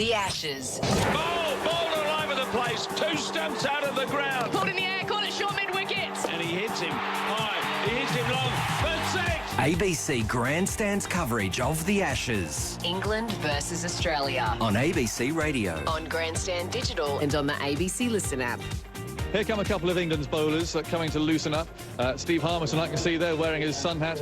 The Ashes. Oh, ball all over the place. 2 stumps out of the ground. Pulled in the air, caught it short mid-wicket. And he hits him high. He hits him long. For 6. ABC Grandstands coverage of the Ashes. England versus Australia. On ABC Radio. On Grandstand Digital and on the ABC Listen app. Here come a couple of England's bowlers coming to loosen up. Steve Harmison, I can see there, wearing his sun hat.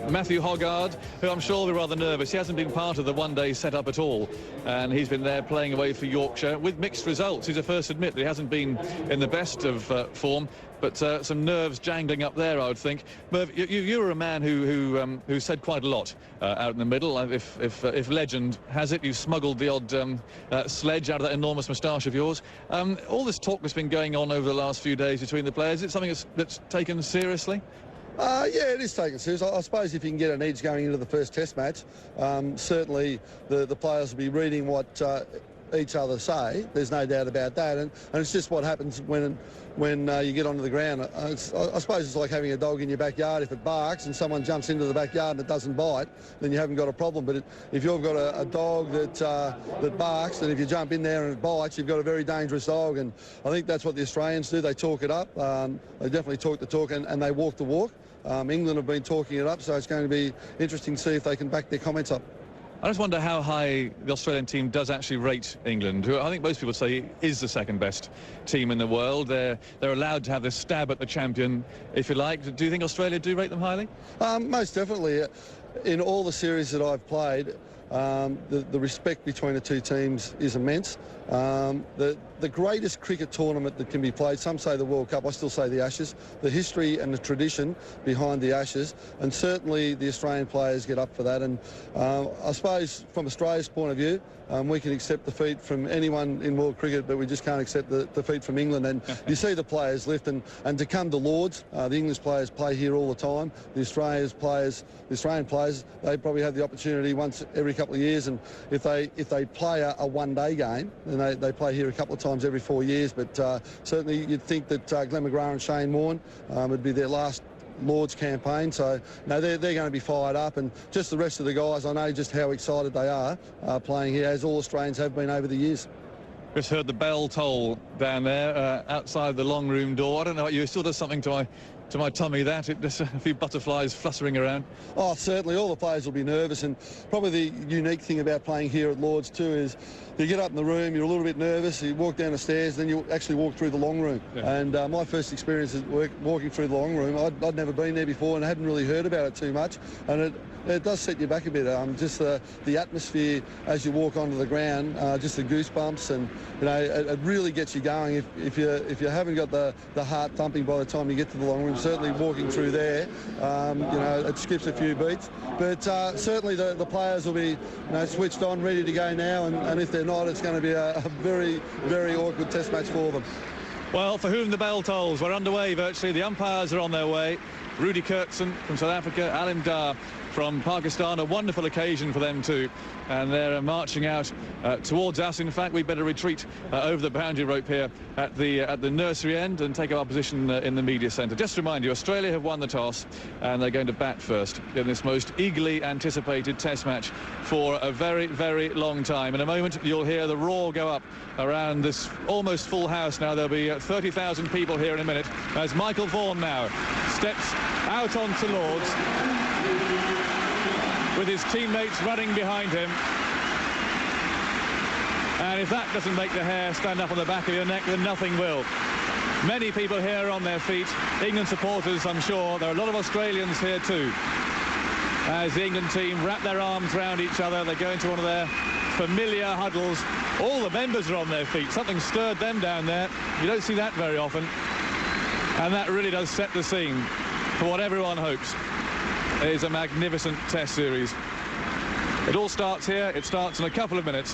Matthew Hoggard, who I'm sure will be rather nervous. He hasn't been part of the one-day setup at all, and he's been there playing away for Yorkshire with mixed results. He's a first admit that he hasn't been in the best of form, but some nerves jangling up there, I would think. Merv, you were a man who said quite a lot out in the middle. If legend has it, you smuggled the odd sledge out of that enormous moustache of yours. All this talk that's been going on over the last few days between the players, is it something that's taken seriously? Yeah, it is taken seriously. I suppose if you can get an edge going into the first test match, certainly the players will be reading what each other say. There's no doubt about that, and it's just what happens when you get onto the ground. I suppose it's like having a dog in your backyard. If it barks and someone jumps into the backyard and it doesn't bite, then you haven't got a problem. But if you've got a dog that barks, and if you jump in there and it bites, you've got a very dangerous dog. And I think that's what the Australians do. They talk it up. They definitely talk the talk, and they walk the walk. England have been talking it up, so it's going to be interesting to see if they can back their comments up. I just wonder how high the Australian team does actually rate England, who I think most people say is the second best team in the world. They're allowed to have this stab at the champion, if you like. Do you think Australia do rate them highly? Most definitely. In all the series that I've played, the respect between the two teams is immense. The greatest cricket tournament that can be played, some say the World Cup, I still say the Ashes, the history and the tradition behind the Ashes, and certainly the Australian players get up for that. And I suppose from Australia's point of view, we can accept defeat from anyone in world cricket, but we just can't accept the defeat from England. And you see the players lift, and to come to Lords, the English players play here all the time. The Australian players, they probably have the opportunity once every couple of years, and if they play a one-day game, then they play here a couple of times every 4 years. But certainly you'd think that Glenn McGrath and Shane Warne would be their last Lords campaign, so no, they're going to be fired up, and just the rest of the guys, I know just how excited they are playing here, as all Australians have been over the years. Just heard the bell toll down there outside the long room door. I don't know what you, still does something to my tummy, that there's a few butterflies fluttering around. Oh, certainly all the players will be nervous, and probably the unique thing about playing here at Lords too is you get up in the room, you're a little bit nervous, you walk down the stairs, then you actually walk through the long room. Yeah. And my first experience is walking through the long room. I'd never been there before and I hadn't really heard about it too much, and it does set you back a bit. Just the atmosphere as you walk onto the ground, just the goosebumps, and it really gets you going. If you haven't got the heart thumping by the time you get to the long room, certainly walking through there, it skips a few beats. But certainly the players will be switched on, ready to go now, and if they're not, it's going to be a very, very awkward test match for them. Well, for whom the bell tolls, we're underway virtually. The umpires are on their way. Rudy Kurtzen from South Africa, Alim Dar from Pakistan, a wonderful occasion for them too, and they're marching out towards us. In fact, we better retreat over the boundary rope here at the nursery end and take our position in the media centre. Just to remind you, Australia have won the toss and they're going to bat first in this most eagerly anticipated test match for a very, very long time. In a moment, you'll hear the roar go up around this almost full house now. There'll be 30,000 people here in a minute as Michael Vaughan now steps out onto Lords with his teammates running behind him. And if that doesn't make the hair stand up on the back of your neck, then nothing will. Many people here are on their feet. England supporters, I'm sure. There are a lot of Australians here too. As the England team wrap their arms around each other, they go into one of their familiar huddles. All the members are on their feet. Something stirred them down there. You don't see that very often. And that really does set the scene for what everyone hopes is a magnificent test series. It all starts here. It starts in a couple of minutes,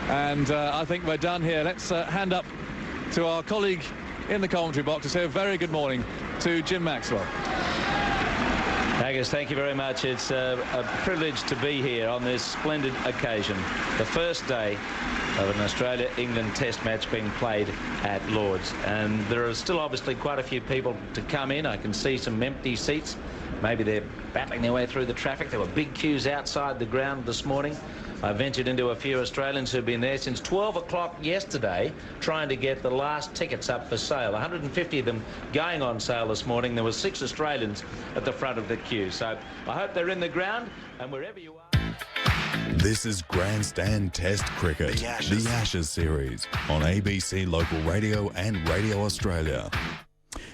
and I think we're done here. Let's hand up to our colleague in the commentary box to say a very good morning to Jim Maxwell. Agus, thank you very much. It's a privilege to be here on this splendid occasion, the first day of an Australia-England test match being played at Lords, and there are still obviously quite a few people to come in. I can see some empty seats. Maybe they're battling their way through the traffic. There were big queues outside the ground this morning. I ventured into a few Australians who've been there since 12 o'clock yesterday trying to get the last tickets up for sale. 150 of them going on sale this morning. There were 6 Australians at the front of the queue. So I hope they're in the ground, and wherever you are. This is Grandstand Test Cricket, the Ashes series on ABC Local Radio and Radio Australia.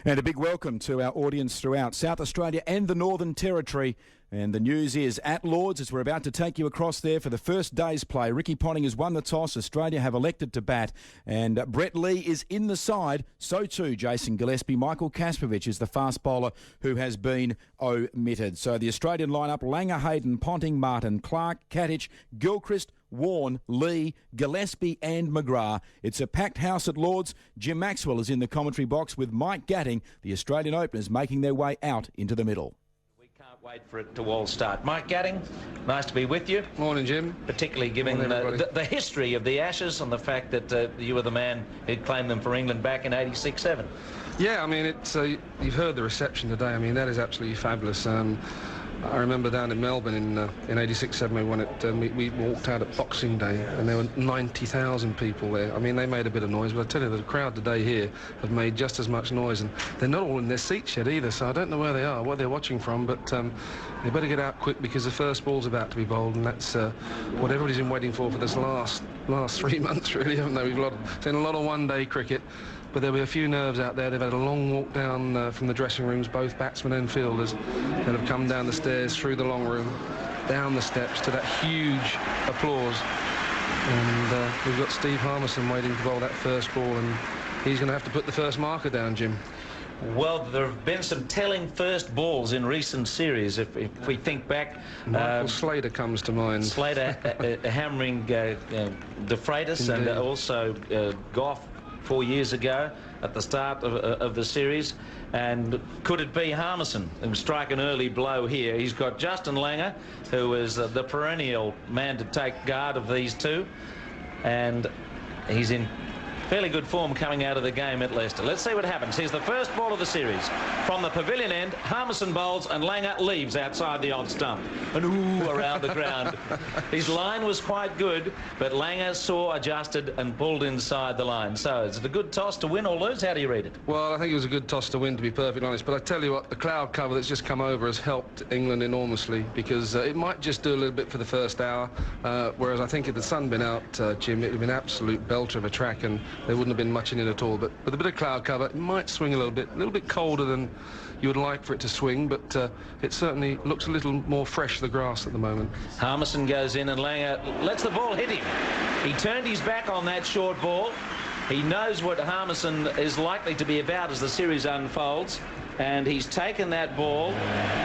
And a big welcome to our audience throughout South Australia and the Northern Territory. And the news is at Lords, as we're about to take you across there for the first day's play. Ricky Ponting has won the toss. Australia have elected to bat. And Brett Lee is in the side. So too Jason Gillespie. Michael Kaspovich is the fast bowler who has been omitted. So the Australian lineup: Langer, Hayden, Ponting, Martin, Clark, Katich, Gilchrist, Warne, Lee, Gillespie and McGrath. It's a packed house at Lords. Jim Maxwell is in the commentary box with Mike Gatting, the Australian openers, making their way out into the middle. Wait for it to all start. Mike Gatting, nice to be with you. Morning, Jim. Particularly given the history of the Ashes and the fact that you were the man who'd claimed them for England back in 86-7. Yeah, I mean, it's you've heard the reception today. I mean, that is absolutely fabulous. I remember down in Melbourne in 86-7 we won it. We walked out at Boxing Day and there were 90,000 people there. I mean, they made a bit of noise, but I tell you, the crowd today here have made just as much noise, and they're not all in their seats yet either, so I don't know where they are, what they're watching from, but they better get out quick because the first ball's about to be bowled, and that's what everybody's been waiting for this last 3 months, really, haven't they? We've seen a lot of one-day cricket. But there'll be a few nerves out there. They've had a long walk down from the dressing rooms, both batsmen and fielders, that have come down the stairs, through the long room, down the steps to that huge applause. And we've got Steve Harmison waiting to bowl that first ball, and he's going to have to put the first marker down, Jim. Well, there have been some telling first balls in recent series. If we think back, Michael Slater comes to mind. Slater hammering De Freitas, and also Geoff 4 years ago at the start of the series. And could it be Harmison who strike an early blow here? He's got Justin Langer, who is the perennial man to take guard of these two, and he's in fairly good form coming out of the game at Leicester. Let's see what happens. Here's the first ball of the series. From the pavilion end, Harmison bowls and Langer leaves outside the on stump. And ooh, around the ground. His line was quite good, but Langer saw, adjusted and pulled inside the line. So is it a good toss to win or lose? How do you read it? Well, I think it was a good toss to win, to be perfectly honest. But I tell you what, the cloud cover that's just come over has helped England enormously, because it might just do a little bit for the first hour, whereas I think if the sun had been out, Jim, it would have been an absolute belter of a track, and there wouldn't have been much in it at all. But with a bit of cloud cover, it might swing a little bit colder than you would like for it to swing, but it certainly looks a little more fresh, the grass at the moment. Harmison goes in and Langer lets the ball hit him. He turned his back on that short ball. He knows what Harmison is likely to be about as the series unfolds, and he's taken that ball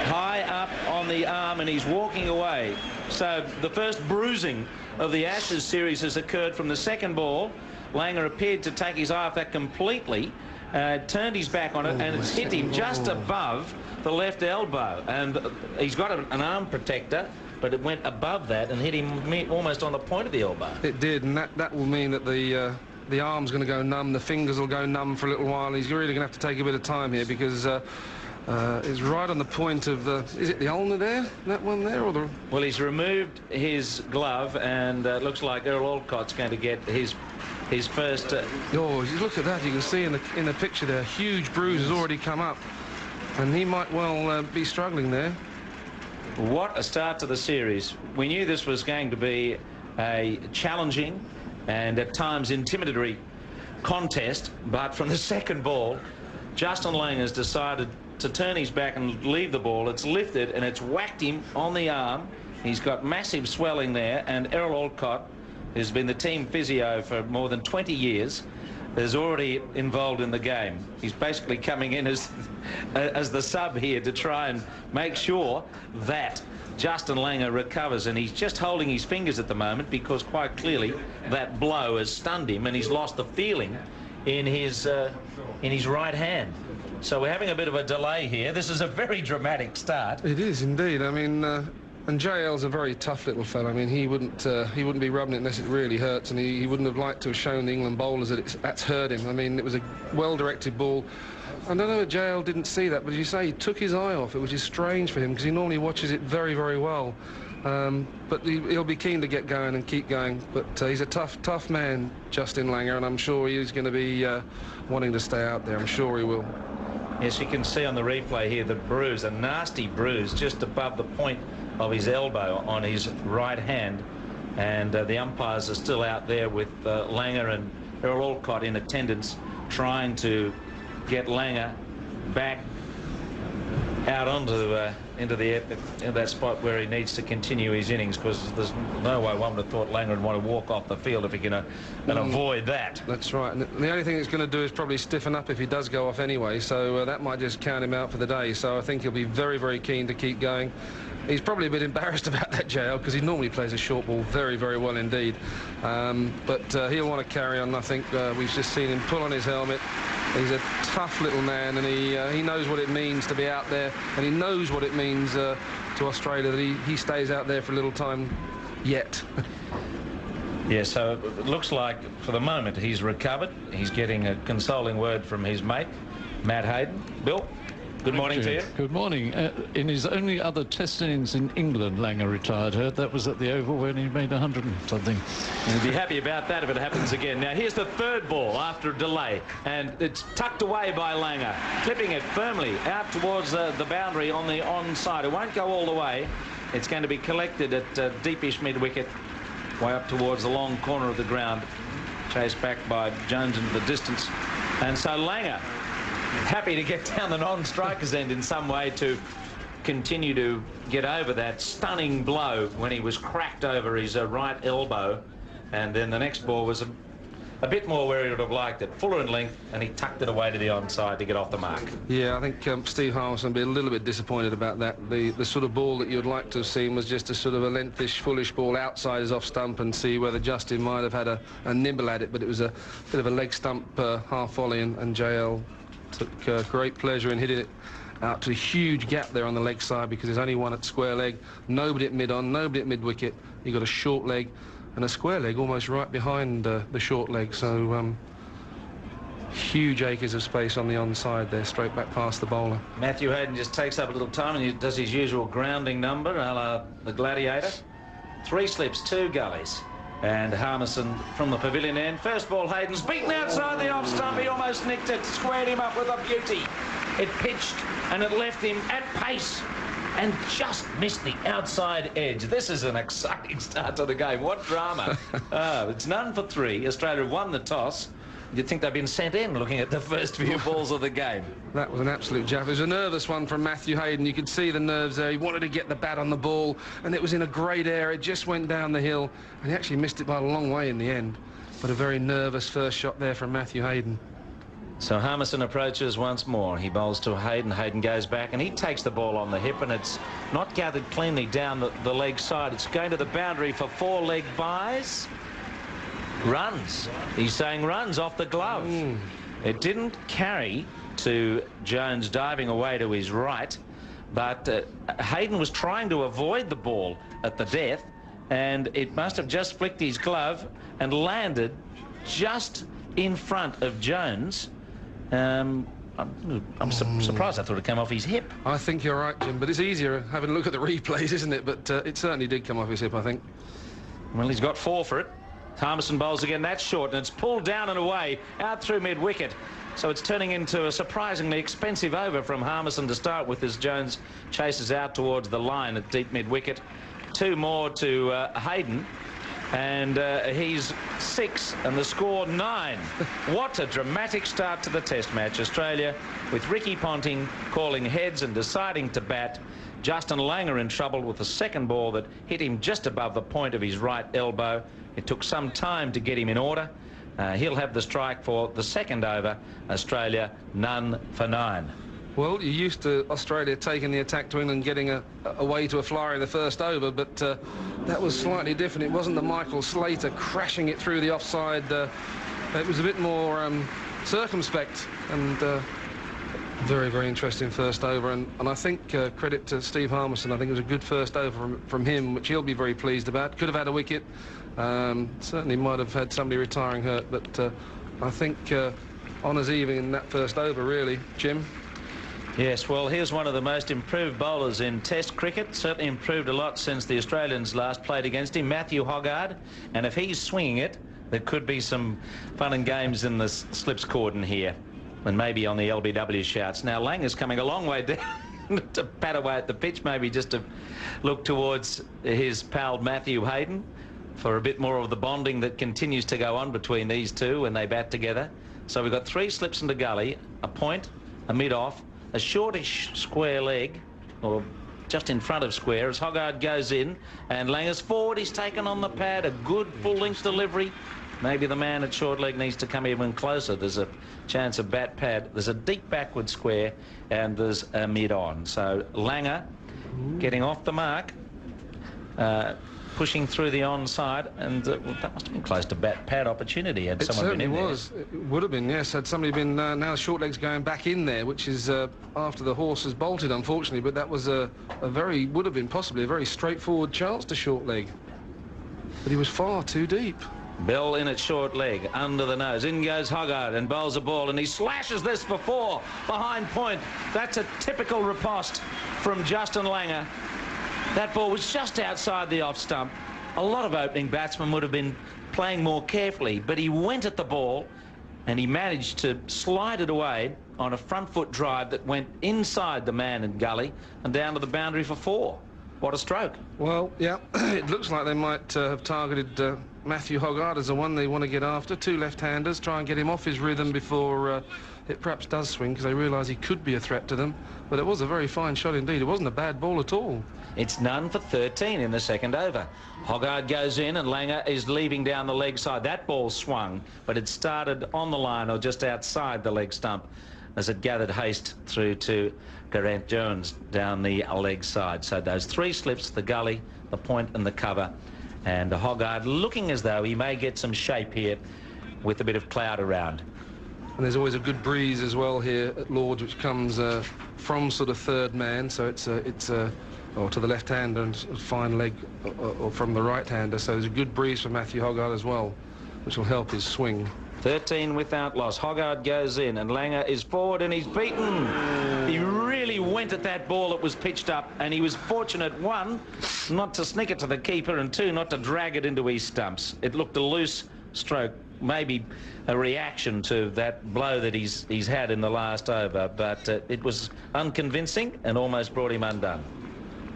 high up on the arm and he's walking away. So the first bruising of the Ashes series has occurred from the second ball. Langer appeared to take his eye off that completely, turned his back on it, and it's hit him just above the left elbow. And he's got an arm protector, but it went above that and hit him almost on the point of the elbow. It did, and that will mean that the arm's going to go numb, the fingers will go numb for a little while. He's really going to have to take a bit of time here, because it's right on the point of the... Is it the ulnar there? That one there, or the... Well, he's removed his glove, and it looks like Earl Alcott's going to get his first... Oh, look at that. You can see in the picture there, huge bruise has already come up, and he might well be struggling there. What a start to the series. We knew this was going to be a challenging and at times intimidatory contest, but from the second ball, Justin Langer's decided to turn his back and leave the ball. It's lifted and it's whacked him on the arm. He's got massive swelling there, and Errol Alcott, who's been the team physio for more than 20 years, is already involved in the game. He's basically coming in as the sub here to try and make sure that Justin Langer recovers, and he's just holding his fingers at the moment because quite clearly that blow has stunned him and he's lost the feeling in his right hand. So we're having a bit of a delay here. This is a very dramatic start. It is indeed. I mean, and JL's a very tough little fellow. I mean, he wouldn't be rubbing it unless it really hurts, and he wouldn't have liked to have shown the England bowlers that that's hurt him. I mean, it was a well-directed ball. I don't know if JL didn't see that, but as you say, he took his eye off it, which is strange for him because he normally watches it very, very well. But he'll be keen to get going and keep going. But he's a tough man, Justin Langer, and I'm sure he's going to be wanting to stay out there. I'm sure he will. Yes, you can see on the replay here the bruise, a nasty bruise just above the point of his elbow on his right hand. And the umpires are still out there with Langer and Earl Alcott in attendance, trying to get Langer back out onto into that spot where he needs to continue his innings, because there's no way one would have thought Langer would want to walk off the field if he can avoid that. That's right. And the only thing it's going to do is probably stiffen up if he does go off anyway, so that might just count him out for the day. So I think he'll be very, very keen to keep going. He's probably a bit embarrassed about that, JL, because he normally plays a short ball very, very well indeed. But he'll want to carry on. I think we've just seen him pull on his helmet. He's a tough little man, and he knows what it means to be out there, and he knows what it means to Australia that he stays out there for a little time yet. Yeah, so it looks like for the moment he's recovered. He's getting a consoling word from his mate, Matt Hayden. Bill? Good morning to you. Good morning. In his only other test innings in England, Langer retired. That was at the Oval when he made 100 and something. He'll be happy about that if it happens again. Now, here's the third ball after a delay, and it's tucked away by Langer, clipping it firmly out towards the boundary on the onside. It won't go all the way. It's going to be collected at deepish mid-wicket, way up towards the long corner of the ground, chased back by Jones into the distance. And so Langer, happy to get down the non-striker's end in some way to continue to get over that stunning blow when he was cracked over his right elbow. And then the next ball was a bit more where he would have liked it, fuller in length, and he tucked it away to the onside to get off the mark. Yeah, I think Steve Harmison will be a little bit disappointed about that. The sort of ball that you'd like to have seen was just a sort of a lengthish, fullish ball outside his off stump, and see whether Justin might have had a nibble at it, but it was a bit of a leg stump half volley, and JL took great pleasure in hitting it out to a huge gap there on the leg side, because there's only one at square leg, nobody at mid-on, nobody at mid-wicket. He got a short leg and a square leg almost right behind the short leg, so huge acres of space on the onside there, straight back past the bowler. Matthew Hayden just takes up a little time and he does his usual grounding number, a la the Gladiator. 3 slips, 2 gullies. And Harmison from the pavilion end. First ball, Hayden's beaten outside the off stump. He almost nicked it, squared him up with a beauty. It pitched and it left him at pace and just missed the outside edge. This is an exciting start to the game. What drama. It's none for 3. Australia won the toss. You'd think they've been sent in looking at the first few balls of the game. That was an absolute jaff. It was a nervous one from Matthew Hayden. You could see the nerves there. He wanted to get the bat on the ball, and it was in a great air. It just went down the hill, and he actually missed it by a long way in the end. But a very nervous first shot there from Matthew Hayden. So Harmison approaches once more. He bowls to Hayden. Hayden goes back, and he takes the ball on the hip, and it's not gathered cleanly down the leg side. It's going to the boundary for 4 leg byes. Runs. He's saying runs off the glove. It didn't carry to Jones diving away to his right, but Hayden was trying to avoid the ball at the death, and it must have just flicked his glove and landed just in front of Jones. I'm surprised. I thought it came off his hip. I think you're right, Jim, but it's easier having a look at the replays, isn't it? But it certainly did come off his hip, I think. Well, he's got 4 for it. Harmison bowls again. That's short, and it's pulled down and away out through mid-wicket. So it's turning into a surprisingly expensive over from Harmison to start with, as Jones chases out towards the line at deep mid-wicket. 2 more to Hayden, and he's 6, and the score 9. What a dramatic start to the Test match. Australia, with Ricky Ponting calling heads and deciding to bat. Justin Langer in trouble with the second ball that hit him just above the point of his right elbow. It took some time to get him in order. He'll have the strike for the second over. Australia, none for 9. Well, you're used to Australia taking the attack to England, getting away to a flyer in the first over, but that was slightly different. It wasn't the Michael Slater crashing it through the offside. It was a bit more circumspect, and very, very interesting first over. And I think credit to Steve Harmison. I think it was a good first over from him, which he'll be very pleased about. Could have had a wicket. Certainly might have had somebody retiring hurt, but I think honours even in that first over, really, Jim. Yes, well, here's one of the most improved bowlers in Test cricket. Certainly improved a lot since the Australians last played against him, Matthew Hoggard. And if he's swinging it, there could be some fun and games in the slips cordon here, and maybe on the LBW shouts. Now, Langer's coming a long way down to pat away at the pitch, maybe just to look towards his pal Matthew Hayden for a bit more of the bonding that continues to go on between these two when they bat together. So we've got 3 slips into gully, a point, a mid-off, a shortish square leg, or just in front of square, as Hoggard goes in, and Langer's forward. He's taken on the pad, a good full-length delivery. Maybe the man at short leg needs to come even closer. There's a chance of bat pad. There's a deep backward square, and there's a mid-on. So Langer getting off the mark, pushing through the onside, and that must have been close to bat pad opportunity had someone been in there. It certainly was. It would have been, yes, had somebody been. Now the short leg's going back in there, which is after the horse has bolted, unfortunately, but that was would have been possibly a very straightforward chance to short leg. But he was far too deep. Bell in at short leg, under the nose. In goes Hoggard and bowls a ball, and he slashes this for 4 behind point. That's a typical riposte from Justin Langer. That ball was just outside the off stump. A lot of opening batsmen would have been playing more carefully, but he went at the ball and he managed to slide it away on a front foot drive that went inside the man in gully and down to the boundary for 4. What a stroke. Well, yeah, it looks like they might have targeted Matthew Hoggard as the one they want to get after. 2 left-handers, try and get him off his rhythm before it perhaps does swing, because they realise he could be a threat to them. But it was a very fine shot indeed. It wasn't a bad ball at all. It's none for 13 in the second over. Hoggard goes in and Langer is leaving down the leg side. That ball swung, but it started on the line or just outside the leg stump as it gathered haste through to Geraint Jones down the leg side. So those 3 slips, the gully, the point and the cover. And Hoggard looking as though he may get some shape here with a bit of cloud around. And there's always a good breeze as well here at Lord's, which comes from sort of third man, so it's or to the left-hander and fine leg or from the right-hander. So there's a good breeze for Matthew Hoggard as well, which will help his swing. 13 without loss. Hoggard goes in and Langer is forward and he's beaten. He really went at that ball that was pitched up, and he was fortunate, 1, not to snick it to the keeper, and 2, not to drag it into his stumps. It looked a loose stroke, maybe a reaction to that blow that he's had in the last over, but it was unconvincing and almost brought him undone.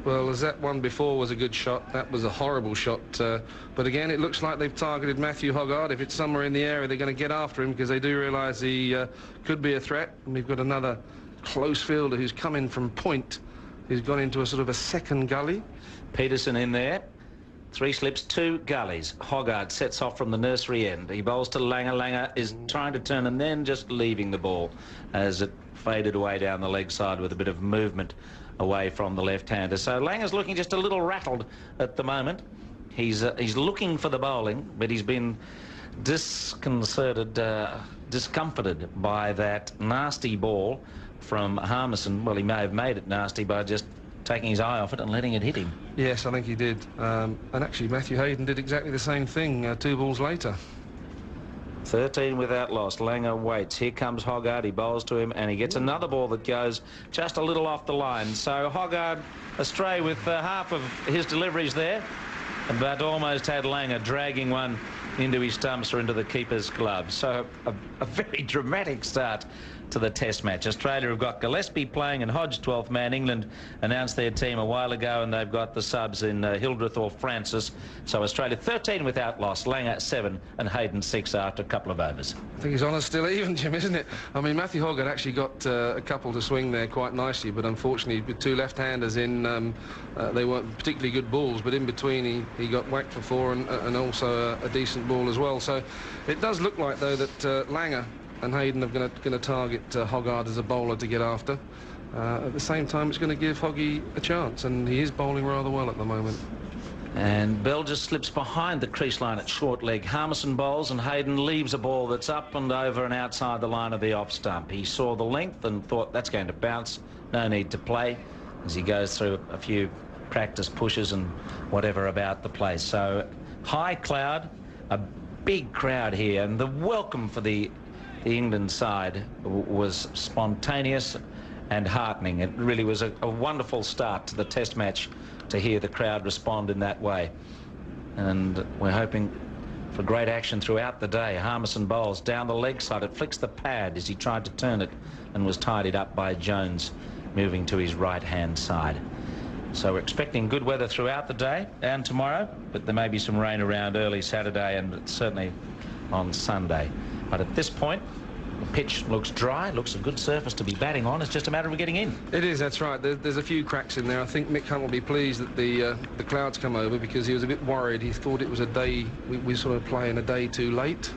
Well, as that one before was a good shot, that was a horrible shot. But again, it looks like they've targeted Matthew Hoggard. If it's somewhere in the area, they're going to get after him because they do realise he could be a threat. And we've got another close fielder who's come in from point, who's gone into a sort of a second gully. Peterson in there. 3 slips, 2 gullies. Hoggard sets off from the nursery end. He bowls to Langer. Langer is trying to turn and then just leaving the ball as it faded away down the leg side with a bit of movement away from the left-hander. So Langer's looking just a little rattled at the moment. He's looking for the bowling, but he's been disconcerted, discomforted by that nasty ball from Harmison. Well, he may have made it nasty by just taking his eye off it and letting it hit him. Yes, I think he did. And actually, Matthew Hayden did exactly the same thing 2 balls later. 13 without loss. Langer waits. Here comes Hoggard. He bowls to him and he gets another ball that goes just a little off the line. So Hoggard astray with half of his deliveries there, but almost had Langer dragging one into his stumps or into the keeper's glove. So a very dramatic start to the Test match. Australia have got Gillespie playing and Hodge 12th man. England announced their team a while ago and they've got the subs in Hildreth or Francis. So Australia 13 without loss, Langer 7 and Hayden 6 after a couple of overs. I think he's on us still even, Jim, isn't it? I mean, Matthew Hoggard actually got a couple to swing there quite nicely, but unfortunately with 2 left-handers in, they weren't particularly good balls, but in between he got whacked for 4 and also a decent ball as well. So it does look like, though, that Langer and Hayden are going to target Hoggard as a bowler to get after. At the same time, it's going to give Hoggy a chance, and he is bowling rather well at the moment. And Bell just slips behind the crease line at short leg. Harmison bowls and Hayden leaves a ball that's up and over and outside the line of the off stump. He saw the length and thought that's going to bounce, no need to play, as he goes through a few practice pushes and whatever about the place. So high cloud, a big crowd here, and the welcome for the England side was spontaneous and heartening. It really was a wonderful start to the Test match to hear the crowd respond in that way. And we're hoping for great action throughout the day. Harmison bowls down the leg side. It flicks the pad as he tried to turn it and was tidied up by Jones, moving to his right-hand side. So we're expecting good weather throughout the day and tomorrow, but there may be some rain around early Saturday and certainly on Sunday. But at this point, the pitch looks dry, looks a good surface to be batting on. It's just a matter of getting in. It is, that's right. There's a few cracks in there. I think Mick Hunt will be pleased that the clouds come over, because he was a bit worried. He thought it was a day, we sort of playing a day too late.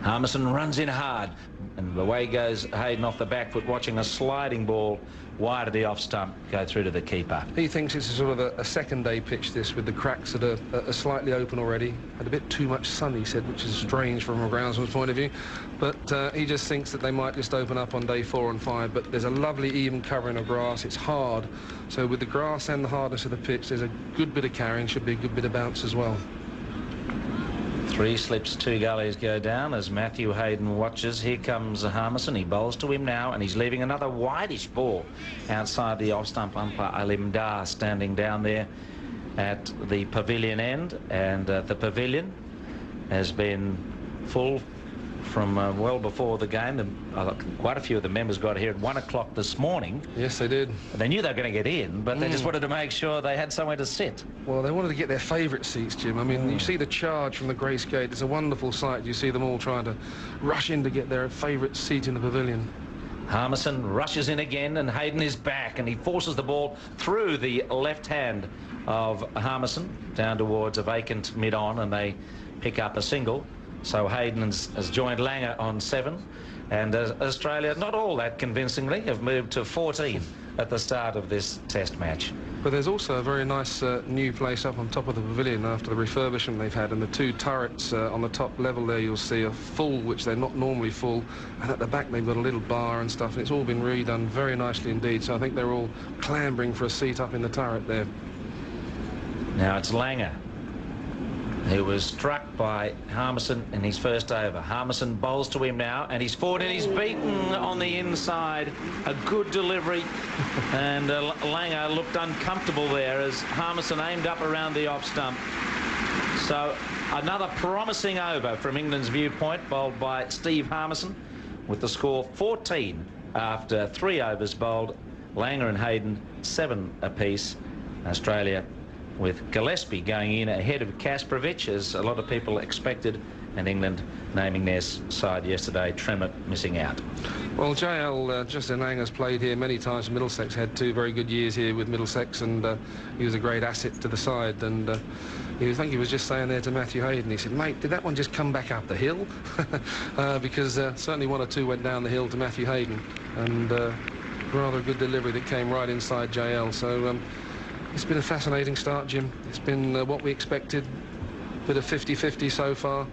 Harmison runs in hard, and away goes Hayden off the back foot, watching a sliding ball wide of the off stump go through to the keeper. He thinks it's a sort of a second-day pitch, this, with the cracks that are slightly open already. Had a bit too much sun, he said, which is strange from a groundsman's point of view. But he just thinks that they might just open up on day 4 and 5. But there's a lovely even covering of grass. It's hard. So with the grass and the hardness of the pitch, there's a good bit of carrying, should be a good bit of bounce as well. 3 slips, 2 gullies go down as Matthew Hayden watches. Here comes Harmison. He bowls to him now, and he's leaving another wideish ball outside the off-stump umpire. Alim Dar standing down there at the pavilion end, and the pavilion has been full from well before the game. Quite a few of the members got here at 1 o'clock this morning. Yes, they did. They knew they were going to get in, but they just wanted to make sure they had somewhere to sit. Well, they wanted to get their favourite seats, Jim. I mean, you see the charge from the Grace Gate. It's a wonderful sight. You see them all trying to rush in to get their favourite seat in the pavilion. Harmison rushes in again, and Hayden is back, and he forces the ball through the left hand of Harmison down towards a vacant mid-on, and they pick up a single. So Hayden has joined Langer on 7, and Australia, not all that convincingly, have moved to 14 at the start of this Test match. But there's also a very nice new place up on top of the pavilion after the refurbishment they've had, and the 2 turrets on the top level there you'll see are full, which they're not normally full, and at the back they've got a little bar and stuff, and it's all been redone very nicely indeed. So I think they're all clambering for a seat up in the turret there. Now it's Langer, who was struck by Harmison in his first over. Harmison bowls to him now, and he's forward, and he's beaten on the inside. A good delivery, and Langer looked uncomfortable there as Harmison aimed up around the off stump. So another promising over from England's viewpoint, bowled by Steve Harmison, with the score 14 after 3 overs bowled. Langer and Hayden 7 apiece. Australia with Gillespie going in ahead of Kasparovich, as a lot of people expected, and England naming their side yesterday, Tremont missing out. Well, JL Justin Langer's played here many times for Middlesex, had 2 very good years here with Middlesex, and he was a great asset to the side. And I think he was just saying there to Matthew Hayden, he said, mate, did that one just come back up the hill? Because certainly 1 or 2 went down the hill to Matthew Hayden, and rather a good delivery that came right inside JL. So it's been a fascinating start, Jim. It's been what we expected, bit of 50-50 so far,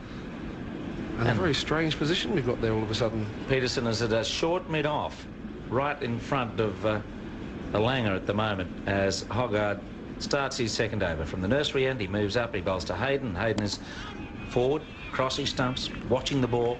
and a very strange position we've got there all of a sudden. Peterson is at a short mid-off, right in front of the Langer at the moment, as Hoggard starts his second over. From the nursery end, he moves up, he bowls to Hayden. Hayden is forward, across his stumps, watching the ball,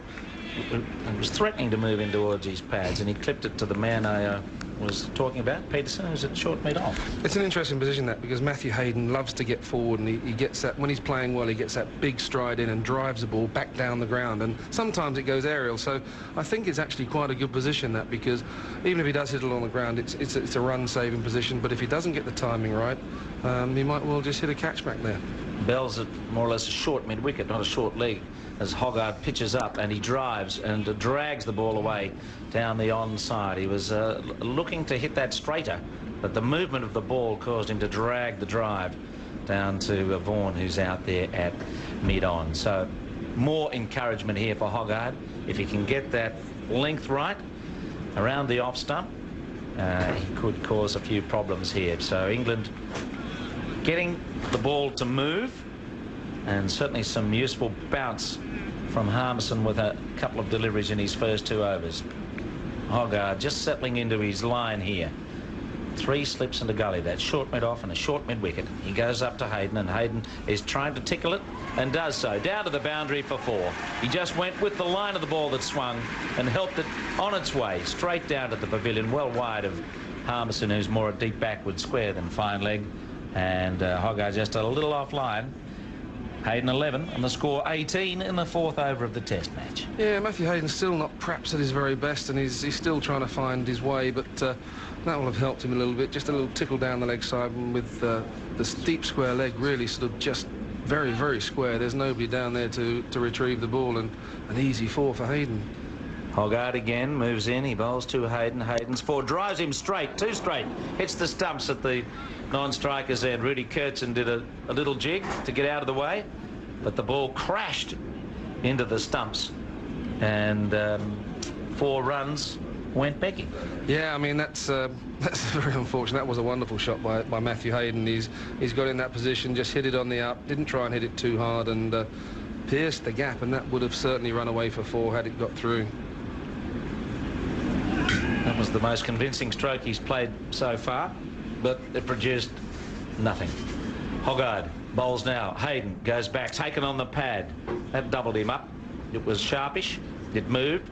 and was threatening to move in towards his pads, and he clipped it to the man I was talking about, Peterson, who's at short mid-off. It's an interesting position, that, because Matthew Hayden loves to get forward, and he gets that, when he's playing well, he gets that big stride in and drives the ball back down the ground, and sometimes it goes aerial. So I think it's actually quite a good position, that, because even if he does hit it on the ground, it's a run-saving position, but if he doesn't get the timing right, he might well just hit a catch back there. Bell's at more or less a short mid-wicket, not a short leg, as Hoggard pitches up and he drives and drags the ball away down the onside. He was looking to hit that straighter, but the movement of the ball caused him to drag the drive down to Vaughan, who's out there at mid-on. So more encouragement here for Hoggard. If he can get that length right around the off stump, he could cause a few problems here. So England getting the ball to move, and certainly some useful bounce from Harmison with a couple of deliveries in his first 2 overs. Hoggard just settling into his line here, 3 slips in the gully. That's short mid off and a short mid wicket. He goes up to Hayden, and Hayden is trying to tickle it and does so. Down to the boundary for 4. He just went with the line of the ball that swung and helped it on its way straight down to the pavilion, well wide of Harmison, who's more a deep backward square than fine leg. And Hogarth just a little offline. Hayden 11 and the score 18 in the 4th over of the Test match. Yeah, Matthew Hayden's still not perhaps at his very best, and he's still trying to find his way, but that will have helped him a little bit. Just a little tickle down the leg side, and with the deep square leg really sort of just very, very square. There's nobody down there to retrieve the ball, and an easy 4 for Hayden. Hogarth again moves in. He bowls to Hayden. Hayden's 4 drives him straight, 2 straight. Hits the stumps at the non-striker's end. Rudy Kurtzen did a little jig to get out of the way, but the ball crashed into the stumps, and 4 runs went begging. Yeah, I mean, that's very unfortunate. That was a wonderful shot by Matthew Hayden. He's got in that position, just hit it on the up, didn't try and hit it too hard, and pierced the gap, and that would have certainly run away for 4 had it got through. That was the most convincing stroke he's played so far, but it produced nothing. Hogarth bowls now. Hayden goes back, taken on the pad. That doubled him up. It was sharpish. It moved,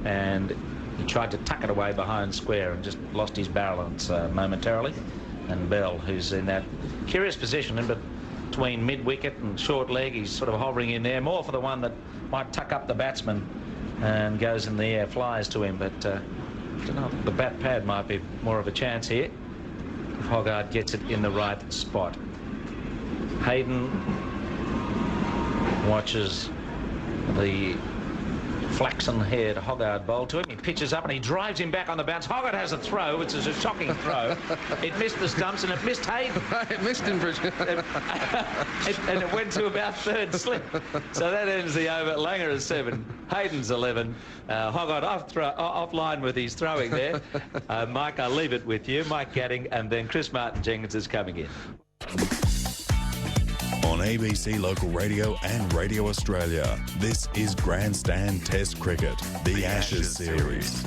and he tried to tuck it away behind square and just lost his balance momentarily. And Bell, who's in that curious position in between mid-wicket and short leg, he's sort of hovering in there, more for the one that might tuck up the batsman and goes in the air, flies to him, but I don't know, the bat pad might be more of a chance here if Hogarth gets it in the right spot. Hayden watches the flaxen-haired Hogarth bowl to him. He pitches up and he drives him back on the bounce. Hogarth has a throw, which is a shocking throw. It missed the stumps and it missed Hayden. It missed him, Bridget. And it went to about 3rd slip. So that ends the over. Langer is 7. Hayden's 11. Hogarth offline with his throwing there. Mike, I'll leave it with you. Mike Gatting, and then Chris Martin Jenkins is coming in. On ABC Local Radio and Radio Australia, this is Grandstand Test Cricket, the Ashes Series.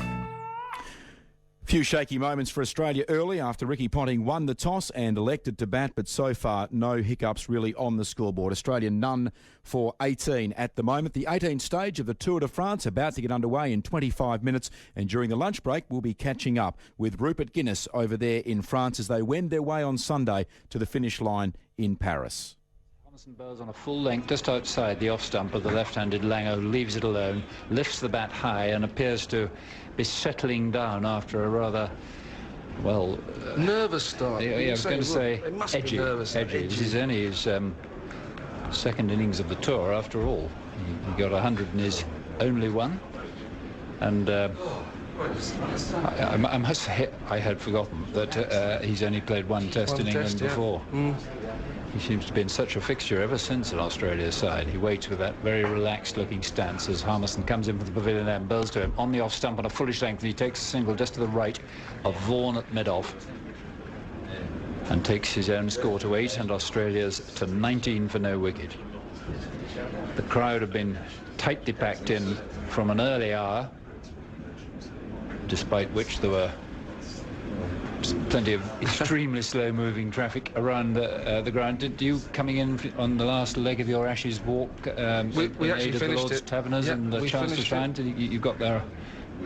Few shaky moments for Australia early after Ricky Ponting won the toss and elected to bat, but so far no hiccups really on the scoreboard. Australia none for 18 at the moment. The 18th stage of the Tour de France about to get underway in 25 minutes, and during the lunch break we'll be catching up with Rupert Guinness over there in France as they wend their way on Sunday to the finish line in Paris. Bowls on a full length just outside the off stump of the left-handed Langer, who leaves it alone, lifts the bat high and appears to be settling down after a rather, well, nervous start. Yeah, I was going to say edgy. This is only his second innings of the tour after all. He got 100 in his only one, and I must say I had forgotten that he's only played one test in England before. He seems to be in such a fixture ever since on Australia's side. He waits with that very relaxed-looking stance as Harmison comes in from the pavilion and bowls to him on the off-stump on a fullish length, and he takes a single just to the right of Vaughan at mid-off and takes his own score to 8 and Australia's to 19 for no wicket. The crowd have been tightly packed in from an early hour, despite which there were plenty of extremely slow-moving traffic around the ground. Did you, coming in on the last leg of your Ashes walk, we actually finished the Lord's it. Taverners and the chance to shine? You got there,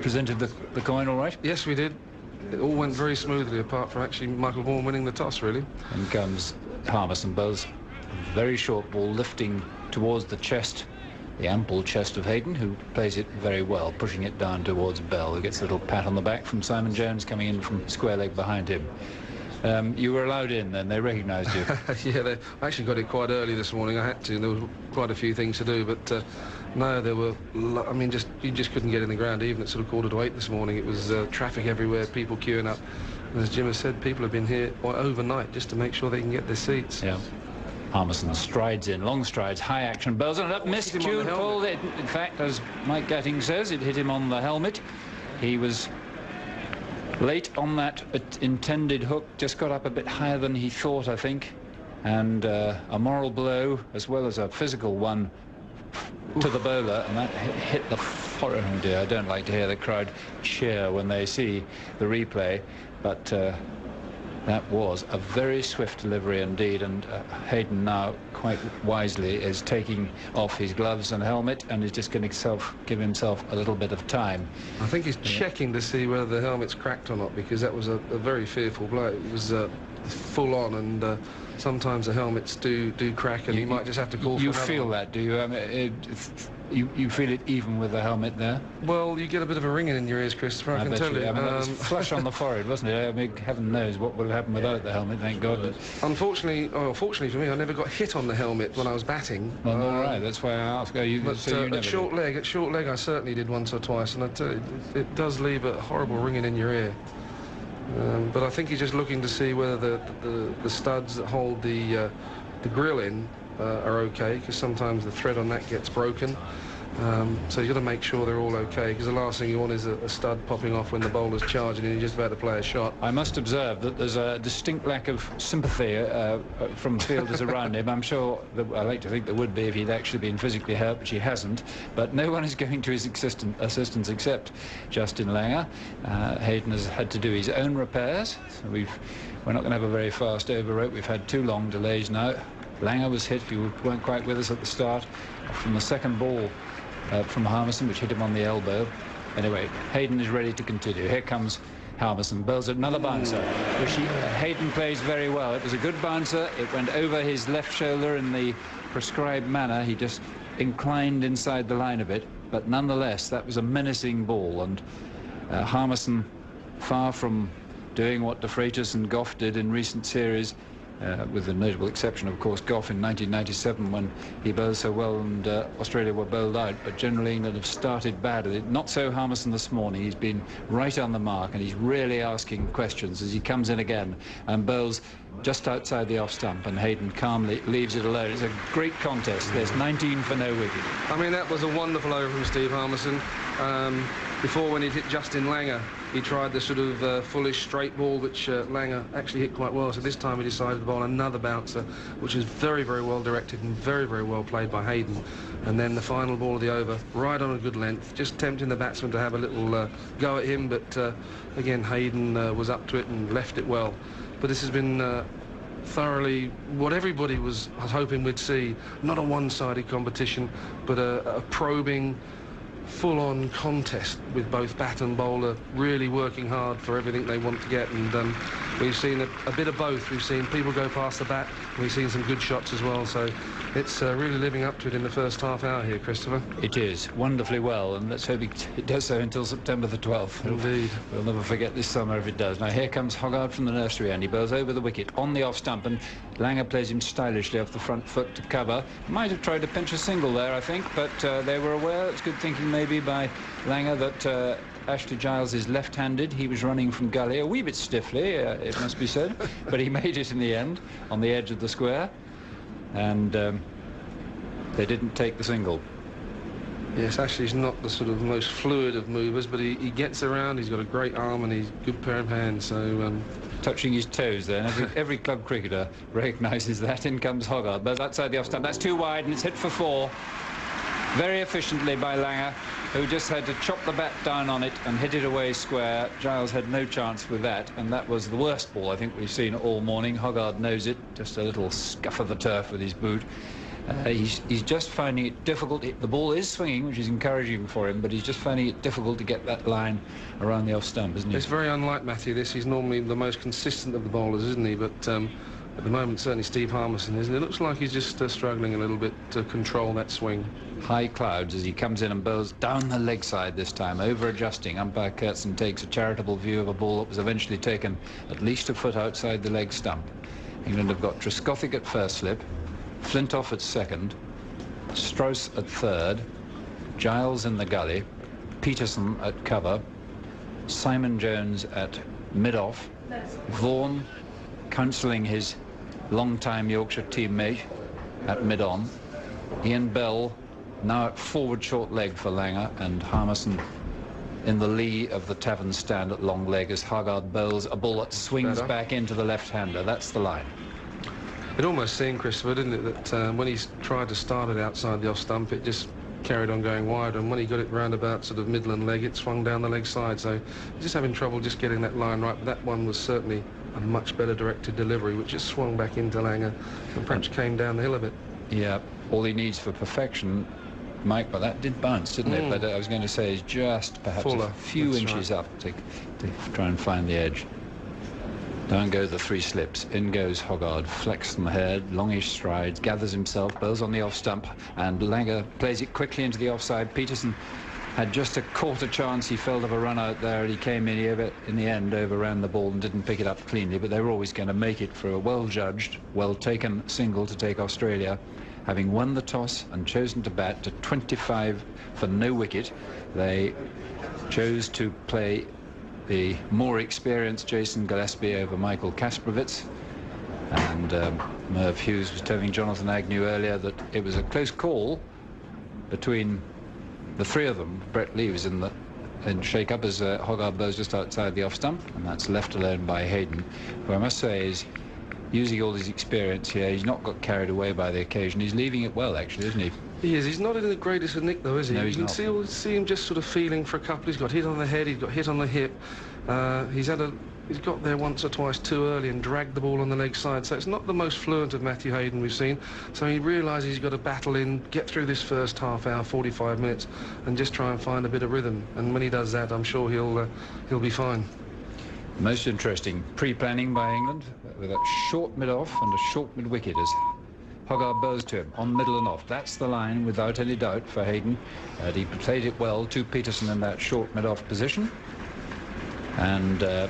presented the coin all right? Yes, we did. It all went very smoothly, apart from actually Michael Vaughan winning the toss, really. And comes Harmison bowls, very short ball lifting towards the chest, the ample chest of Hayden, who plays it very well, pushing it down towards Bell, who gets a little pat on the back from Simon Jones coming in from square leg behind him. You were allowed in then, they recognised you. Yeah, I actually got it quite early this morning. I had to, there was quite a few things to do, but no, there were, I mean, you just couldn't get in the ground even at sort of 7:45 this morning. It was traffic everywhere, people queuing up. And as Jim has said, people have been here overnight just to make sure they can get their seats. Yeah. Harmison strides in, long strides, high action, bells on up, missed June pull. In fact, as Mike Gatting says, it hit him on the helmet. He was late on that intended hook, just got up a bit higher than he thought, I think, and a moral blow as well as a physical one to the bowler, and that hit the forehead. Oh dear, I don't like to hear the crowd cheer when they see the replay, but That was a very swift delivery indeed, and Hayden now quite wisely is taking off his gloves and helmet and is just going to give himself a little bit of time. I think he's checking to see whether the helmet's cracked or not, because that was a very fearful blow. It was full on, and sometimes the helmets do crack, and he might just have to call for another feel one. that, do you? You feel it even with the helmet there? Well, you get a bit of a ringing in your ears, Christopher, I can tell you. I mean, that was flush on the forehead, wasn't it? I mean, heaven knows what will happen without the helmet, thank God. Unfortunately, fortunately for me, I never got hit on the helmet when I was batting. Well, all right, that's why I asked. At short leg, I certainly did once or twice, and I tell you, it does leave a horrible ringing in your ear. But I think he's just looking to see whether the studs that hold the grill in are okay, because sometimes the thread on that gets broken. So you've got to make sure they're all okay, because the last thing you want is a stud popping off when the bowler's charging and you're just about to play a shot. I must observe that there's a distinct lack of sympathy from fielders around him. I'm sure I like to think there would be if he'd actually been physically hurt, which he hasn't. But no one is going to his assistance except Justin Langer. Hayden has had to do his own repairs. So we're not going to have a very fast over rope. We've had 2 long delays now. Langer was hit, if you weren't quite with us at the start, from the second ball from Harmison, which hit him on the elbow. Anyway, Hayden is ready to continue. Here comes Harmison, bowls another bouncer, which Hayden plays very well. It was a good bouncer. It went over his left shoulder in the prescribed manner. He just inclined inside the line a bit, but nonetheless, that was a menacing ball, and Harmison, far from doing what De Freitas and Geoff did in recent series, with the notable exception, of course, Geoff in 1997 when he bowled so well and Australia were bowled out, but generally England have started badly. Not so Harmison this morning. He's been right on the mark and he's really asking questions as he comes in again and bowls just outside the off stump, and Hayden calmly leaves it alone. It's a great contest. There's 19 for no wicket. I mean, that was a wonderful over from Steve Harmison. Before, when he'd hit Justin Langer, he tried the sort of foolish straight ball, which Langer actually hit quite well. So this time he decided to bowl another bouncer, which is very, very well directed and very, very well played by Hayden. And then the final ball of the over, right on a good length, just tempting the batsman to have a little go at him. But again, Hayden was up to it and left it well. But this has been thoroughly what everybody was hoping we'd see. Not a one-sided competition, but a probing, full-on contest with both bat and bowler really working hard for everything they want to get, and we've seen a bit of both. We've seen people go past the bat, we've seen some good shots as well, so it's really living up to it in the first half hour here, Christopher. It is wonderfully well, and let's hope it does so until September the 12th. Indeed. We'll never forget this summer if it does. Now here comes Hoggard from the nursery end. He bowls over the wicket on the off stump, and Langer plays him stylishly off the front foot to cover. Might have tried to pinch a single there, I think, but they were aware. It's good thinking maybe by Langer that Ashley Giles is left-handed. He was running from gully a wee bit stiffly, it must be said, but he made it in the end on the edge of the square, and they didn't take the single. Yes, Ashley's not the sort of most fluid of movers, but he gets around. He's got a great arm and he's a good pair of hands. So touching his toes there, and every club cricketer recognises that. In comes Hoggard, but outside the off stump. That's too wide and it's hit for 4. Very efficiently by Langer, who just had to chop the bat down on it and hit it away square. Giles had no chance with that, and that was the worst ball I think we've seen all morning. Hoggard knows it, just a little scuff of the turf with his boot. He's just finding it difficult. The ball is swinging, which is encouraging for him, but he's just finding it difficult to get that line around the off stump, isn't he? It's very unlike Matthew, this. He's normally the most consistent of the bowlers, isn't he? But at the moment, certainly Steve Harmison is, and it looks like he's just struggling a little bit to control that swing. High clouds as he comes in and bowls down the leg side this time, over-adjusting. Umpire Kurtzen takes a charitable view of a ball that was eventually taken at least a foot outside the leg stump. England have got Trescothick at first slip, Flintoff at second, Strauss at third, Giles in the gully, Peterson at cover, Simon Jones at mid-off, Vaughan counselling his long-time Yorkshire teammate at mid-on, Ian Bell now at forward short leg for Langer, and Harmison in the lee of the tavern stand at long leg as Hoggard bowls a ball that swings back into the left-hander. That's the line. It almost seemed, Christopher, didn't it, that when he tried to start it outside the off stump, it just carried on going wide, and when he got it round about sort of Midland leg, it swung down the leg side, so just having trouble just getting that line right. But that one was certainly a much better directed delivery, which just swung back into Langer and perhaps came down the hill a bit. Yeah, all he needs for perfection, Mike, but that did bounce, didn't it? But I was going to say is just perhaps a few inches up to try and find the edge. Down go the 3 slips. In goes Hoggard, flex from the head, longish strides, gathers himself, bowls on the off stump, and Langer plays it quickly into the offside. Peterson had just a quarter chance. He felt of a run out there, and he came in the end, overran the ball and didn't pick it up cleanly, but they were always going to make it for a well-judged, well-taken single to take Australia. Having won the toss and chosen to bat to 25 for no wicket, they chose to play the more experienced Jason Gillespie over Michael Kasprowicz. And Merv Hughes was telling Jonathan Agnew earlier that it was a close call between the 3 of them. Brett Lee was in shake-up as Hoggard blows just outside the off-stump, and that's left alone by Hayden, who I must say is using all his experience here. He's not got carried away by the occasion. He's leaving it well, actually, isn't he? He is. He's not in the greatest of nick, though, is he? No, he's you not. can see him just sort of feeling for a couple. He's got hit on the head, he's got hit on the hip. He's got there once or twice too early and dragged the ball on the leg side. So it's not the most fluent of Matthew Hayden we've seen. So he realises he's got to battle in, get through this first half hour, 45 minutes, and just try and find a bit of rhythm. And when he does that, I'm sure he'll be fine. Most interesting pre-planning by England with a short mid-off and a short mid-wicket as Hoggard bows to him on middle and off. That's the line without any doubt for Hayden. He played it well to Peterson in that short mid-off position. And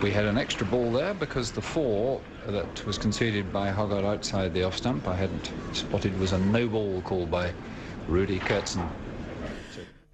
we had an extra ball there because the 4 that was conceded by Hoggard outside the off stump, I hadn't spotted, was a no ball called by Rudy Kurtzen.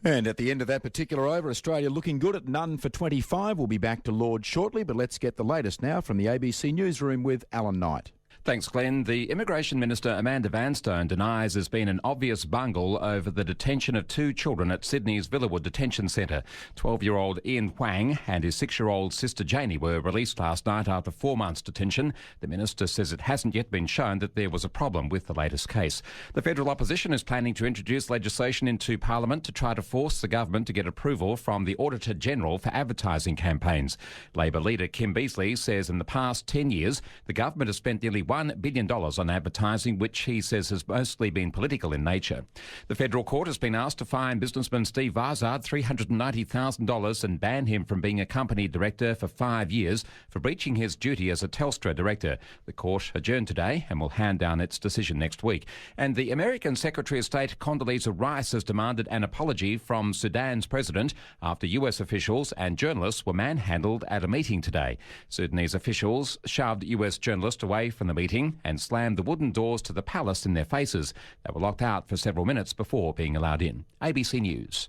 And at the end of that particular over, Australia looking good at none for 25. We'll be back to Lord shortly, but let's get the latest now from the ABC Newsroom with Alan Knight. Thanks, Glenn. The Immigration Minister Amanda Vanstone denies there's been an obvious bungle over the detention of 2 children at Sydney's Villawood Detention Centre. 12-year-old Ian Huang and his 6-year-old sister Janie were released last night after 4 months detention. The minister says it hasn't yet been shown that there was a problem with the latest case. The federal opposition is planning to introduce legislation into Parliament to try to force the government to get approval from the Auditor-General for advertising campaigns. Labor leader Kim Beazley says in the past 10 years, the government has spent nearly $1 billion on advertising, which he says has mostly been political in nature. The federal court has been asked to fine businessman Steve Vazard $390,000 and ban him from being a company director for 5 years for breaching his duty as a Telstra director. The court adjourned today and will hand down its decision next week. And the American Secretary of State Condoleezza Rice has demanded an apology from Sudan's president after US officials and journalists were manhandled at a meeting today. Sudanese officials shoved US journalists away from the meeting and slammed the wooden doors to the palace in their faces. They were locked out for several minutes before being allowed in. ABC News.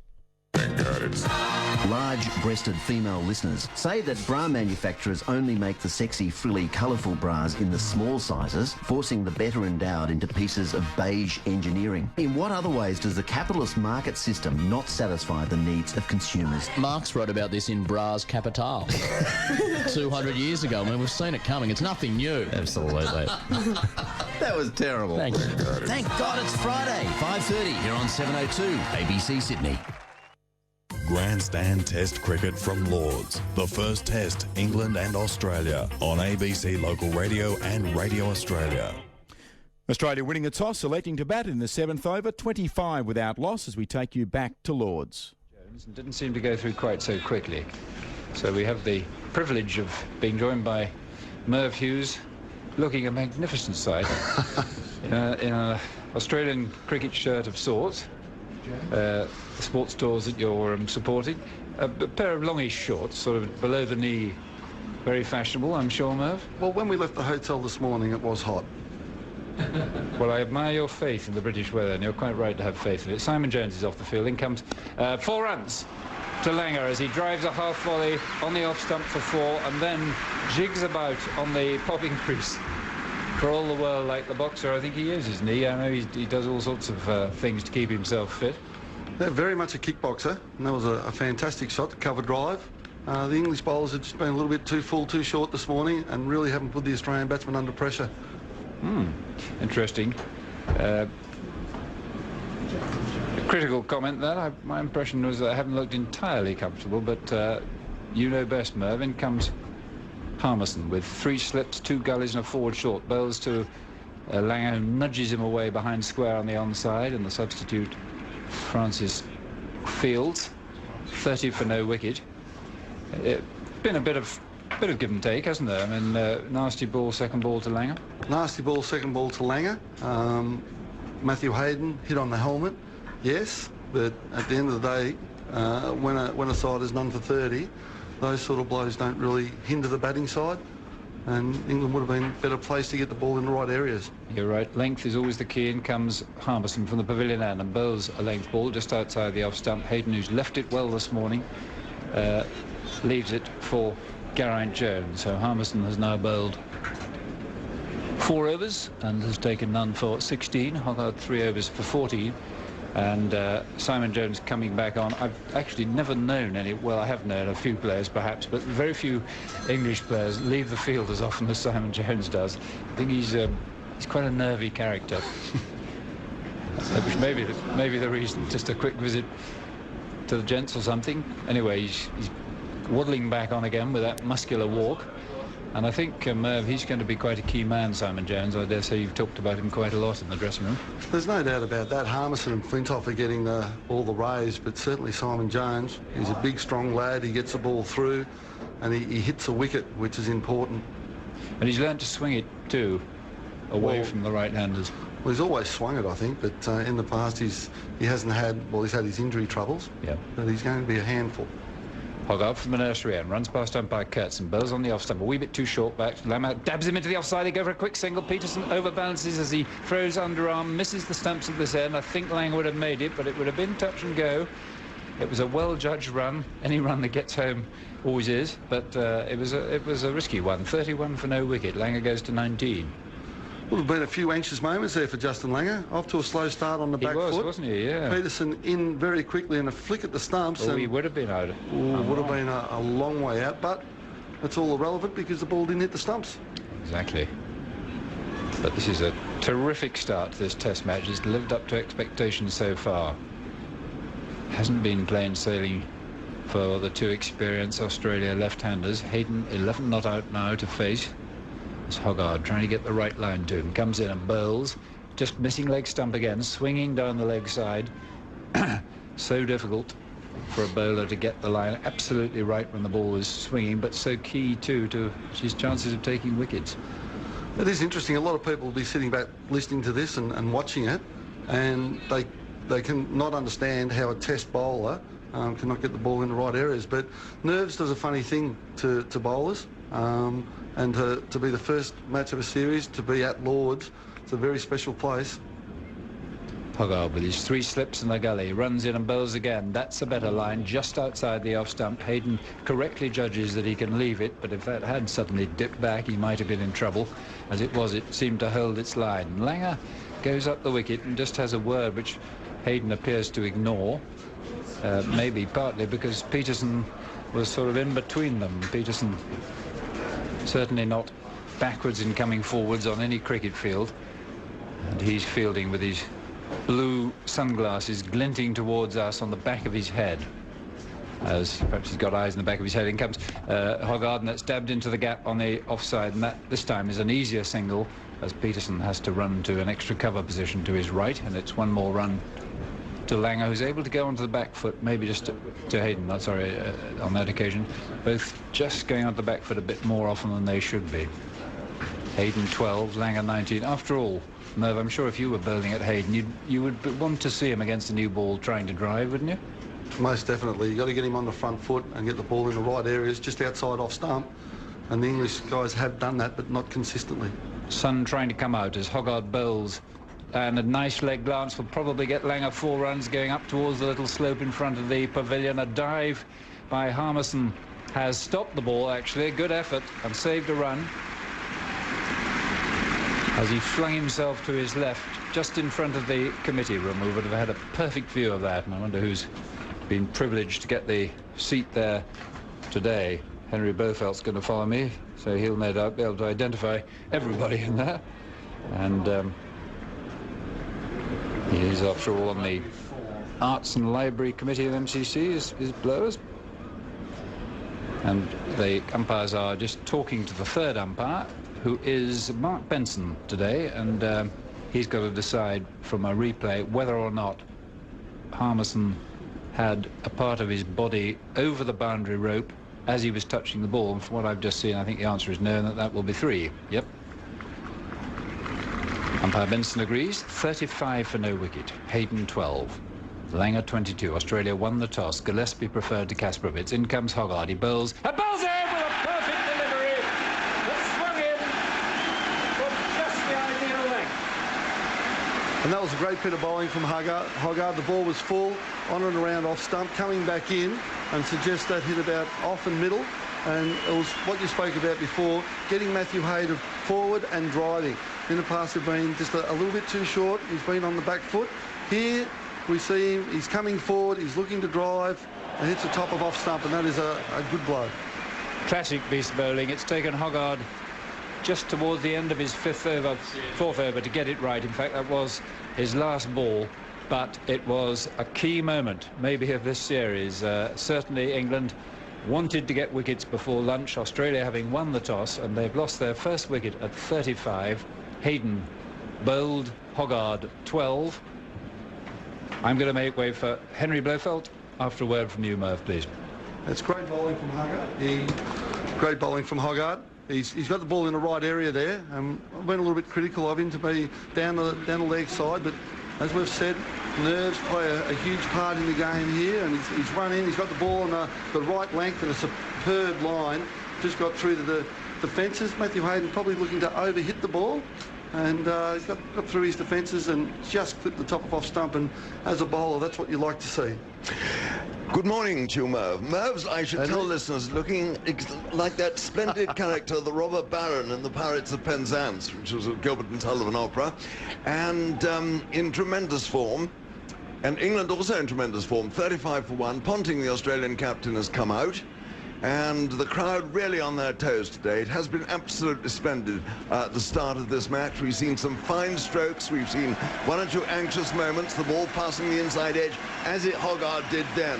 Large-breasted female listeners say that bra manufacturers only make the sexy, frilly, colourful bras in the small sizes, forcing the better endowed into pieces of beige engineering. In what other ways does the capitalist market system not satisfy the needs of consumers? Marx wrote about this in Bras Capital 200 years ago. I mean, we've seen it coming. It's nothing new. Absolutely. That was terrible. Thank you. Thank God it's Friday, 5:30 here on 702 ABC Sydney. Grandstand Test cricket from Lords. The first test, England and Australia, on ABC Local Radio and Radio Australia. Australia winning a toss, electing to bat in the 7th over, 25 without loss as we take you back to Lords. Jones didn't seem to go through quite so quickly. So we have the privilege of being joined by Merv Hughes, looking a magnificent sight in an Australian cricket shirt of sorts. The sports stores that you're supporting. A pair of longish shorts, sort of below the knee, very fashionable, I'm sure, Merv. Well, when we left the hotel this morning, it was hot. Well, I admire your faith in the British weather, and you're quite right to have faith in it. Simon Jones is off the field. In comes 4 runs to Langer as he drives a half volley on the off stump for 4 and then jigs about on the popping crease. For all the world like the boxer I think he is, isn't he? I know he does all sorts of things to keep himself fit. They're very much a kickboxer, and that was a fantastic shot, cover drive. The English bowlers have just been a little bit too full, too short this morning, and really haven't put the Australian batsmen under pressure. Interesting. A critical comment there. My impression was that I haven't looked entirely comfortable, but you know best, Merv. In comes Harmison with 3 slips, 2 gullies and a forward short. Bowls to Langer, who nudges him away behind square on the onside, and the substitute Francis Fields, 30 for no wicket. It's been a bit of give and take, hasn't there? I mean, nasty ball, second ball to Langer. Nasty ball, second ball to Langer. Matthew Hayden hit on the helmet, yes, but at the end of the day, when a side is none for 30, those sort of blows don't really hinder the batting side, and England would have been better placed to get the ball in the right areas. You're right. Length is always the key. In comes Harmison from the pavilion end and bowls a length ball just outside the off stump. Hayden, who's left it well this morning, leaves it for Geraint Jones. So Harmison has now bowled 4 overs and has taken none for 16. Hoggard 3 overs for 14. And Simon Jones coming back on. I've actually never known any, well, I have known a few players perhaps, but very few English players leave the field as often as Simon Jones does. I think he's quite a nervy character. Which maybe the reason. Just a quick visit to the gents or something. Anyway, he's waddling back on again with that muscular walk. And I think, Merv, he's going to be quite a key man, Simon Jones. I dare say you've talked about him quite a lot in the dressing room. There's no doubt about that. Harmison and Flintoff are getting all the raise, but certainly Simon Jones, he's a big, strong lad. He gets the ball through, and he hits a wicket, which is important. And he's learned to swing it, too, away from the right-handers. Well, he's always swung it, I think, but in the past he's had his injury troubles. Yeah. But he's going to be a handful. Hoggard from the nursery end, runs past umpire Kurtzen, bowls on the off stump, a wee bit too short back. Lammer dabs him into the offside, they go for a quick single. Peterson overbalances as he throws underarm, misses the stumps at this end. I think Langer would have made it, but it would have been touch and go. It was a well-judged run. Any run that gets home always is, but it was a risky one. 31 for no wicket. Langer goes to 19. Well, there have been a few anxious moments there for Justin Langer. Off to a slow start on the back foot. Wasn't he? Yeah. Peterson in very quickly and a flick at the stumps. Oh, he would have been out. Would have been a long way out, but it's all irrelevant because the ball didn't hit the stumps. Exactly. But this is a terrific start to this Test match. It's lived up to expectations so far. Hasn't been plain sailing for the 2 experienced Australia left-handers. Hayden 11 not out now to face. It's Hoggard trying to get the right line to him. Comes in and bowls. Just missing leg stump again. Swinging down the leg side. So difficult for a bowler to get the line absolutely right when the ball is swinging, but so key too to his chances of taking wickets. It is interesting. A lot of people will be sitting back listening to this and watching it, and they can not understand how a Test bowler cannot get the ball in the right areas. But nerves does a funny thing to bowlers. And to be the first match of a series, to be at Lord's, it's a very special place. Hoggard with his 3 slips in the gully, runs in and bowls again. That's a better line, just outside the off stump. Hayden correctly judges that he can leave it, but if that had suddenly dipped back, he might have been in trouble. As it was, it seemed to hold its line. Langer goes up the wicket and just has a word which Hayden appears to ignore, maybe partly because Peterson was sort of in between them. Peterson certainly not backwards in coming forwards on any cricket field, and he's fielding with his blue sunglasses glinting towards us on the back of his head, as perhaps he's got eyes in the back of his head. In comes Hoggard, and that's dabbed into the gap on the offside, and that this time is an easier single as Peterson has to run to an extra cover position to his right, and it's one more run to Langer, who's able to go onto the back foot, maybe just to Hayden, on that occasion. Both just going onto the back foot a bit more often than they should be. Hayden 12, Langer 19. After all, Merv, I'm sure if you were bowling at Hayden, you would want to see him against a new ball trying to drive, wouldn't you? Most definitely. You've got to get him on the front foot and get the ball in the right areas, just outside off stump. And the English guys have done that, but not consistently. Sun trying to come out as Hoggard bowls. And a nice leg glance will probably get Langer 4 runs going up towards the little slope in front of the pavilion. A dive by Harmison has stopped the ball, actually. A good effort and saved a run as he flung himself to his left just in front of the committee room. We would have had a perfect view of that, and I wonder who's been privileged to get the seat there today. Henry Blofeld's going to follow me, so he'll no doubt be able to identify everybody in there. And he is, after all, on the Arts and Library Committee of MCC, is blowers. And the umpires are just talking to the third umpire, who is Mark Benson today, and he's got to decide from a replay whether or not Harmison had a part of his body over the boundary rope as he was touching the ball. And from what I've just seen, I think the answer is no, and that will be 3. Yep. Umpire Benson agrees. 35 for no wicket. Hayden 12. Langer 22. Australia won the toss. Gillespie preferred to Kasparovitz. In comes Hoggard. He bowls. A bowls in with a perfect delivery. That's swung in from just the ideal length. And that was a great bit of bowling from Hoggard. The ball was full, on and around off stump, coming back in, and suggest that hit about off and middle. And it was what you spoke about before, getting Matthew Hayden forward and driving. In the past, have been just a little bit too short. He's been on the back foot. Here, we see him, he's coming forward, he's looking to drive, and hits the top of off stump, and that is a good blow. Classic beast bowling. It's taken Hoggard just towards the end of his fourth over to get it right. In fact, that was his last ball, but it was a key moment, maybe, of this series. Certainly England wanted to get wickets before lunch, Australia having won the toss, and they've lost their first wicket at 35. Hayden bowled, Hoggard 12. I'm going to make way for Henry Blofeld after a word from you, Merv, please. It's great bowling from Hoggard. Great bowling from Hoggard. He's got the ball in the right area there. I went a little bit critical of him to be down the leg side, but as we've said, nerves play a huge part in the game here, and he's run in. He's got the ball on the right length and a superb line. Just got through to the defences. Matthew Hayden probably looking to overhit the ball, and he's got through his defences and just clipped the top of off stump. And as a bowler, that's what you like to see. Good morning to you, Merv. Merv's, I should tell listeners, looking like that splendid character, the robber baron in The Pirates of Penzance, which was a Gilbert and Sullivan opera, and in tremendous form. And England also in tremendous form, 35 for 1. Ponting, the Australian captain, has come out. And the crowd really on their toes today. It has been absolutely splendid at the start of this match. We've seen some fine strokes. We've seen one or two anxious moments, the ball passing the inside edge, as Hoggard did then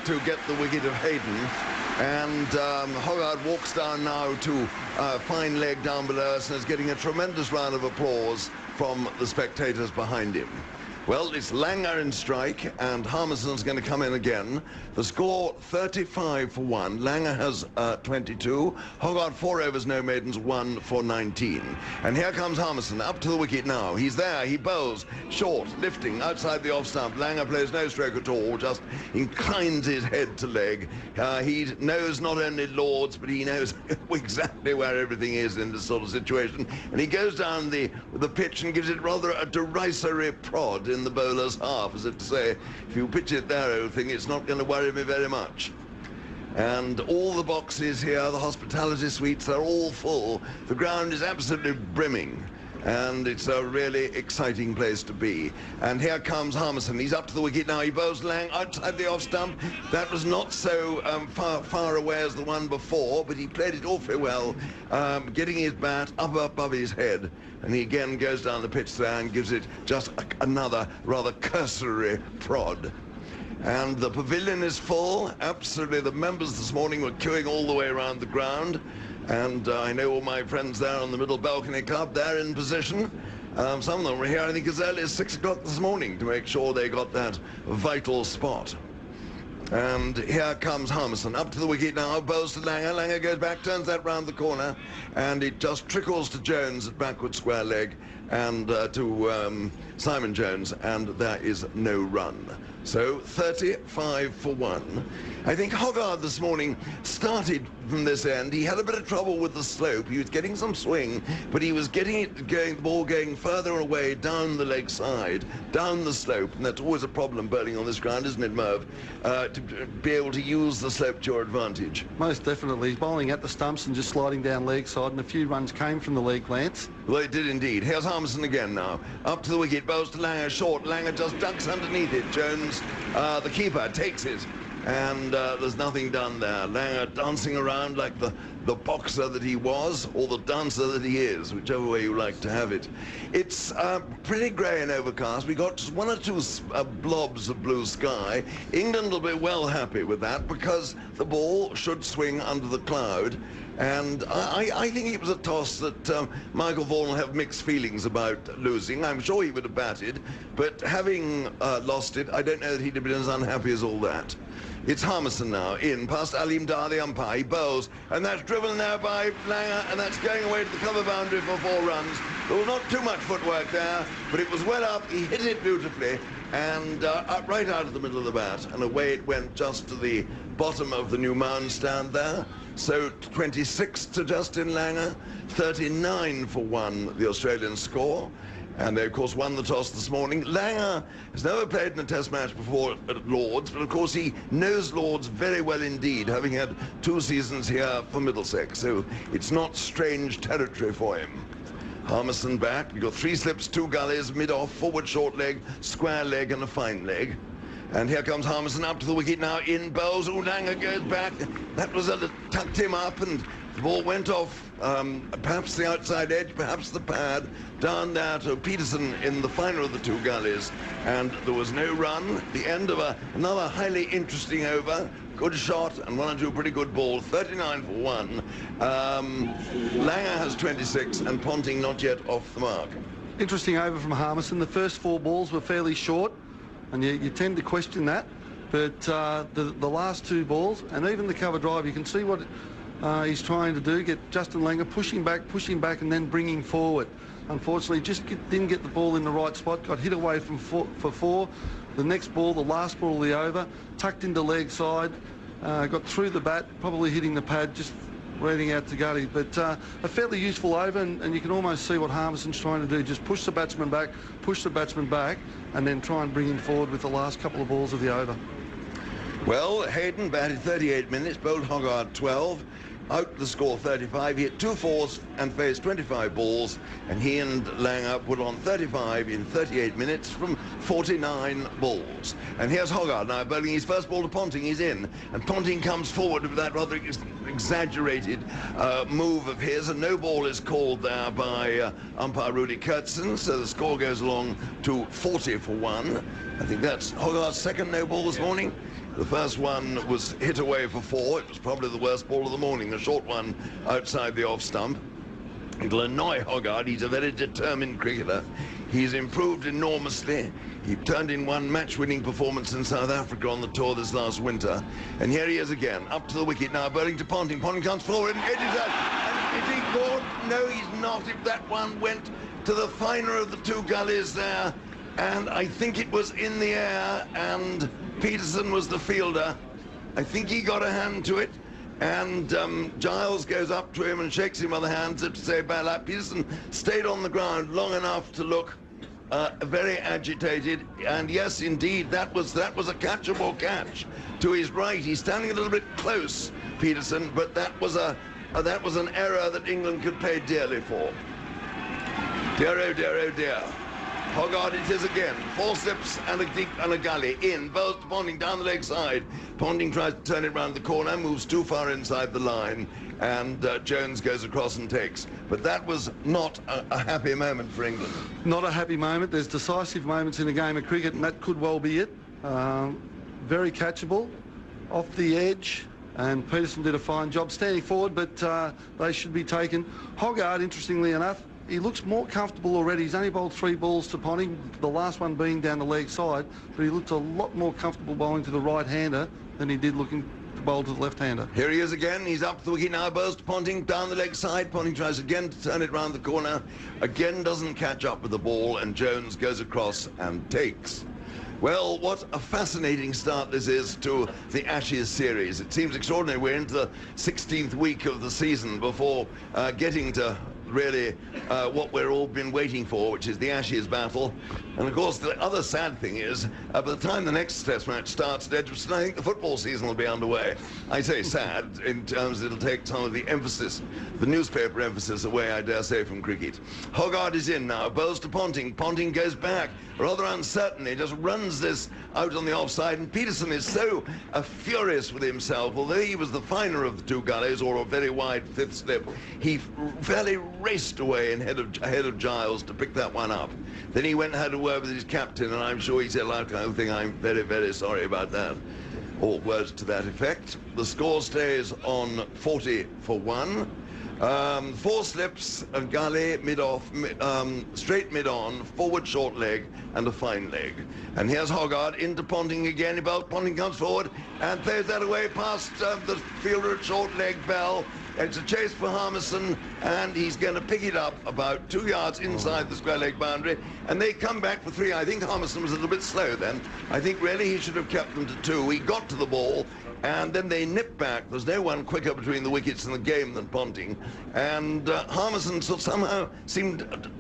to get the wicket of Hayden. And Hoggard walks down now to fine leg down below us and is getting a tremendous round of applause from the spectators behind him. Well, it's Langer in strike, and Harmison's going to come in again. The score, 35 for 1. Langer has 22. Hoggard 4 overs, no maidens, 1 for 19. And here comes Harmison, up to the wicket now. He's there, he bowls, short, lifting, outside the off stump. Langer plays no stroke at all, just inclines his head to leg. He knows not only Lords, but he knows exactly where everything is in this sort of situation. And he goes down the pitch and gives it rather a derisory prod in the bowler's half, as if to say, if you pitch it there, old thing, it's not going to worry me very much. And all the boxes here, the hospitality suites, they're all full. The ground is absolutely brimming, and it's a really exciting place to be. And here comes Harmison. He's up to the wicket now. He bowls Lang outside the off stump. That was not so far away as the one before, but he played it awfully well, getting his bat up above his head. And he again goes down the pitch there and gives it just another rather cursory prod. And the pavilion is full. Absolutely, the members this morning were queuing all the way around the ground. And I know all my friends there on the middle balcony club, they're in position. Some of them were here, I think, as early as 6 o'clock this morning to make sure they got that vital spot. And here comes Harmison, up to the wicket now, bowls to Langer. Langer goes back, turns that round the corner, and it just trickles to Jones at backward square leg, and to Simon Jones, and there is no run. So 35 for 1. I think Hoggard this morning started from this end. He had a bit of trouble with the slope. He was getting some swing, but he was getting it going, the ball going further away down the leg side, down the slope, and that's always a problem bowling on this ground, isn't it, Merv? To be able to use the slope to your advantage. Most definitely. He's bowling at the stumps and just sliding down leg side, and a few runs came from the leg glance. Well, it did indeed. Here's Harmison again now. Up to the wicket, bowls to Langer, short. Langer just ducks underneath it. Jones, the keeper, takes it. and there's nothing done there. Langer dancing around like the boxer that he was, or the dancer that he is, whichever way you like to have it. It's pretty grey and overcast. We got just one or two blobs of blue sky. England will be well happy with that because the ball should swing under the cloud. And I think it was a toss that Michael Vaughan will have mixed feelings about losing. I'm sure he would have batted, but having lost it, I don't know that he'd have been as unhappy as all that. It's Harmison now, in, past Alim Dar, the umpire. He bowls, and that's driven now by Langer, and that's going away to the cover boundary for 4 runs. There was not too much footwork there, but it was well up. He hit it beautifully, and right out of the middle of the bat, and away it went just to the bottom of the new mound stand there. So 26 to Justin Langer, 39 for 1, the Australian score. And they, of course, won the toss this morning. Langer has never played in a test match before at Lords, but, of course, he knows Lords very well indeed, having had 2 seasons here for Middlesex. So it's not strange territory for him. Harmison back. We've got 3 slips, 2 gullies, mid-off, forward short leg, square leg, and a fine leg. And here comes Harmison up to the wicket now, in bowls. Langer goes back. That was tucked him up, and the ball went off, perhaps the outside edge, perhaps the pad, down there to Peterson in the finer of the 2 gullies. And there was no run. The end of another highly interesting over. Good shot and 1 or 2 pretty good balls. 39 for 1. Langer has 26 and Ponting not yet off the mark. Interesting over from Harmison. The first 4 balls were fairly short, and you tend to question that. But the last 2 balls, and even the cover drive, you can see what he's trying to do, get Justin Langer pushing back, and then bringing forward. Unfortunately, just didn't get the ball in the right spot, got hit away for 4. The next ball, the last ball of the over, tucked into leg side, got through the bat, probably hitting the pad, just reading out to Gatting. But a fairly useful over, and you can almost see what Harmison's trying to do, just push the batsman back, and then try and bring him forward with the last couple of balls of the over. Well, Hayden batted 38 minutes, bowled Hoggard 12. Out the score 35, he hit 2 fours and faced 25 balls, and he and Langer put on 35 in 38 minutes from 49 balls. And here's Hoggard now bowling his first ball to Ponting. He's in, and Ponting comes forward with that rather exaggerated move of his, and no ball is called there by umpire Rudy Kurtzson, so the score goes along to 40 for 1. I think that's Hoggard's second no ball this morning. The first one was hit away for 4. It was probably the worst ball of the morning, the short one outside the off stump. It'll annoy Hoggard. He's a very determined cricketer. He's improved enormously. He turned in 1 match-winning performance in South Africa on the tour this last winter. And here he is again, up to the wicket now, bowling to Ponting. Ponting comes forward and edges that. And is he caught? No, he's not. If that one went to the finer of the 2 gullies there, and I think it was in the air, and Peterson was the fielder. I think he got a hand to it, and Giles goes up to him and shakes him by the hand to say bad luck. Peterson stayed on the ground long enough to look very agitated, and yes, indeed, that was a catchable catch to his right. He's standing a little bit close, Peterson, but that was an error that England could pay dearly for. Dear, oh dear, oh dear. Hoggard it is again. 4 slips and a gully. In, bowls to Ponting down the leg side. Ponting tries to turn it round the corner, moves too far inside the line, and Jones goes across and takes. But that was not a happy moment for England. Not a happy moment. There's decisive moments in a game of cricket, and that could well be it. Very catchable, off the edge, and Peterson did a fine job standing forward, but they should be taken. Hoggard, interestingly enough, he looks more comfortable already. He's only bowled 3 balls to Ponting, the last one being down the leg side, but he looked a lot more comfortable bowling to the right-hander than he did looking to bowl to the left-hander. Here he is again. He's up to the wicket now, bowls to Ponting, down the leg side. Ponting tries again to turn it round the corner. Again doesn't catch up with the ball, and Jones goes across and takes. Well, what a fascinating start this is to the Ashes series. It seems extraordinary. We're into the 16th week of the season before getting to really what we're all been waiting for, which is the Ashes battle. And of course, the other sad thing is, by the time the next test match starts at Edgbaston, I think the football season will be underway. I say sad in terms it'll take some of the emphasis, the newspaper emphasis away, I dare say, from cricket. Hogarth is in now, bowls to Ponting. Ponting goes back, rather uncertain. He just runs this out on the offside, and Peterson is so furious with himself. Although he was the finer of the two gullies, or a very wide fifth slip, he fairly raced away ahead of Giles to pick that one up. Then he went and had a word with his captain, and I'm sure he said, like, I think I'm very, very sorry about that. Or words to that effect. The score stays on 40-1. 4 slips, a gully, mid-off, straight mid-on, forward short leg, and a fine leg. And here's Hogarth into Ponting again. Ponting comes forward and throws that away past the fielder at short leg, Bell. It's a chase for Harmison, and he's going to pick it up about 2 yards inside the square leg boundary, and they come back for 3. I think Harmison was a little bit slow then. I think really he should have kept them to 2. He got to the ball, and then they nip back. There's no one quicker between the wickets in the game than Ponting, and Harmison somehow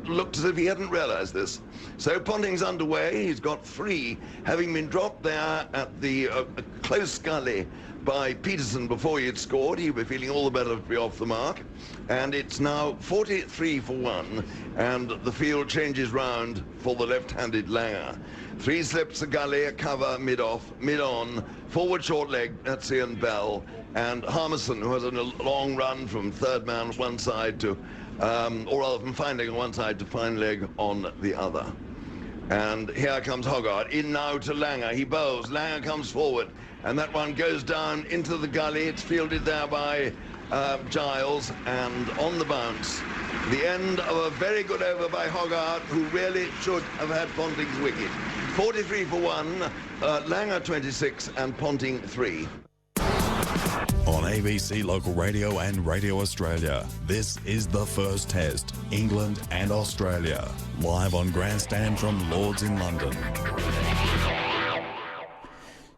looked as if he hadn't realised this. So Ponting's underway. He's got 3, having been dropped there at the close gully by Peterson before he had scored. He'd be feeling all the better to be off the mark. And it's now 43-1, and the field changes round for the left-handed Langer. 3 slips, a gully, a cover, mid-off, mid-on, forward short leg, that's Ian Bell, and Harmison, who has a long run from third man on one side to, or rather from fine leg on one side to fine leg on the other. And here comes Hogarth, in now to Langer. He bowls, Langer comes forward, and that one goes down into the gully. It's fielded there by Giles, and on the bounce, the end of a very good over by Hogarth, who really should have had Ponting's wicket. 43-1, Langer 26 and Ponting 3. On ABC Local Radio and Radio Australia, this is the first test, England and Australia, live on Grandstand from Lords in London.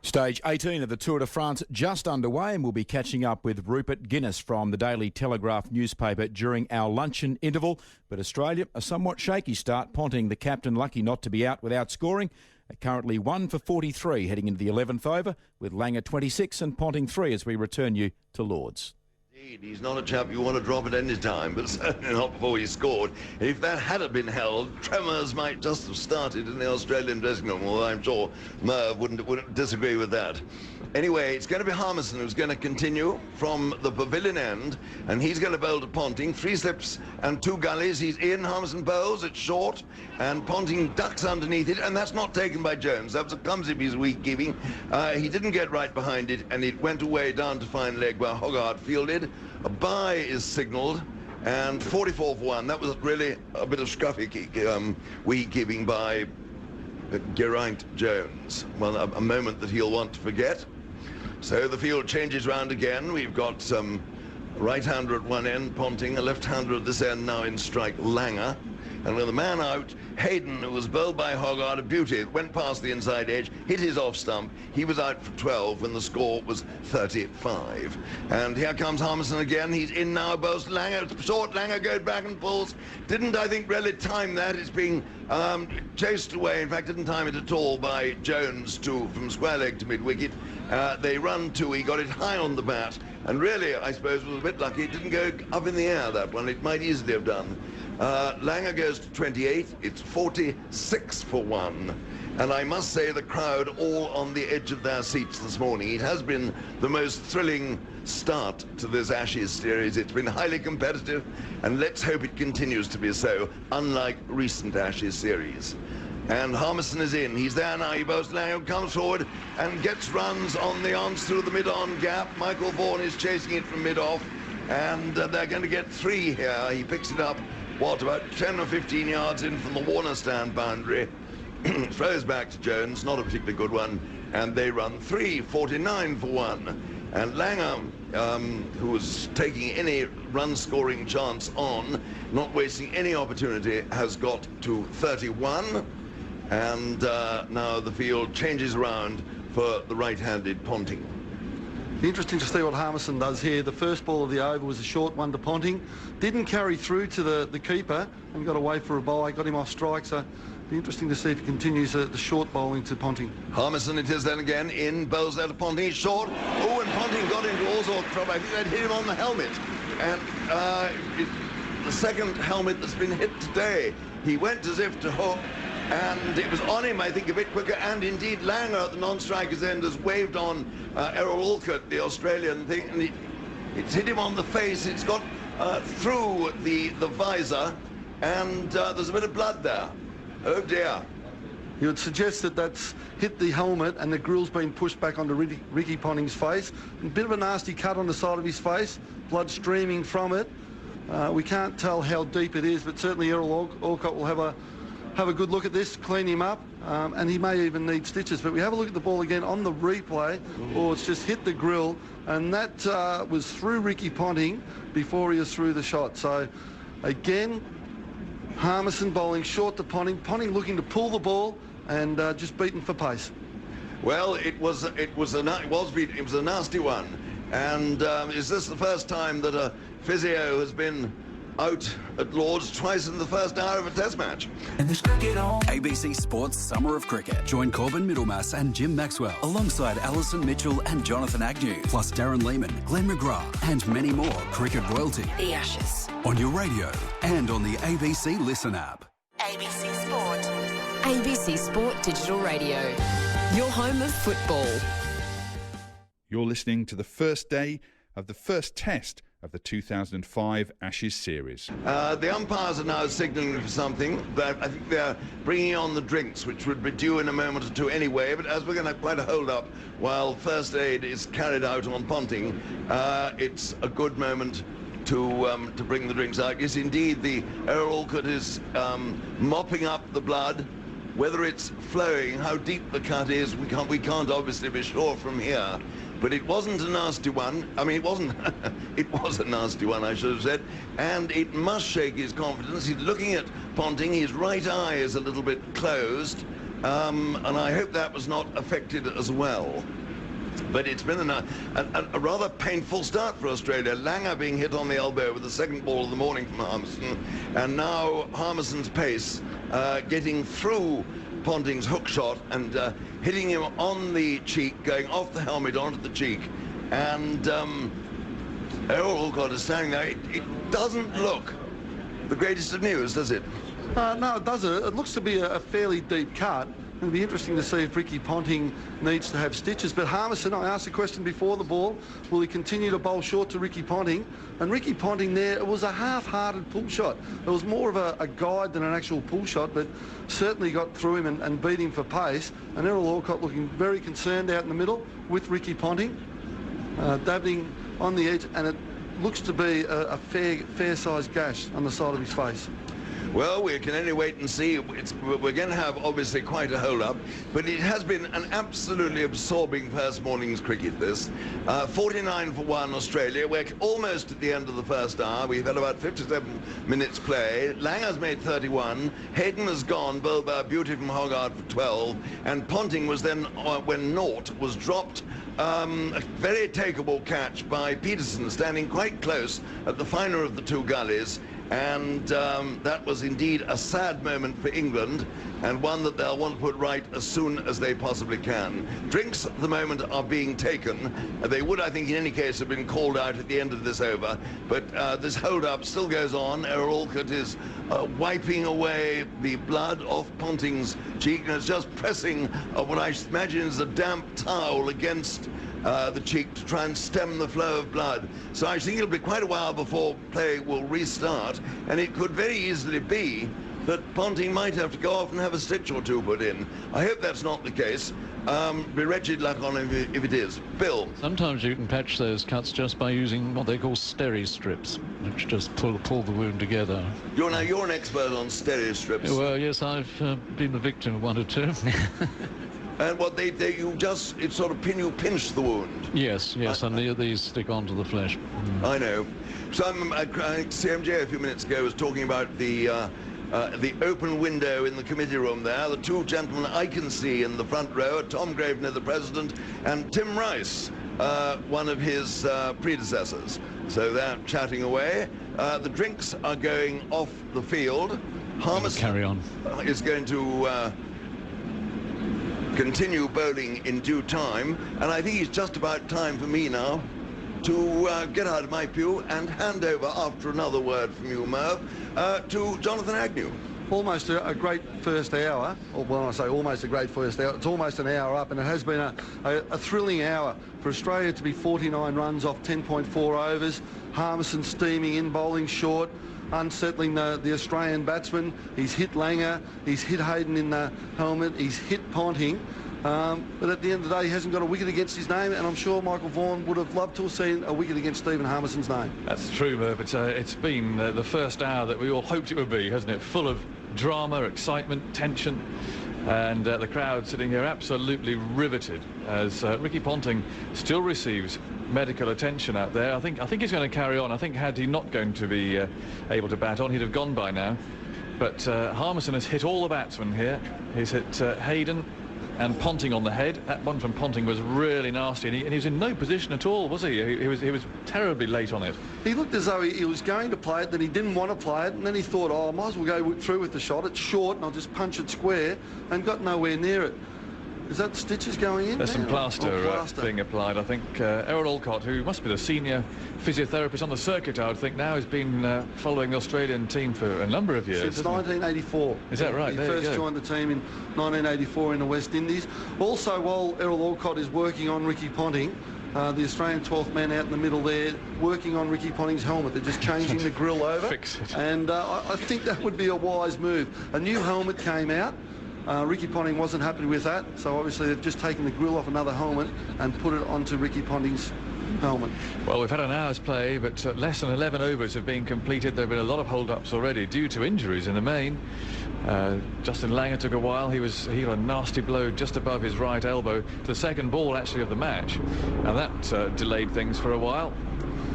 Stage 18 of the Tour de France just underway, and we'll be catching up with Rupert Guinness from the Daily Telegraph newspaper during our luncheon interval. But Australia, a somewhat shaky start. Ponting, the captain, lucky not to be out without scoring. Currently 1 for 43 heading into the 11th over, with Langer 26 and Ponting 3 as we return you to Lords. Indeed, he's not a chap you want to drop at any time, but certainly not before he scored. If that had been held, tremors might just have started in the Australian dressing room, although I'm sure Merv wouldn't disagree with that. Anyway, it's going to be Harmison who's going to continue from the pavilion end, and he's going to bowl to Ponting. 3 slips and 2 gullies. He's in. Harmison bowls. It's short, and Ponting ducks underneath it, and that's not taken by Jones. That was a clumsy piece of weak keeping. He didn't get right behind it, and it went away down to fine leg where Hogarth fielded. A bye is signalled, and 44-1. That was really a bit of scruffy weak keeping by Geraint Jones. Well, a moment that he'll want to forget. So the field changes round again. We've got some right-hander at one end, Ponting, a left-hander at this end now in strike, Langer. And with the man out, Hayden, who was bowled by Hogarth, a beauty, went past the inside edge, hit his off stump. He was out for 12 when the score was 35. And here comes Harmison again. He's in now, bowls Langer. Short, Langer goes back and pulls. Didn't, I think, really time that. It's being chased away. In fact, didn't time it at all by Jones from square leg to mid-wicket. They run 2. He got it high on the bat. And really, I suppose, was a bit lucky. It didn't go up in the air, that one. It might easily have done. Langer goes to 28. It's 46-1. And I must say the crowd all on the edge of their seats this morning. It has been the most thrilling start to this Ashes series. It's been highly competitive, and let's hope it continues to be so, unlike recent Ashes series. And Harmison is in. He's there now. He bowls Langer, comes forward and gets runs on the ons through the mid-on gap. Michael Vaughan is chasing it from mid-off, and they're going to get 3 here. He picks it up, what, about 10 or 15 yards in from the Warner stand boundary. Throws back to Jones, not a particularly good one, and they run 3, 49-1. And Langer, who was taking any run-scoring chance on, not wasting any opportunity, has got to 31. And now the field changes around for the right-handed Ponting. Interesting to see what Harmison does here. The first ball of the over was a short one to Ponting. Didn't carry through to the keeper and got away for a bye. Got him off strike, so Be interesting to see if he continues the short bowling to Ponting. Harmison it is then again, in, bowls out to Ponting, short. Oh, and Ponting got into all sorts of trouble. I think they'd hit him on the helmet. And the second helmet that's been hit today, he went as if to hook, and it was on him, I think, a bit quicker, and indeed Langer at the non-striker's end has waved on Errol Olcott, the Australian thing, and it's hit him on the face. It's got through the visor, and there's a bit of blood there. Oh dear. You would suggest that that's hit the helmet and the grill's been pushed back onto Ricky Ponting's face. A bit of a nasty cut on the side of his face, blood streaming from it. We can't tell how deep it is, but certainly Errol Olcott will have a good look at this, clean him up, and he may even need stitches. But we have a look at the ball again on the replay. Oh, it's just hit the grill, and that was through Ricky Ponting before he was through the shot. So again, Harmison bowling short to Ponting. Ponting looking to pull the ball and just beaten for pace. Well, it was a nasty one. And is this the first time that a physio has been out at Lord's twice in the first hour of a test match? And there's cricket on. ABC Sports Summer of Cricket. Join Corbin Middlemass and Jim Maxwell alongside Alison Mitchell and Jonathan Agnew, plus Darren Lehman, Glenn McGrath, and many more cricket royalty. The Ashes. On your radio and on the ABC Listen app. ABC Sport. ABC Sport Digital Radio. Your home of football. You're listening to the first day of the first test of the 2005 Ashes series. The umpires are now signalling for something, but I think they're bringing on the drinks, which would be due in a moment or two anyway. But as we're going to have quite a hold-up while first aid is carried out on Ponting, it's a good moment to bring the drinks out. Yes, indeed, the Errol Olcott is mopping up the blood. Whether it's flowing, how deep the cut is, we can't obviously be sure from here. But it wasn't a nasty one. I mean, it wasn't. It was a nasty one, I should have said. And it must shake his confidence. He's looking at Ponting. His right eye is a little bit closed. And I hope that was not affected as well. But it's been a rather painful start for Australia. Langer being hit on the elbow with the second ball of the morning from Harmison. And now Harmison's pace getting through Ponting's hook shot and hitting him on the cheek, going off the helmet onto the cheek. And Errol Olcott is standing there. It doesn't look the greatest of news, does it? No, it doesn't. It looks to be a fairly deep cut. It'll be interesting to see if Ricky Ponting needs to have stitches. But Harmison, I asked a question before the ball, will he continue to bowl short to Ricky Ponting? And Ricky Ponting there, it was a half-hearted pull shot. It was more of a guide than an actual pull shot, but certainly got through him and beat him for pace. And Errol Olcott looking very concerned out in the middle with Ricky Ponting, dabbing on the edge, and it looks to be a fair-sized gash on the side of his face. Well, we can only wait and see. We're going to have, obviously, quite a hold-up, but it has been an absolutely absorbing first morning's cricket, this. 49 for 1 Australia. We're almost at the end of the first hour. We've had about 57 minutes play. Langer's made 31. Hayden has gone, bowled by a beauty from Hogarth for 12. And Ponting was then, when naught, was dropped. A very takeable catch by Peterson, standing quite close at the finer of the two gullies. And that was indeed a sad moment for England, and one that they'll want to put right as soon as they possibly can. Drinks at the moment are being taken. They would, I think, in any case have been called out at the end of this over, but this hold-up still goes on. Errol Olcott is wiping away the blood off Ponting's cheek, and is just pressing what I imagine is a damp towel against the cheek to try and stem the flow of blood. So I think it'll be quite a while before play will restart, and it could very easily be that Ponting might have to go off and have a stitch or two put in. I hope that's not the case. Be wretched luck on him if it is. Bill? Sometimes you can patch those cuts just by using what they call steri-strips, which just pull the wound together. You're an expert on steri-strips. Well, yes, I've been the victim of one or two. And what it sort of pinch the wound. Yes, and these stick onto the flesh. I know. So CMJ a few minutes ago was talking about the open window in the committee room there. The two gentlemen I can see in the front row are Tom Gravener, the president, and Tim Rice, one of his predecessors. So they're chatting away. The drinks are going off the field. Harmison carry on. Is going to continue bowling in due time, and I think it's just about time for me now to get out of my pew and hand over, after another word from you, Merv, to Jonathan Agnew. Almost a great first hour, or when I say almost a great first hour, it's almost an hour up, and it has been a thrilling hour for Australia to be 49 runs off 10.4 overs. Harmison steaming in, bowling short, unsettling the Australian batsman. He's hit Langer, he's hit Hayden in the helmet, he's hit Ponting. But at the end of the day, he hasn't got a wicket against his name, and I'm sure Michael Vaughan would have loved to have seen a wicket against Stephen Harmison's name. That's true, Merv. It's been the first hour that we all hoped it would be, hasn't it? Full of drama, excitement, tension, and the crowd sitting here absolutely riveted as Ricky Ponting still receives medical attention out there. I think he's going to carry on. I think had he not going to be able to bat on, he'd have gone by now. But Harmison has hit all the batsmen here. He's hit Hayden and Ponting on the head. That one from Ponting was really nasty, and he was in no position at all, was he? He was terribly late on it. He looked as though he was going to play it, then he didn't want to play it, and then he thought, oh, I might as well go through with the shot. It's short, and I'll just punch it square, and got nowhere near it. Is that stitches going in? There's some plaster, being applied. I think Errol Olcott, who must be the senior physiotherapist on the circuit, I would think now, has been following the Australian team for a number of years. Since 1984. Is that right? He first joined the team in 1984 in the West Indies. Also, while Errol Olcott is working on Ricky Ponting, the Australian 12th man out in the middle there, working on Ricky Ponting's helmet. They're just changing the grill over. Fix it. And I think that would be a wise move. A new helmet came out. Ricky Ponting wasn't happy with that, so obviously they've just taken the grill off another helmet and put it onto Ricky Ponting's helmet. Well, we've had an hour's play, but less than 11 overs have been completed. There have been a lot of hold-ups already due to injuries in the main. Justin Langer took a while. He got a nasty blow just above his right elbow to the second ball, actually, of the match, and that delayed things for a while.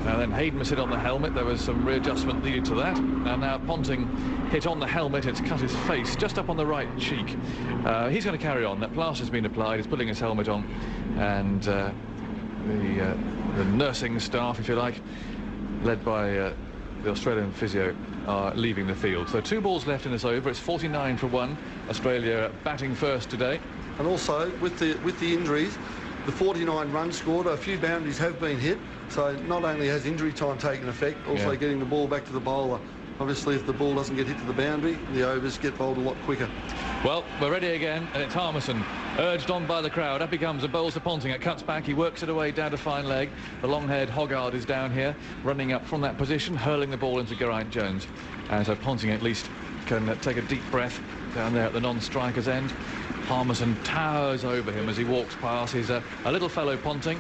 And then Hayden was hit on the helmet. There was some readjustment needed to that. And now Ponting hit on the helmet. It's cut his face just up on the right cheek. He's going to carry on. That plaster's been applied. He's putting his helmet on. And the nursing staff, if you like, led by the Australian physio, are leaving the field. So 2 balls left in this over. It's 49 for 1. Australia batting first today. And also, with the injuries, the 49 runs scored, a few boundaries have been hit, so not only has injury time taken effect, also getting the ball back to the bowler. Obviously, if the ball doesn't get hit to the boundary, the overs get bowled a lot quicker. Well, we're ready again, and it's Harmison, urged on by the crowd. Up he comes, the bowls to Ponting. It cuts back, he works it away down to fine leg. The long-haired Hoggard is down here, running up from that position, hurling the ball into Geraint Jones. And so Ponting at least can take a deep breath down there at the non-striker's end. Harmison towers over him as he walks past. He's a little fellow, Ponting,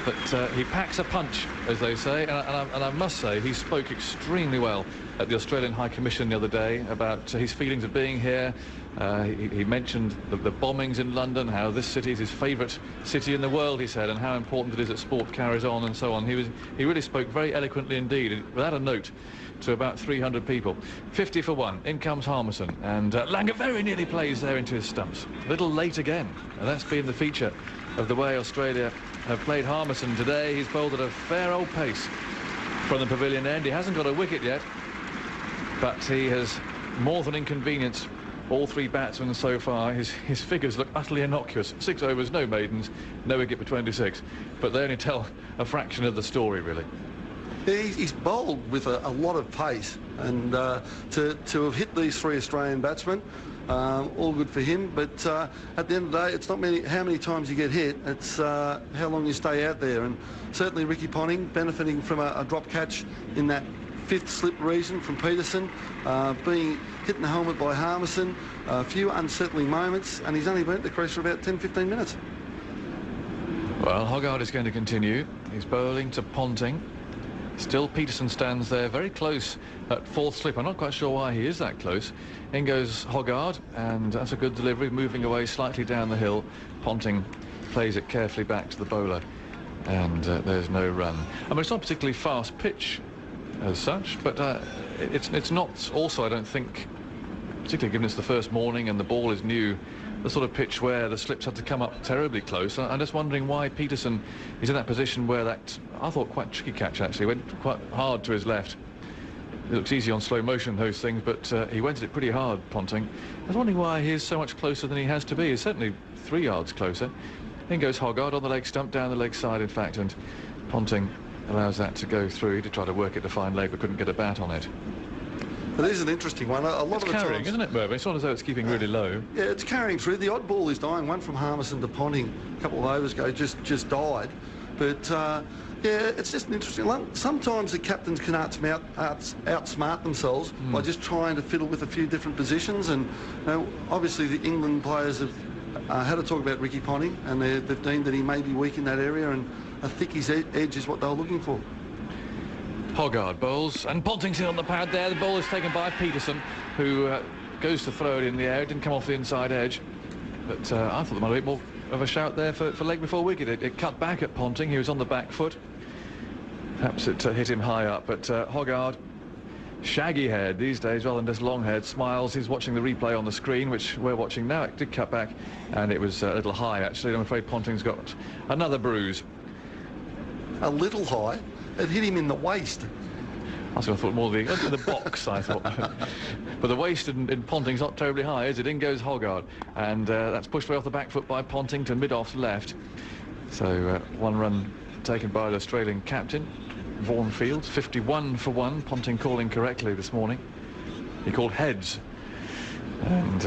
but he packs a punch, as they say, and I must say he spoke extremely well at the Australian High Commission the other day about his feelings of being here. He mentioned the bombings in London, how this city is his favourite city in the world, he said, and how important it is that sport carries on and so on. He really spoke very eloquently indeed, without a note, to about 300 people. 50 for 1. In comes Harmison, and Langer very nearly plays there into his stumps. A little late again, and that's been the feature of the way Australia have played Harmison today. He's bowled at a fair old pace from the pavilion end. He hasn't got a wicket yet, but he has more than inconvenienced all 3 batsmen so far. His figures look utterly innocuous. 6 overs, no maidens, no wicket for 26, but they only tell a fraction of the story, really. He's bowled with a lot of pace, and to have hit these 3 Australian batsmen, all good for him. But at the end of the day, it's not how many times you get hit, it's how long you stay out there. And certainly Ricky Ponting benefiting from a drop catch in that 5th slip region from Peterson, being hit in the helmet by Harmison, a few unsettling moments, and he's only been at the crease for about 10-15 minutes. Well, Hoggard is going to continue. He's bowling to Ponting. Still Peterson stands there very close at 4th slip. I'm not quite sure why he is that close. In goes Hoggard, and that's a good delivery, moving away slightly down the hill. Ponting plays it carefully back to the bowler, and there's no run. I mean, it's not a particularly fast pitch as such, but it's not also, I don't think, particularly given it's the first morning and the ball is new, the sort of pitch where the slips had to come up terribly close. I'm just wondering why Peterson is in that position where that, I thought, quite tricky catch actually, went quite hard to his left. It looks easy on slow motion, those things, but he went at it pretty hard, Ponting. I was wondering why he is so much closer than he has to be. He's certainly 3 yards closer. In goes Hoggard on the leg stump, down the leg side, in fact, and Ponting allows that to go through. He did try to work it to find leg, but couldn't get a bat on it. But this is an interesting one. A lot it's of the carrying, times, isn't it, Merv? It's not as though it's keeping really low. Yeah, it's carrying through. The odd ball is dying. One from Harmison to Ponting a couple of overs ago just died. But, yeah, it's just an interesting one. Sometimes the captains can outsmart themselves by just trying to fiddle with a few different positions. And you know, obviously the England players have had to talk about Ricky Ponting, and they've deemed that he may be weak in that area, and I think his edge is what they were looking for. Hoggard bowls, and Ponting's in on the pad there. The ball is taken by Peterson, who goes to throw it in the air. It didn't come off the inside edge, but I thought there might have been more of a shout there for leg before wicket. It cut back at Ponting. He was on the back foot. Perhaps it hit him high up, but Hoggard, shaggy head these days rather than just long head, smiles. He's watching the replay on the screen, which we're watching now. It did cut back, and it was a little high, actually. I'm afraid Ponting's got another bruise. A little high? It hit him in the waist. I was going to thought more the box, I thought. But the waist in Ponting's not terribly high, is it? In goes Hoggard, and that's pushed away off the back foot by Ponting to mid-off left. So 1 run taken by the Australian captain, Vaughan Fields. 51 for 1. Ponting calling correctly this morning. He called heads, and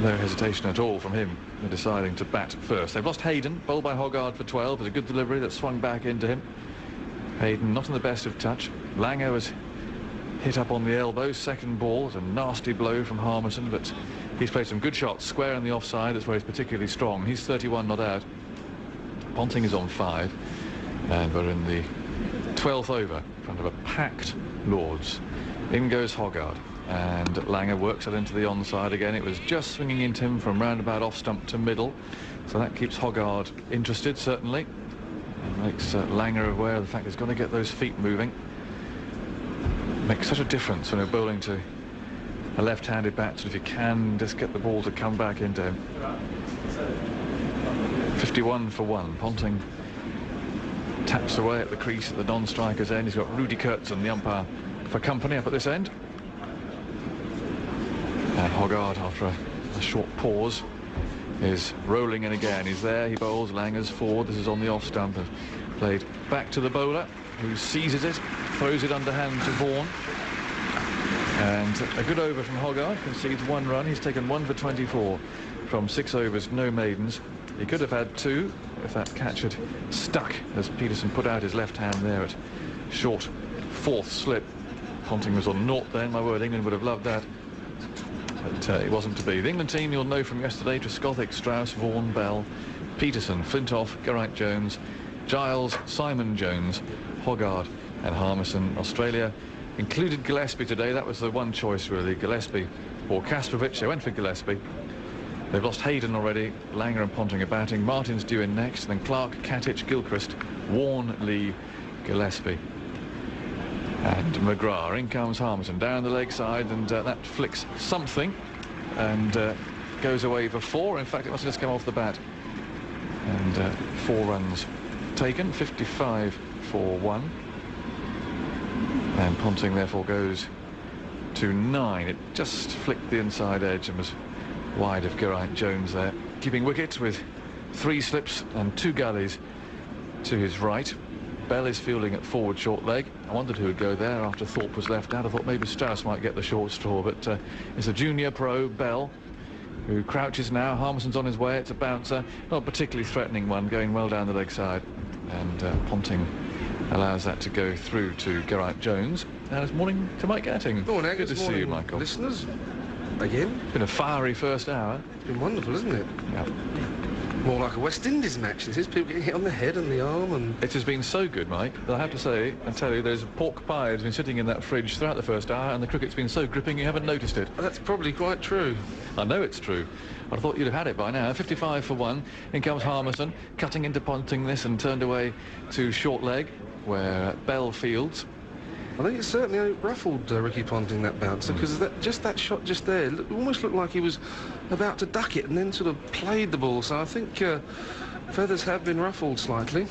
no hesitation at all from him in deciding to bat first. They've lost Hayden, bowled by Hoggard for 12, but a good delivery that swung back into him. Hayden not in the best of touch. Langer was hit up on the elbow. Second ball was a nasty blow from Harmison, but he's played some good shots square in the offside. That's where he's particularly strong. He's 31 not out. Ponting is on 5, and we're in the 12th over in front of a packed Lords. In goes Hoggard, and Langer works it into the onside again. It was just swinging into him from roundabout off stump to middle, so that keeps Hoggard interested, certainly, and makes Langer aware of the fact he's got to get those feet moving. Makes such a difference when you're bowling to a left-handed batsman if you can just get the ball to come back into him. 51 for 1. Ponting taps away at the crease at the non-striker's end. He's got Rudy Kurtzen, the umpire, for company up at this end. And Hoggard, after a short pause, is rolling in again. He's there, he bowls, Langer's forward. This is on the off stump, and played back to the bowler, who seizes it, throws it underhand to Vaughan. And a good over from Hoggard, concedes 1 run. He's taken 1 for 24 from 6 overs, no maidens. He could have had 2 if that catch had stuck, as Peterson put out his left hand there at short 4th slip. Ponting was on 0 then. My word, England would have loved that, but it wasn't to be. The England team, you'll know from yesterday: Trescothick, Strauss, Vaughan, Bell, Peterson, Flintoff, Geraint Jones, Giles, Simon Jones, Hoggard and Harmison. Australia included Gillespie today. That was the one choice, really, Gillespie or Kastrovic. They went for Gillespie. They've lost Hayden already. Langer and Ponting are batting. Martin's due in next. Then Clark, Katic, Gilchrist, Warne, Lee, Gillespie and McGrath. In comes Harmison down the leg side, and that flicks something and goes away for 4. In fact, it must have just come off the bat. And 4 runs taken, 55 for 1. And Ponting therefore goes to 9. It just flicked the inside edge and was wide of Geraint Jones there. Keeping wicket with 3 slips and 2 gullies to his right. Bell is fielding at forward short leg. I wondered who would go there after Thorpe was left out. I thought maybe Strauss might get the short straw, but it's a junior pro, Bell, who crouches now. Harmison's on his way. It's a bouncer, not a particularly threatening one, going well down the leg side. And Ponting allows that to go through to Geraint Jones. And it's morning to Mike Gatting. Morning, good to see you, Michael. Listeners, again. It's been a fiery first hour. It's been wonderful, isn't it? Yeah. More like a West Indies match. This is people getting hit on the head and the arm. And it has been so good, Mike, that I have to say and tell you, there's pork pie has been sitting in that fridge throughout the first hour, and the cricket's been so gripping you haven't noticed it. That's probably quite true. I know it's true. I thought you'd have had it by now. 55 for 1. In comes Harmison, cutting into Ponting this and turned away to short leg, where Bell fields. I think it certainly ruffled Ricky Ponting, that bouncer, because that shot just there almost looked like he was about to duck it and then sort of played the ball. So I think feathers have been ruffled slightly.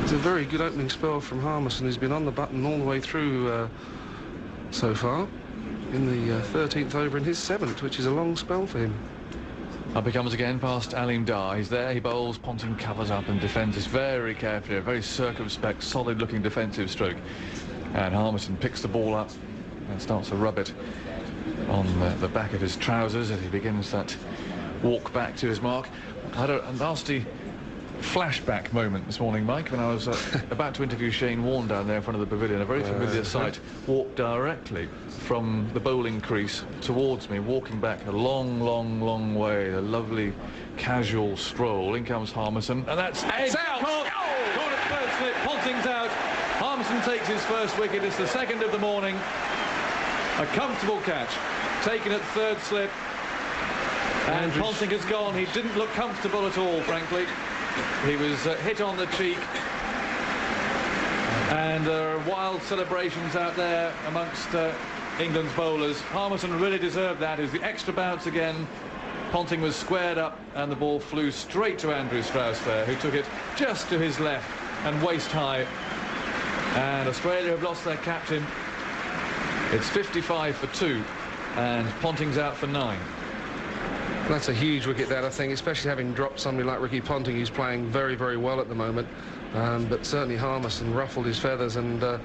It's a very good opening spell from Harmison, who's been on the button all the way through so far, in the 13th over in his 7th, which is a long spell for him. Up he comes again past Alim Dar. He's there, he bowls, Ponting covers up and defends this very carefully, a very circumspect, solid-looking defensive stroke. And Harmison picks the ball up and starts to rub it on the back of his trousers as he begins that walk back to his mark. I had a nasty flashback moment this morning, Mike, when I was about to interview Shane Warne down there in front of the pavilion. A very familiar sight. Walked directly from the bowling crease towards me, walking back a long, long, long way. A lovely, casual stroll. In comes Harmison, and that's out! Caught at third slip. Ponting's out. Harmison takes his first wicket. It's the second of the morning. A comfortable catch, taken at third slip. And Ponting has gone. He didn't look comfortable at all, frankly. He was hit on the cheek, and there are wild celebrations out there amongst England's bowlers. Harmison really deserved that. It was the extra bounce again. Ponting was squared up, and the ball flew straight to Andrew Strauss there, who took it just to his left and waist high. And Australia have lost their captain. It's 55 for 2, and Ponting's out for 9. That's a huge wicket, that, I think, especially having dropped somebody like Ricky Ponting, who's playing very, very well at the moment. But certainly Harmison ruffled his feathers, and a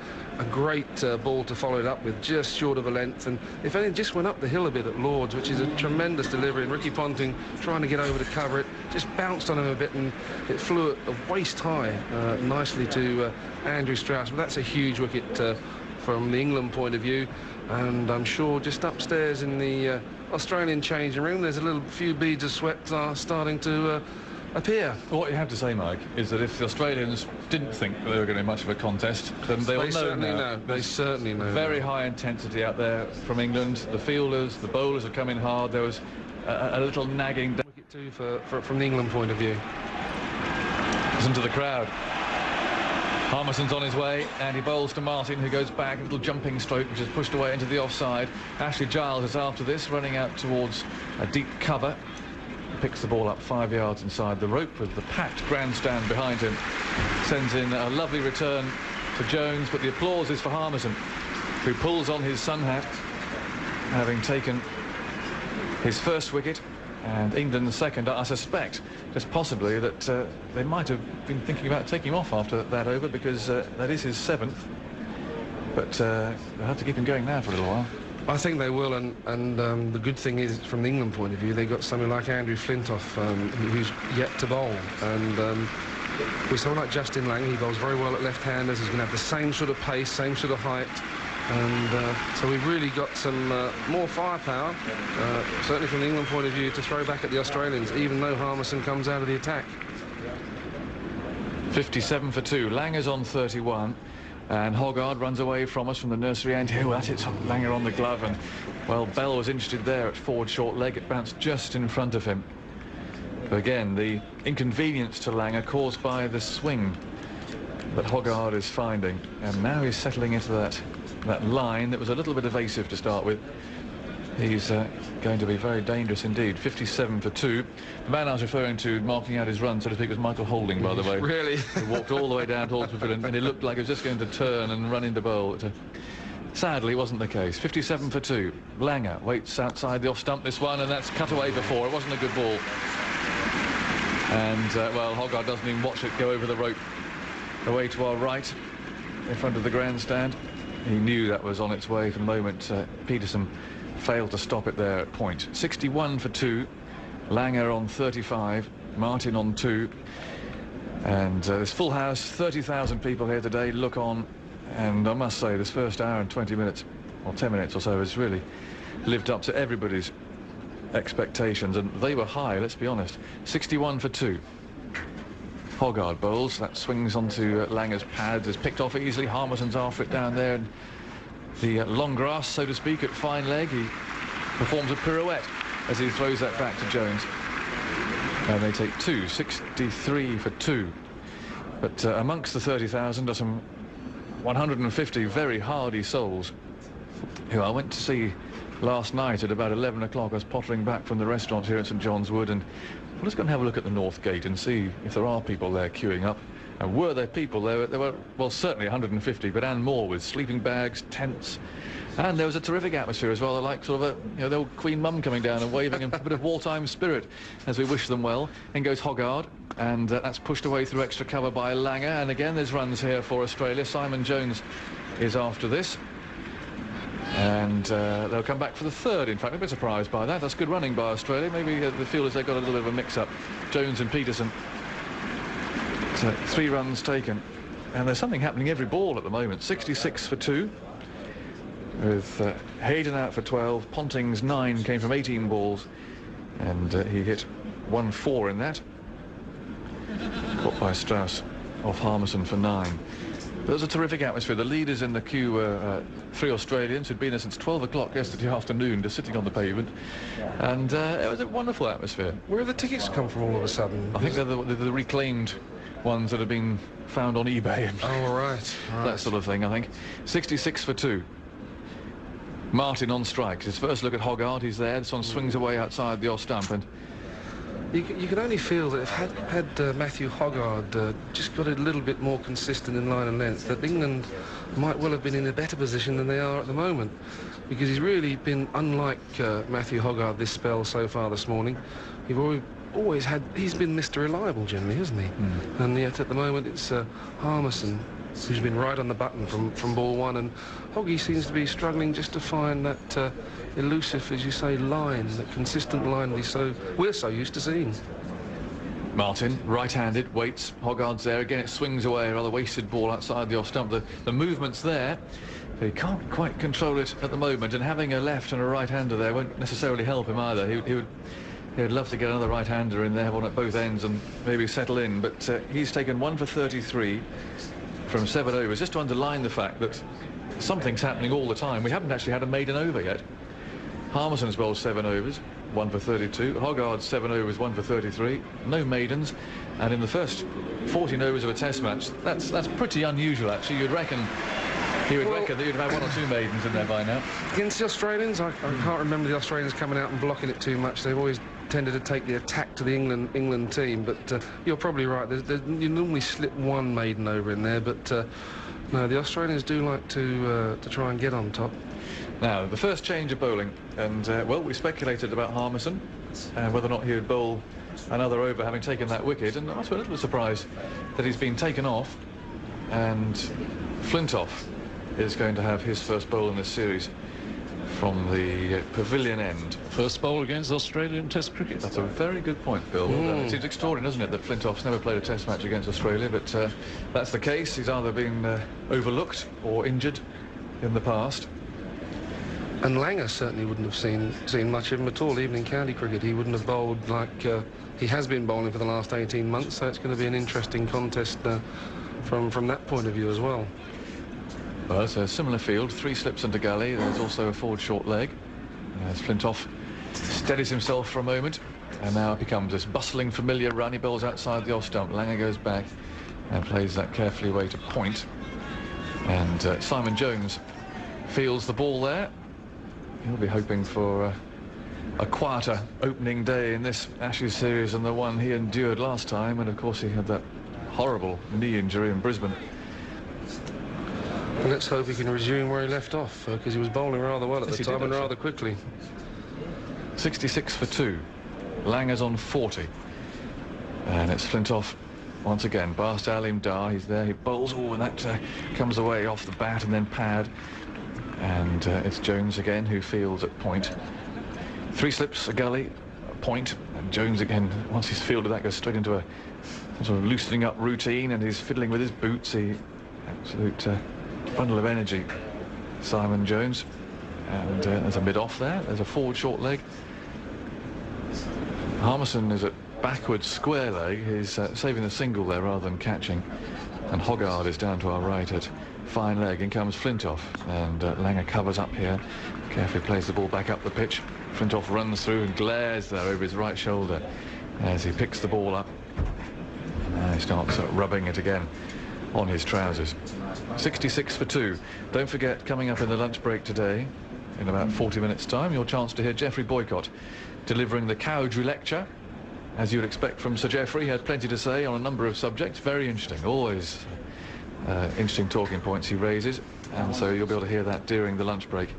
great ball to follow it up with, just short of a length. And if anything, just went up the hill a bit at Lords, which is a tremendous delivery. And Ricky Ponting, trying to get over to cover it, just bounced on him a bit, and it flew at waist high nicely to Andrew Strauss. But that's a huge wicket from the England point of view. And I'm sure just upstairs in the Australian changing room, there's a few beads of sweat starting to appear. What you have to say, Mike, is that if the Australians didn't think that they were going to be much of a contest, then they'll know now. They certainly know. Very high intensity out there from England. The fielders, the bowlers are coming hard. There was a little nagging wicket too from the England point of view. Listen to the crowd. Harmison's on his way, and he bowls to Martin, who goes back, a little jumping stroke, which is pushed away into the offside. Ashley Giles is after this, running out towards a deep cover. He picks the ball up 5 yards inside the rope with the packed grandstand behind him. Sends in a lovely return to Jones, but the applause is for Harmison, who pulls on his sun hat, having taken his first wicket. And England's second, I suspect, just possibly that they might have been thinking about taking him off after that over, because that is his 7th. But they'll have to keep him going now for a little while. I think they will, and the good thing is, from the England point of view, they've got somebody like Andrew Flintoff, who's yet to bowl. And with someone like Justin Lang, he bowls very well at left-handers. He's going to have the same sort of pace, same sort of height. And so we've really got some more firepower, certainly from the England point of view, to throw back at the Australians, even though Harmison comes out of the attack. 57 for 2. Langer's on 31, and Hoggard runs away from us from the nursery end. Oh, that's it, Langer on the glove, and, well, Bell was interested there at forward short leg. It bounced just in front of him. But again, the inconvenience to Langer caused by the swing that Hoggard is finding, and now he's settling into that line that was a little bit evasive to start with. He's going to be very dangerous indeed. 57 for 2. The man I was referring to marking out his run, so to speak, was Michael Holding, by the way. Really? He walked all the way down towards the pavilion, and it looked like he was just going to turn and run into bowl. Sadly, it wasn't the case. 57 for 2. Langer waits outside the off stump this one, and that's cut away before. It wasn't a good ball. And, well, Hoggard doesn't even watch it go over the rope away to our right in front of the grandstand. He knew that was on its way from the moment Peterson failed to stop it there at point. 61 for 2. Langer on 35. Martin on 2. And this full house, 30,000 people here today. Look on. And I must say, this first hour and 20 minutes, or 10 minutes or so, has really lived up to everybody's expectations. And they were high, let's be honest. 61 for 2. Hoggard bowls. That swings onto Langer's pads, is picked off easily. Harmison's after it down there, and the long grass, so to speak, at fine leg. He performs a pirouette as he throws that back to Jones. And they take 2, 63 for 2. But amongst the 30,000 are some 150 very hardy souls who I went to see last night at about 11 o'clock. I was pottering back from the restaurant here at St John's Wood, and well, let's go and have a look at the North Gate and see if there are people there queuing up. And were there people there? There were, well, certainly 150, but and more, with sleeping bags, tents, and there was a terrific atmosphere as well. I like sort of a, you know, the old Queen Mum coming down and waving, and a bit of wartime spirit as we wish them well. In goes Hoggard, and that's pushed away through extra cover by Langer, and again there's runs here for Australia. Simon Jones is after this, and they'll come back for the third. In fact, I'm a bit surprised by that. That's good running by Australia. Maybe the feel as they've got a little bit of a mix-up. Jones and Peterson. So 3 runs taken, and there's something happening every ball at the moment. 66 for 2, with Hayden out for 12. Ponting's 9 came from 18 balls, and he hit 1-4 in that. Caught by Strauss off Harmison for 9. But there's a terrific atmosphere. The leaders in the queue were 3 Australians who'd been there since 12 o'clock yesterday afternoon, just sitting on the pavement, and it was a wonderful atmosphere. Where have the tickets come from all of a sudden? I think they're the reclaimed ones that have been found on eBay and right. that sort of thing, I think. 66 for 2. Martin on strikes. His first look at Hoggard. He's there. This one swings away outside the off stump, and you can only feel that if had Matthew Hoggard just got a little bit more consistent in line and length, that England might well have been in a better position than they are at the moment, because he's really been unlike Matthew Hoggard this spell so far this morning. He's been Mr. Reliable generally, hasn't he? And yet at the moment it's Harmison who's been right on the button from ball 1, and Hoggy seems to be struggling just to find that elusive, as you say, line, that consistent line we're so used to seeing. Martin, right-handed, waits. Hoggard's there again. It swings away, a rather wasted ball outside the off stump. The movement's there. He can't quite control it at the moment, and having a left and a right-hander there won't necessarily help him either. He would love to get another right-hander in there, one at both ends, and maybe settle in, but he's taken 1 for 33 from 7 overs, just to underline the fact that something's happening all the time. We haven't actually had a maiden over yet. Harmison's bowled 7 overs, 1 for 32. Hoggard's 7 overs, 1 for 33. No maidens, and in the first 14 overs of a test match, that's pretty unusual, actually. You'd reckon that you'd have 1 or 2 maidens in there by now. Against the Australians, I can't remember the Australians coming out and blocking it too much. They've always tended to take the attack to the England team, but you're probably right. You normally slip 1 maiden over in there, but no, the Australians do like to try and get on top. Now, the first change of bowling, and well, we speculated about Harmison and whether or not he would bowl another over having taken that wicket, and I was a little surprised that he's been taken off, and Flintoff is going to have his first bowl in this series from the pavilion end. First bowl against Australian Test cricket. That's a very good point, Bill. It seems extraordinary, doesn't it, that Flintoff's never played a Test match against Australia, but that's the case. He's either been overlooked or injured in the past. And Langer certainly wouldn't have seen much of him at all, even in county cricket. He wouldn't have bowled like he has been bowling for the last 18 months, so it's going to be an interesting contest from that point of view as well. Well, it's a similar field, 3 slips and a gully. There's also a forward short leg. As Flintoff steadies himself for a moment, and now it becomes this bustling, familiar run. He bowls outside the off stump. Langer goes back and plays that carefully away to point. And Simon Jones fields the ball there. He'll be hoping for a quieter opening day in this Ashes series than the one he endured last time, and of course he had that horrible knee injury in Brisbane. And let's hope he can resume where he left off, because he was bowling rather well at the time and rather quickly. 66 for 2. Langer's on 40. And it's Flintoff once again. Bast Alim Dar, he's there, he bowls, and that comes away off the bat and then pad. And it's Jones again who fields at point. 3 slips, a gully, a point, and Jones again, once he's fielded that, goes straight into a sort of loosening up routine, and he's fiddling with his boots. Absolute bundle of energy, Simon Jones. And there's a mid-off there, there's a forward short leg. Harmison is at backwards square leg, he's saving the single there rather than catching. And Hoggard is down to our right at fine leg. In comes Flintoff, and Langer covers up here, carefully plays the ball back up the pitch. Flintoff runs through and glares there over his right shoulder as he picks the ball up. And he starts rubbing it again on his trousers. 66 for 2. Don't forget, coming up in the lunch break today, in about 40 minutes' time, your chance to hear Geoffrey Boycott delivering the Cowdrey lecture. As you'd expect from Sir Geoffrey, he had plenty to say on a number of subjects. Very interesting, always interesting talking points he raises, and so you'll be able to hear that during the lunch break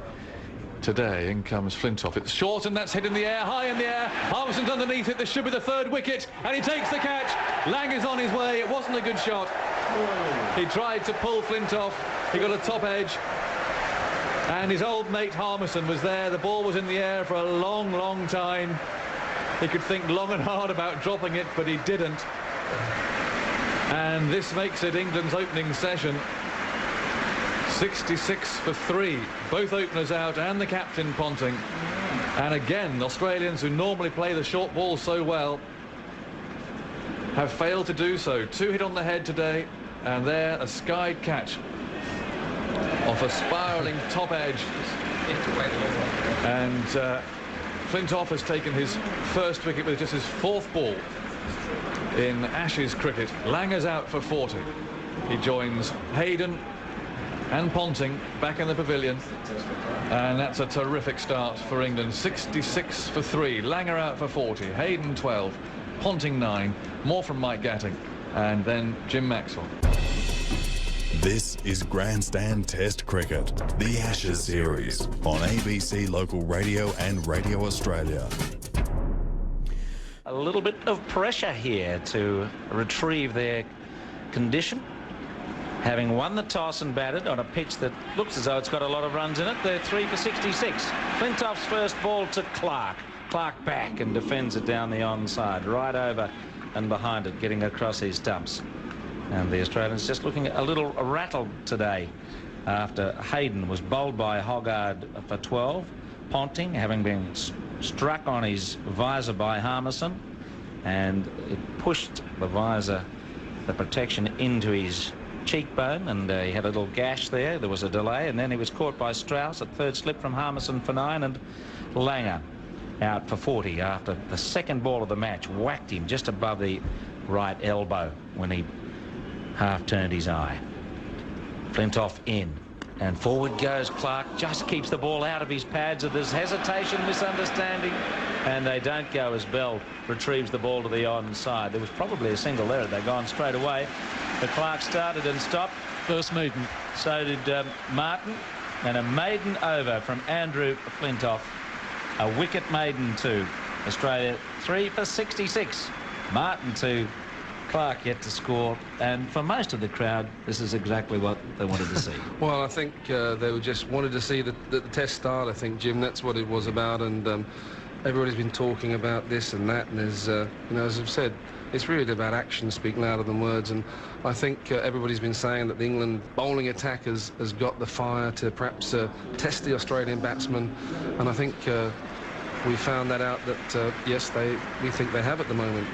today. In comes Flintoff. It's short, and that's hit in the air, high in the air. Harmison's underneath it. This should be the third wicket, and he takes the catch. Lang is on his way. It wasn't a good shot. He tried to pull Flintoff. He got a top edge, and his old mate Harmison was there. The ball was in the air for a long, long time. He could think long and hard about dropping it, but he didn't. And this makes it England's opening session. 66 for 3. Both openers out and the captain Ponting. And again, Australians, who normally play the short ball so well, have failed to do so. 2 hit on the head today, and there a skied catch off a spiralling top edge. And Flintoff has taken his first wicket with just his 4th ball in Ashes cricket. Langer's out for 40. He joins Hayden and Ponting back in the pavilion, and that's a terrific start for England. 66 for 3. Langer out for 40. Hayden 12. Ponting 9. More from Mike Gatting, and then Jim Maxwell. This is Grandstand Test Cricket, the Ashes series on ABC Local Radio and Radio Australia. A little bit of pressure here to retrieve their condition. Having won the toss and batted on a pitch that looks as though it's got a lot of runs in it, they're 3 for 66. Flintoff's first ball to Clark. Clark back and defends it down the onside, right over and behind it, getting across his stumps. And the Australians just looking a little rattled today after Hayden was bowled by Hoggard for 12. Ponting, having been struck on his visor by Harmison, and it pushed the visor, the protection, into his cheekbone, and he had a little gash there. There was a delay, and then he was caught by Strauss at third slip from Harmison for 9, and Langer out for 40 after the second ball of the match whacked him just above the right elbow when he half turned his eye. Flintoff in, and forward goes Clark. Just keeps the ball out of his pads. There's hesitation, misunderstanding, and they don't go as Bell retrieves the ball to the onside. There was probably a single there. They'd gone straight away. But Clark started and stopped. First maiden. So did Martin. And a maiden over from Andrew Flintoff. A wicket maiden to Australia. 3 for 66. Martin to Clark yet to score, and for most of the crowd, this is exactly what they wanted to see. Well, I think they just wanted to see the test start, I think, Jim. That's what it was about, and everybody's been talking about this and that, and there's, you know, as I've said, it's really about actions speak louder than words, and I think everybody's been saying that the England bowling attack has got the fire to perhaps test the Australian batsmen, and I think we found that out that, yes, we think they have at the moment,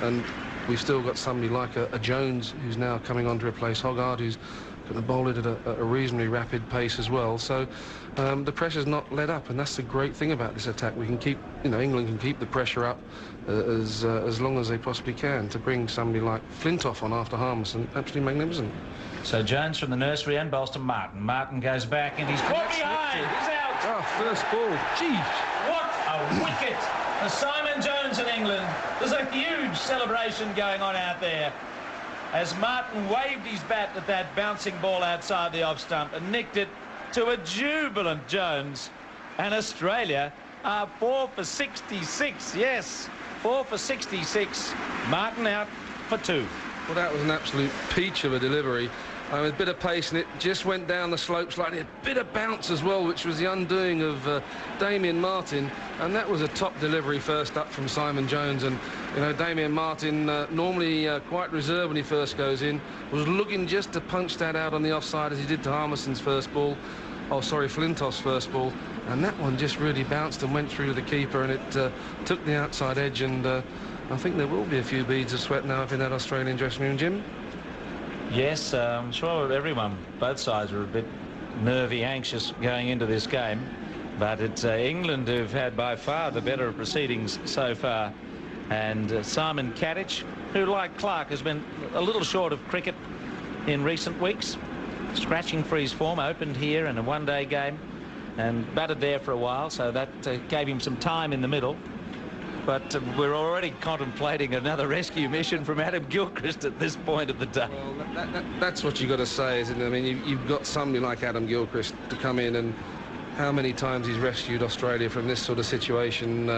and we've still got somebody like a Jones who's now coming on to replace Hoggard, who's going to bowl it at a reasonably rapid pace as well. So the pressure's not let up, and that's the great thing about this attack. We can keep, you know, England can keep the pressure up as long as they possibly can. To bring somebody like Flintoff on after Harmison, absolutely magnificent. So Jones from the nursery and bowls to Martin. Martin goes back and he's caught behind. He's out. Oh, first ball. Gee. What a wicket for Simon Jones in England. There's a huge celebration going on out there as Martin waved his bat at that bouncing ball outside the off stump and nicked it to a jubilant Jones. And Australia are 4 for 66. Yes, 4 for 66. Martin out for 2. Well, that was an absolute peach of a delivery. A bit of pace, and it just went down the slope slightly. A bit of bounce as well, which was the undoing of Damien Martin. And that was a top delivery first up from Simon Jones. And, you know, Damien Martin, normally quite reserved when he first goes in, was looking just to punch that out on the offside as he did to Harmison's first ball. Oh, sorry, Flintoff's first ball. And that one just really bounced and went through to the keeper, and it took the outside edge. And I think there will be a few beads of sweat now up in that Australian dressing room, Jim. Yes, I'm sure everyone, both sides, are a bit nervy, anxious going into this game. But it's England who've had by far the better proceedings so far. And Simon Gatting, who, like Clark, has been a little short of cricket in recent weeks, scratching for his form, opened here in a one-day game and batted there for a while, so that gave him some time in the middle. But we're already contemplating another rescue mission from Adam Gilchrist at this point of the day. Well, that's what you've got to say, isn't it? I mean, you've got somebody like Adam Gilchrist to come in, and how many times he's rescued Australia from this sort of situation,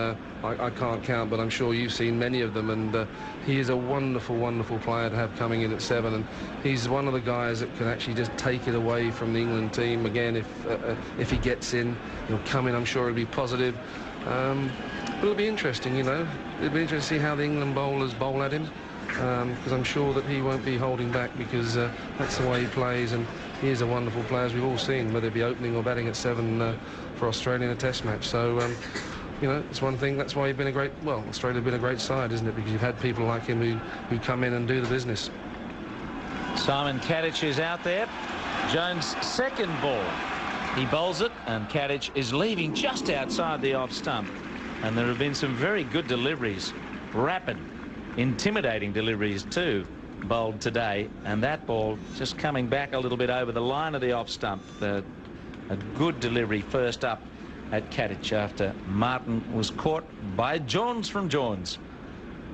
I can't count, but I'm sure you've seen many of them, and he is a wonderful, wonderful player to have coming in at 7, and he's one of the guys that can actually just take it away from the England team. Again, if he gets in, he'll come in, I'm sure he'll be positive. But it'll be interesting, you know. It'll be interesting to see how the England bowlers bowl at him, because I'm sure that he won't be holding back, because that's the way he plays, and he is a wonderful player, as we've all seen, whether it be opening or batting at 7 for Australia in a Test match. So, you know, it's one thing. That's why you've been a great, well, Australia's been a great side, isn't it? Because you've had people like him who come in and do the business. Simon Kadich is out there. Jones' second ball. He bowls it, and Kadich is leaving just outside the off stump. And there have been some very good deliveries, rapid, intimidating deliveries too, bowled today. And that ball just coming back a little bit over the line of the off stump. A good delivery first up at Kadich after Martin was caught by Jones from Jones.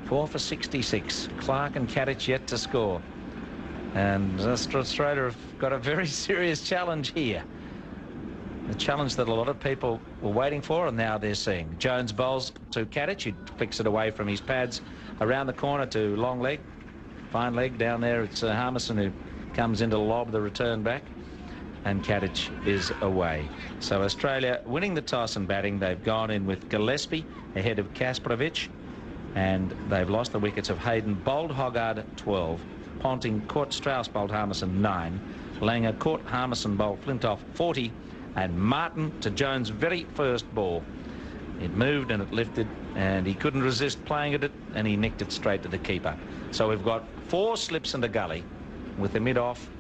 4 for 66. Clark and Kadich yet to score. And Australia have got a very serious challenge here. The challenge that a lot of people were waiting for, and now they're seeing. Jones bowls to Kadich. He flicks it away from his pads around the corner to long leg. Fine leg down there. It's Harmison who comes in to lob the return back. And Kadich is away. So Australia winning the toss and batting. They've gone in with Gillespie ahead of Kasparovich. And they've lost the wickets of Hayden. Bowled Hoggard 12. Ponting caught Strauss, bowled Harmison 9. Langer caught Harmison, bowled Flintoff 40. And Martin to Jones' very first ball. It moved and it lifted, and he couldn't resist playing at it, and he nicked it straight to the keeper. So we've got 4 slips and a gully with the mid-off,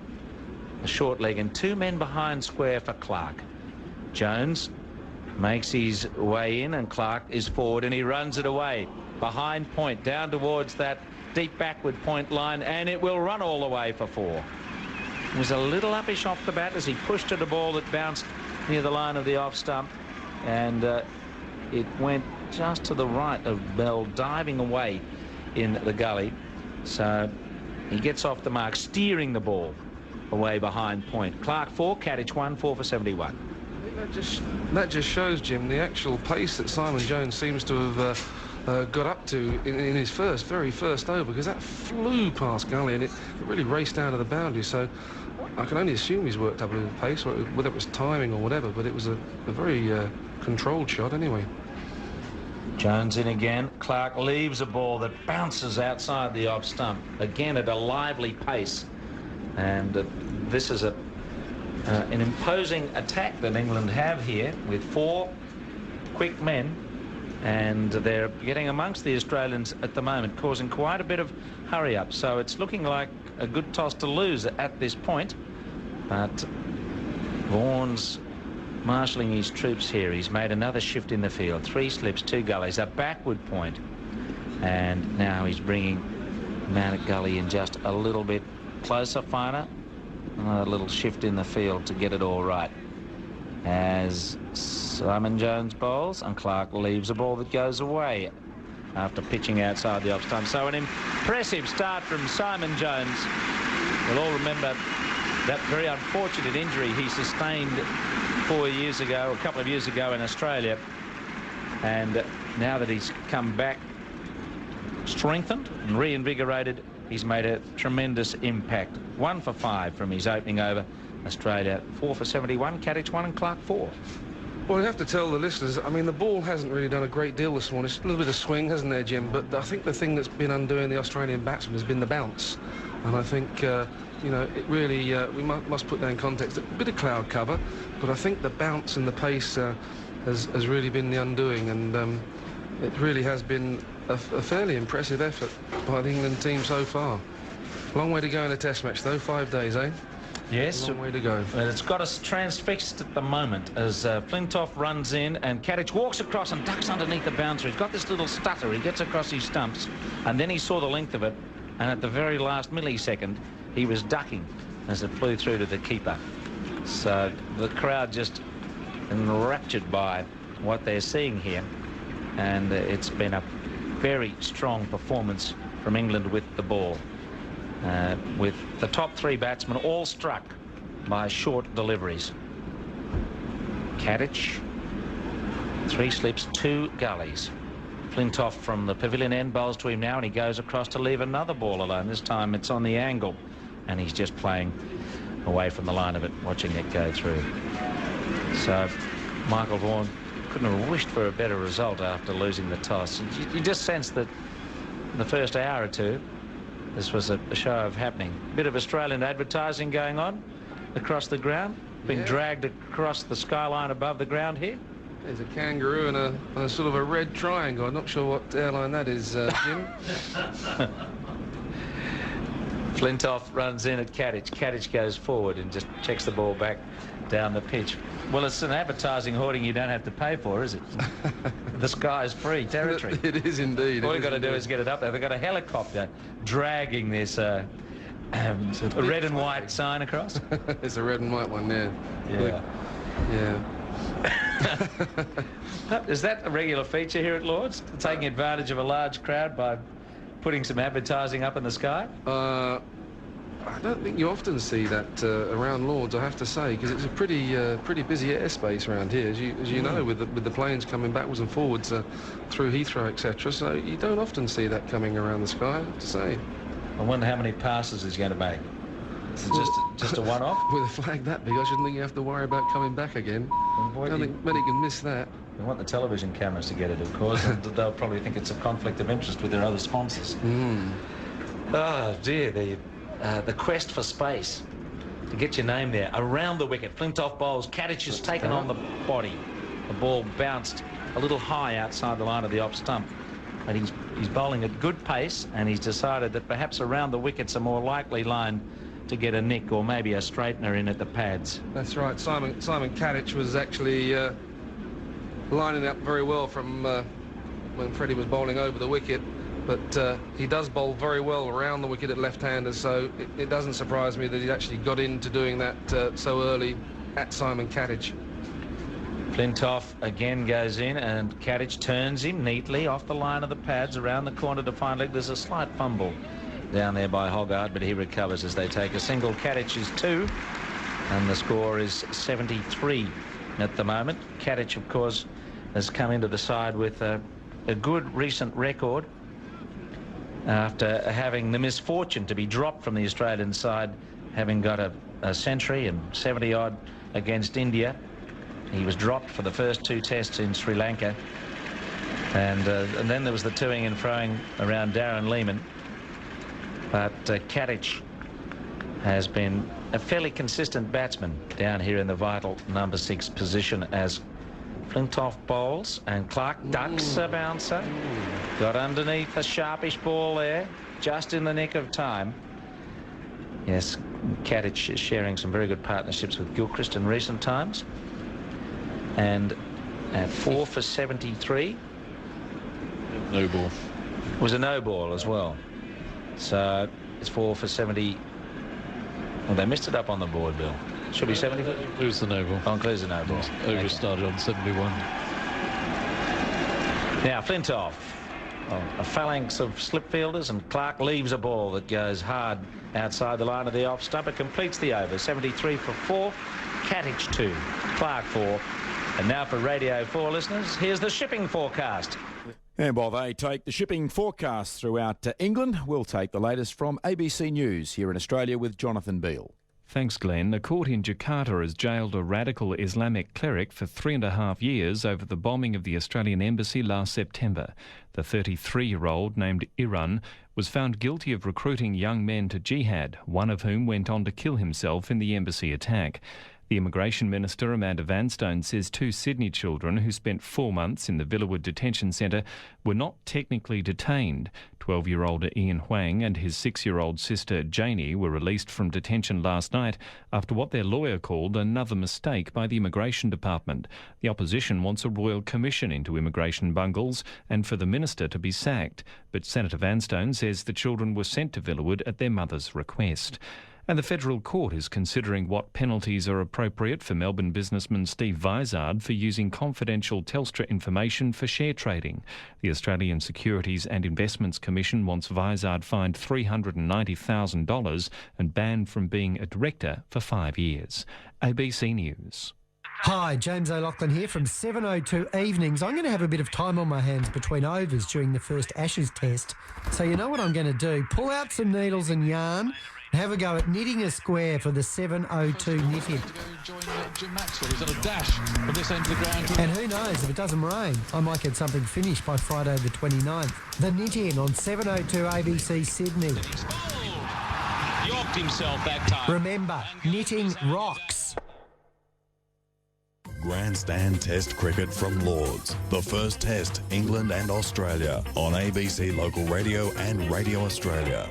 a short leg, and 2 men behind square for Clark. Jones makes his way in, and Clark is forward, and he runs it away behind point down towards that deep backward point line, and it will run all the way for 4. It was a little uppish off the bat as he pushed at a ball that bounced near the line of the off stump, and it went just to the right of Bell, diving away in the gully. So he gets off the mark, steering the ball away behind point. Clark 4, Kadich 1, 4 for 71. I think that just shows, Jim, the actual pace that Simon Jones seems to have got up to in his very first over, because that flew past gully and it really raced out of the boundary. So I can only assume he's worked up a little pace, whether it was timing or whatever, but it was a very controlled shot anyway. Jones in again. Clark leaves a ball that bounces outside the off stump, again at a lively pace. And this is an imposing attack that England have here with 4 quick men, and they're getting amongst the Australians at the moment, causing quite a bit of hurry up. So it's looking like a good toss to lose at this point, but Vaughan's marshalling his troops here. He's made another shift in the field. 3 slips, 2 gullies, a backward point, and now he's bringing Mount Gully in just a little bit closer, finer. Another little shift in the field to get it all right. As Simon Jones bowls, and Clark leaves a ball that goes away after pitching outside the off stump. So an impressive start from Simon Jones. We'll all remember that very unfortunate injury he sustained 4 years ago, a couple of years ago in Australia. And now that he's come back strengthened and reinvigorated, he's made a tremendous impact. 1 for 5 from his opening over. Australia 4 for 71, Kadich 1 and Clark 4. Well, you have to tell the listeners, I mean, the ball hasn't really done a great deal this morning. It's a little bit of swing, hasn't there, Jim? But I think the thing that's been undoing the Australian batsmen has been the bounce. And I think, you know, it really, we must put that in context. A bit of cloud cover, but I think the bounce and the pace has really been the undoing. And it really has been a fairly impressive effort by the England team so far. Long way to go in a Test match, though. 5 days, eh? Yes. Long way to go. But it's got us transfixed at the moment as Flintoff runs in and Kadich walks across and ducks underneath the bouncer. He's got this little stutter. He gets across his stumps, and then he saw the length of it, and at the very last millisecond, he was ducking as it flew through to the keeper. So the crowd just enraptured by what they're seeing here, and it's been a very strong performance from England with the ball, with the top three batsmen all struck by short deliveries. Gatting, 3 slips, 2 gullies. Flintoff from the pavilion end bowls to him now, and he goes across to leave another ball alone. This time it's on the angle, and he's just playing away from the line of it, watching it go through. So Michael Vaughan couldn't have wished for a better result after losing the toss. You just sense that in the first hour or two this was a show of happening. A bit of Australian advertising going on across the ground, being dragged across the skyline above the ground here. There's a kangaroo and a sort of a red triangle. I'm not sure what airline that is, Jim. Flintoff runs in at Gatting. Gatting goes forward and just checks the ball back down the pitch. Well, it's an advertising hoarding you don't have to pay for, is it? The sky is free territory. It is indeed. All you've got to do is get it up there. They've got a helicopter dragging this a red and white sign across. It's a red and white one, yeah. Yeah. Yeah. Is that a regular feature here at Lord's? Taking advantage of a large crowd by putting some advertising up in the sky? I don't think you often see that around Lord's, I have to say, because it's a pretty busy airspace around here, as you know, with the planes coming backwards and forwards through Heathrow, etc. So you don't often see that coming around the sky, I have to say. I wonder how many passes he's going to make. Is it just a one-off? With a flag that big, I shouldn't think you have to worry about coming back again. I don't think many can miss that. We want the television cameras to get it, of course, and they'll probably think it's a conflict of interest with their other sponsors. Oh, dear, the quest for space to get your name there. Around the wicket, Flintoff bowls. Gatting has taken on the body. The ball bounced a little high outside the line of the off stump. But he's bowling at good pace, and he's decided that perhaps around the wicket's a more likely line to get a nick or maybe a straightener in at the pads. That's right. Simon Gatting was actually lining up very well from when Freddie was bowling over the wicket, but he does bowl very well around the wicket at left-handers, so it doesn't surprise me that he actually got into doing that so early at Simon Gatting. Flintoff again goes in, and Gatting turns him neatly off the line of the pads around the corner to find leg. There's a slight fumble down there by Hoggard, but he recovers as they take a single. Gatting is 2, and the score is 73 at the moment. Gatting, of course, has come into the side with a good recent record after having the misfortune to be dropped from the Australian side, having got a century and 70-odd against India. He was dropped for the first 2 tests in Sri Lanka, and then there was the toing and froing around Darren Lehmann. But Gatting has been a fairly consistent batsman down here in the vital number 6 position as Flintoff bowls, and Clark ducks a bouncer. Got underneath a sharpish ball there, just in the nick of time. Yes, Gatting is sharing some very good partnerships with Gilchrist in recent times. And at 4 for 73. No ball. Was a no ball as well. So it's 4 for 70. Well, they missed it up on the board, Bill. Should be 70. Includes the no ball. Oh, includes the no ball. Yes. Over started on 71. Now Flintoff, a phalanx of slip fielders, and Clark leaves a ball that goes hard outside the line of the off stump. It completes the over. 73 for 4. Gatting 2. Clark 4. And now for Radio 4 listeners, here's the shipping forecast. And while they take the shipping forecast throughout England, we'll take the latest from ABC News here in Australia with Jonathan Beale. Thanks, Glenn. A court in Jakarta has jailed a radical Islamic cleric for 3.5 years over the bombing of the Australian embassy last September. The 33-year-old, named Iran, was found guilty of recruiting young men to jihad, one of whom went on to kill himself in the embassy attack. The Immigration Minister, Amanda Vanstone, says 2 Sydney children who spent 4 months in the Villawood Detention Centre were not technically detained. 12-year-old Ian Huang and his 6-year-old sister Janie were released from detention last night after what their lawyer called another mistake by the Immigration Department. The opposition wants a royal commission into immigration bungles and for the minister to be sacked. But Senator Vanstone says the children were sent to Villawood at their mother's request. And the Federal Court is considering what penalties are appropriate for Melbourne businessman Steve Vizard for using confidential Telstra information for share trading. The Australian Securities and Investments Commission wants Vizard fined $390,000 and banned from being a director for 5 years. ABC News. Hi, James O'Loughlin here from 7:02 Evenings. I'm going to have a bit of time on my hands between overs during the first Ashes test. So you know what I'm going to do? Pull out some needles and yarn and have a go at knitting a square for the 7:02 knitting. Jim Maxwell, he's got a dash from this end of the ground. And who knows, if it doesn't rain, I might get something finished by Friday the 29th. The Knit-In on 7:02 ABC Sydney. Yorked himself that time. Remember, knitting rocks. Grandstand Test cricket from Lords. The first test, England and Australia, on ABC Local Radio and Radio Australia.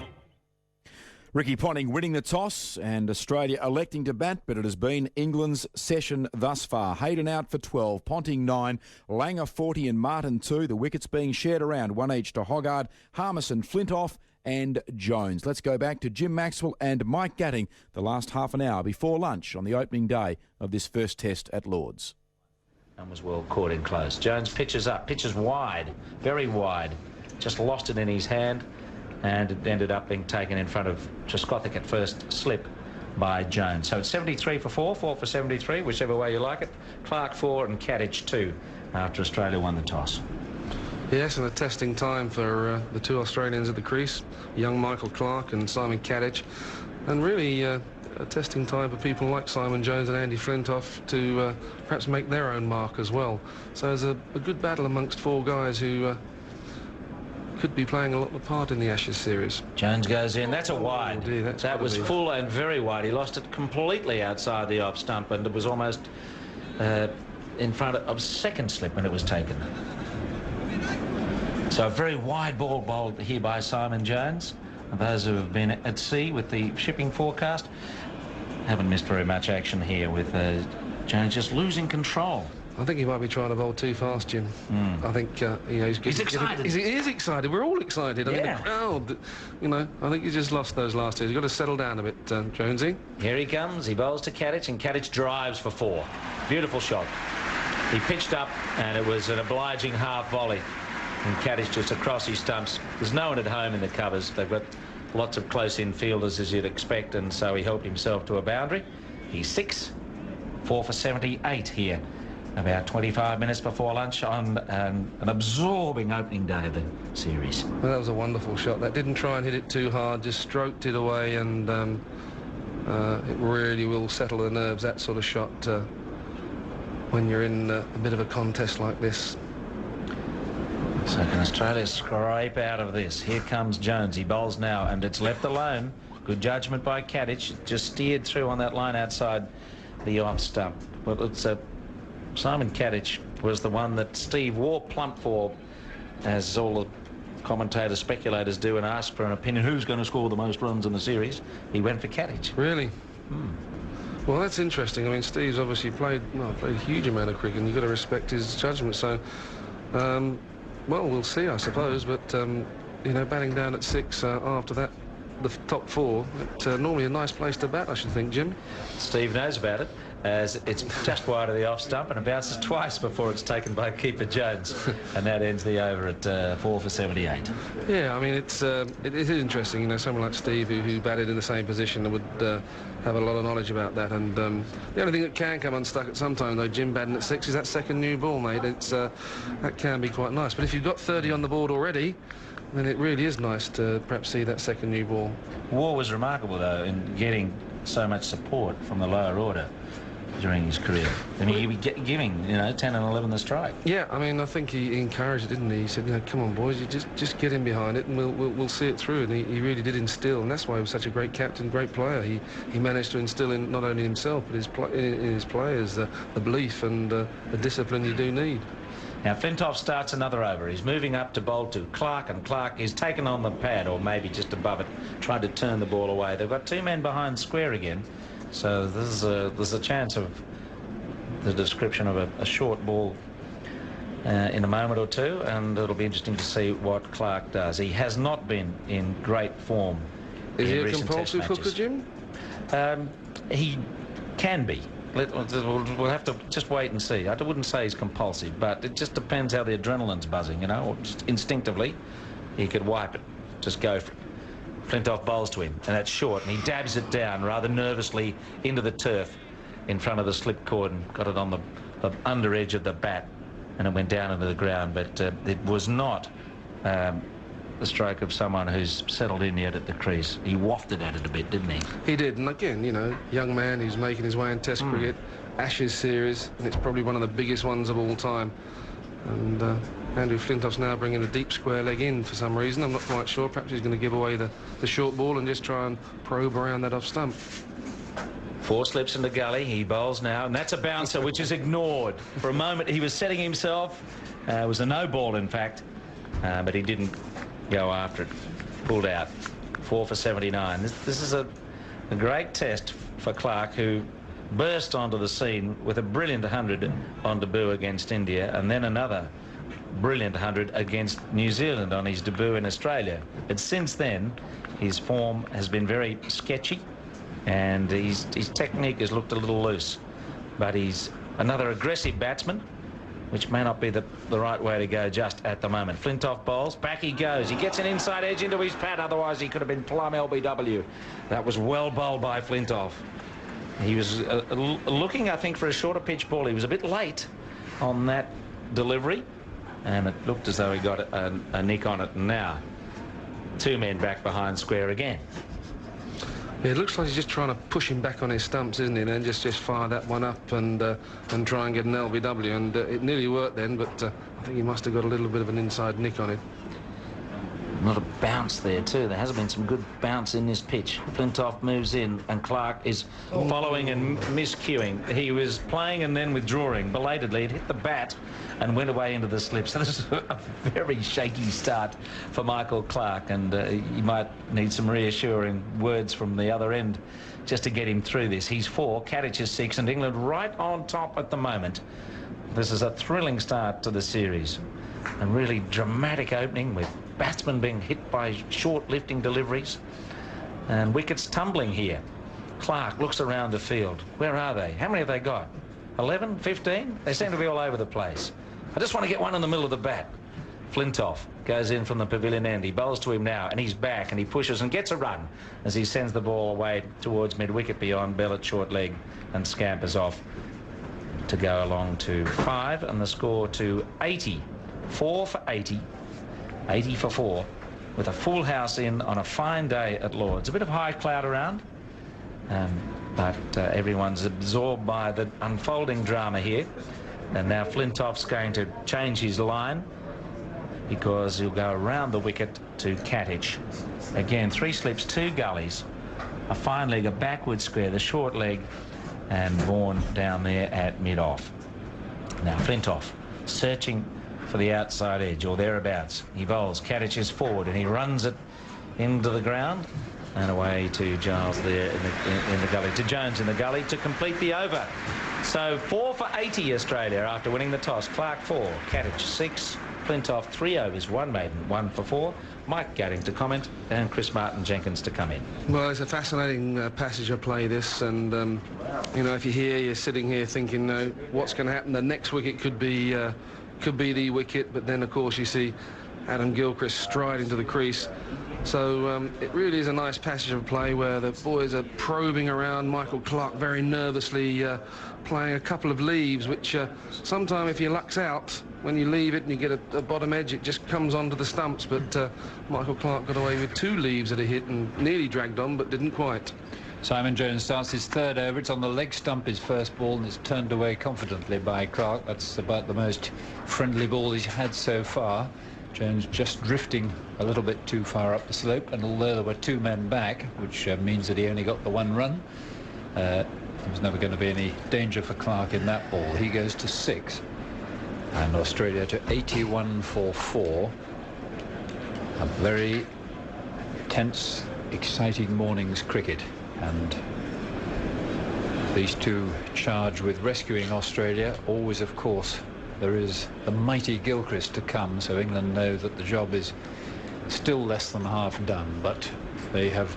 Ricky Ponting winning the toss and Australia electing to bat, but it has been England's session thus far. Hayden out for 12, Ponting 9, Langer 40 and Martin 2. The wickets being shared around, one each to Hoggard, Harmison, Flintoff and Jones. Let's go back to Jim Maxwell and Mike Gatting the last half an hour before lunch on the opening day of this first test at Lords. And was well caught in close. Jones pitches up, pitches wide, very wide. Just lost it in his hand, and it ended up being taken in front of Trescothick at first slip by Jones. So it's 73 for 4 for 73, whichever way you like it. Clark 4 and Caddich 2 after Australia won the toss. Yes, and a testing time for the two Australians at the crease, young Michael Clark and Simon Gatting, and really a testing time for people like Simon Jones and Andy Flintoff to perhaps make their own mark as well. So there's a good battle amongst four guys who could be playing a lot of part in the Ashes series. Jones goes in. That's a wide. Oh, dear, that was full and very wide. He lost it completely outside the off stump, and it was almost in front of second slip when it was taken. So a very wide ball bowled here by Simon Jones. And those who have been at sea with the shipping forecast haven't missed very much action here with Jones just losing control. I think he might be trying to bowl too fast, Jim. I think he's excited. He is excited. We're all excited. I mean, the crowd, I think he just lost those last two. He's got to settle down a bit, Jonesy. Here he comes. He bowls to Caddich, and Caddich drives for 4. Beautiful shot. He pitched up, and it was an obliging half volley. And Caddich just across his stumps. There's no one at home in the covers. They've got lots of close-in fielders, as you'd expect, and so he helped himself to a boundary. He's 6, 4 for 78 here. About 25 minutes before lunch on an absorbing opening day of the series. Well, that was a wonderful shot. That didn't try and hit it too hard, just stroked it away, and it really will settle the nerves, that sort of shot, when you're in a bit of a contest like this. So can Australia scrape out of this? Here comes Jones. He bowls now, and it's left alone. Good judgment by Caddich. Just steered through on that line outside the off stump. Well, it's Simon Caddich was the one that Steve wore plump for, as all the commentators, speculators do, and ask for an opinion. Who's going to score the most runs in the series? He went for Caddich. Really? Well, that's interesting. I mean, Steve's obviously played a huge amount of cricket, and you've got to respect his judgment. So, well, we'll see, I suppose. But, batting down at 6 after that, the top 4, normally a nice place to bat, I should think, Jim. Steve knows about it, as it's just wide of the off stump, and it bounces twice before it's taken by keeper Jones. And that ends the over at 4 for 78. Yeah, I mean, it is interesting, someone like Steve who batted in the same position would have a lot of knowledge about that. And the only thing that can come unstuck at some time, though, Jim, batting at 6, is that second new ball, mate. That can be quite nice. But if you've got 30 on the board already, then it really is nice to perhaps see that second new ball. War was remarkable, though, in getting so much support from the lower order during his career. I mean, he was giving, 10 and 11 the strike. Yeah, I mean, I think he encouraged it, didn't he? He said, come on, boys, you just get in behind it, and we'll see it through. And he really did instill, and that's why he was such a great captain, great player. He managed to instill in not only himself but in his players the belief and the discipline you do need. Now, Flintoff starts another over. He's moving up to bowl to Clark, and Clark is taken on the pad, or maybe just above it, trying to turn the ball away. They've got 2 men behind square again, so there's a chance of the description of a short ball in a moment or two, and it'll be interesting to see what Clark does. He has not been in great form. Is he a compulsive hooker, Jim? He can be. We'll have to just wait and see. I wouldn't say he's compulsive, but it just depends how the adrenaline's buzzing, you know. Or just instinctively, he could wipe it, just go for it. Flintoff bowls to him, and that's short, and he dabs it down rather nervously into the turf in front of the slip cord and got it on the under edge of the bat, and it went down into the ground. But it was not the stroke of someone who's settled in yet at the crease. He wafted at it a bit, didn't he? He did, and again, you know, young man who's making his way in Test cricket, Ashes series, and it's probably one of the biggest ones of all time. And Andrew Flintoff's now bringing a deep square leg in for some reason. I'm not quite sure. Perhaps he's going to give away the short ball and just try and probe around that off stump. 4 slips in the gully. He bowls now, and that's a bouncer which is ignored. For a moment he was setting himself. It was a no ball, in fact, but he didn't go after it. Pulled out. 4 for 79. This is a great test for Clark, who burst onto the scene with a brilliant 100 on debut against India, and then another brilliant 100 against New Zealand on his debut in Australia. But since then, his form has been very sketchy, and his technique has looked a little loose. But he's another aggressive batsman, which may not be the right way to go just at the moment. Flintoff bowls, back he goes. He gets an inside edge into his pad, otherwise he could have been plumb LBW. That was well bowled by Flintoff. He was looking, I think, for a shorter pitch ball. He was a bit late on that delivery, and it looked as though he got a nick on it. And now 2 men back behind square again. Yeah, it looks like he's just trying to push him back on his stumps, isn't he? And then just fire that one up and try and get an LBW. And it nearly worked then, but I think he must have got a little bit of an inside nick on it. Not a bounce there too. There hasn't been some good bounce in this pitch. Flintoff moves in, and Clark is following and miscuing. He was playing and then withdrawing. Belatedly, it hit the bat and went away into the slip. So this is a very shaky start for Michael Clark, and he might need some reassuring words from the other end just to get him through this. He's 4, Gatting is 6, and England right on top at the moment. This is a thrilling start to the series, and really dramatic opening with batsmen being hit by short lifting deliveries and wickets tumbling here. Clark looks around the field. Where are they? How many have they got? 11, 15? They seem to be all over the place. I just want to get one in the middle of the bat. Flintoff goes in from the pavilion end. He bowls to him now, and he's back, and he pushes and gets a run as he sends the ball away towards mid-wicket beyond Bell at short leg and scampers off to go along to 5, and the score to 80. 4 for 80. 80 for 4, with a full house in on a fine day at Lord's. A bit of high cloud around, but everyone's absorbed by the unfolding drama here. And now Flintoff's going to change his line, because he'll go around the wicket to Gatting. Again, 3 slips, 2 gullies, a fine leg, a backward square, the short leg, and Vaughan down there at mid-off. Now Flintoff searching for the outside edge or thereabouts. He bowls. Gatting is forward, and he runs it into the ground and away to Giles there in the gully, to Jones in the gully to complete the over. So 4 for 80 Australia after winning the toss. Clark 4, Gatting 6, Flintoff 3 overs, 1 maiden, 1 for 4. Mike Gatting to comment, and Chris Martin Jenkins to come in. Well, it's a fascinating passage of play, this, and you know, if you're sitting here thinking, what's going to happen? The next wicket could be the wicket, but then of course you see Adam Gilchrist stride into the crease. So it really is a nice passage of play where the boys are probing around Michael Clark very nervously, playing a couple of leaves, which sometime if your luck's out, when you leave it and you get a bottom edge, it just comes onto the stumps. But Michael Clark got away with 2 leaves that he hit and nearly dragged on, but didn't quite. Simon Jones starts his 3rd over. It's on the leg stump, his first ball, and it's turned away confidently by Clark. That's about the most friendly ball he's had so far. Jones just drifting a little bit too far up the slope, and although there were 2 men back, which means that he only got the 1 run, there was never going to be any danger for Clark in that ball. He goes to 6, and Australia to 81 for 4. A very tense, exciting morning's cricket, and these 2 charged with rescuing Australia. Always, of course, there is the mighty Gilchrist to come, so England know that the job is still less than half done, but they have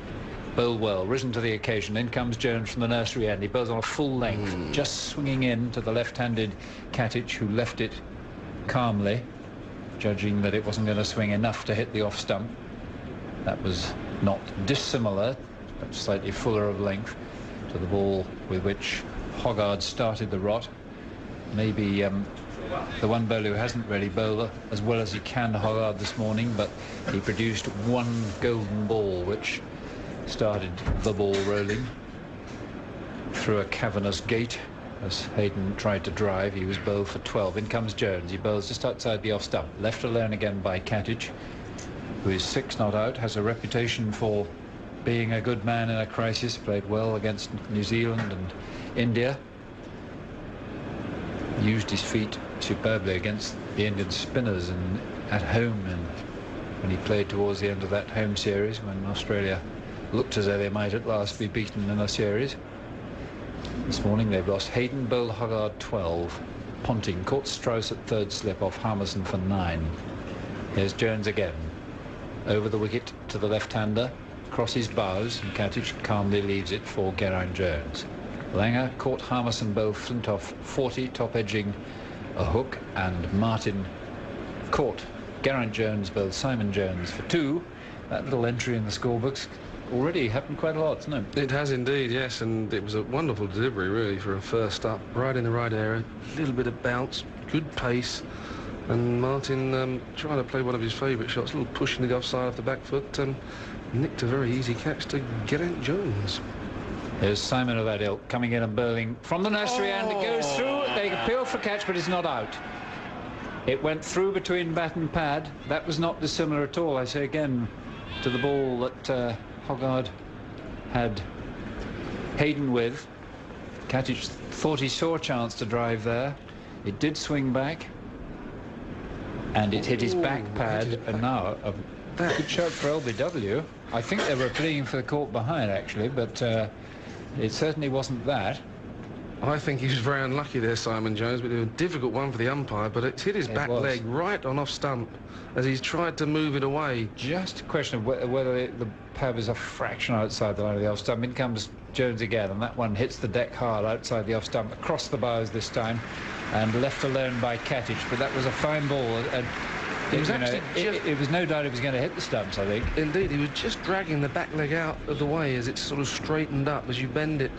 bowled well, risen to the occasion. In comes Jones from the nursery end. He bowls on a full length, just swinging in to the left-handed Gatting, who left it calmly, judging that it wasn't going to swing enough to hit the off stump. That was not dissimilar, but slightly fuller of length to the ball with which Hoggard started the rot. Maybe the one bowler who hasn't really bowled as well as he can, Hoggard, this morning, but he produced one golden ball which started the ball rolling through a cavernous gate as Hayden tried to drive. He was bowled for 12. In comes Jones. He bowls just outside the off stump, left alone again by Gatting, who is 6 not out, has a reputation for being a good man in a crisis, played well against New Zealand and India, used his feet superbly against the Indian spinners and at home, and when he played towards the end of that home series when Australia looked as though they might at last be beaten in a series. This morning they've lost. Hayden bowled Hoggard 12. Ponting caught Strauss at third slip off Harmison for 9. Here's Jones again. Over the wicket to the left-hander, crosses bows, and Gatting calmly leaves it for Geraint Jones. Langer caught Harmison bowled Flintoff 40, top edging a hook, and Martin caught Geraint Jones bowled Simon Jones for 2. That little entry in the scorebooks already happened quite a lot, hasn't it? It has indeed, yes, and it was a wonderful delivery really for a first up, right in the right area, a little bit of bounce, good pace, and Martin trying to play one of his favourite shots, a little push in the offside off the back foot, nicked a very easy catch to Geraint Jones. There's Simon of that ilk coming in and bowling from the nursery end. It goes through. They appeal for catch, but it's not out. It went through between bat and pad. That was not dissimilar at all, I say again, to the ball that Hoggard had Hayden with. Gatting thought he saw a chance to drive there. It did swing back, and it hit his back pad, and now a good shot for LBW. I think they were pleading for the caught behind, actually, but it certainly wasn't that. I think he was very unlucky there, Simon Jones, but it was a difficult one for the umpire, but it's hit his back leg right on off stump as he's tried to move it away. Just a question of whether the pad was a fraction outside the line of the off stump. In comes Jones again, and that one hits the deck hard outside the off stump, across the bows this time, and left alone by Gatting, but that was a fine ball, and it was no doubt it was going to hit the stumps, I think. Indeed, he was just dragging the back leg out of the way as it sort of straightened up as you bend it,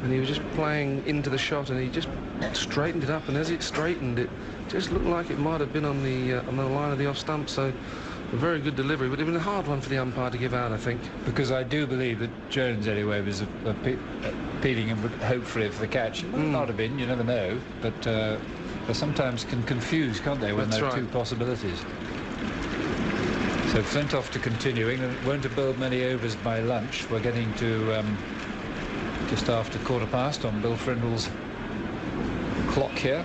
and he was just playing into the shot, and he just straightened it up, and as it straightened, it just looked like it might have been on the line of the off stump. So a very good delivery, but it was a hard one for the umpire to give out, I think. Because I do believe that Jones, anyway, was appealing him hopefully for the catch. It might not have been, you never know, but they sometimes can confuse, can't they, when there are two possibilities. So Flintoff to continuing, and won't have bowled many overs by lunch. We're getting to just after 15:15 on Bill Frindle's clock here.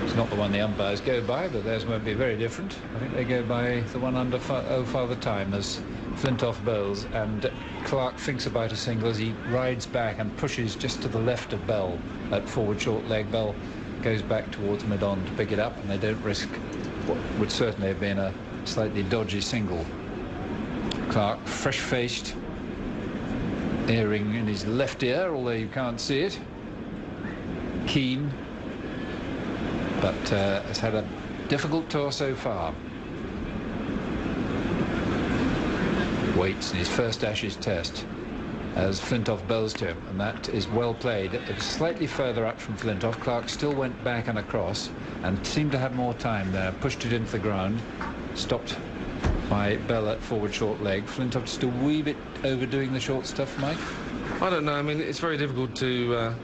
It's not the one the umpires go by, but theirs won't be very different. I think they go by the one under 05 time as Flintoff bowls, and Clark thinks about a single as he rides back and pushes just to the left of Bell at forward short leg. Bell goes back towards mid-on to pick it up, and they don't risk what would certainly have been a slightly dodgy single. Clark, fresh-faced, earring in his left ear, although you can't see it. Keen, but has had a difficult tour so far. Waits in his first Ashes test as Flintoff bowls to him, and that is well played. It was slightly further up from Flintoff. Clark still went back and across and seemed to have more time there. Pushed it into the ground, stopped by Bell at forward short leg. Flintoff just a wee bit overdoing the short stuff, Mike? I don't know. I mean, it's very difficult to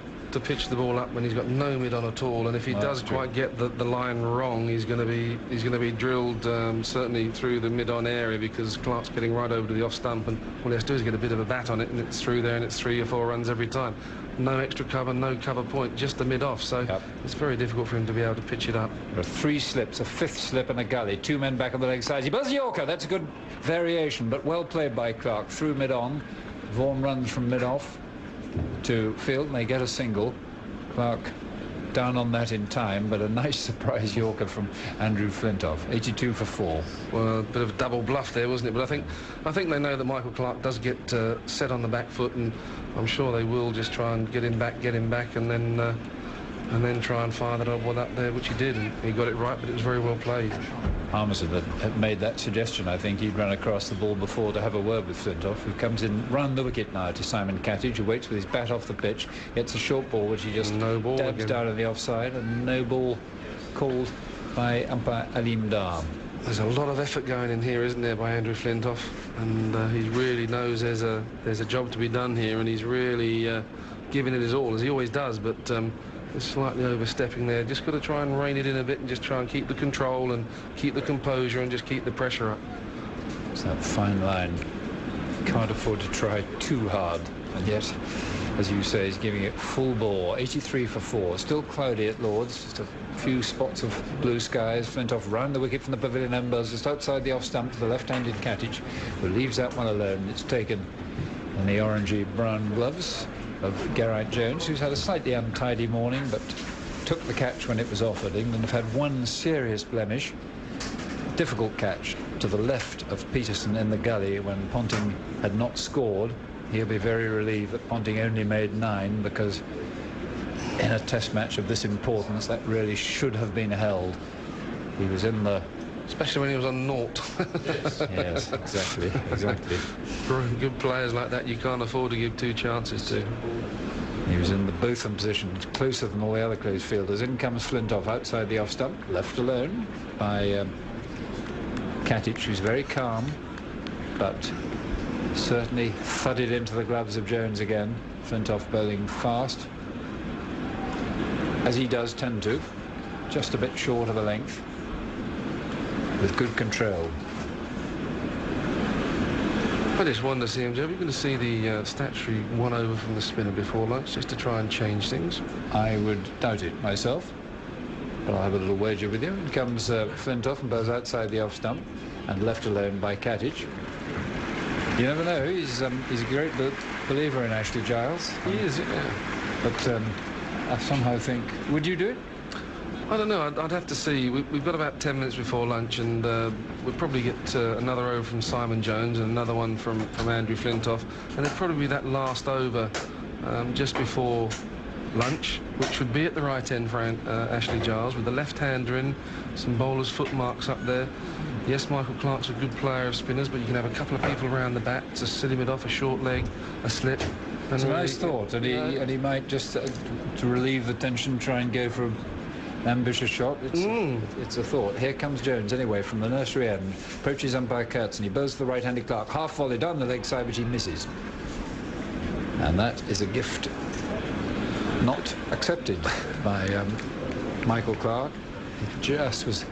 pitch the ball up when he's got no mid on at all, and if he does quite get the line wrong, he's going to be drilled certainly through the mid on area, because Clark's getting right over to the off stump, and all he has to do is get a bit of a bat on it, and it's through there, and it's 3 or 4 runs every time. No extra cover, no cover point, just the mid off, so it's very difficult for him to be able to pitch it up. There are 3 slips, a 5th slip and a gully, 2 men back on the leg side. He buzz Yorker, that's a good variation, but well played by Clark through mid on. Vaughan runs from mid off to field, and they get a single. Clark down on that in time, but a nice surprise Yorker from Andrew Flintoff, 82 for 4. Well, a bit of a double bluff there, wasn't it? But I think they know that Michael Clarke does get set on the back foot, and I'm sure they will just try and get him back, and then try and fire that odd one up there, which he did, and he got it right, but it was very well played. Harmison had made that suggestion. I think he'd run across the ball before to have a word with Flintoff, who comes in round the wicket now to Simon Cattage, who waits with his bat off the pitch, gets a short ball, which he just dabs down in the offside, and no ball called by umpire Alim Dar. There's a lot of effort going in here, isn't there, by Andrew Flintoff, and he really knows there's a job to be done here, and he's really giving it his all, as he always does, but it's slightly overstepping there. Just got to try and rein it in a bit and just try and keep the control and keep the composure and just keep the pressure up. It's that fine line. Can't afford to try too hard, and yet, as you say, he's giving it full bore. 83 for 4. Still cloudy at Lords, just a few spots of blue skies. Flintoff round the wicket from the pavilion embers, just outside the off stump to the left-handed Cattage, who leaves that one alone. It's taken in the orangey brown gloves of Geraint Jones, who's had a slightly untidy morning, but took the catch when it was offered. England have had one serious blemish. Difficult catch to the left of Peterson in the gully when Ponting had not scored. He'll be very relieved that Ponting only made 9, because in a test match of this importance, that really should have been held. He was in the... Especially when he was on naught. Yes, exactly. Good players like that, you can't afford to give 2 chances to. He was in the Botham position, closer than all the other close fielders. In comes Flintoff outside the off stump, left alone by Cattage, who's very calm, but certainly thudded into the gloves of Jones again. Flintoff bowling fast, as he does tend to, just a bit short of a length, with good control. I just wonder, see him, Geoff, you're going to see the statutory 1 over from the spinner before lunch, just to try and change things. I would doubt it myself, but I'll have a little wager with you. In comes Flintoff and bows outside the off stump, and left alone by Cattage. You never know, he's a great believer in Ashley Giles. He is, yeah. But I somehow think, would you do it? I don't know, I'd have to see. We've got about 10 minutes before lunch, and we'll probably get another over from Simon Jones and another one from Andrew Flintoff, and it'd probably be that last over just before lunch, which would be at the right end for Ashley Giles, with the left-hander in, some bowlers' footmarks up there. Yes, Michael Clarke's a good player of spinners, but you can have a couple of people around the bat to sit him it off, a short leg, a slip. It's a nice thought, and he might just, to relieve the tension, try and go for an ambitious shot. It's a thought. Here comes Jones anyway from the nursery end, approaches umpire Kurtz, and he bows to the right-handed Clarke, half volley down the leg side, which he misses. And that is a gift not accepted by Michael Clarke. It was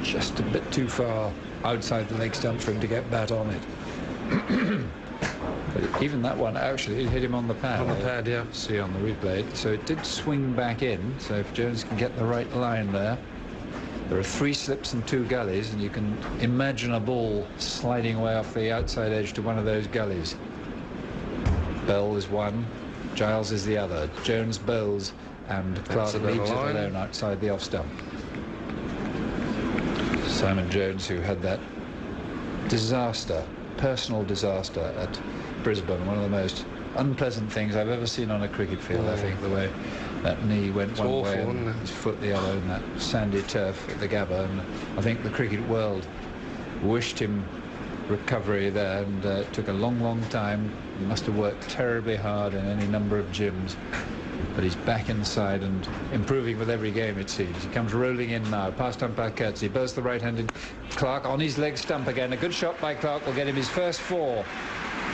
just a bit too far outside the leg stump for him to get bat on it. But even that one, actually, it hit him on the pad. On the pad, yeah. See on the replay. So it did swing back in. So if Jones can get the right line there. There are 3 slips and 2 gullies, and you can imagine a ball sliding away off the outside edge to one of those gullies. Bell is one, Giles is the other. Jones bowls, and Clarke leaves it alone outside the off stump. Simon Jones, who had that disaster, personal disaster at Brisbane, one of the most unpleasant things I've ever seen on a cricket field. I think the way that knee went one way and his foot the other in that sandy turf at the Gabba, and I think the cricket world wished him recovery there, and it took a long time. He must have worked terribly hard in any number of gyms, but he's back inside and improving with every game, it seems. He comes rolling in now, past umpire Kurtz. He bursts the right-handed Clarke on his leg stump again. A good shot by Clarke will get him his first 4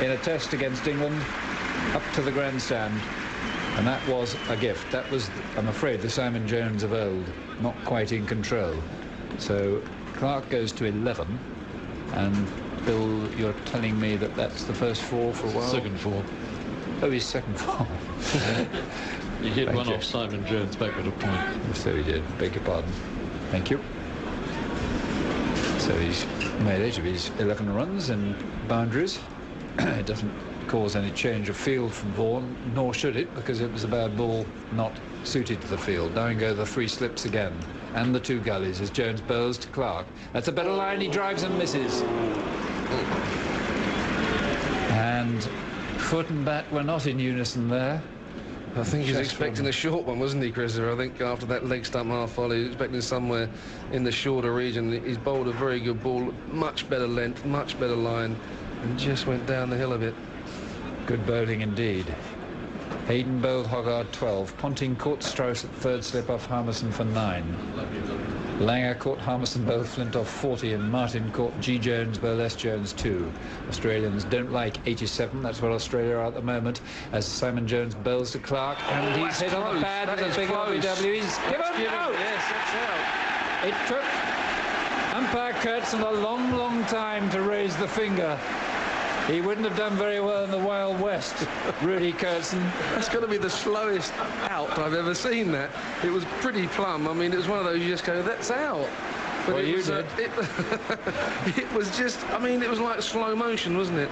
in a test against England up to the grandstand, and that was a gift. That was, I'm afraid, the Simon Jones of old, not quite in control. So Clarke goes to 11, and Bill, you're telling me that that's the first 4 for a while? Second 4. Oh, his second 4. You hit one off Simon Jones back at a point. So he did, beg your pardon. Thank you. So he's made 8 of his 11 runs and boundaries. It doesn't cause any change of field from Vaughan, nor should it, because it was a bad ball not suited to the field. Down go the 3 slips again, and the 2 gullies as Jones bowls to Clark. That's a better line, he drives and misses. And foot and bat were not in unison there. I think he was expecting a short one, wasn't he, Chris? I think after that leg stump half volley, he was expecting somewhere in the shorter region. He's bowled a very good ball, much better length, much better line, and just went down the hill a bit. Good bowling indeed. Hayden bowled Hoggard 12. Ponting caught Strauss at 3rd slip off Harmison for 9. Langer caught Harmison bowled Flint off 40, and Martin caught G. Jones bowled S. Jones 2. Australians don't like 87. That's what Australia are at the moment, as Simon Jones bowls to Clark, and he's hit on the pad with a big RBW. He's given out. Yes, that's out. It took umpire Kurtzen a long, long time to raise the finger. He wouldn't have done very well in the Wild West, Rudy Kurtzen. That's got to be the slowest out I've ever seen that. It was pretty plumb. I mean, it was one of those you just go, that's out. But well, it was, it was just, I mean, it was like slow motion, wasn't it?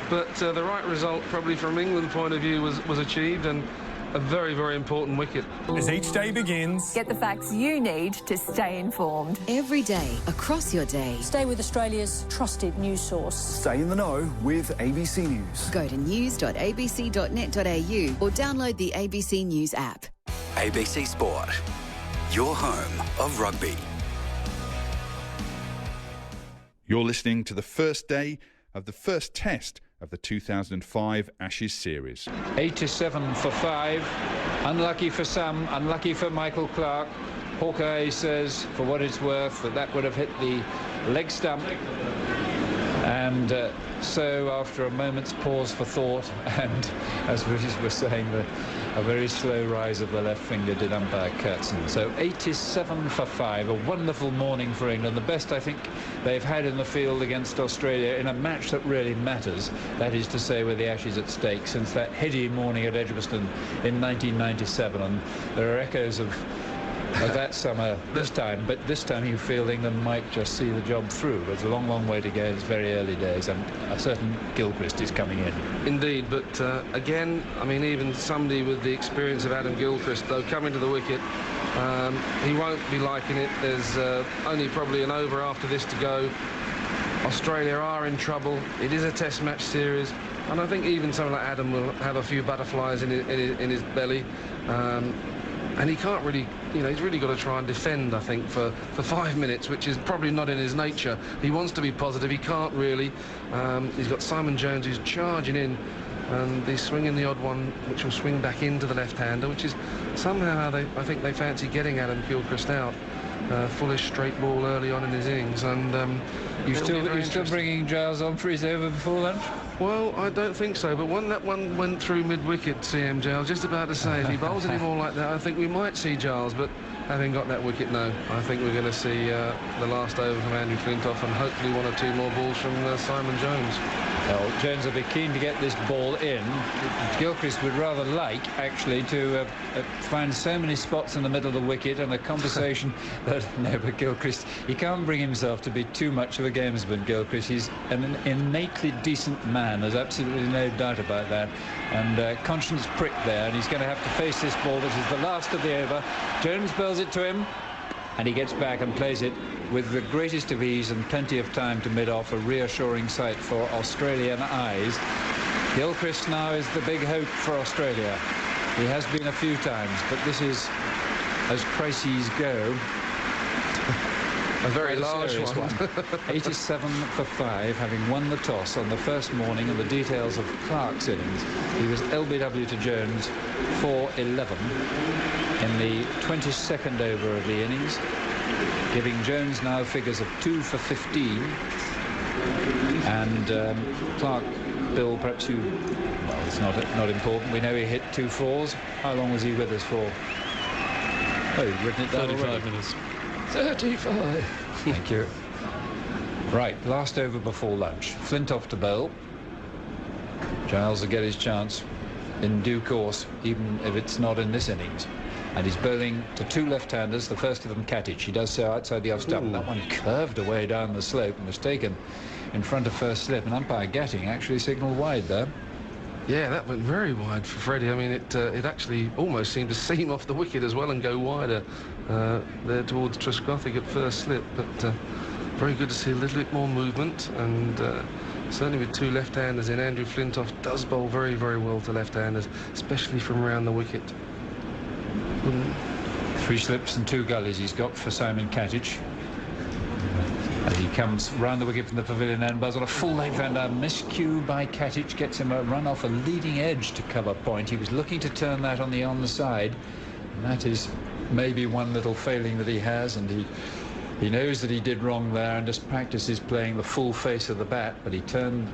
But the right result, probably from England's point of view, was achieved, and a very, very important wicket. As each day begins, get the facts you need to stay informed. Every day, across your day. Stay with Australia's trusted news source. Stay in the know with ABC News. Go to news.abc.net.au or download the ABC News app. ABC Sport, your home of rugby. You're listening to the first day of the first test of the 2005 Ashes series. 87 for 5. Unlucky for some, unlucky for Michael Clark. Hawkeye says, for what it's worth, that would have hit the leg stump. And so after a moment's pause for thought, and as we were saying, a very slow rise of the left finger did umpire Kurtzen. So 87 for 5, a wonderful morning for England, the best I think they've had in the field against Australia in a match that really matters, that is to say with the Ashes at stake, since that heady morning at Edgbaston in 1997. And there are echoes of that summer this time, but this time you feel England might just see the job through. There's a long, long way to go. It's very early days, and a certain Gilchrist is coming in. Indeed, but again, I mean, even somebody with the experience of Adam Gilchrist, though, coming to the wicket, he won't be liking it. There's only probably an over after this to go. Australia are in trouble. It is a test match series, and I think even someone like Adam will have a few butterflies in his belly. And he can't really, you know, he's really got to try and defend, I think, for 5 minutes, which is probably not in his nature. He wants to be positive. He can't really. He's got Simon Jones who's charging in, and he's swinging the odd one, which will swing back into the left-hander, which is somehow how I think they fancy getting Adam Gilchrist out. Fullish straight ball early on in his innings, and you're still bringing Giles on for his over before lunch? Well, I don't think so, but when that one went through mid-wicket, CMJ, I was just about to say, if he bowls any more like that, I think we might see Giles, but having got that wicket, no. I think we're going to see the last over from Andrew Flintoff, and hopefully 1 or 2 more balls from Simon Jones. Well, Jones will be keen to get this ball in. Gilchrist would rather like, actually, to find so many spots in the middle of the wicket, and a conversation that, no, but Gilchrist, he can't bring himself to be too much of a gamesman, Gilchrist. He's an innately decent man, there's absolutely no doubt about that. And conscience pricked there, and he's going to have to face this ball, which is the last of the over. Jones bowls it to him, and he gets back and plays it with the greatest of ease and plenty of time to mid-off, a reassuring sight for Australian eyes. Gilchrist now is the big hope for Australia. He has been a few times, but this is, as crises go, a very large one. 87 for 5, having won the toss on the first morning, and the details of Clark's innings. He was LBW to Jones for 11 in the 22nd over of the innings, giving Jones now figures of 2 for 15. And Clark, Bill, perhaps you, well, it's not important. We know he hit 2 4s. How long was he with us for? Oh, you've written it down 35 minutes. 35. Thank you. Right, last over before lunch. Flintoff to bowl. Giles will get his chance in due course, even if it's not in this innings. and he's bowling to two left-handers, the first of them Gatting. He does so outside the off stump. That one curved away down the slope and was taken in front of first slip, and umpire Gatting actually signalled wide there. Yeah, that went very wide for Freddie. I mean, it actually almost seemed to seam off the wicket as well and go wider there towards Trescothick at first slip, but very good to see a little bit more movement, and certainly with two left-handers in. Andrew Flintoff does bowl very, very well to left-handers, especially from around the wicket. 3 slips and 2 gullies he's got for Simon Gatting. As he comes round the wicket from the pavilion end, buzz on a full left-hander, miscue by Gatting, gets him a run off a leading edge to cover point. He was looking to turn that on the onside, and that is maybe one little failing that he has, and he knows that he did wrong there and just practices playing the full face of the bat, but he turned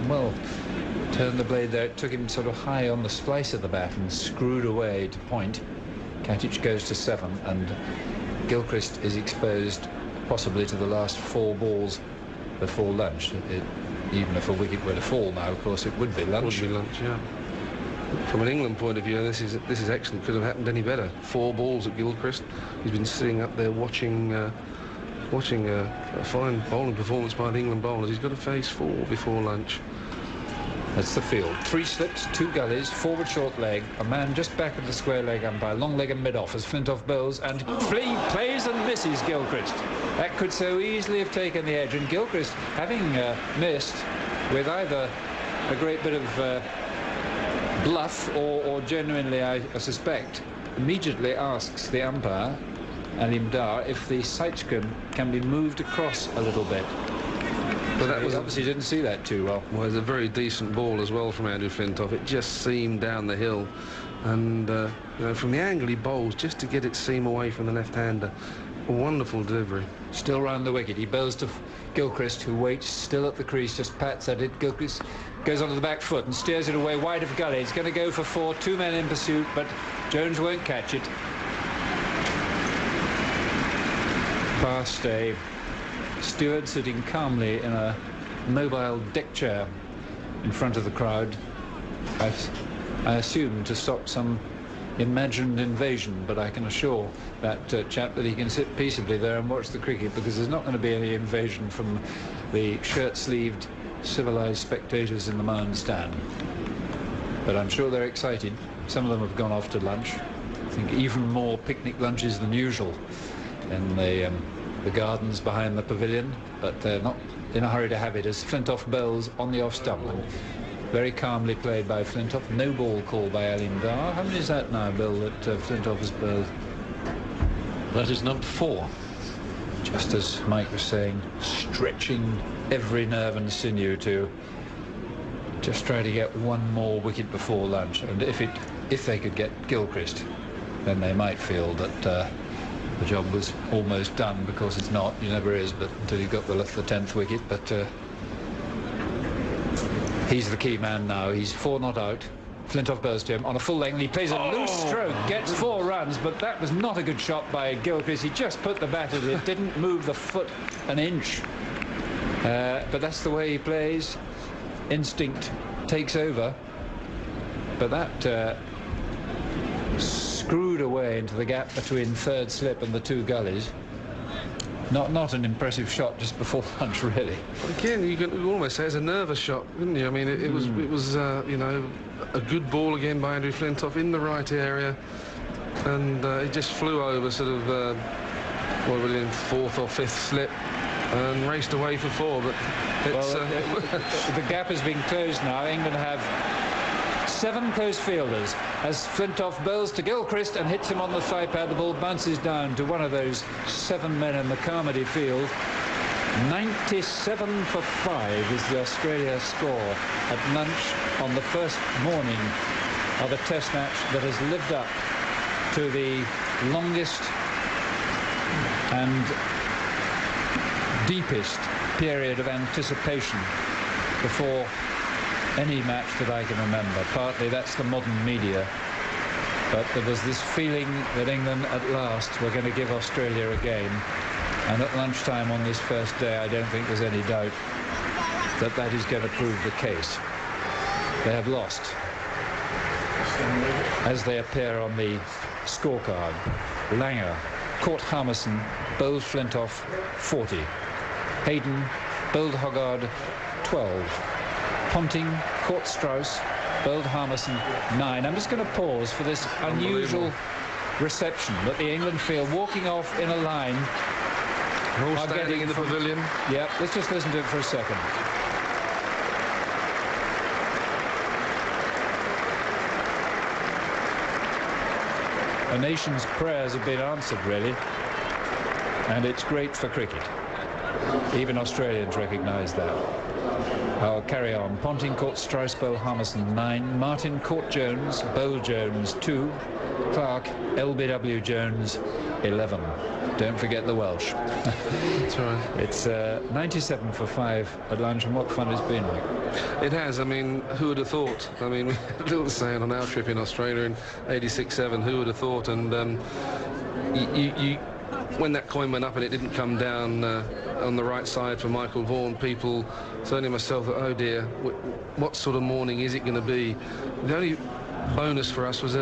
the blade there. It took him sort of high on the splice of the bat and screwed away to point. Gatting goes to 7, and Gilchrist is exposed possibly to the last 4 balls before lunch. Even if a wicket were to fall now, of course, it would be lunch. Would be lunch, yeah. From an England point of view, this is excellent. Could have happened any better. 4 balls at Gilchrist. He's been sitting up there watching a fine bowling performance by the England bowlers. He's got to face 4 before lunch. That's the field. 3 slips, 2 gullies, forward short leg, a man just back of the square leg umpire, long leg and mid-off as Flintoff bowls, and Flea plays and misses Gilchrist. That could so easily have taken the edge, and Gilchrist, having missed with either a great bit of bluff or genuinely, I suspect, immediately asks the umpire, Alim Dar, if the sight screen can be moved across a little bit. But that was obviously didn't see that too well. Well, it's a very decent ball as well from Andrew Flintoff. It just seamed down the hill, and you know, from the angle he bowls, just to get it seam away from the left-hander. A wonderful delivery. Still round the wicket. He bowls to Gilchrist, who waits still at the crease, just pats at it. Gilchrist goes onto the back foot and steers it away wide of gully. He's going to go for 4, 2 men in pursuit, but Jones won't catch it. Past a steward sitting calmly in a mobile deck chair in front of the crowd, I assume to stop some imagined invasion, but I can assure that chap that he can sit peaceably there and watch the cricket, because there's not going to be any invasion from the shirt-sleeved civilized spectators in the Mound stand. But I'm sure they're excited. Some of them have gone off to lunch. I think even more picnic lunches than usual in the gardens behind the pavilion, but they're not in a hurry to have it as Flintoff bowls on the off stump. And very calmly played by Flintoff. No ball called by Alim Dar. How many is that now, Bill, that Flintoff has bowled? That is number 4. Just as Mike was saying, stretching every nerve and sinew to just try to get one more wicket before lunch. And if they could get Gilchrist, then they might feel that the job was almost done, because it's not. It never is, but until you've got the 10th wicket. But he's the key man now. He's 4 not out. Flintoff bowls to him on a full length, and he plays a loose stroke, gets 4 runs, but that was not a good shot by Gilchrist. He just put the bat at it, didn't move the foot an inch. But that's the way he plays. Instinct takes over. But that screwed away into the gap between third slip and the 2 gullies. Not an impressive shot just before lunch, really. But again, you could almost say it's a nervous shot, couldn't you? I mean, it was you know, a good ball again by Andrew Flintoff in the right area, and it just flew over sort of what was it, in 4th or 5th slip and raced away for 4. But it's, the gap has been closed now. England have 7 close fielders as Flintoff bowls to Gilchrist and hits him on the thigh pad. The ball bounces down to one of those 7 men in the Carmody field. 97 for 5 is the Australia score at lunch on the first morning of a test match that has lived up to the longest and deepest period of anticipation before any match that I can remember. Partly that's the modern media, but there was this feeling that England at last were going to give Australia a game, and at lunchtime on this first day I don't think there's any doubt that that is going to prove the case. They have lost as they appear on the scorecard. Langer caught Harmison, bowled Flintoff 40. Hayden bowled Hoggard 12. Ponting caught Strauss, bowled Harmison 9. I'm just going to pause for this unusual reception that the England field walking off in a line. All standing in the pavilion. Yeah, let's just listen to it for a second. A nation's prayers have been answered, really, and it's great for cricket. Even Australians recognise that. I'll carry on. Ponting caught Strauss, bowled Harmison 9. Martin caught Jones, bowled Jones 2. Clark, LBW Jones 11. Don't forget the Welsh. That's right. It's 97 for 5 at lunch, and what fun it's been like. It has. I mean, who would have thought? I mean, we had a little saying on our trip in Australia in 86-7, who would have thought? And when that coin went up and it didn't come down on the right side for Michael Vaughan, people, certainly myself, thought, oh dear, what sort of morning is it going to be? The only bonus for us was,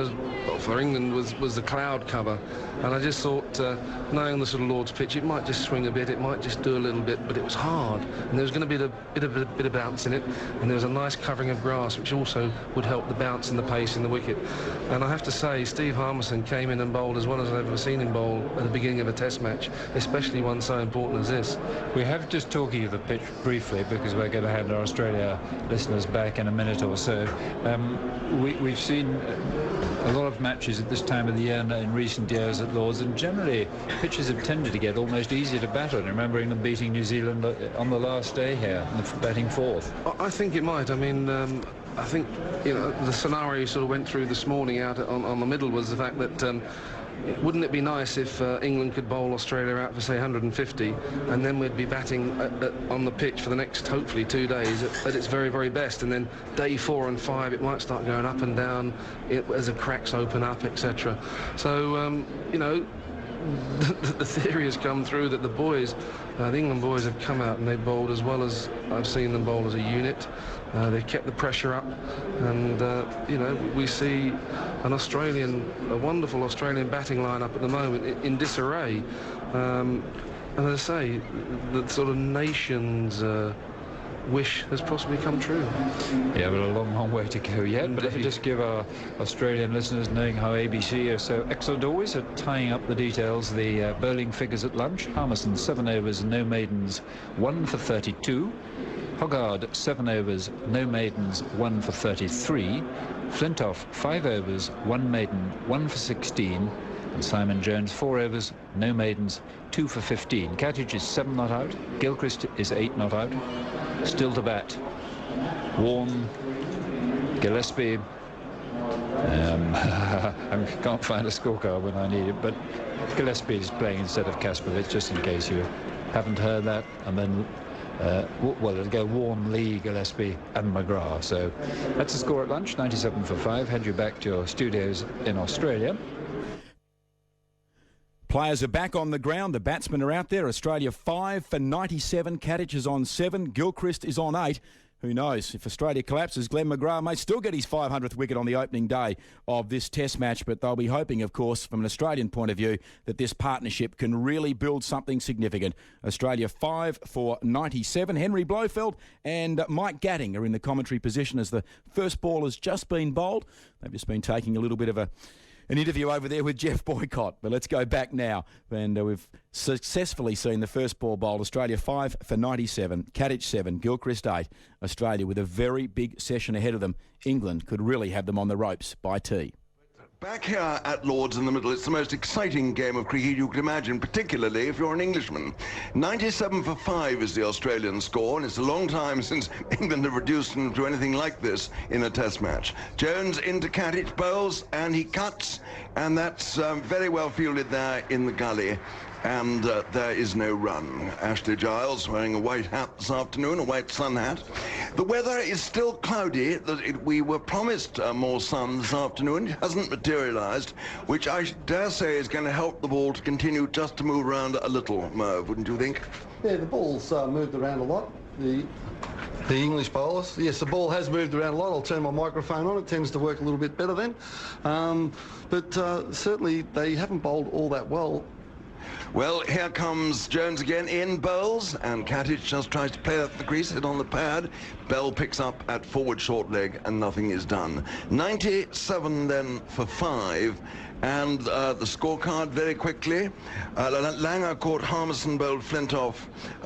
for England, was the cloud cover, and I just thought, knowing the sort of Lord's pitch, it might just swing a bit, it might just do a little bit, but it was hard, and there was going to be a bit of bounce in it, and there was a nice covering of grass, which also would help the bounce and the pace in the wicket. And I have to say, Steve Harmison came in and bowled as well as I've ever seen him bowl at the beginning of a test match, especially one so important as this. We have just talking of the pitch briefly, because we're going to have our Australia listeners back in a minute or so. We've seen a lot of matches at this time of the year in recent years at Lord's, and generally pitches have tended to get almost easier to bat on. Remembering them beating New Zealand on the last day here, batting fourth. I think it might. I mean, I think, you know, the scenario you sort of went through this morning out on the middle was the fact that wouldn't it be nice if England could bowl Australia out for, say, 150, and then we'd be batting on the pitch for the next, hopefully, 2 days at its very, very best, and then day 4 and 5 it might start going up and down as the cracks open up, etc. So, you know, the theory has come through that the boys, the England boys, have come out and they've bowled as well as I've seen them bowl as a unit. They've kept the pressure up, and you know, we see a wonderful Australian batting lineup at the moment in disarray. And as I say, the sort of nation's wish has possibly come true. Yeah, but a long, long way to go yet. But let me just give our Australian listeners, knowing how ABC are so excellent always at tying up the details, the bowling figures at lunch. Harmison 7 overs, no maidens, 1 for 32. Hoggard 7 overs, no maidens, 1 for 33. Flintoff 5 overs, 1 maiden, 1 for 16. And Simon Jones 4 overs, no maidens, 2 for 15. Cattage is 7 not out. Gilchrist is 8 not out. Still to bat. Warren, Gillespie. I can't find a scorecard when I need it, but Gillespie is playing instead of Kasparov, just in case you haven't heard that. And then well, it'll go Warren, Lee, Gillespie and McGrath. So that's the score at lunch, 97 for 5. Head you back to your studios in Australia. Players are back on the ground. The batsmen are out there. Australia 5 for 97. Catich is on 7. Gilchrist is on 8. Who knows? If Australia collapses, Glenn McGrath may still get his 500th wicket on the opening day of this Test match, but they'll be hoping, of course, from an Australian point of view, that this partnership can really build something significant. Australia 5 for 97. Henry Blofeld and Mike Gatting are in the commentary position as the first ball has just been bowled. They've just been taking a little bit of an interview over there with Jeff Boycott. But let's go back now. And we've successfully seen the first ball bowled. Australia 5 for 97. Catich 7. Gilchrist 8. Australia with a very big session ahead of them. England could really have them on the ropes by tea. Back here at Lord's in the middle, it's the most exciting game of cricket you could imagine, particularly if you're an Englishman. 97 for 5 is the Australian score, and it's a long time since England have reduced them to anything like this in a test match. Jones into Catich, bowls, and he cuts, and that's very well fielded there in the gully. And there is no run. Ashley Giles wearing a white hat this afternoon, a white sun hat. The weather is still cloudy. We were promised more sun this afternoon. It hasn't materialised, which I dare say is going to help the ball to continue just to move around a little, Merv, wouldn't you think? Yeah, the ball's moved around a lot. The The English bowlers. Yes, the ball has moved around a lot. I'll turn my microphone on. It tends to work a little bit better then. But certainly they haven't bowled all that well. Well, here comes Jones again in bowls, and Katic just tries to play up the crease, hit on the pad. Bell picks up at forward short leg, and nothing is done. 97 then for 5. And the scorecard very quickly. Langer caught Harmison, bowled Flintoff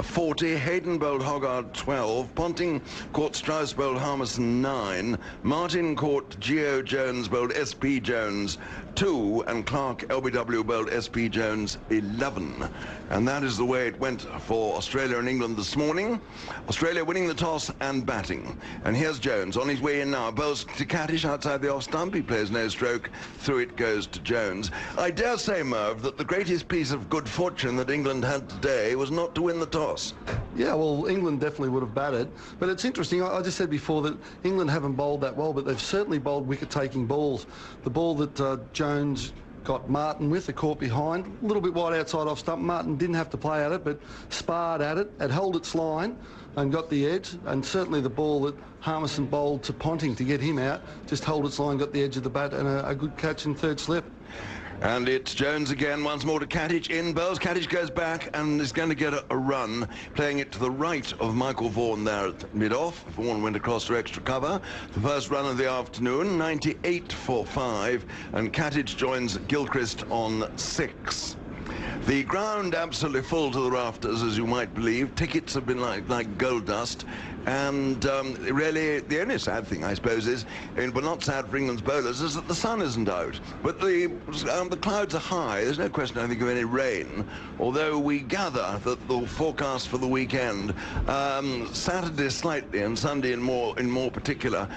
40. Hayden bowled Hoggard 12. Ponting caught Strauss, bowled Harmison 9. Martin caught Geo Jones, bowled SP Jones 2. And Clark LBW bowled SP Jones 11. And that is the way it went for Australia and England this morning. Australia winning the toss and batting. And here's Jones on his way in now. Bowls to Katic outside the off stump. He plays no stroke. Through it goes to Jones. I dare say, Merv, that the greatest piece of good fortune that England had today was not to win the toss. Yeah, well, England definitely would have batted. But it's interesting, I just said before that England haven't bowled that well, but they've certainly bowled wicket-taking balls. The ball that Jones got Martin with, the caught behind, a little bit wide outside off stump. Martin didn't have to play at it, but sparred at it, had held its line and got the edge, and certainly the ball that Harmison bowled to Ponting to get him out, just held its line, got the edge of the bat, and a good catch in third slip. And it's Jones again, once more to Katic in bowls. Katic goes back and is going to get a run, playing it to the right of Michael Vaughan there at mid-off. Vaughan went across to extra cover. The first run of the afternoon, 98 for 5, and Katic joins Gilchrist on 6. The ground absolutely full to the rafters, as you might believe. Tickets have been like gold dust. And really, the only sad thing, I suppose, is, but not sad for England's bowlers, is that the sun isn't out. But the clouds are high. There's no question, I think, of any rain. Although we gather that the forecast for the weekend, Saturday slightly and Sunday in more particular,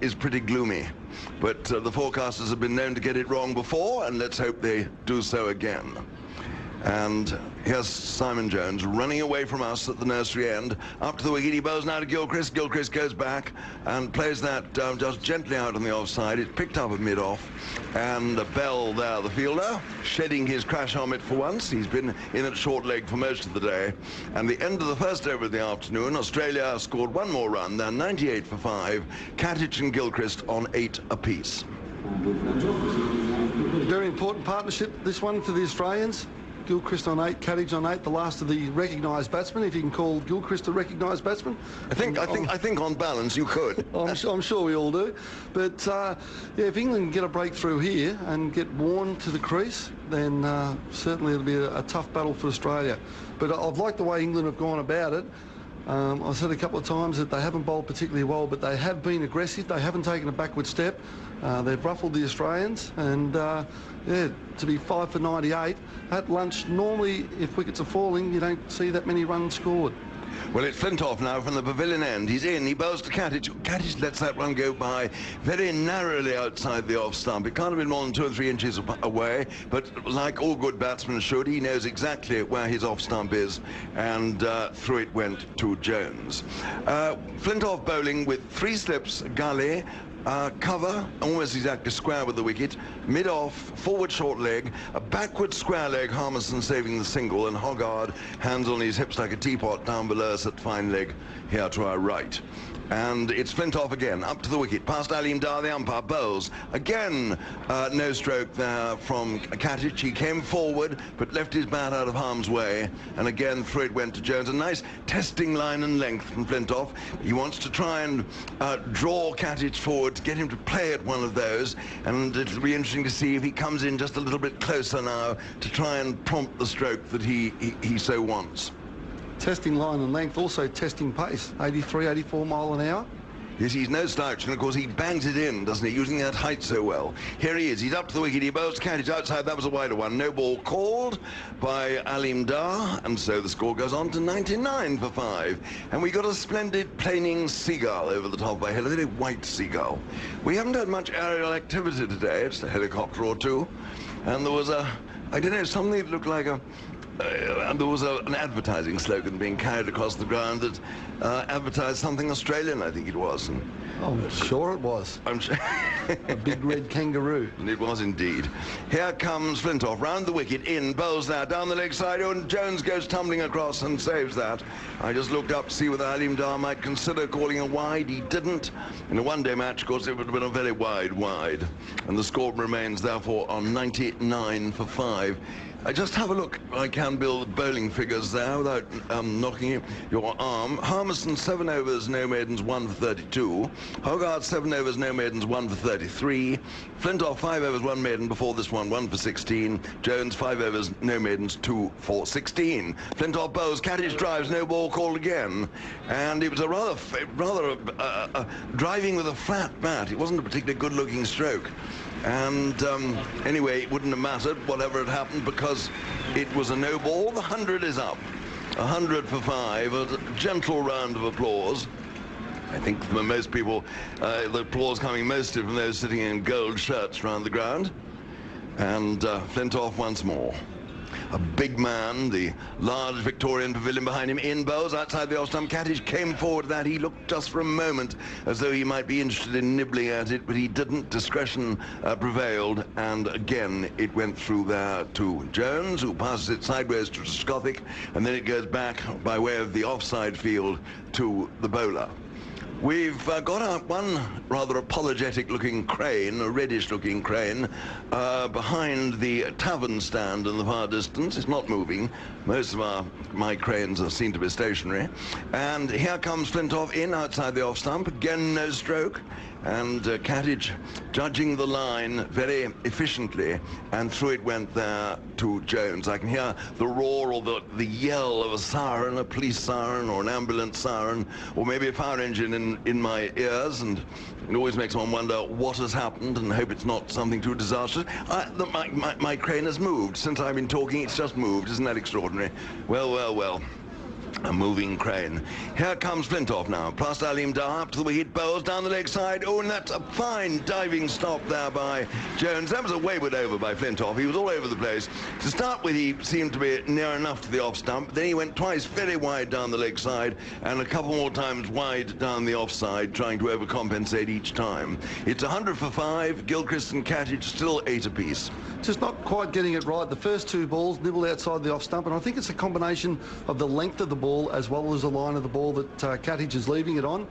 is pretty gloomy. But the forecasters have been known to get it wrong before, and let's hope they do so again. And here's Simon Jones running away from us at the nursery end. Up to the wicket, he bowls now to Gilchrist. Gilchrist goes back and plays that just gently out on the offside. It's picked up at mid-off. And Bell there, the fielder, shedding his crash helmet for once. He's been in at short leg for most of the day. And the end of the first over of the afternoon, Australia scored one more run. They're 98 for 5. Katic and Gilchrist on 8 apiece. Very important partnership, this one, for the Australians. Gilchrist on 8, Katic on 8, the last of the recognised batsmen, if you can call Gilchrist a recognised batsman. I think on balance you could. I'm sure we all do. But yeah, if England can get a breakthrough here and get Warren to the crease, then certainly it'll be a tough battle for Australia. But I've liked the way England have gone about it. I've said a couple of times that they haven't bowled particularly well, but they have been aggressive. They haven't taken a backward step. They've ruffled the Australians, and yeah, to be 5 for 98 at lunch, normally if wickets are falling, you don't see that many runs scored. Well, it's Flintoff now from the pavilion end. He's in, he bowls to Katic. Katic lets that one go by very narrowly outside the off stump. It can't have been more than 2 or 3 inches away, but like all good batsmen should, he knows exactly where his off stump is, and through it went to Jones. Flintoff bowling with 3 slips, gully, cover, almost exactly square with the wicket, mid-off, forward short leg, a backward square leg, Harmison saving the single, and Hoggard hands on his hips like a teapot down below us at fine leg here to our right. And it's Flintoff again, up to the wicket, past Aleem Dar, the umpire, bowls. Again, no stroke there from Katic. He came forward, but left his bat out of harm's way. And again, through it went to Jones. A nice testing line and length from Flintoff. He wants to try and draw Katic forward, to get him to play at one of those. And it'll be interesting to see if he comes in just a little bit closer now to try and prompt the stroke that he so wants. Testing line and length, also testing pace, 83, 84 mile an hour. Yes, he's no slouch, and of course he bangs it in, doesn't he, using that height so well. Here he is, he's up to the wicket, he bowls to Katic outside, that was a wider one. No ball called by Aleem Dar, and so the score goes on to 99 for 5. And we got a splendid planing seagull over the top of our hill, a very white seagull. We haven't had much aerial activity today, it's a helicopter or two, and there was I don't know, something that looked like a there was an advertising slogan being carried across the ground that advertised something Australian, I think it was. And I'm sure it was. I'm sure. A big red kangaroo. And it was indeed. Here comes Flintoff, round the wicket, in, bowls that, down the leg side, and Jones goes tumbling across and saves that. I just looked up to see whether Alim Dar might consider calling a wide. He didn't. In a one-day match, of course, it would have been a very wide. And the score remains, therefore, on 99 for 5. Just have a look, I can, Bill, the bowling figures there without knocking your arm. Harmison, 7 overs, no maidens, 1 for 32. Hogarth, 7 overs, no maidens, 1 for 33. Flintoff, 5 overs, 1 maiden before this one, 1 for 16. Jones, 5 overs, no maidens, 2 for 16. Flintoff bowls, Cattage drives, no ball called again. And it was a rather driving with a flat bat. It wasn't a particularly good-looking stroke. And anyway, it wouldn't have mattered, whatever had happened, because it was a no ball. The 100 is up. 100 for 5, a gentle round of applause. I think for most people, the applause coming mostly from those sitting in gold shirts round the ground. And Flintoff once more. A big man, the large Victorian pavilion behind him, in bowls outside the off-stump. Cattage came forward that. He looked just for a moment as though he might be interested in nibbling at it, but he didn't. Discretion prevailed, and again it went through there to Jones, who passes it sideways to Scothick, and then it goes back by way of the offside field to the bowler. We've got out one rather apologetic-looking crane, a reddish-looking crane, behind the tavern stand in the far distance. It's not moving. Most of my cranes seem to be stationary. And here comes Flintoff in outside the off-stump. Again, no stroke. And Cattage judging the line very efficiently, and through it went there to Jones. I can hear the roar or the yell of a siren, a police siren or an ambulance siren, or maybe a fire engine in my ears, and it always makes one wonder what has happened, and hope it's not something too disastrous. My crane has moved. Since I've been talking, it's just moved. Isn't that extraordinary? Well. A moving crane. Here comes Flintoff now. Past Alim Dar, up to the wicket, bowls down the leg side. Oh, and that's a fine diving stop there by Jones. That was a wayward over by Flintoff. He was all over the place. To start with, he seemed to be near enough to the off stump. Then he went twice very wide down the leg side, and a couple more times wide down the offside, trying to overcompensate each time. It's 100 for 5. Gilchrist and Cattage still 8 apiece. Just not quite getting it right. The first 2 balls nibbled outside the off stump, and I think it's a combination of the length of the ball as well as the line of the ball that Cattage is leaving it on.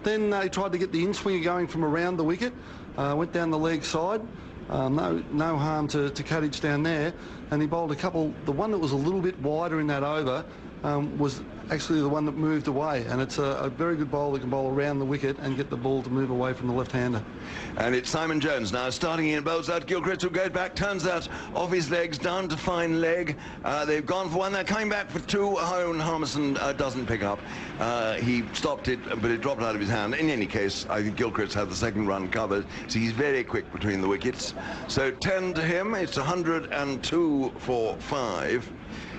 Then he tried to get the in-swinger going from around the wicket, went down the leg side. No harm to Cattage down there, and he bowled a couple. The one that was a little bit wider in that over was actually the one that moved away, and it's a very good bowler that can bowl around the wicket and get the ball to move away from the left-hander. And it's Simon Jones now starting in, bowls out Gilchrist, who goes back, turns that off his legs, down to fine leg. They've gone for one, they're coming back for 2. Owen Harmison doesn't pick up. He stopped it, but it dropped out of his hand. In any case, I think Gilchrist had the second run covered, so he's very quick between the wickets. So 10 to him, it's 102 for 5.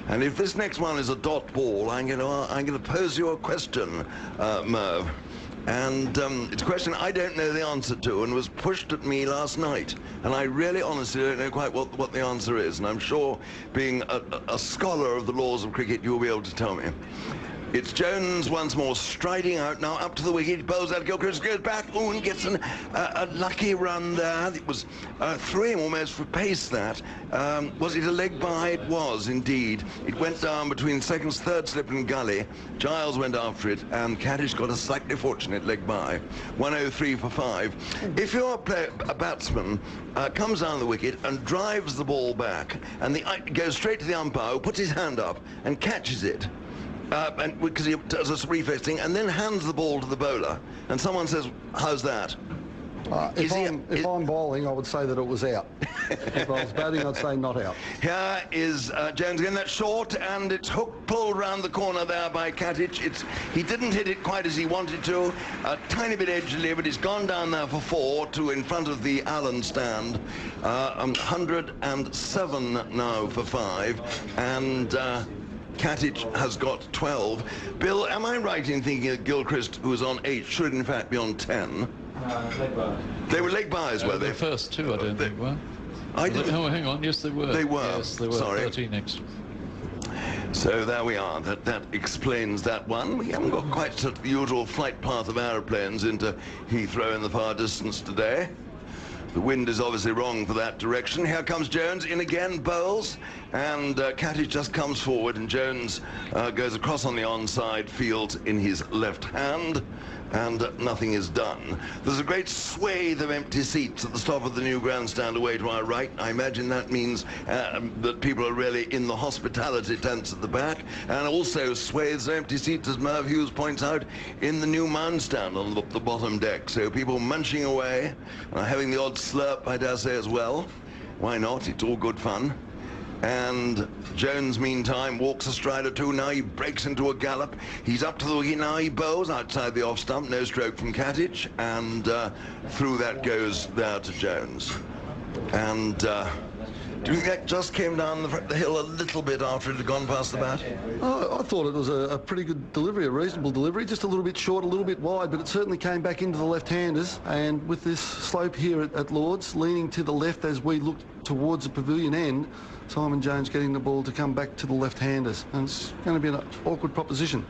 And if this next one is a dot ball, I'm going to pose you a question, Merv. And it's a question I don't know the answer to, and was pushed at me last night. And I really honestly don't know quite what the answer is. And I'm sure, being a scholar of the laws of cricket, you'll be able to tell me. It's Jones once more striding out now up to the wicket. Bowls out, Gilchrist goes back, and gets a lucky run there. It was threw him almost for pace, that. Was it a leg by? It was indeed. It went down between second, third slip and gully. Giles went after it, and Cattage got a slightly fortunate leg by. 103 for 5. If your a batsman comes down the wicket and drives the ball back, and goes straight to the umpire, who puts his hand up and catches it, and because he does a reflex thing, and then hands the ball to the bowler, and someone says, "How's that?" If I'm bowling, I would say that it was out. If I was batting, I'd say not out. Here is Jones again. That's short, and it's hook pulled round the corner there by Cattage. He didn't hit it quite as he wanted to. A tiny bit edgily, but it's gone down there for 4 to in front of the Allen stand. 107 now for 5, and Cattage has got 12. Bill, am I right in thinking that Gilchrist, who was on 8, should in fact be on 10? Leg by. They were leg bys, were they? The first 2, I don't think, were. I didn't. Oh, hang on. Yes, they were. They were. Yes, they were. Sorry. 13 extra. So there we are. That explains that one. We haven't got quite such the usual flight path of aeroplanes into Heathrow in the far distance today. The wind is obviously wrong for that direction. Here comes Jones in again, bowls, and Katic just comes forward, and Jones goes across on the onside field in his left hand, and nothing is done. There's a great swathe of empty seats at the top of the new grandstand away to our right. I imagine that means that people are really in the hospitality tents at the back, and also swathes of empty seats, as Merv Hughes points out, in the new mound stand on the bottom deck. So people munching away, having the odd slurp, I dare say, as well. Why not? It's all good fun. And Jones, meantime, walks astride or two. Now he breaks into a gallop. He's up to the wicket now. He bowls outside the off stump. No stroke from Katic. And through that goes there to Jones. And do you think that just came down the hill a little bit after it had gone past the bat? Oh, I thought it was a pretty good delivery, a reasonable delivery. Just a little bit short, a little bit wide, but it certainly came back into the left-handers. And with this slope here at Lords, leaning to the left as we look towards the pavilion end, Simon Jones getting the ball to come back to the left-handers. And it's going to be an awkward proposition.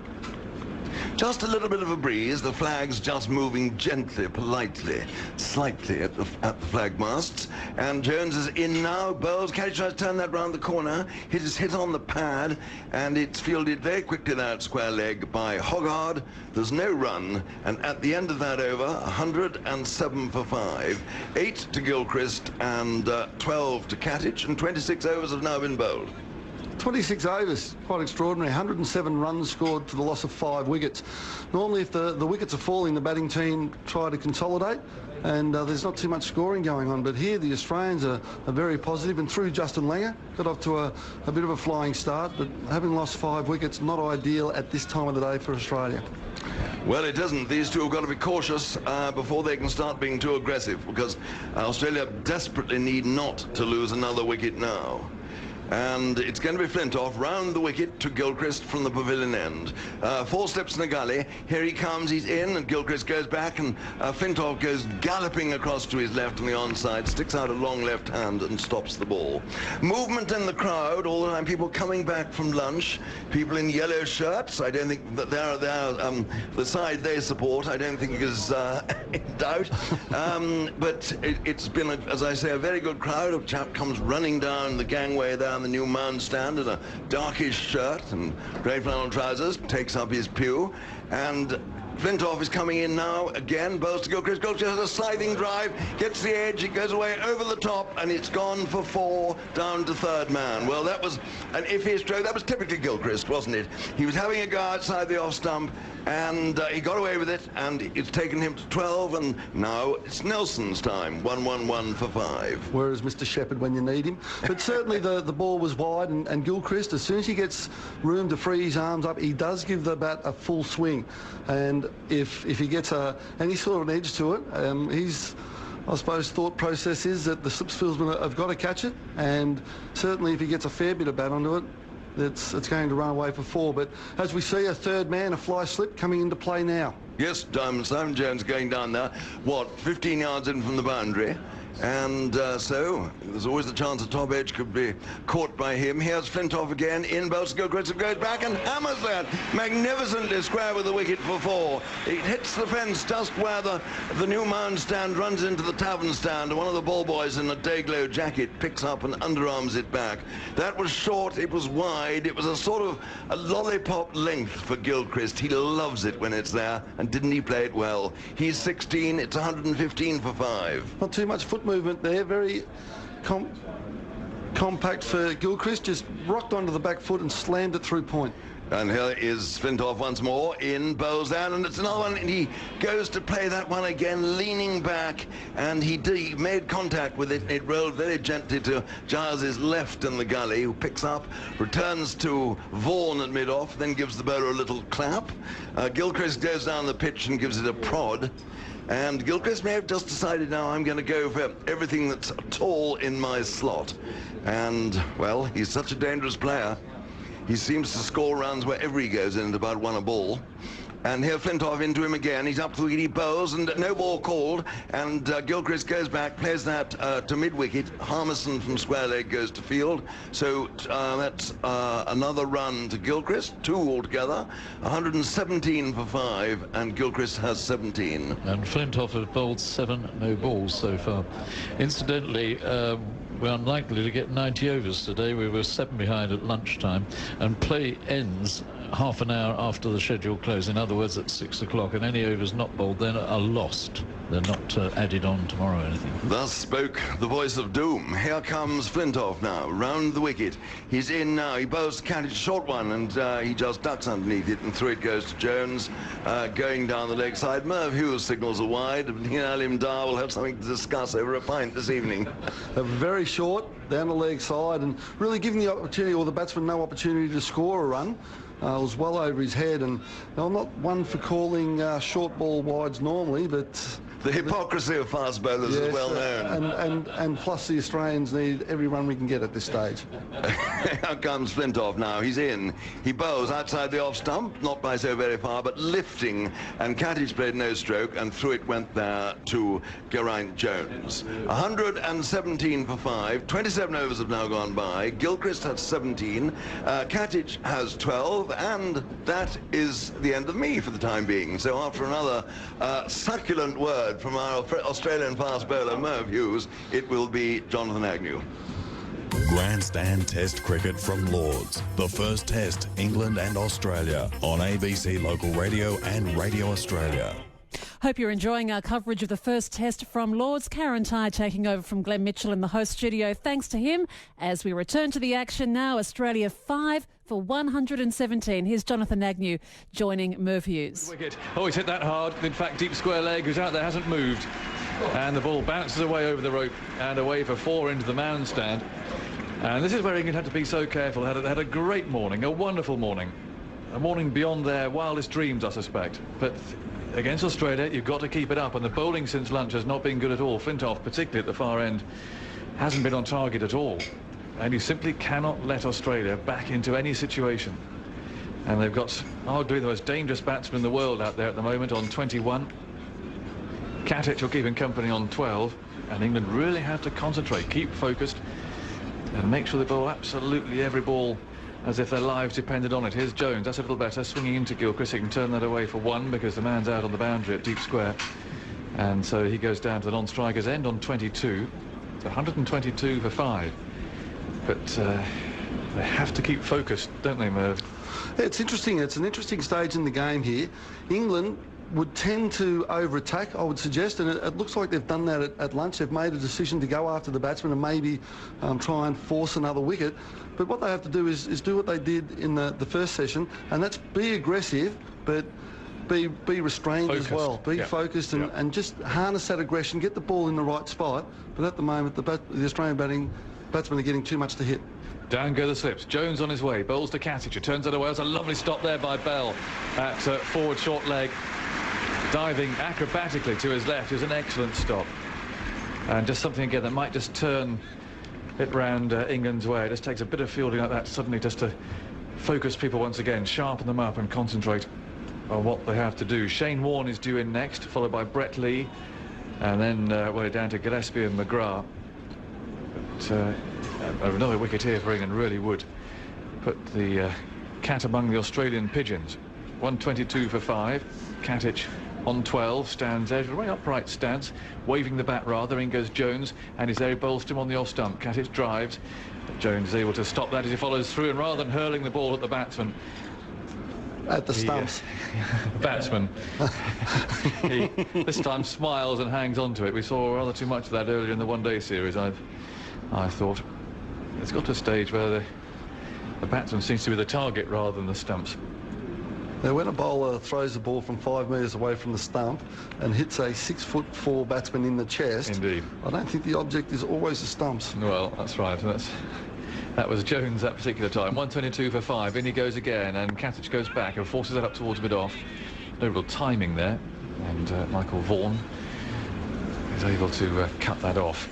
Just a little bit of a breeze. The flag's just moving gently, politely, slightly at the flag masts. And Jones is in now. Bowles, Katic tries to turn that round the corner. It is hit on the pad, and it's fielded very quickly there at square leg by Hoggard. There's no run, and at the end of that over, 107 for 5. 8 to Gilchrist and 12 to Katic, and 26 overs have now been bowled. 26 overs, quite extraordinary. 107 runs scored for the loss of 5 wickets. Normally, if the wickets are falling, the batting team try to consolidate, and there's not too much scoring going on. But here, the Australians are very positive, and through Justin Langer, got off to a bit of a flying start, but having lost 5 wickets, not ideal at this time of the day for Australia. Well, it isn't. These two have got to be cautious before they can start being too aggressive, because Australia desperately need not to lose another wicket now. And it's going to be Flintoff round the wicket to Gilchrist from the pavilion end. 4 steps in the gully. Here he comes, he's in, and Gilchrist goes back, and Flintoff goes galloping across to his left on the onside, sticks out a long left hand and stops the ball. Movement in the crowd all the time, people coming back from lunch, people in yellow shirts. I don't think that they're the side they support, I don't think is in doubt. But it's been, as I say, a very good crowd. A chap comes running down the gangway there, the new mound stand, in a darkish shirt and grey flannel trousers, takes up his pew, and Flintoff is coming in now again. Bowls to Gilchrist. Gilchrist has a sliding drive, gets the edge, it goes away over the top, and it's gone for 4 down to third man. Well, that was an iffy stroke. That was typically Gilchrist, wasn't it? He was having a go outside the off stump, and he got away with it, and it's taken him to 12, and now it's Nelson's time. 1-1-1 for 5. Whereas Mr. Shepherd when you need him. But certainly the ball was wide, and Gilchrist, as soon as he gets room to free his arms up, he does give the bat a full swing. And if he gets any sort of an edge to it, his, I suppose, thought process is that the slip fieldsmen have got to catch it, and certainly if he gets a fair bit of bat onto it, it's going to run away for 4. But as we see, a third man, a fly slip, coming into play now. Yes, Simon Jones going down there, 15 yards in from the boundary. And so there's always the chance the top edge could be caught by him. Here's Flintoff again, in bowls to Gilchrist, goes back and hammers that magnificently square with the wicket for 4. It hits the fence just where the new mound stand runs into the tavern stand, and one of the ball boys in a day-glow jacket picks up and underarms it back. That was short, it was wide, it was a sort of a lollipop length for Gilchrist. He loves it when it's there, and didn't he play it well? He's 16, it's 115 for 5. Not too much foot movement there, very compact for Gilchrist, just rocked onto the back foot and slammed it through point. And here is Flintoff once more, in, bowls down, and it's another one, and he goes to play that one again, leaning back, and he made contact with it, and it rolled very gently to Giles's left in the gully, who picks up, returns to Vaughan at mid-off, then gives the bowler a little clap. Gilchrist goes down the pitch and gives it a prod. And Gilchrist may have just decided, now I'm going to go for everything that's tall in my slot. And, well, he's such a dangerous player. He seems to score runs wherever he goes in at about 1 a ball. And here Flintoff into him again. He's up to the wicket, he bowls, and no ball called. And Gilchrist goes back, plays that to mid-wicket. Harmison from square leg goes to field. So that's another run to Gilchrist, 2 altogether. 117 for 5, and Gilchrist has 17. And Flintoff has bowled 7 no balls so far. Incidentally, we're unlikely to get 90 overs today. We were 7 behind at lunchtime, and play ends half an hour after the scheduled close. In other words, at 6 o'clock, and any overs not bowled then are lost. They're not added on tomorrow or anything. Thus spoke the voice of doom. Here comes Flintoff now, round the wicket. He's in now. He bowls Gatting, short one, and he just ducks underneath it, and through it goes to Jones, going down the leg side. Merv Hughes signals a wide, and he and Alim Dar will have something to discuss over a pint this evening. Very short, down the leg side, and really giving the opportunity, or the batsman, no opportunity to score a run. It was well over his head, and I'm not one for calling short ball wides normally, but... The hypocrisy of fast bowlers is well known. And plus the Australians need every run we can get at this stage. Here comes Flintoff now. He's in. He bowls outside the off stump, not by so very far, but lifting. And Gatting played no stroke, and through it went there to Geraint Jones. 117 for 5. 27 overs have now gone by. Gilchrist has 17. Gatting has 12. And that is the end of me for the time being. So after another succulent word from our Australian fast bowler, Merv Hughes, it will be Jonathan Agnew. Grandstand Test cricket from Lords. The first Test, England and Australia, on ABC Local Radio and Radio Australia. Hope you're enjoying our coverage of the first Test from Lords. Karen Ty taking over from Glenn Mitchell in the host studio. Thanks to him. As we return to the action now, Australia 5 for 117. Here's Jonathan Agnew joining Merv Hughes. Wicket. Oh, he's hit that hard. In fact, deep square leg, who's out there, hasn't moved. And the ball bounces away over the rope and away for 4 into the mound stand. And this is where England had to be so careful. Had a great morning, a wonderful morning. A morning beyond their wildest dreams, I suspect. But against Australia, you've got to keep it up. And the bowling since lunch has not been good at all. Flintoff, particularly at the far end, hasn't been on target at all. And you simply cannot let Australia back into any situation. And they've got arguably the most dangerous batsman in the world out there at the moment on 21. Gatting will keep him company on 12. And England really have to concentrate, keep focused, and make sure they bowl absolutely every ball as if their lives depended on it. Here's Jones, that's a little better, swinging into Gilchrist. He can turn that away for 1 because the man's out on the boundary at deep square. And so he goes down to the non-striker's end on 22. It's 122 for 5. But they have to keep focused, don't they, Merv? It's interesting. It's an interesting stage in the game here. England would tend to over-attack, I would suggest, and it looks like they've done that at lunch. They've made a decision to go after the batsman and maybe try and force another wicket. But what they have to do is do what they did in the first session, and that's be aggressive, but be restrained focused as well. Be focused and just harness that aggression, get the ball in the right spot. But at the moment, the Australian batsmen are getting too much to hit. Down go the slips. Jones on his way. Bowls to Gatting. Turns it away. That's a lovely stop there by Bell at forward short leg. Diving acrobatically to his left is an excellent stop. And just something again that might just turn it round England's way. It just takes a bit of fielding like that suddenly just to focus people once again, sharpen them up and concentrate on what they have to do. Shane Warne is due in next, followed by Brett Lee, and then way down to Gillespie and McGrath. But another wicket here for England really would put the cat among the Australian pigeons. 122 for 5. Gatting on 12, stands edge, a very upright stance, waving the bat rather. In goes Jones, and he's there, he bowls to him on the off stump. Gatting drives, but Jones is able to stop that as he follows through, and rather than hurling the ball at the batsman, at the stumps, batsman, he this time smiles and hangs on to it. We saw rather too much of that earlier in the one-day series. I thought it's got to a stage where the batsman seems to be the target rather than the stumps. Now, when a bowler throws the ball from 5 metres away from the stump and hits a 6'4" batsman in the chest, indeed, I don't think the object is always the stumps. Well, that's right. That was Jones that particular time. 122 for 5. In he goes again, and Gatting goes back and forces that up towards mid-off. No real timing there, and Michael Vaughan is able to cut that off.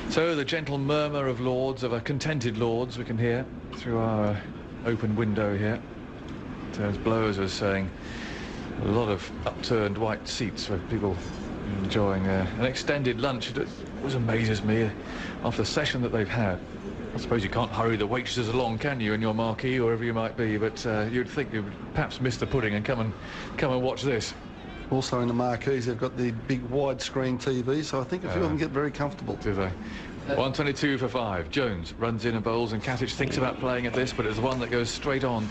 So the gentle murmur of Lords, of a contented Lords, we can hear through our open window here. As blowers are saying, a lot of upturned white seats where people enjoying an extended lunch. It always amazes me after the session that they've had. I suppose you can't hurry the waitresses along, can you, in your marquee, or wherever you might be, but you'd think you would perhaps miss the pudding and come and watch this. Also in the marquees, they've got the big widescreen TV, so I think a few of them get very comfortable. Do they? 122 for 5. Jones runs in and bowls, and Katic thinks about playing at this, but it's one that goes straight on.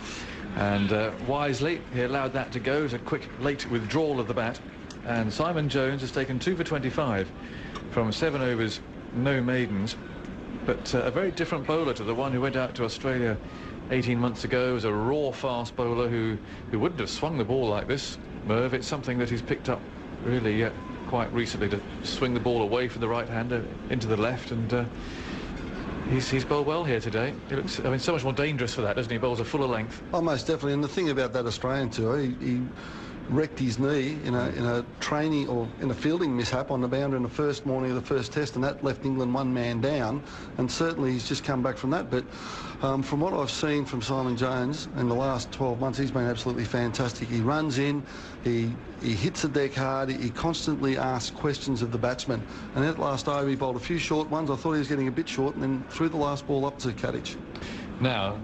And wisely, he allowed that to go. It was a quick, late withdrawal of the bat. And Simon Jones has taken 2 for 25 from 7 overs, no maidens. But a very different bowler to the one who went out to Australia 18 months ago as a raw fast bowler who wouldn't have swung the ball like this. Merv, it's something that he's picked up really quite recently, to swing the ball away from the right-hander into the left, and he's bowled well here today. He looks, I mean, so much more dangerous for that, doesn't he? Bowls a fuller length. Oh, most definitely. And the thing about that Australian tour, he wrecked his knee in a training or in a fielding mishap on the boundary in the first morning of the first test, and that left England one man down, and certainly he's just come back from that. But from what I've seen from Simon Jones in the last 12 months, he's been absolutely fantastic. He runs in, he hits the deck hard, he constantly asks questions of the batsman, and that last over he bowled a few short ones. I thought he was getting a bit short, and then threw the last ball up to Gatting. Now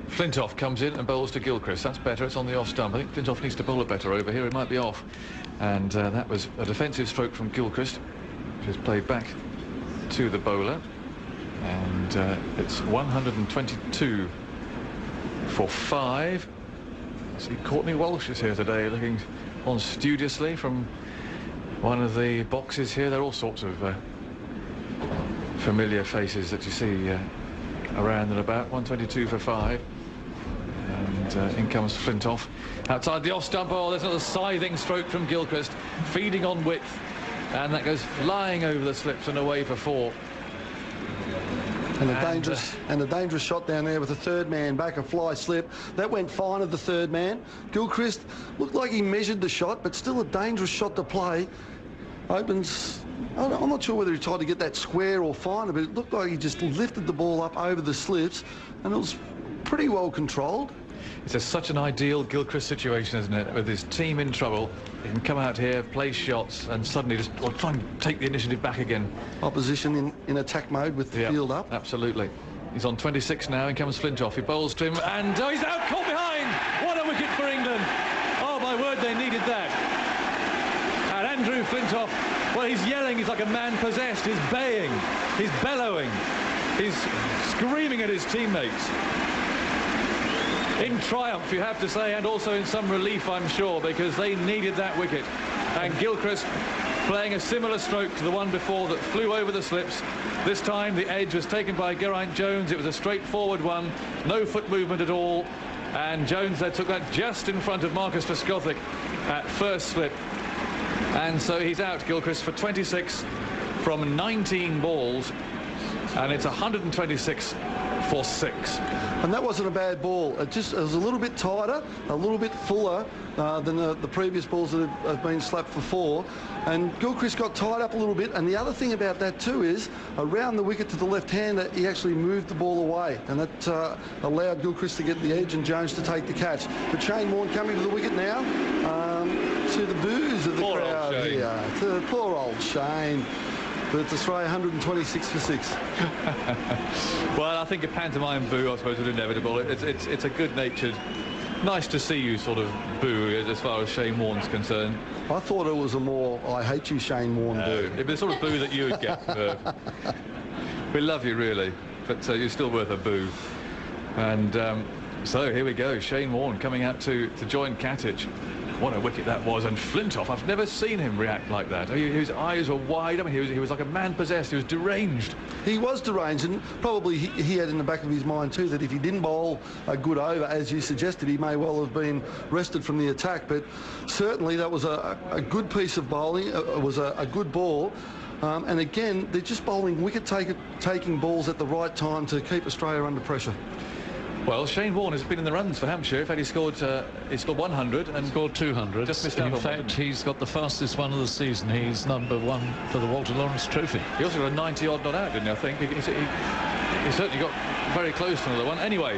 Flintoff comes in and bowls to Gilchrist. That's better. It's on the off stump. I think Flintoff needs to bowl it better over here. It might be off. And that was a defensive stroke from Gilchrist, which is played back to the bowler. And it's 122 for 5. See, Courtney Walsh is here today, looking on studiously from one of the boxes here. There are all sorts of familiar faces that you see around and about. 122 for 5. And in comes Flintoff. Outside the off stump, oh, there's another scything stroke from Gilchrist, feeding on width, and that goes flying over the slips and away for 4. And a dangerous shot down there with the third man back, a fly slip. That went fine of the third man. Gilchrist looked like he measured the shot, but still a dangerous shot to play. Opens, I'm not sure whether he tried to get that square or finer, but it looked like he just lifted the ball up over the slips, and it was pretty well controlled. It's such an ideal Gilchrist situation, isn't it? With his team in trouble, he can come out here, play shots, and suddenly just try and take the initiative back again. Opposition in attack mode with the field up. Absolutely. He's on 26 now. In comes Flintoff. He bowls to him, and he's out, caught behind. What a wicket for England! Oh my word, they needed that. And Andrew Flintoff, well, he's yelling. He's like a man possessed. He's baying. He's bellowing. He's screaming at his teammates. In triumph, you have to say, and also in some relief, I'm sure, because they needed that wicket. And Gilchrist playing a similar stroke to the one before that flew over the slips. This time the edge was taken by Geraint Jones. It was a straightforward one, no foot movement at all, and Jones there took that just in front of Marcus Trescothick at first slip. And so he's out, Gilchrist, for 26 from 19 balls, and it's 126 for 6. And that wasn't a bad ball. It was a little bit tighter, a little bit fuller than the previous balls that have been slapped for 4. And Gilchrist got tied up a little bit. And the other thing about that too is, around the wicket to the left-hander, he actually moved the ball away. And that allowed Gilchrist to get the edge and Jones to take the catch. But Shane Warne coming to the wicket now, to the boos of the crowd here. To poor old Shane. But it's Australia 126 for 6. Well, I think a pantomime boo, I suppose, is inevitable. It's a good-natured, nice to see you sort of boo as far as Shane Warne's concerned. I thought it was a more I hate you Shane Warne boo. It'd be the sort of boo that you would get. We love you, really, but you're still worth a boo. And so here we go, Shane Warne coming out to join Gatting. What a wicket that was. And Flintoff, I've never seen him react like that. His eyes were wide. I mean, he was like a man possessed. He was deranged. He was deranged, and probably he had in the back of his mind too that if he didn't bowl a good over, as you suggested, he may well have been rested from the attack. But certainly that was a good piece of bowling. It was a good ball. And again, they're just bowling wicket-taking balls at the right time to keep Australia under pressure. Well, Shane Warne has been in the runs for Hampshire. In fact, he scored 100 and scored 200. Just missed out. In fact, he's got the fastest one of the season. He's #1 for the Walter Lawrence Trophy. He also got a 90-odd not out, didn't he? I think he certainly got very close to another one. Anyway,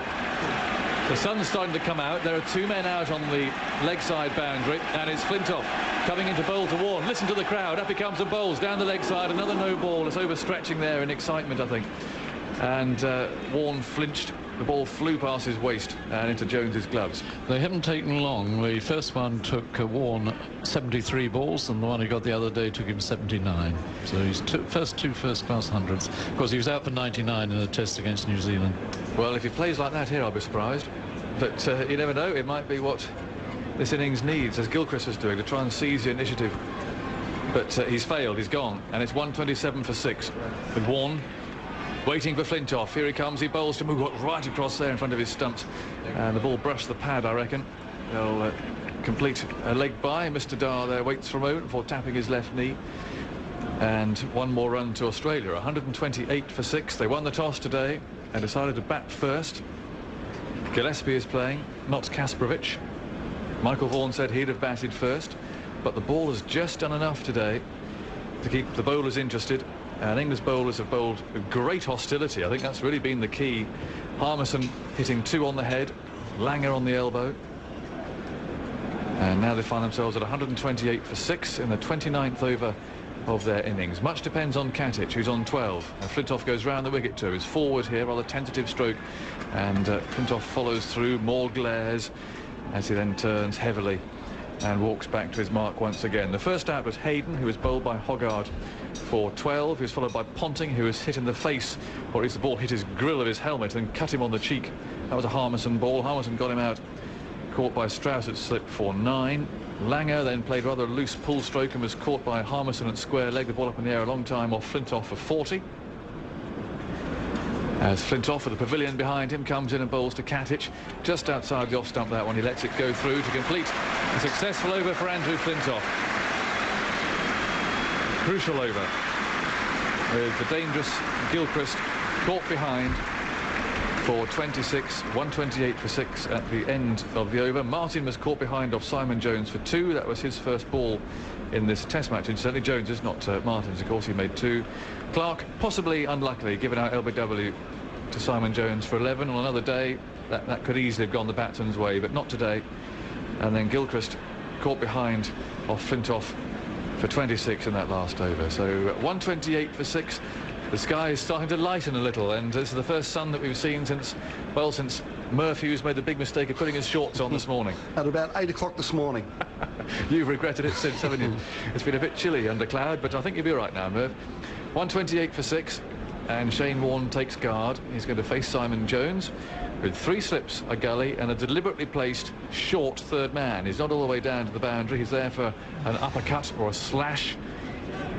The sun's starting to come out. There are two men out on the leg side boundary, and it's Flintoff coming into bowl to Warne. Listen to the crowd. Up he comes and bowls down the leg side. Another no ball. It's overstretching there in excitement, I think. And Warne flinched. The ball flew past his waist and into Jones's gloves. They haven't taken long. The first one took Warne 73 balls, and the one he got the other day took him 79. So he's first two first-class hundreds. Of course, he was out for 99 in a test against New Zealand. Well, if he plays like that here, I'll be surprised. But you never know. It might be what this innings needs, as Gilchrist was doing, to try and seize the initiative. But he's failed. He's gone. And it's 127 for 6 with Warne waiting for Flintoff. Here he comes. He bowls to move right across there in front of his stumps. And the ball brushed the pad, I reckon. They'll complete a leg by. Mr. Dar there waits for a moment before tapping his left knee. And one more run to Australia. 128 for 6. They won the toss today and decided to bat first. Gillespie is playing, not Kasparovich. Michael Vaughan said he'd have batted first, but the ball has just done enough today to keep the bowlers interested. And England's bowlers have bowled with great hostility. I think that's really been the key. Harmison hitting 2 on the head, Langer on the elbow. And now they find themselves at 128 for 6 in the 29th over of their innings. Much depends on Katic, who's on 12. And Flintoff goes round the wicket too. He's forward here, rather tentative stroke. And Flintoff follows through, more glares as he then turns heavily and walks back to his mark once again. The first out was Hayden, who was bowled by Hoggard for 12. He was followed by Ponting, who was hit in the face, or at least the ball hit his grill of his helmet and cut him on the cheek. That was a Harmison ball. Harmison got him out, caught by Strauss at slip for 9. Langer then played rather loose pull stroke and was caught by Harmison at square leg. The ball up in the air a long time off Flintoff for 40. As Flintoff with the pavilion behind him comes in and bowls to Katic just outside the off stump. That one, he lets it go through to complete a successful over for Andrew Flintoff. Crucial over with the dangerous Gilchrist caught behind for 26, 128 for 6 at the end of the over. Martin was caught behind off Simon Jones for 2. That was his first ball in this test match. Incidentally, Jones is not Martin's, of course. He made 2. Clark, possibly unluckily, giving out LBW to Simon Jones for 11. On another day, that could easily have gone the batsman's way, but not today. And then Gilchrist caught behind off Flintoff for 26 in that last over. So 128 for 6. The sky is starting to lighten a little, and this is the first sun that we've seen since Merv Hughes made the big mistake of putting his shorts on this morning. At about 8 o'clock this morning. You've regretted it since, haven't you? It's been a bit chilly under cloud, but I think you'll be all right now, Merv. 128 for 6, and Shane Warne takes guard. He's going to face Simon Jones with 3 slips, a gully, and a deliberately placed short third man. He's not all the way down to the boundary. He's there for an uppercut or a slash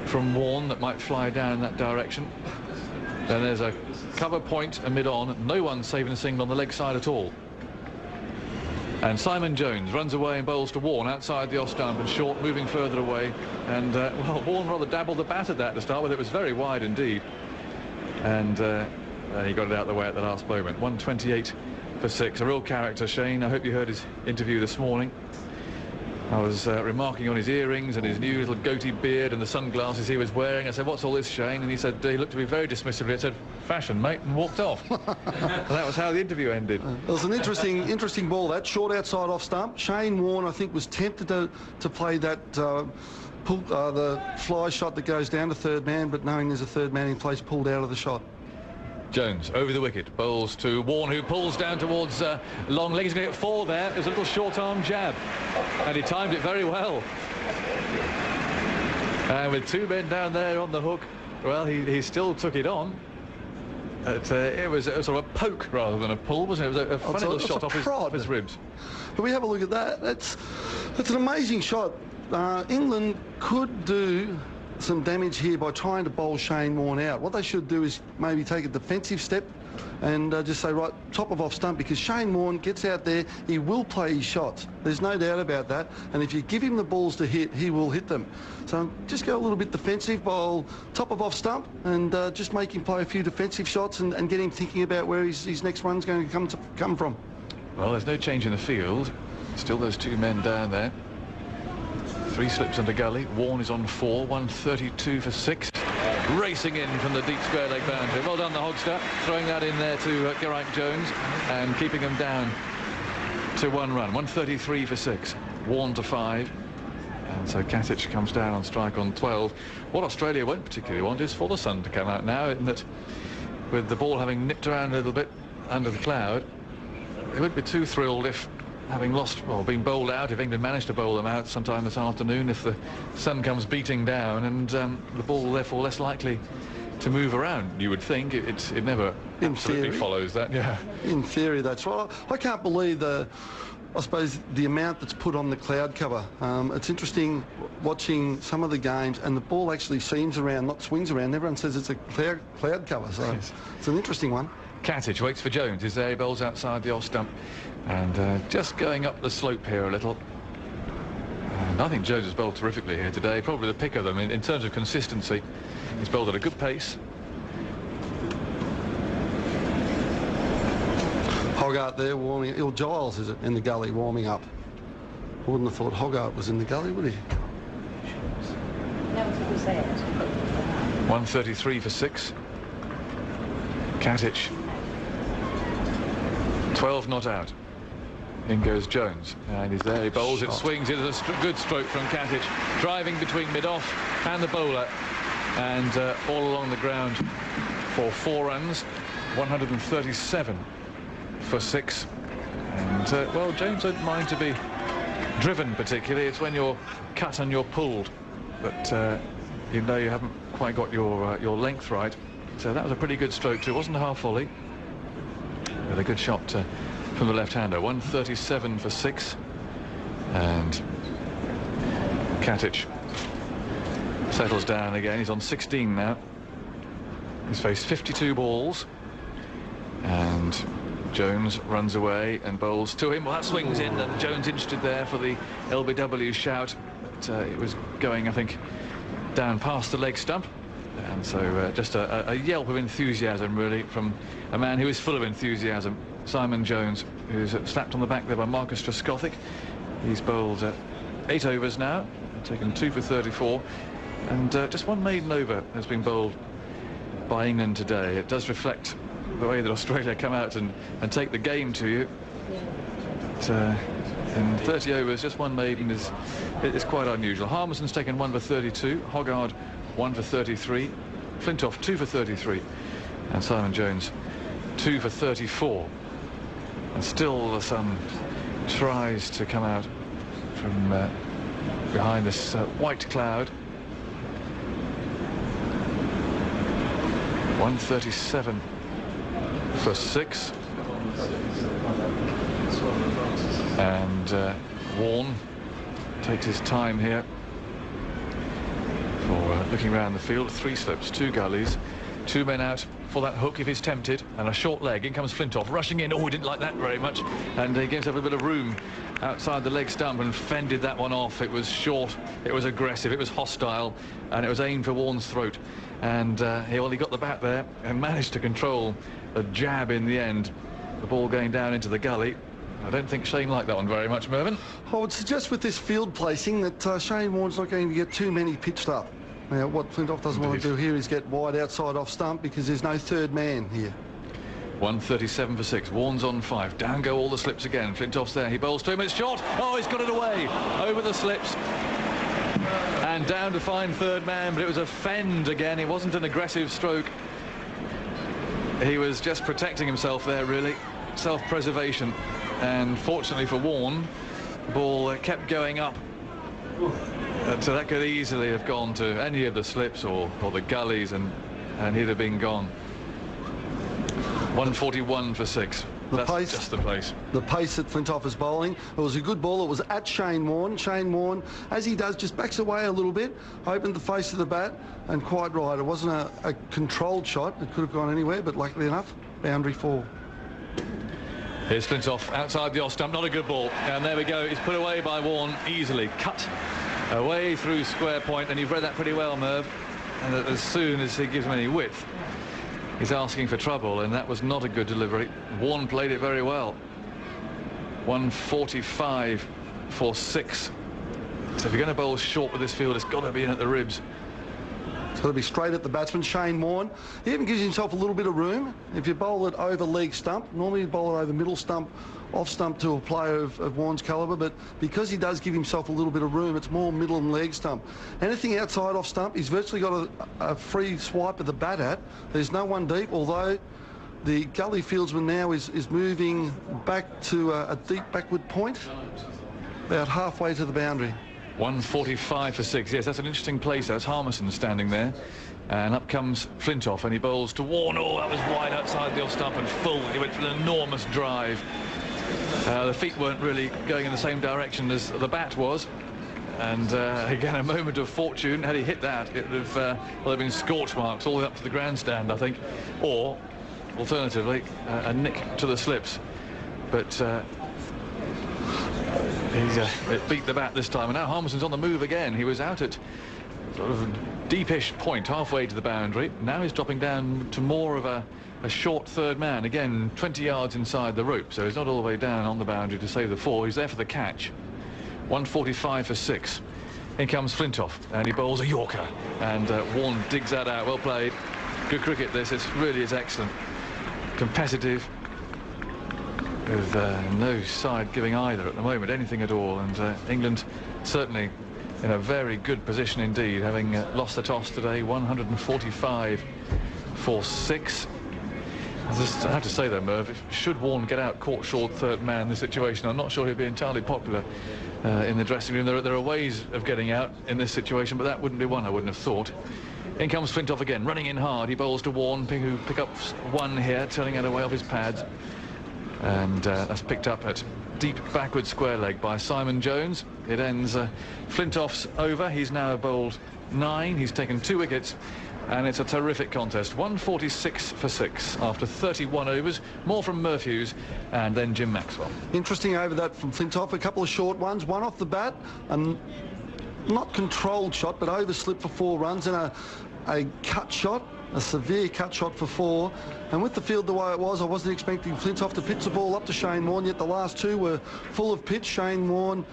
from Warne that might fly down in that direction. Then there's a cover point, a mid-on. No one saving a single on the leg side at all. And Simon Jones runs away and bowls to Warne outside the off stump and short, moving further away. And, well, Warne rather dabbled the bat at that to start with. It was very wide indeed. And he got it out of the way at the last moment. 128 for 6. A real character, Shane. I hope you heard his interview this morning. I was remarking on his earrings and his new little goatee beard and the sunglasses he was wearing. I said, "What's all this, Shane?" And he said, he looked at me very dismissively and said, "Fashion, mate," and walked off. And that was how the interview ended. It was an interesting ball, that short outside off stump. Shane Warne, I think, was tempted to play that the fly shot that goes down to third man, but knowing there's a third man in place, pulled out of the shot. Jones over the wicket, bowls to Warne, who pulls down towards long leg. He's going to get 4 there. There's a little short arm jab, and he timed it very well. And with 2 men down there on the hook, well, he still took it on. It was sort of a poke rather than a pull, wasn't it? It was a funny little shot off his ribs. But we have a look at that. That's an amazing shot. England could do some damage here by trying to bowl Shane Warne out. What they should do is maybe take a defensive step and just say, right, top of off stump, because Shane Warne gets out there, he will play his shots. There's no doubt about that. And if you give him the balls to hit, he will hit them. So just go a little bit defensive, bowl top of off stump, and just make him play a few defensive shots and get him thinking about where his next run's going to come from. Well, there's no change in the field. Still those 2 men down there. 3 slips and a gully. Warne is on 4, 132 for 6. Racing in from the deep square leg boundary. Well done, the Hogster, throwing that in there to Geraint Jones and keeping him down to 1 run. 133 for 6. Warne to 5. And so Gatting comes down on strike on 12. What Australia won't particularly want is for the sun to come out now, in that with the ball having nipped around a little bit under the cloud, they wouldn't be too thrilled if, having lost or being bowled out, if England managed to bowl them out sometime this afternoon, if the sun comes beating down, and the ball therefore less likely to move around. You would think it never absolutely follows that. Yeah. In theory, that's right. I can't believe I suppose the amount that's put on the cloud cover. It's interesting watching some of the games, and the ball actually seams around, not swings around. Everyone says it's a cloud cover, so yes. It's an interesting one. Gatting waits for Jones. He's there, he bowls outside the off stump, and just going up the slope here a little. And I think Jones has bowled terrifically here today, probably the pick of them in terms of consistency. He's bowled at a good pace. Hogarth there warming, or Giles is it, in the gully warming up. I wouldn't have thought Hogarth was in the gully, would he? 133 for 6. Gatting 12 not out. In goes Jones, and he's there, he bowls, it swings, it is a good stroke from Gatting, driving between mid-off and the bowler, and all along the ground for 4 runs. 137 for 6. And well, James don't mind to be driven particularly. It's when you're cut and you're pulled, but you know you haven't quite got your length right. So that was a pretty good stroke too. It wasn't a half volley, but a good shot from the left-hander. 137 for 6, and Gatting settles down again. He's on 16 now. He's faced 52 balls, and Jones runs away and bowls to him. Well, that swings in, and Jones interested there for the LBW shout. But it was going, I think, down past the leg stump. And so just a yelp of enthusiasm, really, from a man who is full of enthusiasm, Simon Jones, who's slapped on the back there by Marcus Trescothick. He's bowled 8 overs now, taken 2 for 34, and just 1 maiden over has been bowled by England today. It does reflect the way that Australia come out and take the game to you. But, in 30 overs, just 1 maiden is quite unusual. Harmison's taken 1 for 32, Hogarth 1 for 33, Flintoff 2 for 33, and Simon Jones 2 for 34. And still the sun tries to come out from behind this white cloud. 137 for 6. And Warne takes his time here for looking around the field. 3 slips, 2 gullies, 2 men out for that hook if he's tempted, and a short leg. In comes Flintoff, rushing in. Oh, he didn't like that very much, and he gives up a bit of room outside the leg stump and fended that one off. It was short, it was aggressive, it was hostile, and it was aimed for Warne's throat. And he got the bat there and managed to control a jab in the end. The ball going down into the gully. I don't think Shane liked that one very much, Mervyn. I would suggest with this field placing that Shane Warne's not going to get too many pitched up. Now, what Flintoff doesn't want to do here is get wide outside off stump, because there's no third man here. 137 for 6. Warne's on 5. Down go all the slips again. Flintoff's there. He bowls to him. It's short. Oh, he's got it away over the slips. And down to find third man, but it was a fend again. It wasn't an aggressive stroke. He was just protecting himself there, really. Self-preservation. And fortunately for Warne, the ball kept going up. So that could easily have gone to any of the slips or the gullies, and he'd have been gone. 141 for 6. That's pace, just the pace. The pace that Flintoff is bowling. It was a good ball. It was at Shane Warne. Shane Warne, as he does, just backs away a little bit, opened the face of the bat, and quite right. It wasn't a controlled shot. It could have gone anywhere, but luckily enough, boundary 4. Here's Flintoff outside the off stump. Not a good ball. And there we go. He's put away by Warne easily. Cut away through square point, and you've read that pretty well, Merv. And as soon as he gives him any width, he's asking for trouble, and that was not a good delivery. Warne played it very well. 145 for 6. So if you're going to bowl short with this field, it's got to be in at the ribs. It's got to be straight at the batsman, Shane Warne. He even gives himself a little bit of room. If you bowl it over leg stump, normally you bowl it over middle stump off stump to a player of Warren's calibre, but because he does give himself a little bit of room, it's more middle and leg stump. Anything outside off stump, he's virtually got a free swipe of the bat at. There's no one deep, although the gully fieldsman now is moving back to a deep backward point, about halfway to the boundary. 145 for 6. Yes, that's an interesting place. That's Harmison standing there. And up comes Flintoff, and he bowls to Warren. Oh, that was wide outside the off stump and full. He went for an enormous drive. The feet weren't really going in the same direction as the bat was. And again, a moment of fortune. Had he hit that, it would have, well, there been scorch marks all the way up to the grandstand, I think. Or, alternatively, a nick to the slips. But it beat the bat this time, and now Harmison's on the move again. He was out at sort of deepish point halfway to the boundary. Now he's dropping down to more of a short third man, again 20 yards inside the rope, so he's not all the way down on the boundary to save the 4. He's there for the catch. 145 for 6. In comes Flintoff, and he bowls a Yorker, and Warren digs that out. Well played. Good cricket this. It really is excellent. Competitive, with no side giving either at the moment, anything at all, and England certainly in a very good position indeed, having lost the toss today. 145 for 6. I have to say though, Merv, should Warren get out caught short third man in this situation, I'm not sure he'd be entirely popular in the dressing room. There are ways of getting out in this situation, but that wouldn't be one, I wouldn't have thought. In comes Flintoff again, running in hard. He bowls to Warren, who pick up 1 here, turning it away off his pads. And that's picked up at deep backward square leg by Simon Jones. It ends Flintoff's over. He's now bowled 9. He's taken 2 wickets, and it's a terrific contest. 146 for 6 after 31 overs. More from Merv Hughes and then Jim Maxwell. Interesting over that from Flintoff. A couple of short ones, one off the bat, and not controlled shot, but overslipped for 4 runs, and a cut shot, a severe cut shot for 4. And with the field the way it was, I wasn't expecting Flintoff to pitch the ball up to Shane Warne, yet the last 2 were full of pitch. Shane Warne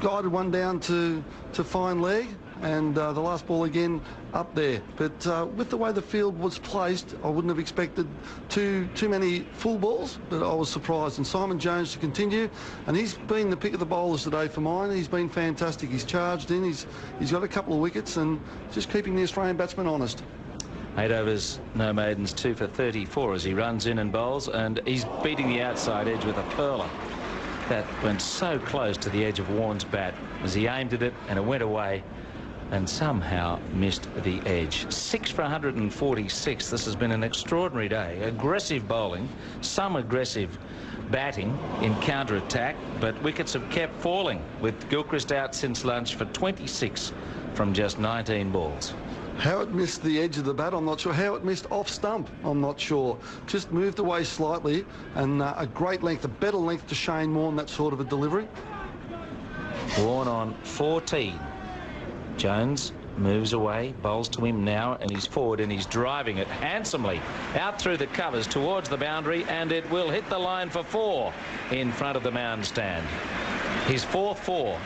guided one down to fine leg, and the last ball again up there. But with the way the field was placed, I wouldn't have expected too many full balls, but I was surprised. And Simon Jones to continue, and he's been the pick of the bowlers today for mine. He's been fantastic. He's charged in, he's got a couple of wickets, and just keeping the Australian batsmen honest. 8 overs, no maidens, 2 for 34 as he runs in and bowls, and he's beating the outside edge with a perler. That went so close to the edge of Warren's bat as he aimed at it, and it went away and somehow missed the edge. 6 for 146. This has been an extraordinary day. Aggressive bowling, some aggressive batting in counter-attack, but wickets have kept falling, with Gilchrist out since lunch for 26 from just 19 balls. How it missed the edge of the bat, I'm not sure. How it missed off stump, I'm not sure. Just moved away slightly, and a great length, a better length to Shane Warne, that sort of a delivery. Warne on 14. Jones moves away, bowls to him now, and he's forward, and he's driving it handsomely out through the covers towards the boundary, and it will hit the line for 4 in front of the mound stand. His 4th 4.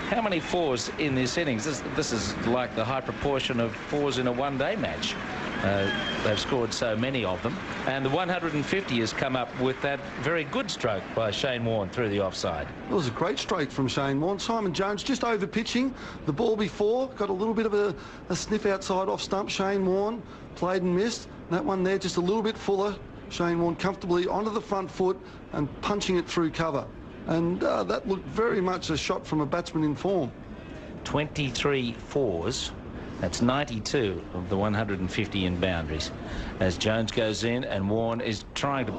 How many 4s in this innings? This is like the high proportion of 4s in a one-day match. They've scored so many of them. And the 150 has come up with that very good stroke by Shane Warne through the offside. It was a great stroke from Shane Warne. Simon Jones just over pitching the ball before, got a little bit of a sniff outside off stump. Shane Warne played and missed. That one there just a little bit fuller. Shane Warne comfortably onto the front foot and punching it through cover. And that looked very much a shot from a batsman in form. 23 4s. That's 92 of the 150 in boundaries. As Jones goes in, and Warne is trying to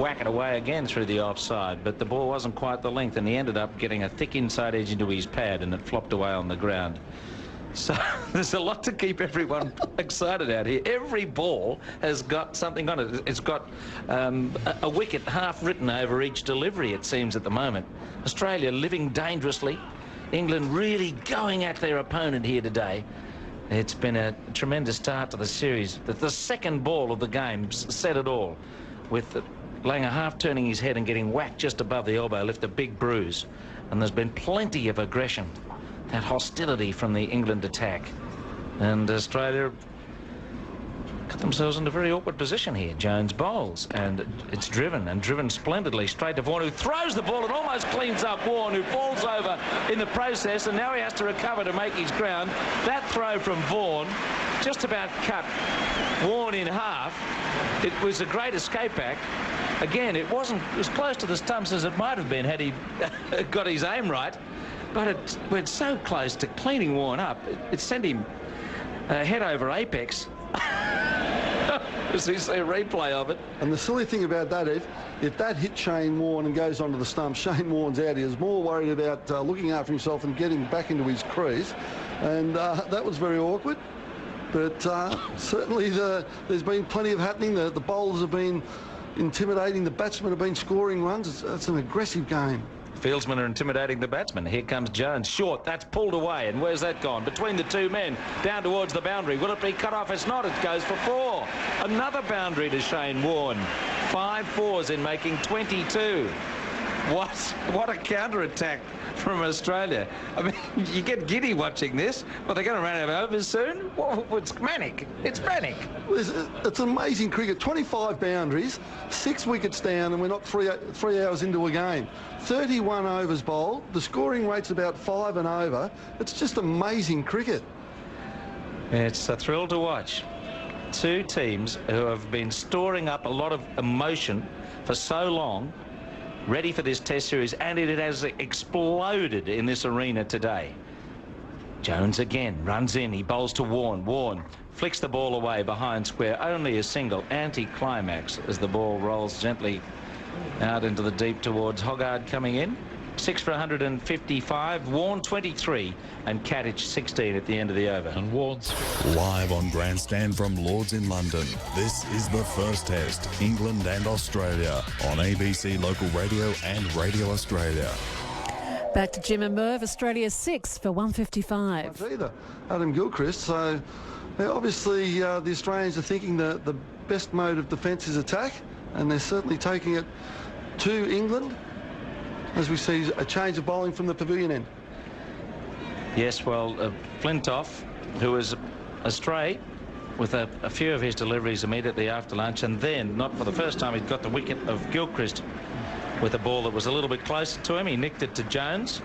whack it away again through the offside, but the ball wasn't quite the length, and he ended up getting a thick inside edge into his pad, and it flopped away on the ground. So there's a lot to keep everyone excited out here. Every ball has got something on it. It's got a wicket half written over each delivery, it seems, at the moment. Australia living dangerously. England really going at their opponent here today. It's been a tremendous start to the series. The second ball of the game said it all, with Langer half turning his head and getting whacked just above the elbow, left a big bruise. And there's been plenty of aggression, that hostility from the England attack. And Australia got themselves in a very awkward position here. Jones bowls, and it's driven splendidly straight to Vaughan, who throws the ball and almost cleans up Vaughan, who falls over in the process, and now he has to recover to make his ground. That throw from Vaughan just about cut Vaughan in half. It was a great escape back. Again, it wasn't as close to the stumps as it might have been had he got his aim right, but it went so close to cleaning Vaughan up. It sent him head over apex. As we see a replay of it. And the silly thing about that, if that hit Shane Warne and goes onto the stump, Shane Warne's out. He was more worried about looking after himself and getting back into his crease, and that was very awkward. But certainly there's been plenty of happening. The bowlers have been intimidating. The batsmen have been scoring runs. It's an aggressive game. Fieldsmen are intimidating the batsman. Here comes Jones. Short. That's pulled away. And where's that gone? Between the two men. Down towards the boundary. Will it be cut off? It's not. It goes for 4. Another boundary to Shane Warne. 5 fours in making 22. What a counter-attack from Australia. I mean, you get giddy watching this. Well, they're going to run out of overs soon. Well, it's manic. It's manic. It's amazing cricket. 25 boundaries, 6 wickets down, and we're not 3 hours into a game. 31 overs bowled. The scoring rate's about 5 and over. It's just amazing cricket. It's a thrill to watch. 2 teams who have been storing up a lot of emotion for so long, ready for this test series, and it has exploded in this arena today. Jones again runs in. He bowls to Warne. Warne flicks the ball away behind square. Only a single. Anti-climax as the ball rolls gently out into the deep towards Hoggard coming in. 6 for 155. Warne 23 and Gatting 16 at the end of the over. And Warne's live on Grandstand from Lords in London. This is the first test, England and Australia, on ABC Local Radio and Radio Australia. Back to Jim and Merv. Australia 6 for 155. It's either Adam Gilchrist. So obviously the Australians are thinking that the best mode of defence is attack, and they're certainly taking it to England, as we see a change of bowling from the pavilion end. Yes, well, Flintoff, who was astray with a few of his deliveries immediately after lunch, and then, not for the first time, he'd got the wicket of Gilchrist with a ball that was a little bit closer to him. He nicked it to Jones.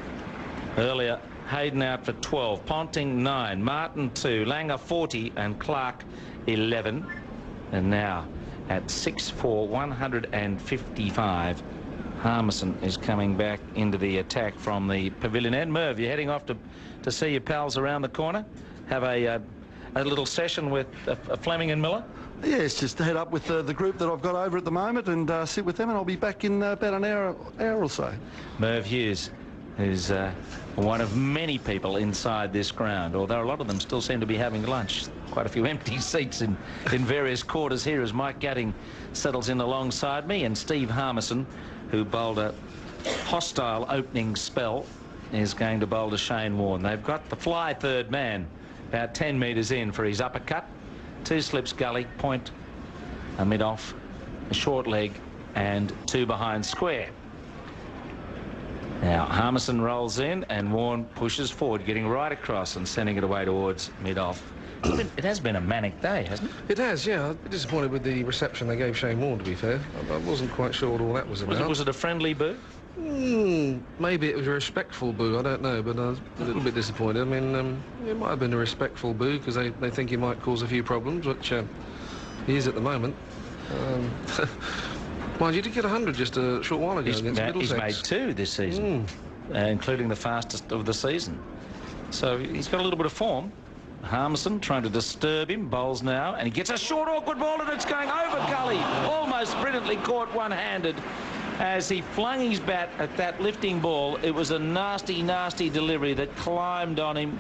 Earlier, Hayden out for 12, Ponting 9, Martin 2, Langer 40, and Clark 11. And now, at 6 for 155, Harmison is coming back into the attack from the pavilion end. Merv, you're heading off to see your pals around the corner? Have a little session with Fleming and Miller? Yes, just to head up with the group that I've got over at the moment and sit with them, and I'll be back in about an hour or so. Merv Hughes, who's one of many people inside this ground, although a lot of them still seem to be having lunch. Quite a few empty seats in various quarters here as Mike Gatting settles in alongside me, and Steve Harmison, who bowled a hostile opening spell, is going to bowl to Shane Warne. They've got the fly third man about 10 metres in for his uppercut. 2 slips gully, point, a mid-off, a short leg, and 2 behind square. Now, Harmison rolls in and Warne pushes forward, getting right across and sending it away towards mid-off. It has been a manic day, hasn't it? It has, yeah. I'm disappointed with the reception they gave Shane Warne, to be fair. I wasn't quite sure what all that was about. Was it a friendly boo? Maybe it was a respectful boo, I don't know, but I was a little bit disappointed. I mean, it might have been a respectful boo because they think he might cause a few problems, which he is at the moment. Mind you, did get 100 just a short while ago against Middlesex. He's made 2 this season, including the fastest of the season. So he's got a little bit of form. Harmison trying to disturb him, bowls now, and he gets a short, awkward ball, and it's going over gully. Almost brilliantly caught one-handed as he flung his bat at that lifting ball. It was a nasty, nasty delivery that climbed on him,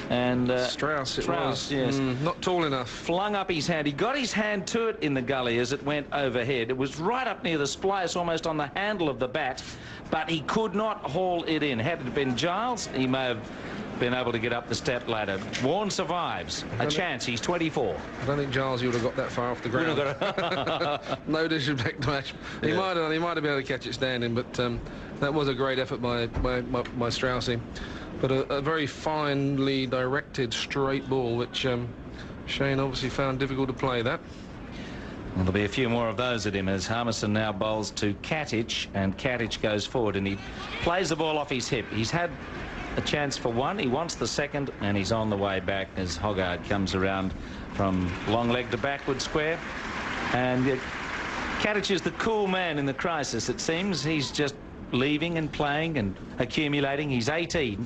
and Strauss, it was. Yes. Not tall enough. Flung up his hand. He got his hand to it in the gully as it went overhead. It was right up near the splice, almost on the handle of the bat, but he could not haul it in. Had it been Giles, he may have been able to get up the step ladder. Warne survives. A chance. He's 24. I don't think Giles would have got that far off the ground. No disrespect to Ash. He might have been able to catch it standing, but that was a great effort by Straussy. But a very finely directed straight ball, which Shane obviously found difficult to play that. Well, there'll be a few more of those at him as Harmison now bowls to Gatting, and Gatting goes forward and he plays the ball off his hip. He's had a chance for one, he wants the second, and he's on the way back as Hoggard comes around from long leg to backward square. And Gatting is the cool man in the crisis, it seems. He's just leaving and playing and accumulating. He's 18.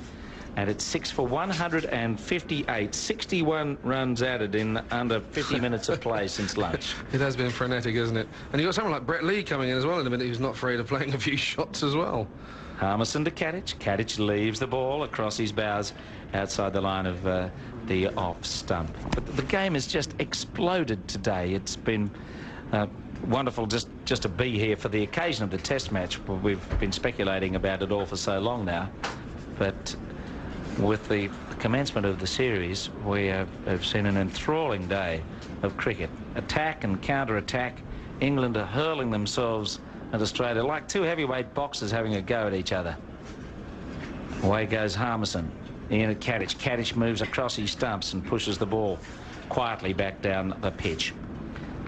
And it's 6 for 158, 61 runs added in under 50 minutes of play since lunch. It has been frenetic, isn't it? And you've got someone like Brett Lee coming in as well in a minute, who's not afraid of playing a few shots as well. Harmison to Gatting. Gatting leaves the ball across his bows outside the line of the off stump. But the game has just exploded today. It's been wonderful just to be here for the occasion of the Test match. We've been speculating about it all for so long now. But with the commencement of the series, we have seen an enthralling day of cricket. Attack and counter-attack. England are hurling themselves at Australia like two heavyweight boxers having a go at each other. Away goes Harmison. In at Gatting. Gatting moves across his stumps and pushes the ball quietly back down the pitch.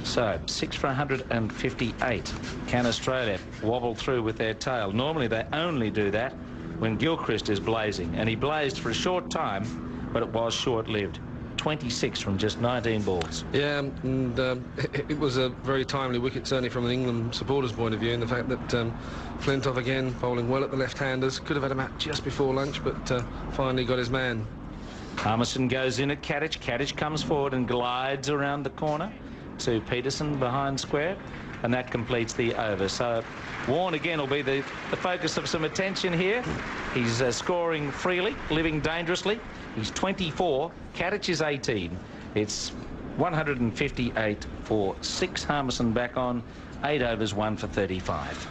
So, 6 for 158. Can Australia wobble through with their tail? Normally they only do that when Gilchrist is blazing, and he blazed for a short time, but it was short-lived. 26 from just 19 balls. Yeah, and it was a very timely wicket, certainly from an England supporters' point of view, in the fact that Flintoff again bowling well at the left-handers. Could have had a match just before lunch, but finally got his man. Harmison goes in at Gatting. Gatting comes forward and glides around the corner to Peterson behind square, and that completes the over. So Warne again will be the focus of some attention here. He's scoring freely, living dangerously. He's 24. Gatting is 18. It's 158 for 6. Harmison back on 8 overs, 1 for 35.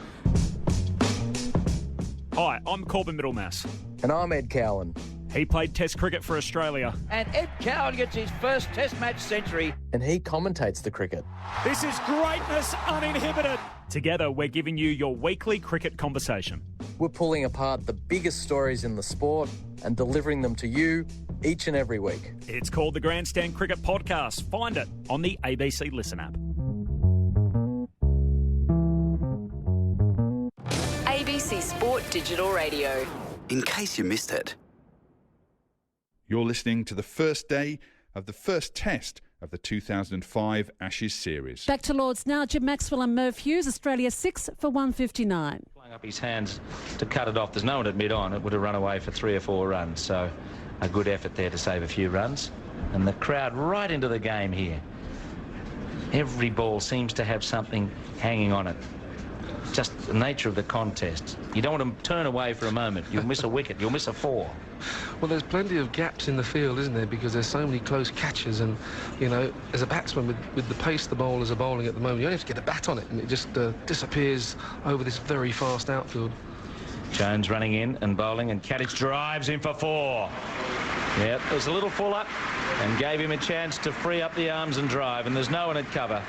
Hi, I'm Corbin Middlemass. And I'm Ed Cowan. He played Test cricket for Australia. And Ed Cowan gets his first Test match century. And he commentates the cricket. This is greatness uninhibited. Together, we're giving you your weekly cricket conversation. We're pulling apart the biggest stories in the sport and delivering them to you each and every week. It's called the Grandstand Cricket Podcast. Find it on the ABC Listen app. ABC Sport Digital Radio. In case you missed it. You're listening to the first day of the first test of the 2005 Ashes series. Back to Lords now. Jim Maxwell and Merv Hughes. Australia 6 for 159. Playing up his hands to cut it off. There's no one at mid-on. It would have run away for 3 or 4 runs. So a good effort there to save a few runs. And the crowd right into the game here. Every ball seems to have something hanging on it. Just the nature of the contest. You don't want to turn away for a moment. You'll miss a wicket. You'll miss a 4. Well, there's plenty of gaps in the field, isn't there? Because there's so many close catches, and, you know, as a batsman, with the pace the bowlers are bowling at the moment, you only have to get a bat on it, and it just disappears over this very fast outfield. Jones running in and bowling, and Gatting drives in for 4. Yeah, it was a little full up and gave him a chance to free up the arms and drive, and there's no one at cover.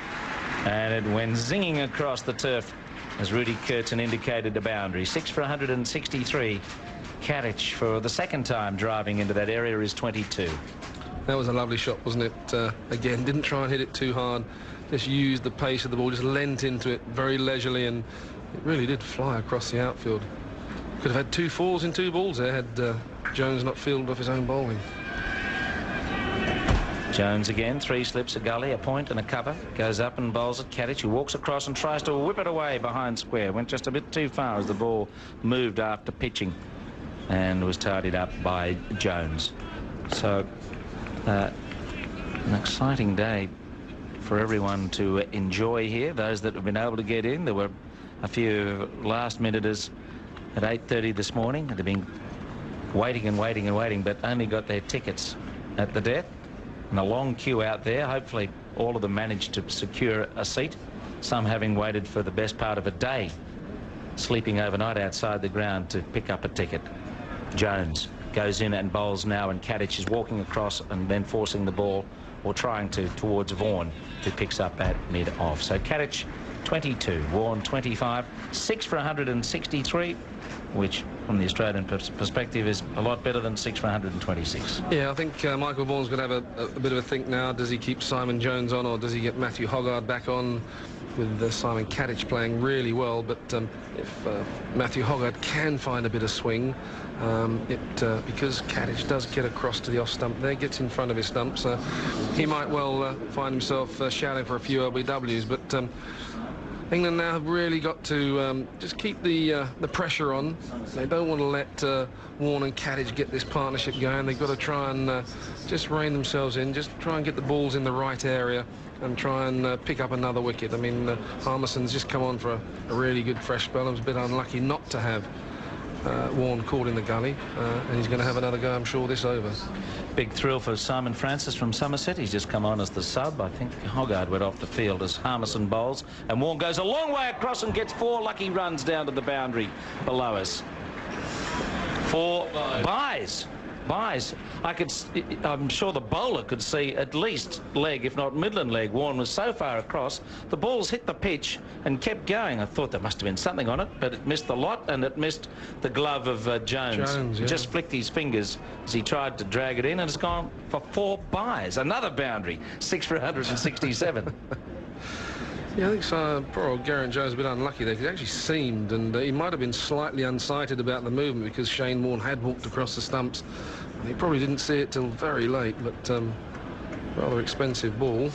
And it went zinging across the turf as Rudy Curtin indicated the boundary. 6 for 163. Gatting, for the second time driving into that area, is 22. That was a lovely shot, wasn't it? Again, didn't try and hit it too hard. Just used the pace of the ball, just leant into it very leisurely, and it really did fly across the outfield. Could have had 2 4s in 2 balls there had Jones not fielded off his own bowling. Jones again, 3 slips, a gully, a point and a cover. Goes up and bowls at Gatting, who walks across and tries to whip it away behind square. Went just a bit too far as the ball moved after pitching and was tidied up by Jones. So an exciting day for everyone to enjoy here. Those that have been able to get in, there were a few last-minuters at 8:30 this morning. They've been waiting and waiting and waiting, but only got their tickets at the death. And a long queue out there. Hopefully all of them managed to secure a seat, some having waited for the best part of a day, sleeping overnight outside the ground to pick up a ticket. Jones goes in and bowls now, and Gatting is walking across and then forcing the ball, or trying to, towards Vaughan, who picks up at mid-off. So Gatting 22. Warren 25. 6 for 163, which from the Australian perspective is a lot better than 6 for 126. Yeah, I think Michael Vaughan's going to have a bit of a think now. Does he keep Simon Jones on, or does he get Matthew Hoggard back on, with Simon Gatting playing really well? But if Matthew Hoggard can find a bit of swing, because Gatting does get across to the off stump there, gets in front of his stump, so he might well find himself shouting for a few LBWs. But England now have really got to just keep the pressure on. They don't want to let Warne and Gatting get this partnership going. They've got to try and just rein themselves in, just try and get the balls in the right area and try and pick up another wicket. I mean, Harmison's just come on for a really good fresh spell. I was a bit unlucky not to have Warne caught in the gully, and he's going to have another go, I'm sure, this over. Big thrill for Simon Francis from Somerset. He's just come on as the sub. I think Hoggard went off the field as Harmison bowls, and Warne goes a long way across and gets 4 lucky runs down to the boundary below us. 4 buys. I'm sure the bowler could see at least leg, if not midland leg. Warne was so far across, the balls hit the pitch and kept going. I thought there must have been something on it, but it missed the lot, and it missed the glove of Jones. Yeah. Just flicked his fingers as he tried to drag it in, and it's gone for 4 buys. Another boundary, 6 for 167. Yeah, I think so. Poor old Geraint Jones was a bit unlucky there, because it actually seemed, and he might have been slightly unsighted about the movement, because Shane Warne had walked across the stumps, and he probably didn't see it till very late. But rather expensive ball.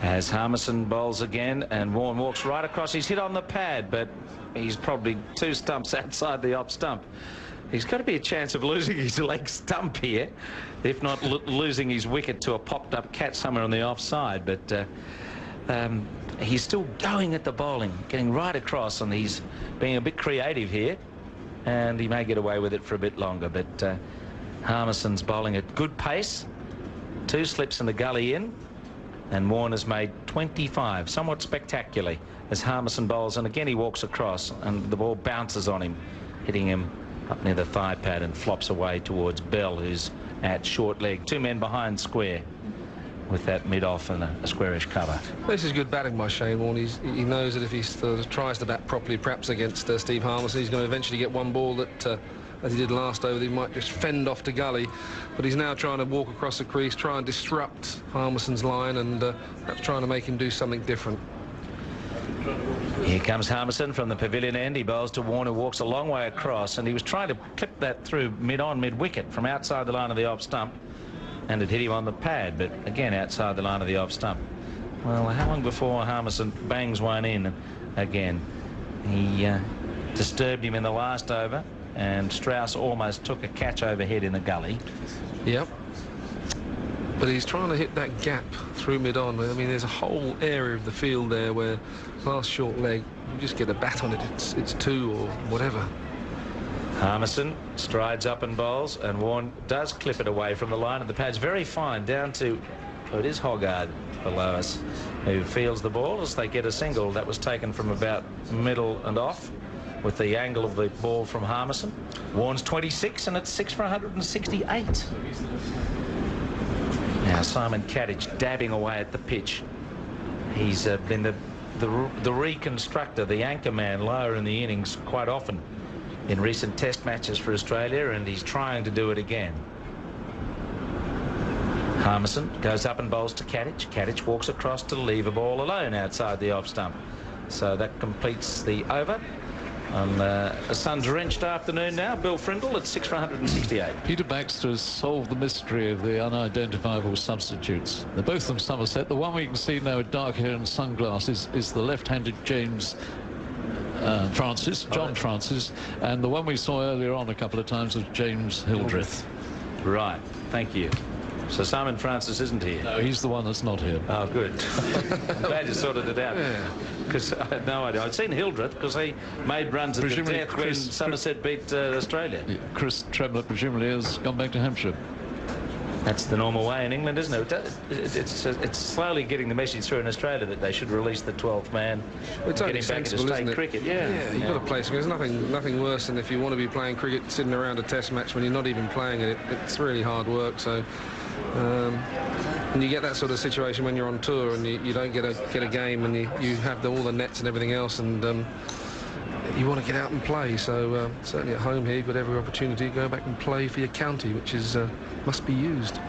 As Harmison bowls again, and Warne walks right across. He's hit on the pad, but he's probably 2 stumps outside the off stump. He's got to be a chance of losing his leg stump here, if not losing his wicket to a popped-up cat somewhere on the offside. But he's still going at the bowling, getting right across, and he's being a bit creative here, and he may get away with it for a bit longer. But Harmison's bowling at good pace. 2 slips in the gully in, and Warne has made 25, somewhat spectacularly, as Harmison bowls, and again he walks across, and the ball bounces on him, hitting him up near the thigh pad, and flops away towards Bell, who's at short leg. 2 men behind square, with that mid-off and a squarish cover. This is good batting by Shane Warne. He knows that if he tries to bat properly, perhaps against Steve Harmison, he's going to eventually get one ball that, as he did last over, he might just fend off to gully. But he's now trying to walk across the crease, try and disrupt Harmison's line, and perhaps trying to make him do something different. Here comes Harmison from the pavilion end. He bowls to Warne, who walks a long way across, and he was trying to clip that through mid-wicket from outside the line of the off stump, and it hit him on the pad, but again outside the line of the off stump. Well, how long before Harmison bangs one in again? He disturbed him in the last over, and Strauss almost took a catch overhead in the gully. Yep. But he's trying to hit that gap through mid-on. I mean, there's a whole area of the field there where last short leg, you just get a bat on it, it's 2 or whatever. Harmison strides up and bowls, and Warne does clip it away from the line of the pads. Very fine, down to, it is Hoggard below us, who fields the ball as they get a single. That was taken from about middle and off, with the angle of the ball from Harmison. Warne's 26, and it's 6 for 168. Now Simon Gatting dabbing away at the pitch. He's been the reconstructor, the anchor man lower in the innings quite often in recent test matches for Australia, and he's trying to do it again. Harmison goes up and bowls to Gatting. Gatting walks across to leave a ball alone outside the off stump. So that completes the over. On a sun-drenched afternoon now, Bill Frindle at 6 for 168. Peter Baxter has solved the mystery of the unidentifiable substitutes. They're both from Somerset. The one we can see now with dark hair and sunglasses is the left-handed James John Francis, and the one we saw earlier on a couple of times was James Hildreth. Right, thank you. So Simon Francis isn't here? No, he's the one that's not here. Oh, good. I'm glad you sorted it out. Because I had no idea. I'd seen Hildreth because he made runs at the death when Somerset beat Australia. Chris Tremlett presumably has gone back to Hampshire. That's the normal way in England, isn't it? It's slowly getting the message through in Australia that they should release the 12th man. It's getting back into state cricket. Yeah, you've got to play. There's nothing worse than if you want to be playing cricket sitting around a test match when you're not even playing it. It's really hard work. So And you get that sort of situation when you're on tour and you don't get a game, and you have all the nets and everything else, and you want to get out and play. So certainly at home here, you've got every opportunity to go back and play for your county, which is must be used.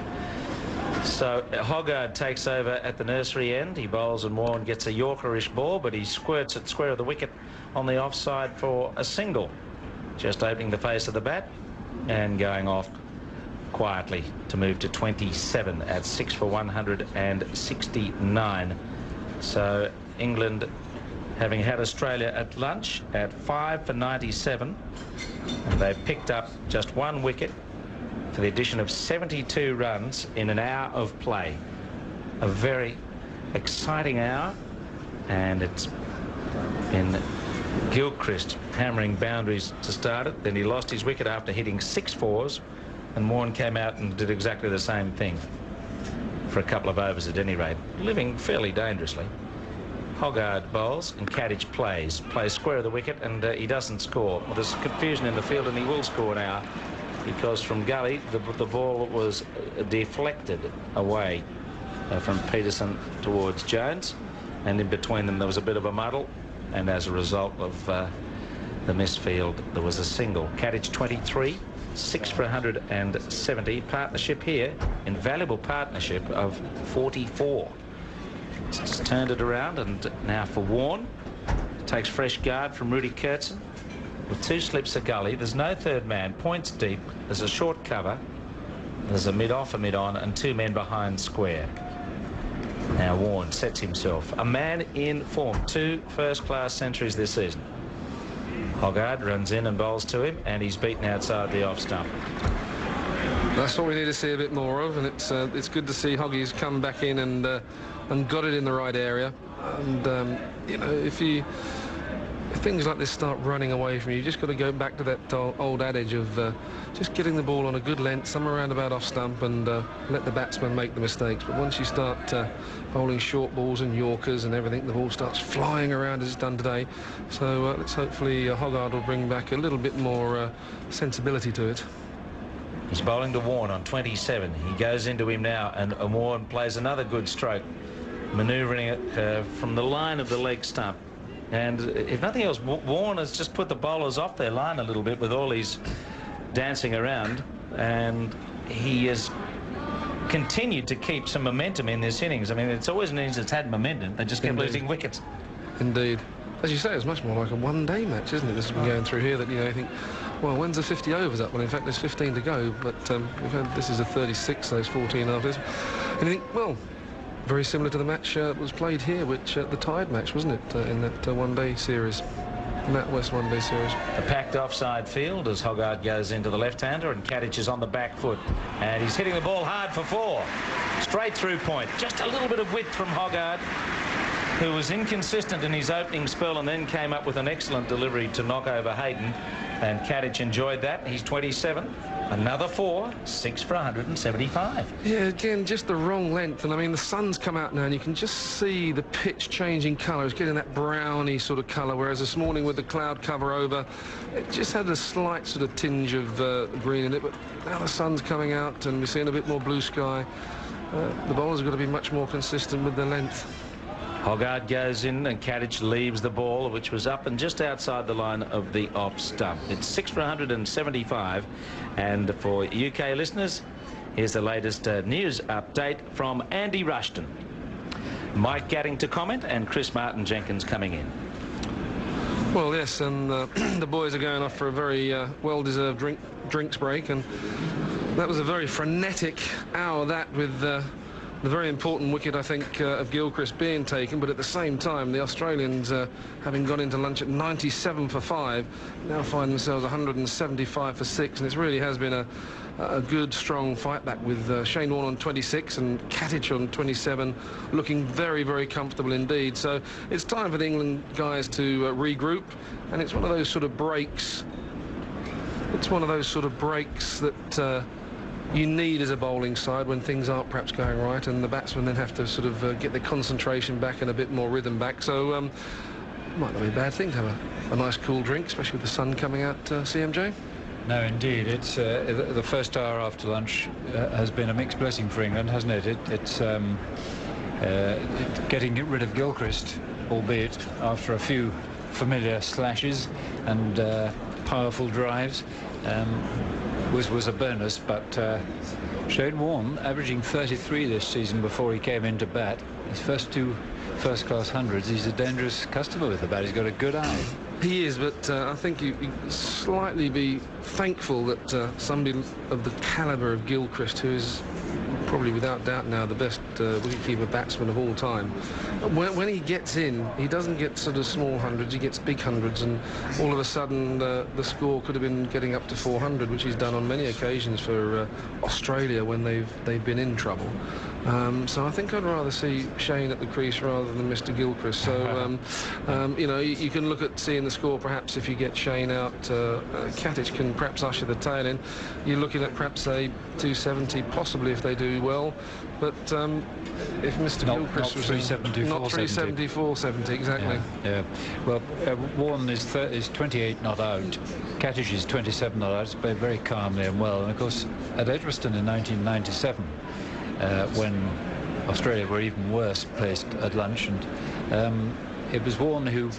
So Hoggard takes over at the nursery end. He bowls and Warren gets a Yorkerish ball, but he squirts it square of the wicket on the offside for a single. Just opening the face of the bat and going off quietly to move to 27 at 6 for 169. So England, having had Australia at lunch at 5 for 97, and they picked up just one wicket for the addition of 72 runs in an hour of play. A very exciting hour, and it's been Gilchrist hammering boundaries to start it. Then he lost his wicket after hitting 6 fours, and Morn came out and did exactly the same thing for a couple of overs at any rate, living fairly dangerously. Hoggard bowls and Kadich plays square of the wicket, and he doesn't score. Well, there's confusion in the field, and he will score now, because from Gully the ball was deflected away from Peterson towards Jones, and in between them there was a bit of a muddle, and as a result of the misfield there was a single. Kadich 23, 6 for 170. Partnership here, invaluable partnership of 44. It's just turned it around, and now for Warren. Takes fresh guard from Rudy Kurtzen with 2 slips of Gully. There's no third man, points deep, there's a short cover, there's a mid-off, a mid-on, and 2 men behind square. Now Warren sets himself. A man in form, 2 first-class centuries this season. Hoggard runs in and bowls to him, and he's beaten outside the off stump. That's what we need to see a bit more of, and it's good to see Hoggies come back in and got it in the right area. And you know, if things like this start running away from you, you just got to go back to that old adage of just getting the ball on a good length, somewhere around about off stump, and let the batsman make the mistakes. But once you start bowling short balls and Yorkers and everything, the ball starts flying around as it's done today. So let's hopefully Hoggard will bring back a little bit more sensibility to it. He's bowling to Warren on 27. He goes into him now, and Warren plays another good stroke, manoeuvring it from the line of the leg stump. And if nothing else, Warren has just put the bowlers off their line a little bit with all his dancing around, and he has continued to keep some momentum in this innings. I mean, it's always an innings that's had momentum. They just kept losing wickets. Indeed. As you say, it's much more like a one-day match, isn't it? This has been going through here, that, you know, you think, well, when's the 50 overs up? Well, in fact, there's 15 to go, but we've had, this is a 36, so there's 14 after this. And you think, well, very similar to the match that was played here, which the Tide match, wasn't it, in that one-day series, Nat West one-day series. A packed offside field as Hoggard goes into the left-hander, and Kadich is on the back foot, and he's hitting the ball hard for 4. Straight through point. Just a little bit of width from Hoggard, who was inconsistent in his opening spell and then came up with an excellent delivery to knock over Hayden, and Kadich enjoyed that. He's 27. Another 4, 6 for 175. Yeah, again, just the wrong length. And I mean, the sun's come out now, and you can just see the pitch changing colour. It's getting that browny sort of colour, whereas this morning with the cloud cover over, it just had a slight sort of tinge of green in it. But now the sun's coming out, and we're seeing a bit more blue sky. The bowlers have got to be much more consistent with their length. Hoggard goes in, and Kadich leaves the ball, which was up and just outside the line of the off stump. It's 6 for 175, and for UK listeners, here's the latest news update from Andy Rushton. Mike Gatting to comment, and Chris Martin Jenkins coming in. Well, yes, and the boys are going off for a very well-deserved drinks break, and that was a very frenetic hour, that, with the very important wicket, I think, of Gilchrist being taken, but at the same time, the Australians, having gone into lunch at 97 for 5, now find themselves 175 for 6, and it really has been a good, strong fight back with Shane Warne on 26 and Kadich on 27, looking very, very comfortable indeed. So it's time for the England guys to regroup, and it's one of those sort of breaks. It's one of those sort of breaks that you need as a bowling side when things aren't perhaps going right, and the batsmen then have to sort of get their concentration back and a bit more rhythm back. So it might not be a bad thing to have a nice cool drink, especially with the sun coming out, CMJ. No, indeed. It's the first hour after lunch has been a mixed blessing for England, hasn't it? It's getting rid of Gilchrist, albeit after a few familiar slashes and powerful drives, was a bonus. But Shane Warne, averaging 33 this season before he came into bat, his first two first-class hundreds, he's a dangerous customer with the bat. He's got a good eye. He is, but I think you slightly be thankful that somebody of the calibre of Gilchrist, who is probably without doubt now the best wicketkeeper batsman of all time, when he gets in, he doesn't get sort of small hundreds, he gets big hundreds, and all of a sudden the score could have been getting up to 400, which he's done on many occasions for Australia when they've been in trouble. So I think I'd rather see Shane at the crease rather than Mr. Gilchrist. So, you know, you can look at seeing the score perhaps if you get Shane out. Gatting can perhaps usher the tail in. You're looking at perhaps a 270 possibly if they do well. But if Mr. Gilchrist was 370, not 370, 470, exactly. Yeah. Well, Warne is 28 not out. Gatting is 27 not out. It's played very calmly and well. And of course, at Edgbaston in 1997. When Australia were even worse placed at lunch, and it was Warne who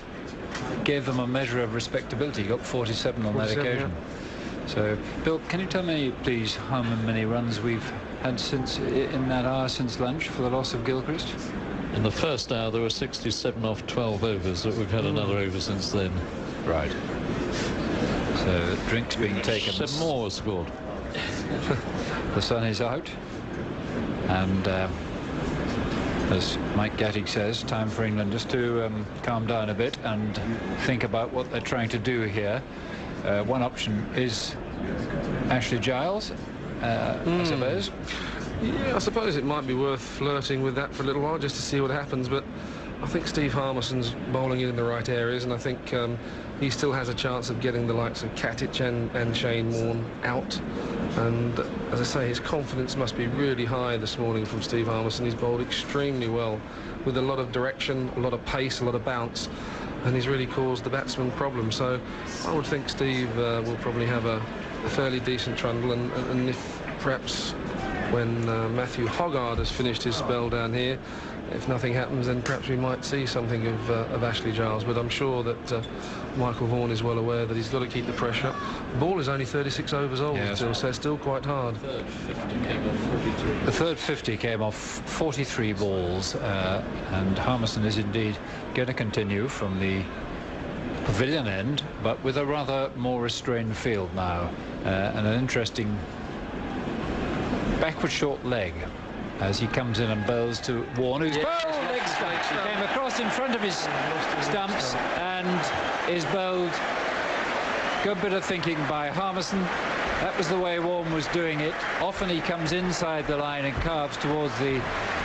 gave them a measure of respectability. He got 47 on that occasion. Yeah. So, Bill, can you tell me, please, how many runs we've had since in that hour since lunch for the loss of Gilchrist? In the first hour, there were 67 off 12 overs, but we've had another over since then. Right. So, drinks being taken. 7 more scored. The sun is out. And as Mike Gatting says, time for England just to calm down a bit and think about what they're trying to do here. One option is Ashley Giles, I suppose. Yeah, I suppose it might be worth flirting with that for a little while just to see what happens, but I think Steve Harmison's bowling in the right areas, and I think he still has a chance of getting the likes of Gatting and Shane Warne out. And as I say, his confidence must be really high this morning from Steve Harmison. He's bowled extremely well with a lot of direction, a lot of pace, a lot of bounce, and he's really caused the batsman problems. So I would think Steve will probably have a fairly decent trundle, and if perhaps when Matthew Hoggard has finished his spell down here, if nothing happens, then perhaps we might see something of Ashley Giles. But I'm sure that Michael Vaughan is well aware that he's got to keep the pressure up. The ball is only 36 overs old, so still quite hard. The third 50 came off 43 balls, and Harmison is indeed going to continue from the pavilion end, but with a rather more restrained field now, and an interesting backward short leg as he comes in and bowls to Warne, who's bowled leg stumps. He came across in front of his stumps and is bowled. Good bit of thinking by Harmison. That was the way Warne was doing it. Often he comes inside the line and carves towards the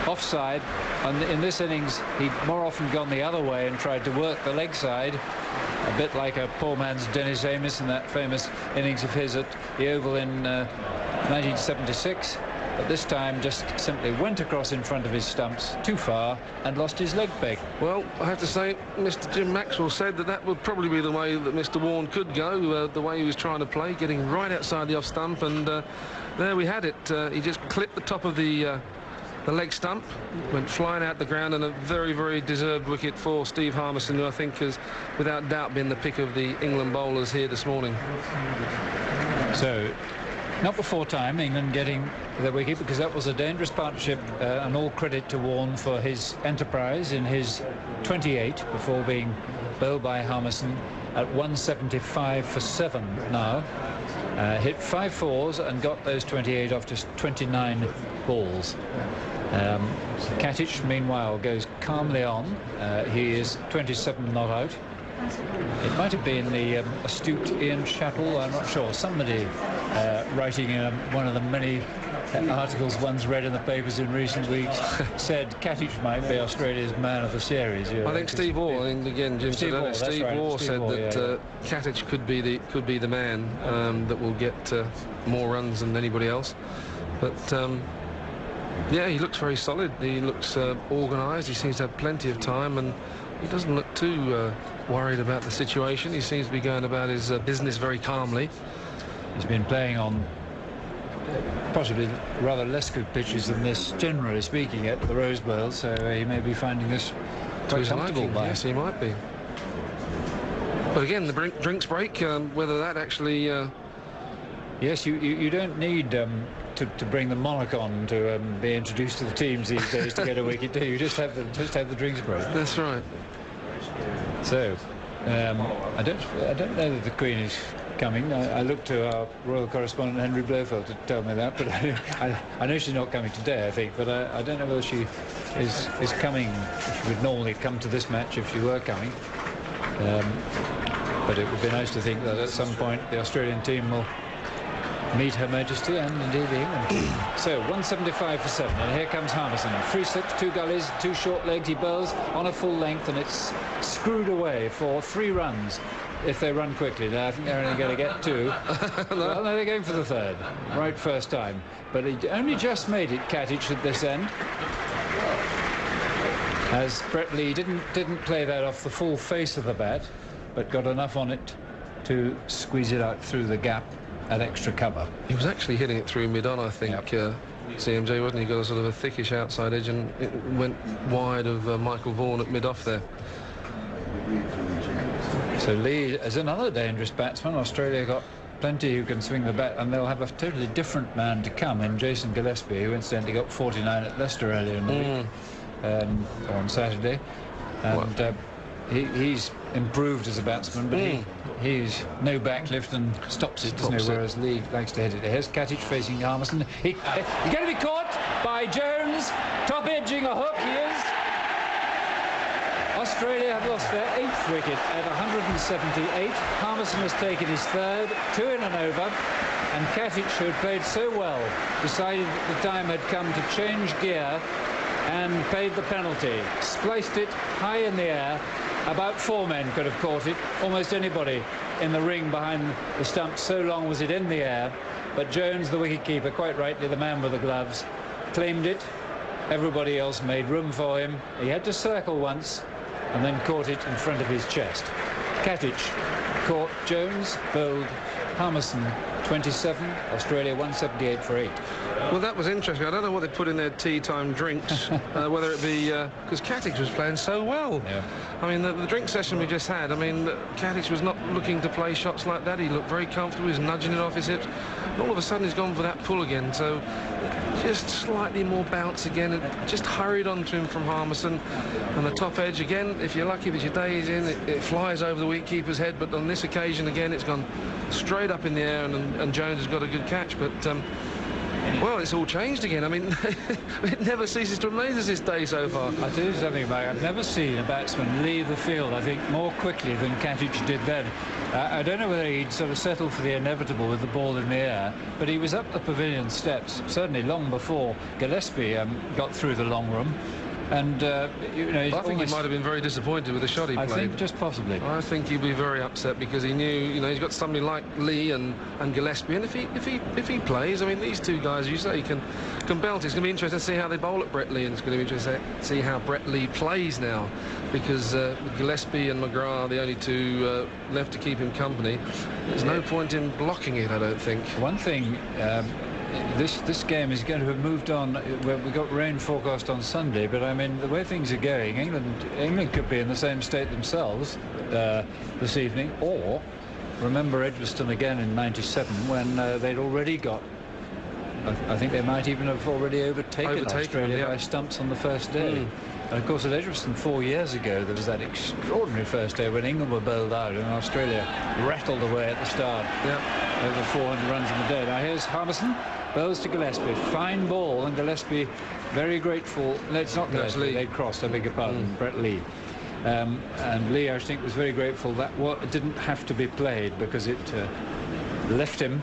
offside, and in this innings he'd more often gone the other way and tried to work the leg side, a bit like a poor man's Dennis Amiss in that famous innings of his at the Oval in 1976. But this time just simply went across in front of his stumps too far and lost his leg peg. Well, I have to say, Mr. Jim Maxwell said that would probably be the way that Mr. Warne could go, the way he was trying to play, getting right outside the off stump, and there we had it. He just clipped the top of the leg stump, went flying out the ground, and a very, very deserved wicket for Steve Harmison, who I think has without doubt been the pick of the England bowlers here this morning. So, not before time, England getting the wicket, because that was a dangerous partnership, and all credit to Warne for his enterprise in his 28 before being bowled by Harmison at 175 for 7 now. Hit 5 fours and got those 28 off just 29 balls. Gatting, meanwhile, goes calmly on. He is 27 not out. It might have been the astute Ian Chappell, I'm not sure. Somebody writing in one of the many articles one's read in the papers in recent weeks said Gatting might be Australia's man of the series. I think Steve Orr, again, Jim Steve Orr said that Gatting could be the man that will get more runs than anybody else. But yeah, he looks very solid. He looks organised. He seems to have plenty of time, and he doesn't look too worried about the situation. He seems to be going about his business very calmly. He's been playing on possibly rather less good pitches than this, generally speaking, at the Rose Bowl, so he may be finding this quite comfortable. Yes, he might be. But again, the drinks break, whether that actually... Yes, you don't need to bring the monarch on to be introduced to the teams these days to get a wicket, do you? Just have the drinks break. That's right. So, I don't know that the Queen is coming. I looked to our royal correspondent Henry Blofeld to tell me that, but I know she's not coming today, I think, but I don't know whether she is coming. She would normally come to this match if she were coming. But it would be nice to think that at some point the Australian team will meet Her Majesty and indeed the England team. So 175 for 7, and here comes Harmison. 3 slips, 2 gullies, 2 short legs. He bowls on a full length, and it's screwed away for 3 runs if they run quickly. Now I think they're only going to get 2. Well, no, they're going for the 3rd, right first time. But he only just made it, Gatting, at this end, as Brett Lee didn't play that off the full face of the bat, but got enough on it to squeeze it out through the gap at extra cover. He was actually hitting it through mid-on, I think, CMJ, wasn't he? Got a sort of a thickish outside edge, and it went wide of Michael Vaughan at mid-off there. So Lee is another dangerous batsman. Australia got plenty who can swing the bat, and they'll have a totally different man to come in Jason Gillespie, who incidentally got 49 at Leicester earlier in the week, on Saturday. And he's improved as a batsman, but he's no backlift and stops it, doesn't he? Whereas Lee likes to hit it. Here's Gatting facing Harmison. He's going to be caught by Jones, top edging a hook. He is. Australia have lost their 8th wicket at 178. Harmison has taken his 3rd, 2 in and over, and Gatting, who had played so well, decided that the time had come to change gear and paid the penalty. Spliced it high in the air. About 4 men could have caught it, almost anybody in the ring behind the stumps, so long was it in the air. But Jones, the wicketkeeper, quite rightly the man with the gloves, claimed it. Everybody else made room for him. He had to circle once and then caught it in front of his chest. Gatting caught Jones, bowled Harmison 27, Australia 178 for 8. Well, that was interesting. I don't know what they put in their tea time drinks, whether it be because Gatting was playing so well. Yeah. I mean, the drink session we just had, I mean, Gatting was not looking to play shots like that. He looked very comfortable. He was nudging it off his hips. And all of a sudden, he's gone for that pull again. So just slightly more bounce again. It just hurried onto him from Harmison. And the top edge, again, if you're lucky, if it's your days in, it flies over the wicketkeeper's head. But on this occasion, again, it's gone straight up in the air, and Jones has got a good catch. But well, it's all changed again. I mean, it never ceases to amaze us this day so far. I'll tell you something, Mike. I've never seen a batsman leave the field, I think, more quickly than Gatting did then. I don't know whether he'd sort of settled for the inevitable with the ball in the air, but he was up the pavilion steps, certainly long before Gillespie got through the long room. And, you know, I think he might have been very disappointed with the shot he played. I think just possibly. I think he'd be very upset because he knew, you know, he's got somebody like Lee and Gillespie, and if he plays, I mean, these 2 guys, you say, can belt. It's going to be interesting to see how they bowl at Brett Lee, and it's going to be interesting to see how Brett Lee plays now, because Gillespie and McGrath are the only 2 left to keep him company. There's no point in blocking it, I don't think. One thing. This game is going to have moved on. We've got rain forecast on Sunday, but I mean, the way things are going, England could be in the same state themselves this evening, or remember Edgbaston again in '97 when they'd already got, I think they might even have already overtaken Australia by stumps on the first day. And of course at Edgbaston 4 years ago there was that extraordinary first day when England were bowled out and Australia rattled away at the start. Over 400 runs in the day. Now here's Harmison, bowls to Gillespie, fine ball, and Gillespie very grateful. No, it's not Gillespie, they'd crossed, I beg your pardon, Brett Lee. And Lee, I think, was very grateful that it didn't have to be played because it left him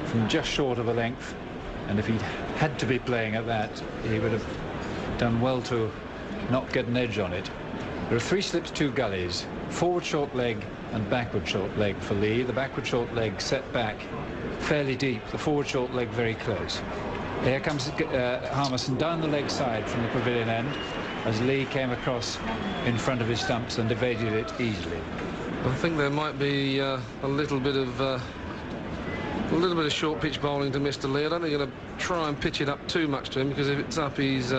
from just short of a length, and if he'd had to be playing at that, he would have done well to not get an edge on it. There are 3 slips, 2 gullies, forward short leg and backward short leg for Lee. The backward short leg set back fairly deep, the forward short leg very close. Here comes Harmison down the leg side from the pavilion end as Lee came across in front of his stumps and evaded it easily. I think there might be a little bit of A little bit of short pitch bowling to Mr. Lee. I don't think they're going to try and pitch it up too much to him, because if it's up, he's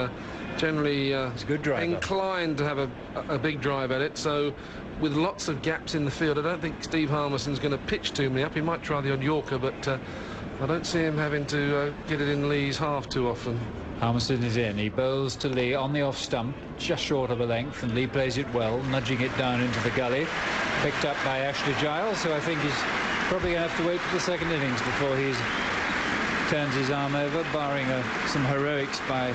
generally it's a good driver. Inclined to have a big drive at it. So with lots of gaps in the field, I don't think Steve Harmison's going to pitch too many up. He might try the odd Yorker, but I don't see him having to get it in Lee's half too often. Harmison is in. He bowls to Lee on the off stump, just short of a length, and Lee plays it well, nudging it down into the gully. Picked up by Ashley Giles, who I think is probably going to have to wait for the second innings before he turns his arm over, barring some heroics by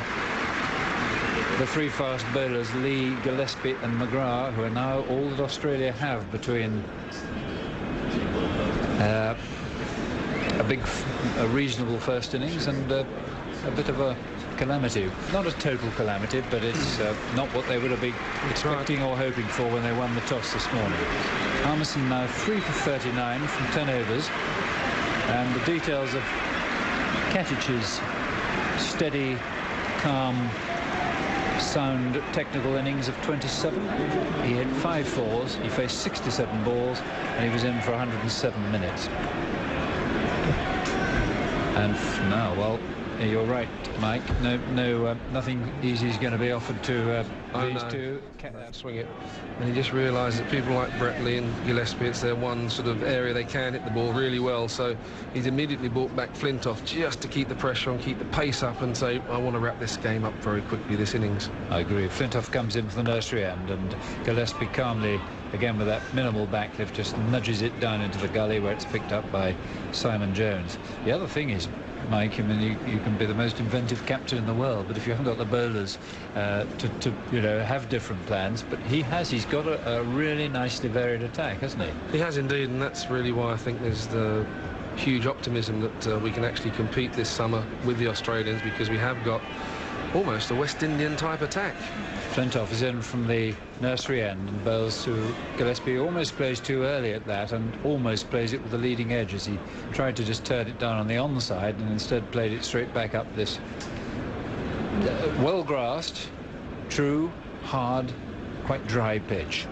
the three fast bowlers, Lee, Gillespie and McGrath, who are now all that Australia have between a reasonable first innings and a bit of a calamity. Not a total calamity, but it's not what they would have been expecting or hoping for when they won the toss this morning. Harmison now 3 for 39 from 10 overs, and the details of Katich's steady, calm, sound technical innings of 27. He hit 5 fours, he faced 67 balls, and he was in for 107 minutes. And now, well, you're right, Mike. Nothing easy is going to be offered to these two. Swing it. And he just realised that people like Brett Lee and Gillespie, it's their one sort of area they can hit the ball really well. So he's immediately brought back Flintoff just to keep the pressure on, keep the pace up, and say, I want to wrap this game up very quickly, this innings. I agree. Flintoff comes in for the nursery end, and Gillespie calmly, again with that minimal backlift, just nudges it down into the gully where it's picked up by Simon Jones. The other thing is, Mike, I mean, you can be the most inventive captain in the world, but if you haven't got the bowlers to have different plans, but he's got a really nicely varied attack, hasn't he? He has indeed, and that's really why I think there's the huge optimism that we can actually compete this summer with the Australians, because we have got almost a West Indian type attack. Flintoff is in from the nursery end and bowls to Gillespie. Almost plays too early at that, and almost plays it with the leading edge, as he tried to just turn it down on the onside and instead played it straight back up this well grassed, true, hard, quite dry pitch.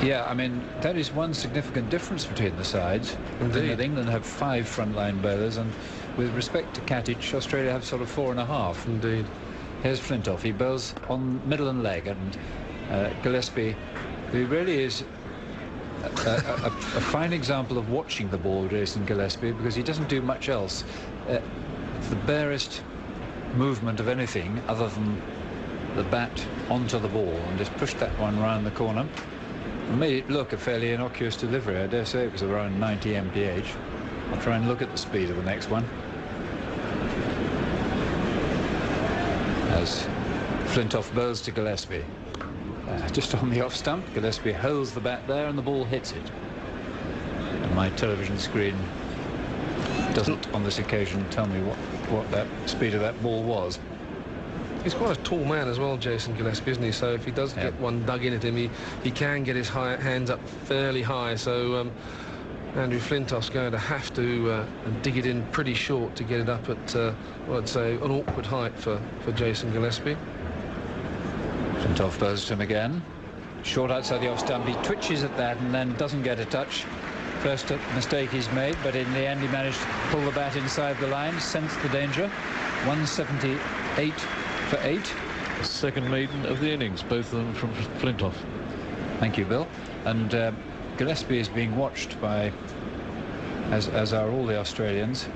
Yeah, I mean, that is one significant difference between the sides. Indeed. England have 5 frontline bowlers, and with respect to Katich, Australia have sort of 4.5. Indeed. Here's Flintoff. He bowls on middle and leg, and Gillespie, who really is a fine example of watching the ball, Jason Gillespie, because he doesn't do much else. The barest movement of anything other than the bat onto the ball, and just pushed that one round the corner. It made it look a fairly innocuous delivery. I dare say it was around 90 mph. I'll try and look at the speed of the next one. As Flintoff bowls to Gillespie. Just on the off stump, Gillespie holds the bat there and the ball hits it. And my television screen doesn't on this occasion tell me what that speed of that ball was. He's quite a tall man as well, Jason Gillespie, isn't he? So if he does get one dug in at him, he can get his hands up fairly high. So Andrew Flintoff's going to have to dig it in pretty short to get it up at, well, I'd say, an awkward height for Jason Gillespie. Flintoff bowls to him again. Short outside the off stump. He twitches at that and then doesn't get a touch. First mistake he's made, but in the end he managed to pull the bat inside the line, sensed the danger. 178 for 8. The second maiden of the innings, both of them from Flintoff. Thank you, Bill. And Gillespie is being watched by, as are all the Australians,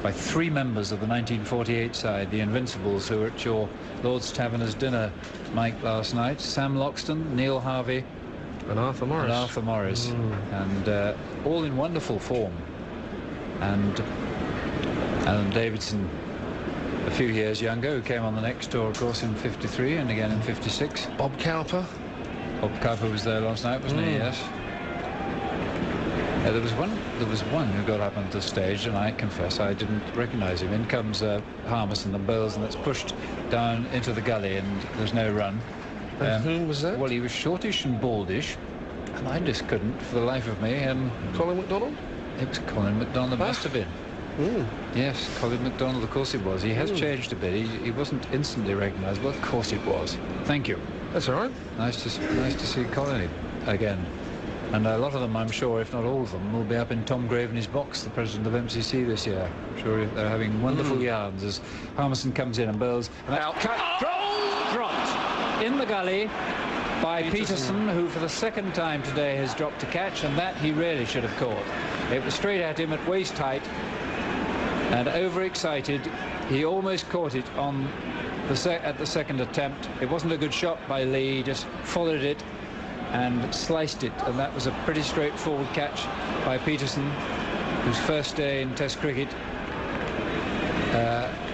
by 3 members of the 1948 side, the Invincibles, who were at your Lord's Taverners dinner, Mike, last night. Sam Loxton, Neil Harvey, and Arthur Morris. And all in wonderful form. And Alan Davidson, a few years younger, who came on the next tour, of course, in 53 and again in 56. Bob Cowper. Bob Cowper was there last night, wasn't he? Yes. There was one who got up onto the stage, and I confess I didn't recognise him. In comes Harmison and bowls, and that's pushed down into the gully, and there's no run. Who was that? Well, he was shortish and baldish, and I just couldn't, for the life of me. Colin McDonald? It was Colin McDonald. It must have been. Yes, Colin McDonald, of course it was. He has changed a bit. He wasn't instantly recognisable. Of course it was. Thank you. That's all right. Nice to see Colin again. And a lot of them, I'm sure, if not all of them, will be up in Tom Graveney's box, the president of MCC this year. I'm sure they're having wonderful yarns as Harmison comes in and bowls. And that's dropped in the gully by Peterson, who for the second time today has dropped a catch, and that he really should have caught. It was straight at him at waist height, and overexcited, he almost caught it on at the second attempt. It wasn't a good shot by Lee, he just followed it and sliced it, and that was a pretty straightforward catch by Peterson, whose first day in Test cricket.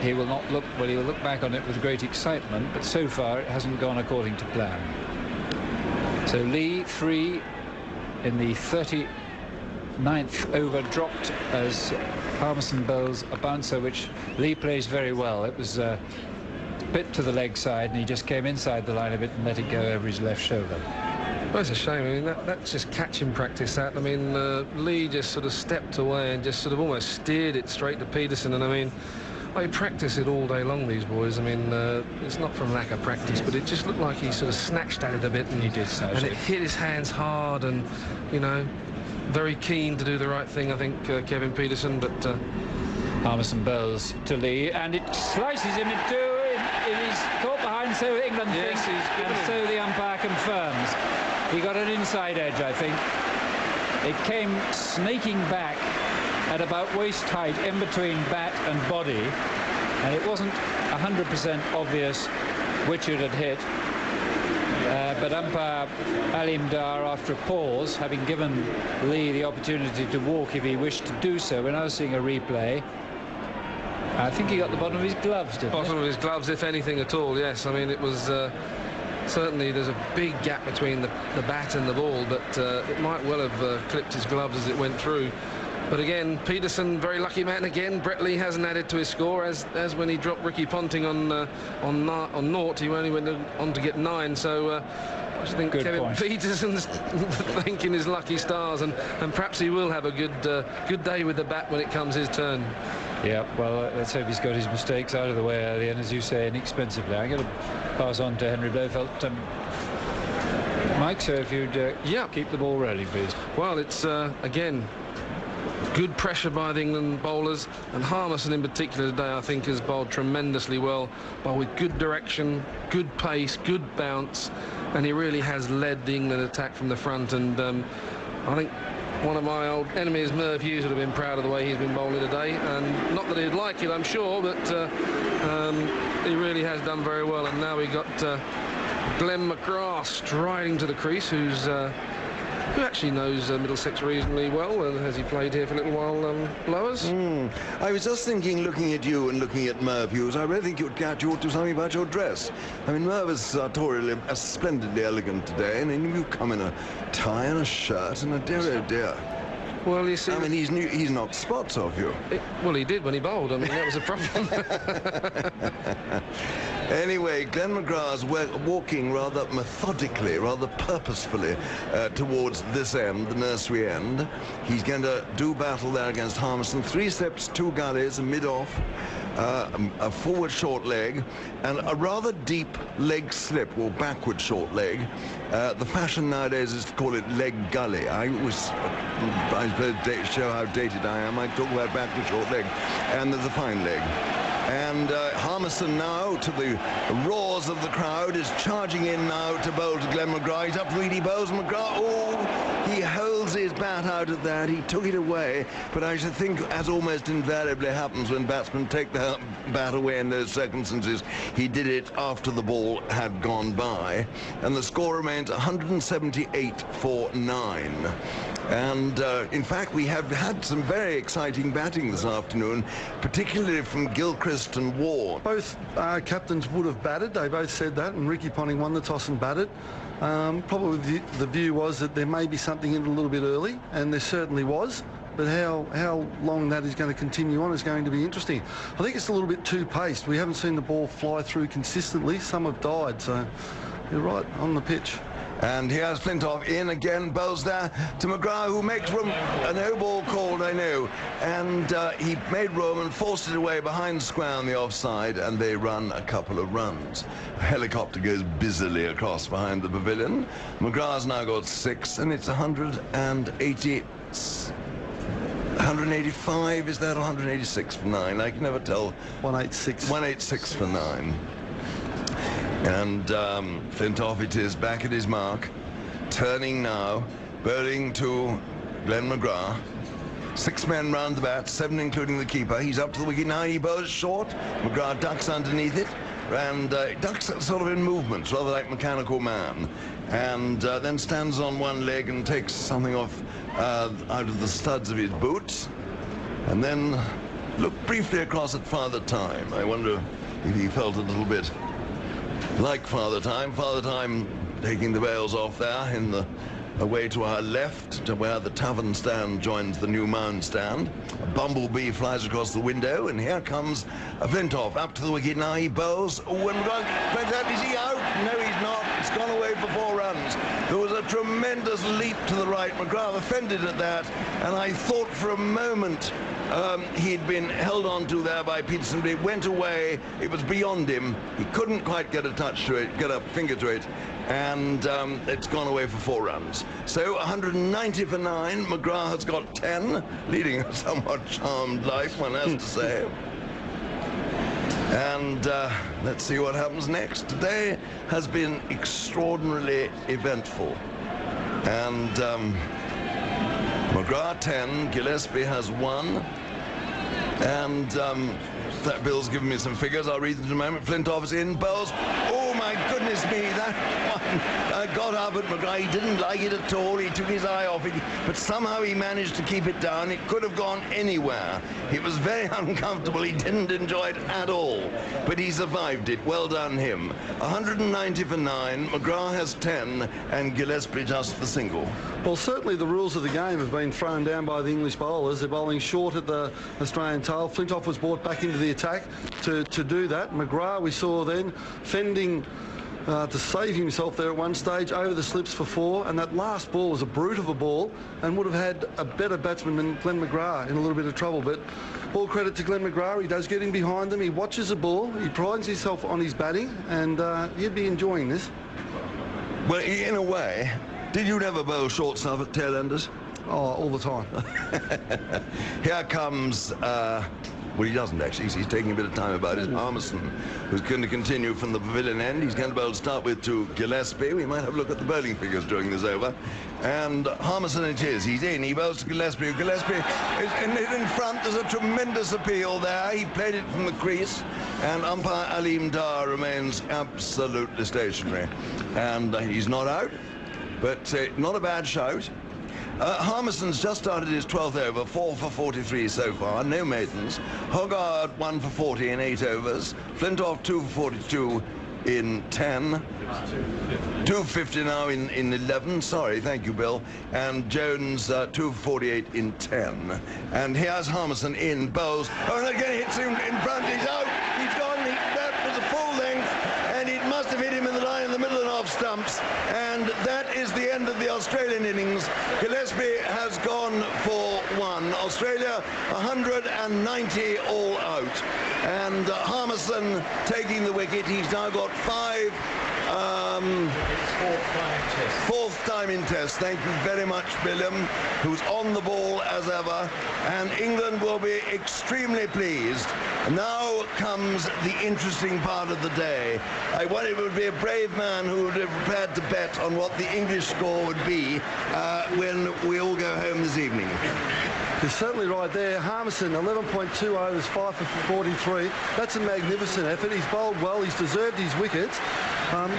He will not look, well, he will look back on it with great excitement, but so far it hasn't gone according to plan. So Lee, 3 in the 39th over, dropped as Harmison bowls a bouncer, which Lee plays very well. It was a bit to the leg side, and he just came inside the line a bit and let it go over his left shoulder. Well, it's a shame. I mean, that's just catching practice, that. I mean, Lee just sort of stepped away and just sort of almost steered it straight to Peterson. And I mean, they practice it all day long, these boys. I mean, it's not from lack of practice, but it just looked like he sort of snatched at it a bit. And he did snatch and it. it hit his hands hard, and, you know, very keen to do the right thing, I think, Kevin Peterson. But Harmison bowls to Lee, and it slices him in two. It is caught behind, so England thinks, and so the umpire confirms. He got an inside edge, I think. It came snaking back at about waist height in between bat and body, and it wasn't 100% obvious which it had hit. But umpire Alim Dar, after a pause, having given Lee the opportunity to walk if he wished to do so, we're now seeing a replay. I think he got the bottom of his gloves, didn't he? Bottom of his gloves, if anything at all, yes. I mean, it was... certainly there's a big gap between the bat and the ball, but it might well have clipped his gloves as it went through. But again, Peterson, very lucky man again. Brett Lee hasn't added to his score, as when he dropped Ricky Ponting on naught, he only went on to get 9. So I think Kevin Peterson's thanking his lucky stars, and perhaps he will have a good day with the bat when it comes his turn. Yeah, well, let's hope he's got his mistakes out of the way early, and as you say, inexpensively. I'm going to pass on to Henry Blofeld. Mike, so if you'd keep the ball rolling, please. Well, it's, again, good pressure by the England bowlers, and Harmison in particular today, I think, has bowled tremendously well, but with good direction, good pace, good bounce, and he really has led the England attack from the front. And I think one of my old enemies, Merv Hughes, would have been proud of the way he's been bowling today, and not that he'd like it, I'm sure, but he really has done very well. And now we got Glenn McGrath striding to the crease, who actually knows Middlesex reasonably well, and has he played here for a little while, Blowers? I was just thinking, looking at you and looking at Merv Hughes, I really think you ought to do something about your dress. I mean, Merv is sartorially, splendidly elegant today, and then you come in a tie and a shirt and a dear, oh dear. Well, you see... I mean, he's knocked spots off you. Well, he did when he bowled. I mean, that was a problem. Anyway, Glenn McGrath's walking rather methodically, rather purposefully towards this end, the nursery end. He's going to do battle there against Harmison. 3 steps, 2 gullies, a mid-off, a forward short leg, and a rather deep leg slip, or backward short leg. The fashion nowadays is to call it leg gully. I suppose to show how dated I am, I talk about backward short leg, and there's a fine leg. And Harmison now, to the roars of the crowd, is charging in now to bowl to Glenn McGrath. He's up to he bowls McGrath. Oh, he holds his bat out at that. He took it away. But I should think, as almost invariably happens when batsmen take the bat away in those circumstances, he did it after the ball had gone by. And the score remains 178 for 9. And in fact, we have had some very exciting batting this afternoon, particularly from Gilchrist and Ward. Both captains would have batted. They both said that, and Ricky Ponting won the toss and batted. Probably the view was that there may be something in a little bit early, and there certainly was. But how long that is going to continue on is going to be interesting. I think it's a little bit too paced. We haven't seen the ball fly through consistently. Some have died, so you're right, on the pitch. And here's Flintoff in again, bowls there to McGrath, who makes room. A no ball called, I know. And he made room and forced it away behind square on the offside, and they run a couple of runs. A helicopter goes busily across behind the pavilion. McGrath's now got 6, and it's 185, is that 186 for 9? I can never tell. 186. 186 for 9. And Flintoff it is, back at his mark, turning now, bowling to Glenn McGrath. 6 men round the bat, 7 including the keeper. He's up to the wicket now, he bowls short. McGrath ducks underneath it, and ducks sort of in movements, rather like Mechanical Man. And then stands on one leg and takes something off out of the studs of his boots. And then looked briefly across at Father Time. I wonder if he felt a little bit like Father Time. Father Time taking the veils off there in the away to our left, to where the tavern stand joins the new mound stand. A bumblebee flies across the window, and here comes a Flintoff up to the wicket now. He bowls. Oh, and is he out? No, he's not. It's gone away for 4 runs. There was a tremendous leap to the right. McGrath offended at that, and I thought for a moment he'd been held on to there by Peterson, but it went away. It was beyond him. He couldn't quite get a touch to it, get a finger to it, and it's gone away for 4 runs. So 190 for 9. McGrath has got 10, leading a somewhat charmed life, one has to say. And let's see what happens next. Today has been extraordinarily eventful. And McGrath 10, Gillespie has 1. And that Bill's given me some figures. I'll read them in a moment. Flintoff is in, bowls. Oh, my goodness me, that one got up at McGrath. He didn't like it at all. He took his eye off it, but somehow he managed to keep it down. It could have gone anywhere. It was very uncomfortable. He didn't enjoy it at all, but he survived it. Well done him. 190 for 9. McGrath has 10, and Gillespie just the single. Well, certainly the rules of the game have been thrown down by the English bowlers. They're bowling short at the Australian tail. Flintoff was brought back into the attack to do that. McGrath, we saw then, fending to save himself there at one stage, over the slips for 4, and that last ball was a brute of a ball and would have had a better batsman than Glenn McGrath in a little bit of trouble. But all credit to Glenn McGrath. He does get in behind them. He watches the ball. He prides himself on his batting, and you'd be enjoying this. Well, in a way, did you never bowl short stuff at tail enders? Oh, all the time. Here comes... well, he doesn't actually. He's taking a bit of time about it. Armisen, who's going to continue from the pavilion end. He's going to bowl to start with to Gillespie. We might have a look at the bowling figures during this over. And Armisen it is. He's in. He bowls to Gillespie. Gillespie is in front. There's a tremendous appeal there. He played it from the crease. And umpire Aleem Dar remains absolutely stationary. And he's not out, but not a bad shout. Harmison's just started his 12th over, 4 for 43 so far, no maidens. Hogarth 1 for 40 in 8 overs. Flintoff 2 for 42 in 10. 250 now in 11. Sorry, thank you, Bill. And Jones 2 for 48 in 10. And here's Harmison in, bowls. Oh, and again hits him in front. He's out. He's gone. That was a full length, and it must have hit him in the line in the middle and off stumps. And that is the end of the Australian innings. Gillespie has gone for 1. Australia 190 all out. And Harmison taking the wicket. He's now got 5. Fourth time in test. Thank you very much, William, who's on the ball as ever. And England will be extremely pleased. Now comes the interesting part of the day. I wonder if it would be a brave man who would have prepared to bet on what the English score would be when we all go home this evening. He's certainly right there. Harmison, 11.2 overs, 5 for 43. That's a magnificent effort. He's bowled well. He's deserved his wickets.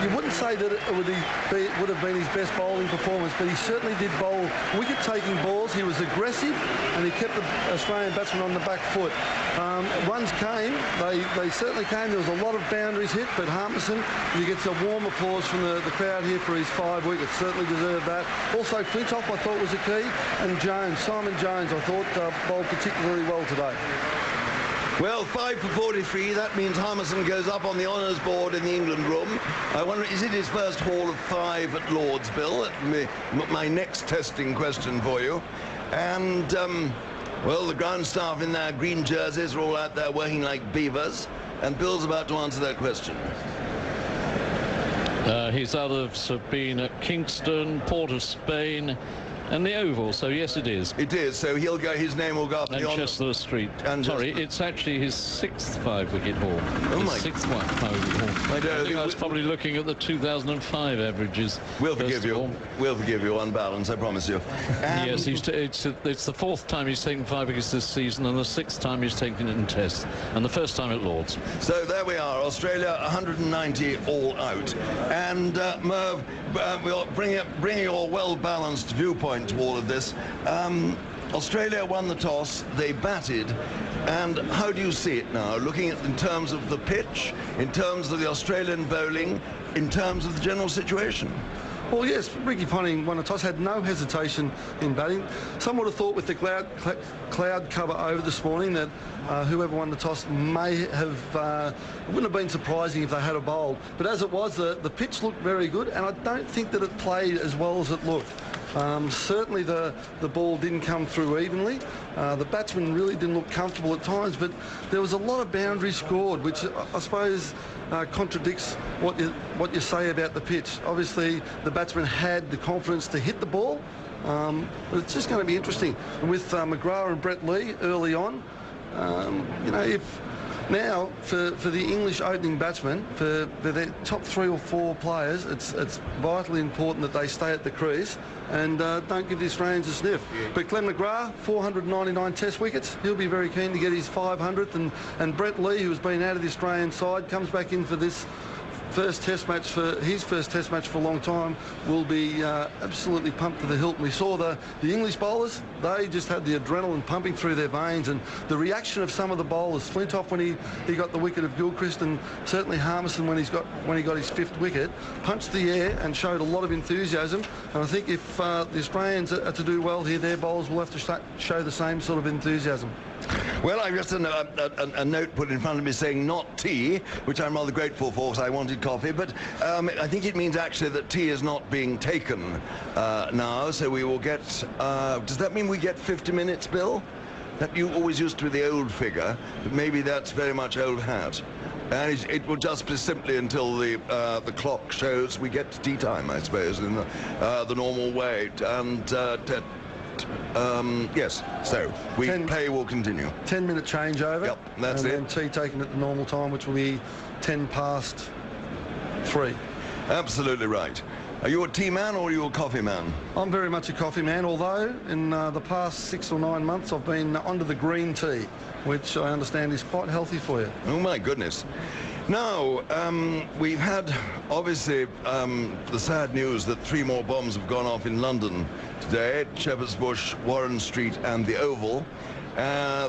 You wouldn't say that it would have been his best bowling performance, but he certainly did bowl wicket-taking balls. He was aggressive, and he kept the Australian batsmen on the back foot. Runs came. They certainly came. There was a lot of boundaries hit, but Harmison, he gets a warm applause from the crowd here for his 5 wickets. Certainly deserved that. Also, Flintoff, I thought, was a key, and Jones, Simon Jones, I thought, bowled particularly well today. Well, 5 for 43. That means Harmison goes up on the honours board in the England room. I wonder, is it his first haul of 5 at Lord's, Bill? That's my next testing question for you. And, well, the ground staff in their green jerseys are all out there working like beavers. And Bill's about to answer that question. His others have been at Kingston, Port of Spain, and the Oval, so yes, it is. It is, so he'll go, his name will go up and Chester Street. Sorry, it's actually his 6th 5-wicket haul. Oh my. 6th 5-wicket haul. I think I was probably looking at the 2005 averages. We'll forgive you. We'll forgive you on balance, I promise you. Yes, it's the 4th time he's taken 5 wickets this season, and the 6th time he's taken it in Tests, and the first time at Lord's. So there we are, Australia 190 all out. And Merv, we'll bring your well-balanced viewpoint to all of this. Australia won the toss, they batted, and how do you see it now, looking at in terms of the pitch, in terms of the Australian bowling, in terms of the general situation? Well, yes, Ricky Ponting won the toss, had no hesitation in batting. Some would have thought with the cloud cover over this morning that whoever won the toss may have, it wouldn't have been surprising if they had a bowl. But as it was, the pitch looked very good, and I don't think that it played as well as it looked. Certainly the ball didn't come through evenly. The batsmen really didn't look comfortable at times, but there was a lot of boundaries scored, which I suppose contradicts what you say about the pitch. Obviously, the batsmen had the confidence to hit the ball, but it's just going to be interesting. And with McGrath and Brett Lee early on, you know, if now for the English opening batsmen, for their top 3 or 4 players, it's vitally important that they stay at the crease and don't give the Australians a sniff. But Glenn McGrath, 499 Test wickets, he'll be very keen to get his 500th, and Brett Lee, who's been out of the Australian side, comes back in for this first Test match for a long time, will be absolutely pumped to the hilt. We saw the English bowlers, they just had the adrenaline pumping through their veins, and the reaction of some of the bowlers, Flintoff when he got the wicket of Gilchrist, and certainly Harmison when he got his 5th wicket, punched the air and showed a lot of enthusiasm. And I think if the Australians are to do well here, their bowlers will have to show the same sort of enthusiasm. Well, I've just a note put in front of me saying not tea, which I'm rather grateful for because I wanted coffee, but I think it means actually that tea is not being taken now, so we will get, does that mean we get 50 minutes, Bill? That you always used to be the old figure, but maybe that's very much old hat. And it will just be simply until the clock shows we get to tea time, I suppose, in the normal way. And yes, so play will continue. 10-minute changeover. Yep, that's it. And then tea taken at the normal time, which will be 10 past 3. Absolutely right. Are you a tea man or are you a coffee man? I'm very much a coffee man, although in the past 6 or 9 months I've been onto the green tea, which I understand is quite healthy for you. Oh my goodness. Now, we've had, obviously, the sad news that 3 more bombs have gone off in London today, Shepherd's Bush, Warren Street and the Oval.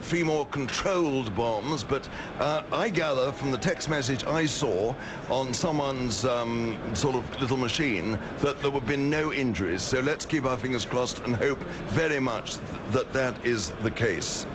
3 more controlled bombs, but I gather from the text message I saw on someone's sort of little machine that there have been no injuries. So let's keep our fingers crossed and hope very much that that is the case.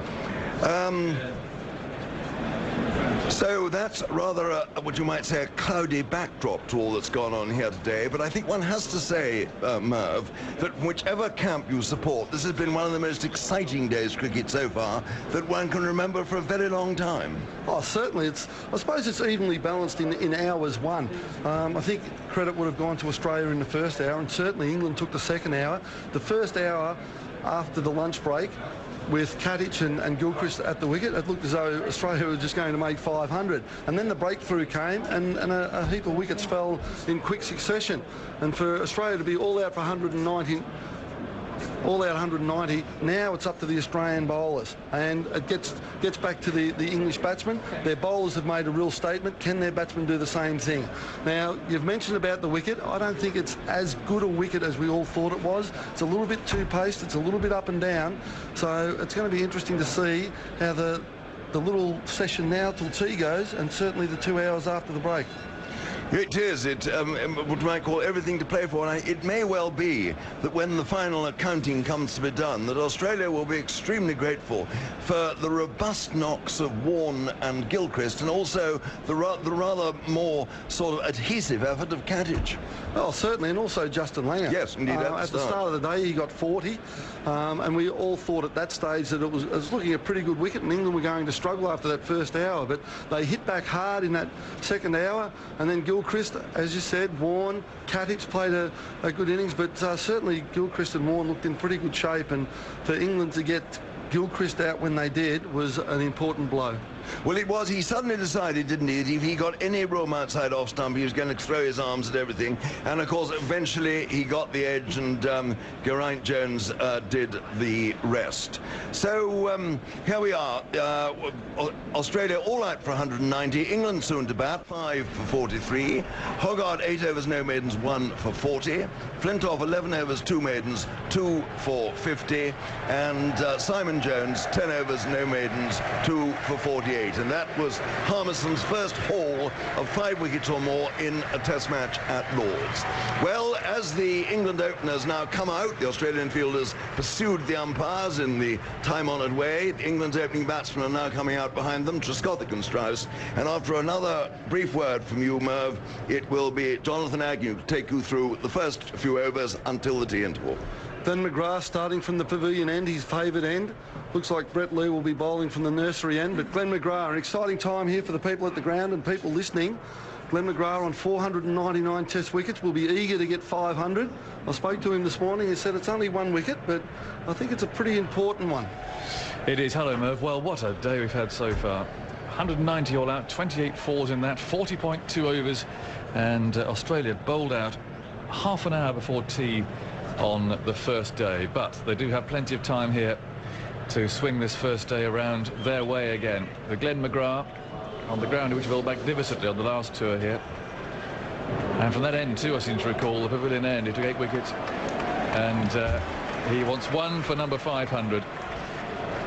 So that's rather what you might say a cloudy backdrop to all that's gone on here today, but I think one has to say, Merv, that whichever camp you support, this has been one of the most exciting days cricket so far that one can remember for a very long time. Oh, certainly. I suppose it's evenly balanced in hours won. I think credit would have gone to Australia in the first hour, and certainly England took the second hour. The first hour after the lunch break, with Gatting and Gilchrist at the wicket, it looked as though Australia was just going to make 500. And then the breakthrough came, and a heap of wickets fell in quick succession. And for Australia to be all out for 190, now it's up to the Australian bowlers. And it gets back to the English batsmen. Their bowlers have made a real statement. Can their batsmen do the same thing? Now, you've mentioned about the wicket. I don't think it's as good a wicket as we all thought it was. It's a little bit too paced. It's a little bit up and down. So it's going to be interesting to see how the little session now till tea goes, and certainly the 2 hours after the break. It is. It what you might call everything to play for. And it may well be that when the final accounting comes to be done, that Australia will be extremely grateful for the robust knocks of Warne and Gilchrist, and also the rather more sort of adhesive effort of Cattage. Well, certainly, and also Justin Langer. Yes, indeed. At the start of the day, he got 40, and we all thought at that stage that it was looking a pretty good wicket, and England were going to struggle after that first hour. But they hit back hard in that second hour, and then Gilchrist, as you said, Warne, Cattage played a good innings, but certainly Gilchrist and Warne looked in pretty good shape, and for England to get Gilchrist out when they did was an important blow. Well, it was. He suddenly decided, didn't he, that if he got any room outside off stump, he was going to throw his arms at everything. And, of course, eventually he got the edge, and Geraint Jones did the rest. So here we are. Australia all out for 190. England soon to bat, 5 for 43. Hogarth, 8 overs, no maidens, 1 for 40. Flintoff, 11 overs, 2 maidens, 2 for 50. And Simon Jones, 10 overs, no maidens, 2 for 48. And that was Harmison's first haul of 5 wickets or more in a test match at Lord's. Well, as the England openers now come out, the Australian fielders pursued the umpires in the time-honoured way. England's opening batsmen are now coming out behind them, Trescothick and Strauss. And after another brief word from you, Merv, it will be Jonathan Agnew to take you through the first few overs until the tea interval. Then McGrath starting from the pavilion end, his favoured end. Looks like Brett Lee will be bowling from the nursery end, but Glenn McGrath, an exciting time here for the people at the ground and people listening. Glenn McGrath on 499 test wickets, will be eager to get 500. I spoke to him this morning, he said it's only 1 wicket, but I think it's a pretty important one. It is. Hello, Merv. Well, what a day we've had so far. 190 all out, 28 fours in that, 40.2 overs, and Australia bowled out half an hour before tea on the first day, but they do have plenty of time here to swing this first day around their way again. The Glenn McGrath on the ground, which bowled magnificently on the last tour here, and from that end too, I seem to recall, the pavilion end, he took 8 wickets, and he wants 1 for number 500.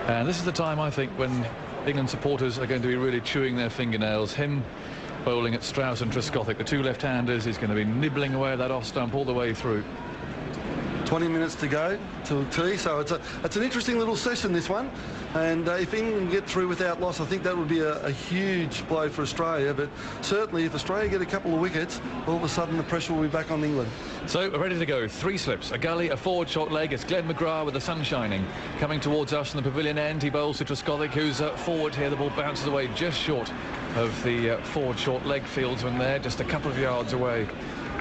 And this is the time, I think, when England supporters are going to be really chewing their fingernails. Him bowling at Strauss and Trescothick, the 2 left-handers, he's going to be nibbling away at that off stump all the way through. 20 minutes to go till tea, so it's an interesting little session, this one, and if England get through without loss, I think that would be a huge blow for Australia. But certainly if Australia get a couple of wickets, all of a sudden the pressure will be back on England. So we're ready to go. 3 slips, a gully, a forward short leg. It's Glenn McGrath with the sun shining coming towards us from the pavilion end. He bowls to Trescothick, who's forward here. The ball bounces away just short of the forward short leg fieldsman there, just a couple of yards away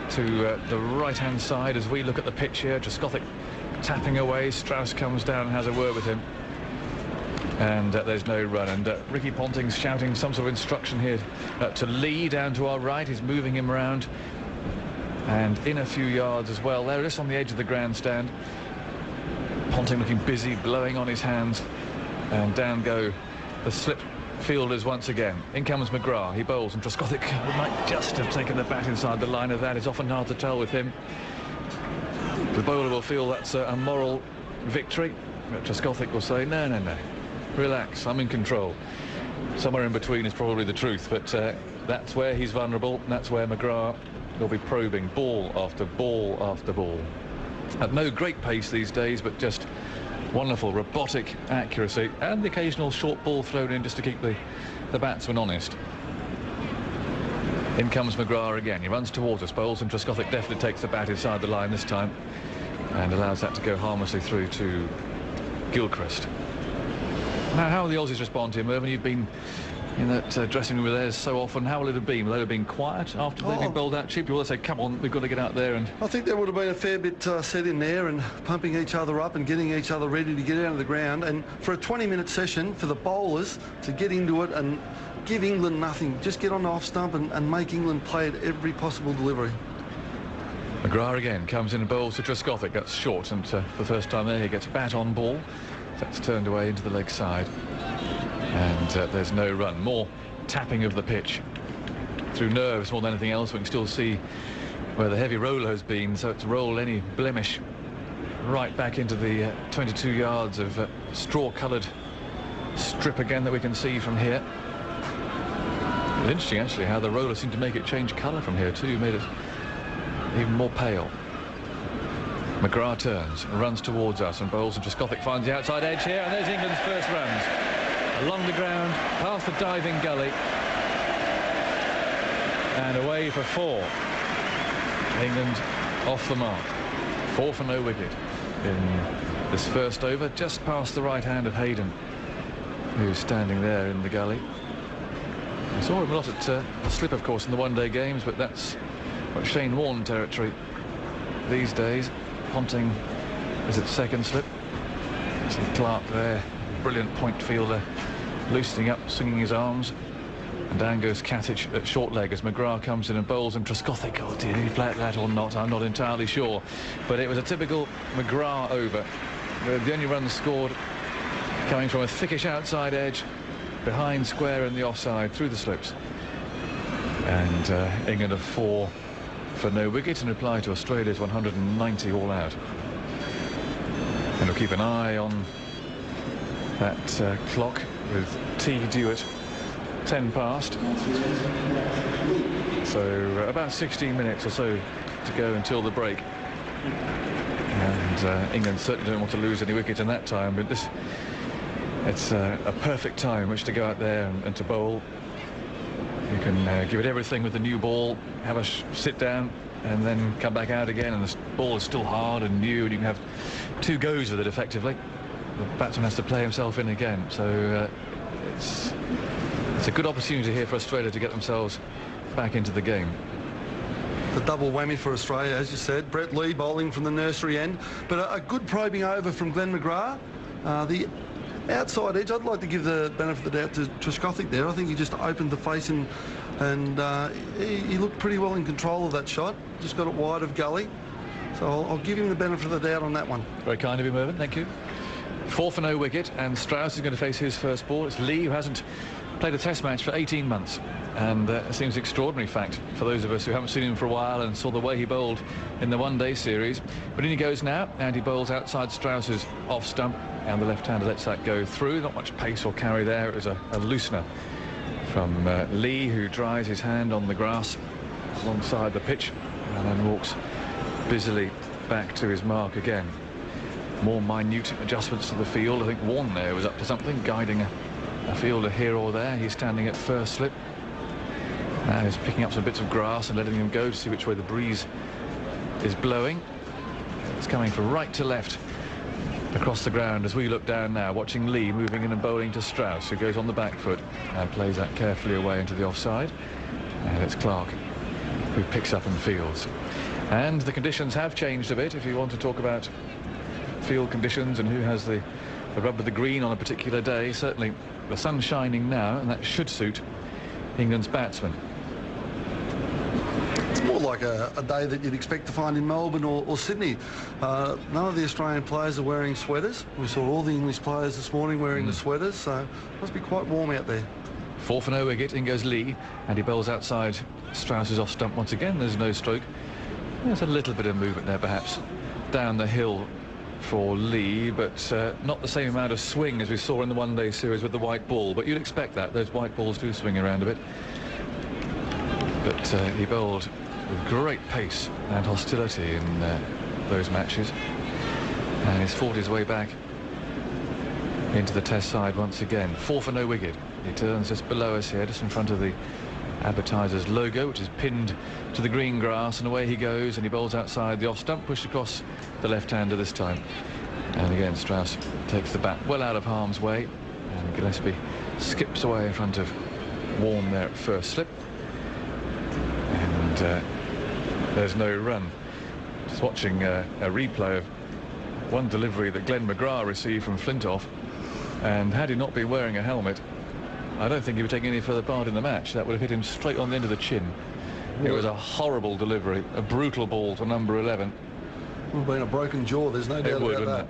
to the right-hand side as we look at the pitch here. Trescothick tapping away. Strauss comes down and has a word with him, and there's no run. And Ricky Ponting's shouting some sort of instruction here to Lee down to our right. He's moving him around and in a few yards as well. There, just on the edge of the grandstand. Ponting looking busy, blowing on his hands, and down go the slip fielders once again. In comes McGrath, he bowls, and Trescothick might just have taken the bat inside the line of that. It's often hard to tell with him. The bowler will feel that's a moral victory. But Trescothick will say, no, no, no, relax, I'm in control. Somewhere in between is probably the truth, but that's where he's vulnerable. That's where McGrath will be probing ball after ball after ball. At no great pace these days, but just wonderful robotic accuracy, and the occasional short ball thrown in just to keep the batsman honest. In comes McGrath again. He runs towards us, bowls, and Trescothick definitely takes the bat inside the line this time and allows that to go harmlessly through to Gilchrist. Now, how will the Aussies respond to him, Merv? You've been in that dressing room with theirs so often. How will it have been? Will they have been quiet after they've been bowled out cheaply? Will they say, come on, we've got to get out there? And I think there would have been a fair bit set in there, and pumping each other up and getting each other ready to get out of the ground. And for a 20-minute session, for the bowlers to get into it and give England nothing, just get on the off stump and make England play at every possible delivery. McGrath again comes in and bowls to Trescothick. That's short, and for the first time there he gets bat on ball. That's turned away into the leg side, and there's no run. More tapping of the pitch through nerves more than anything else. We can still see where the heavy roller has been, so it's rolled any blemish right back into the 22 yards of straw-coloured strip again that we can see from here. It's interesting, actually, how the roller seemed to make it change colour from here, too. Made it even more pale. McGrath turns and runs towards us, and bowls, and Trescothick finds the outside edge here, and there's England's first runs. Along the ground, past the diving gully, and away for 4. England off the mark. 4 for no wicket in this first over, just past the right hand of Hayden, who's standing there in the gully. I saw him a lot at the slip, of course, in the one-day games, but that's what Shane Warne territory these days. Ponting is at second slip. See Clark there, brilliant point fielder, loosening up, swinging his arms. And down goes Katic at short leg as McGrath comes in and bowls him. Trescothick, oh, did he play that or not? I'm not entirely sure. But it was a typical McGrath over. The only runs scored coming from a thickish outside edge, behind square in the offside, through the slips. And England are 4 for no wicket in reply to Australia's 190 all out. And we'll keep an eye on that clock with tea due at 10 past. So about 16 minutes or so to go until the break. And England certainly don't want to lose any wicket in that time, but it's a perfect time in which to go out there and to bowl. You can give it everything with the new ball, have a sit down, and then come back out again, and the ball is still hard and new, and you can have 2 goes with it effectively. The batsman has to play himself in again, so it's a good opportunity here for Australia to get themselves back into the game. The double whammy for Australia, as you said. Brett Lee bowling from the nursery end, but a good probing over from Glenn McGrath. The outside edge, I'd like to give the benefit of the doubt to Trescothick there. I think he just opened the face and he looked pretty well in control of that shot. Just got it wide of gully. So I'll give him the benefit of the doubt on that one. Very kind of you, Mervyn. Thank you. 4 for no wicket, and Strauss is going to face his first ball. It's Lee, who hasn't played a test match for 18 months. And it seems an extraordinary fact for those of us who haven't seen him for a while and saw the way he bowled in the one-day series. But in he goes now, and he bowls outside Strauss's off stump, and the left-hander lets that go through. Not much pace or carry there. It was a loosener from Lee, who dries his hand on the grass alongside the pitch and then walks busily back to his mark again. More minute adjustments to the field. I think Warne there was up to something, guiding a fielder here or there. He's standing at first slip. Now he's picking up some bits of grass and letting them go to see which way the breeze is blowing. It's coming from right to left across the ground as we look down now, watching Lee moving in and bowling to Strauss, who goes on the back foot and plays that carefully away into the offside. And it's Clark who picks up and fields. And the conditions have changed a bit, if you want to talk about field conditions and who has the rub of the green on a particular day. Certainly the sun's shining now, and that should suit England's batsmen. It's more like a day that you'd expect to find in Melbourne or Sydney. None of the Australian players are wearing sweaters. We saw all the English players this morning wearing the sweaters, so it must be quite warm out there. 4 for no wicket. In goes Lee, and he bowls outside Strauss's off stump once again. There's no stroke. There's a little bit of movement there, perhaps, down the hill for Lee, but not the same amount of swing as we saw in the one-day series with the white ball. But you'd expect that. Those white balls do swing around a bit. But he bowled with great pace and hostility in those matches. And he's fought his way back into the test side once again. 4 for no wicket. He turns just below us here, just in front of the advertiser's logo, which is pinned to the green grass, and away he goes, and he bowls outside the off stump, pushed across the left-hander this time. And again, Strauss takes the bat well out of harm's way, and Gillespie skips away in front of Warne there at first slip. And there's no run. Just watching a replay of one delivery that Glenn McGrath received from Flintoff, and had he not been wearing a helmet, I don't think he would take any further part in the match. That would have hit him straight on the end of the chin. It was a horrible delivery, a brutal ball to number 11. Would have been a broken jaw, there's no doubt about that.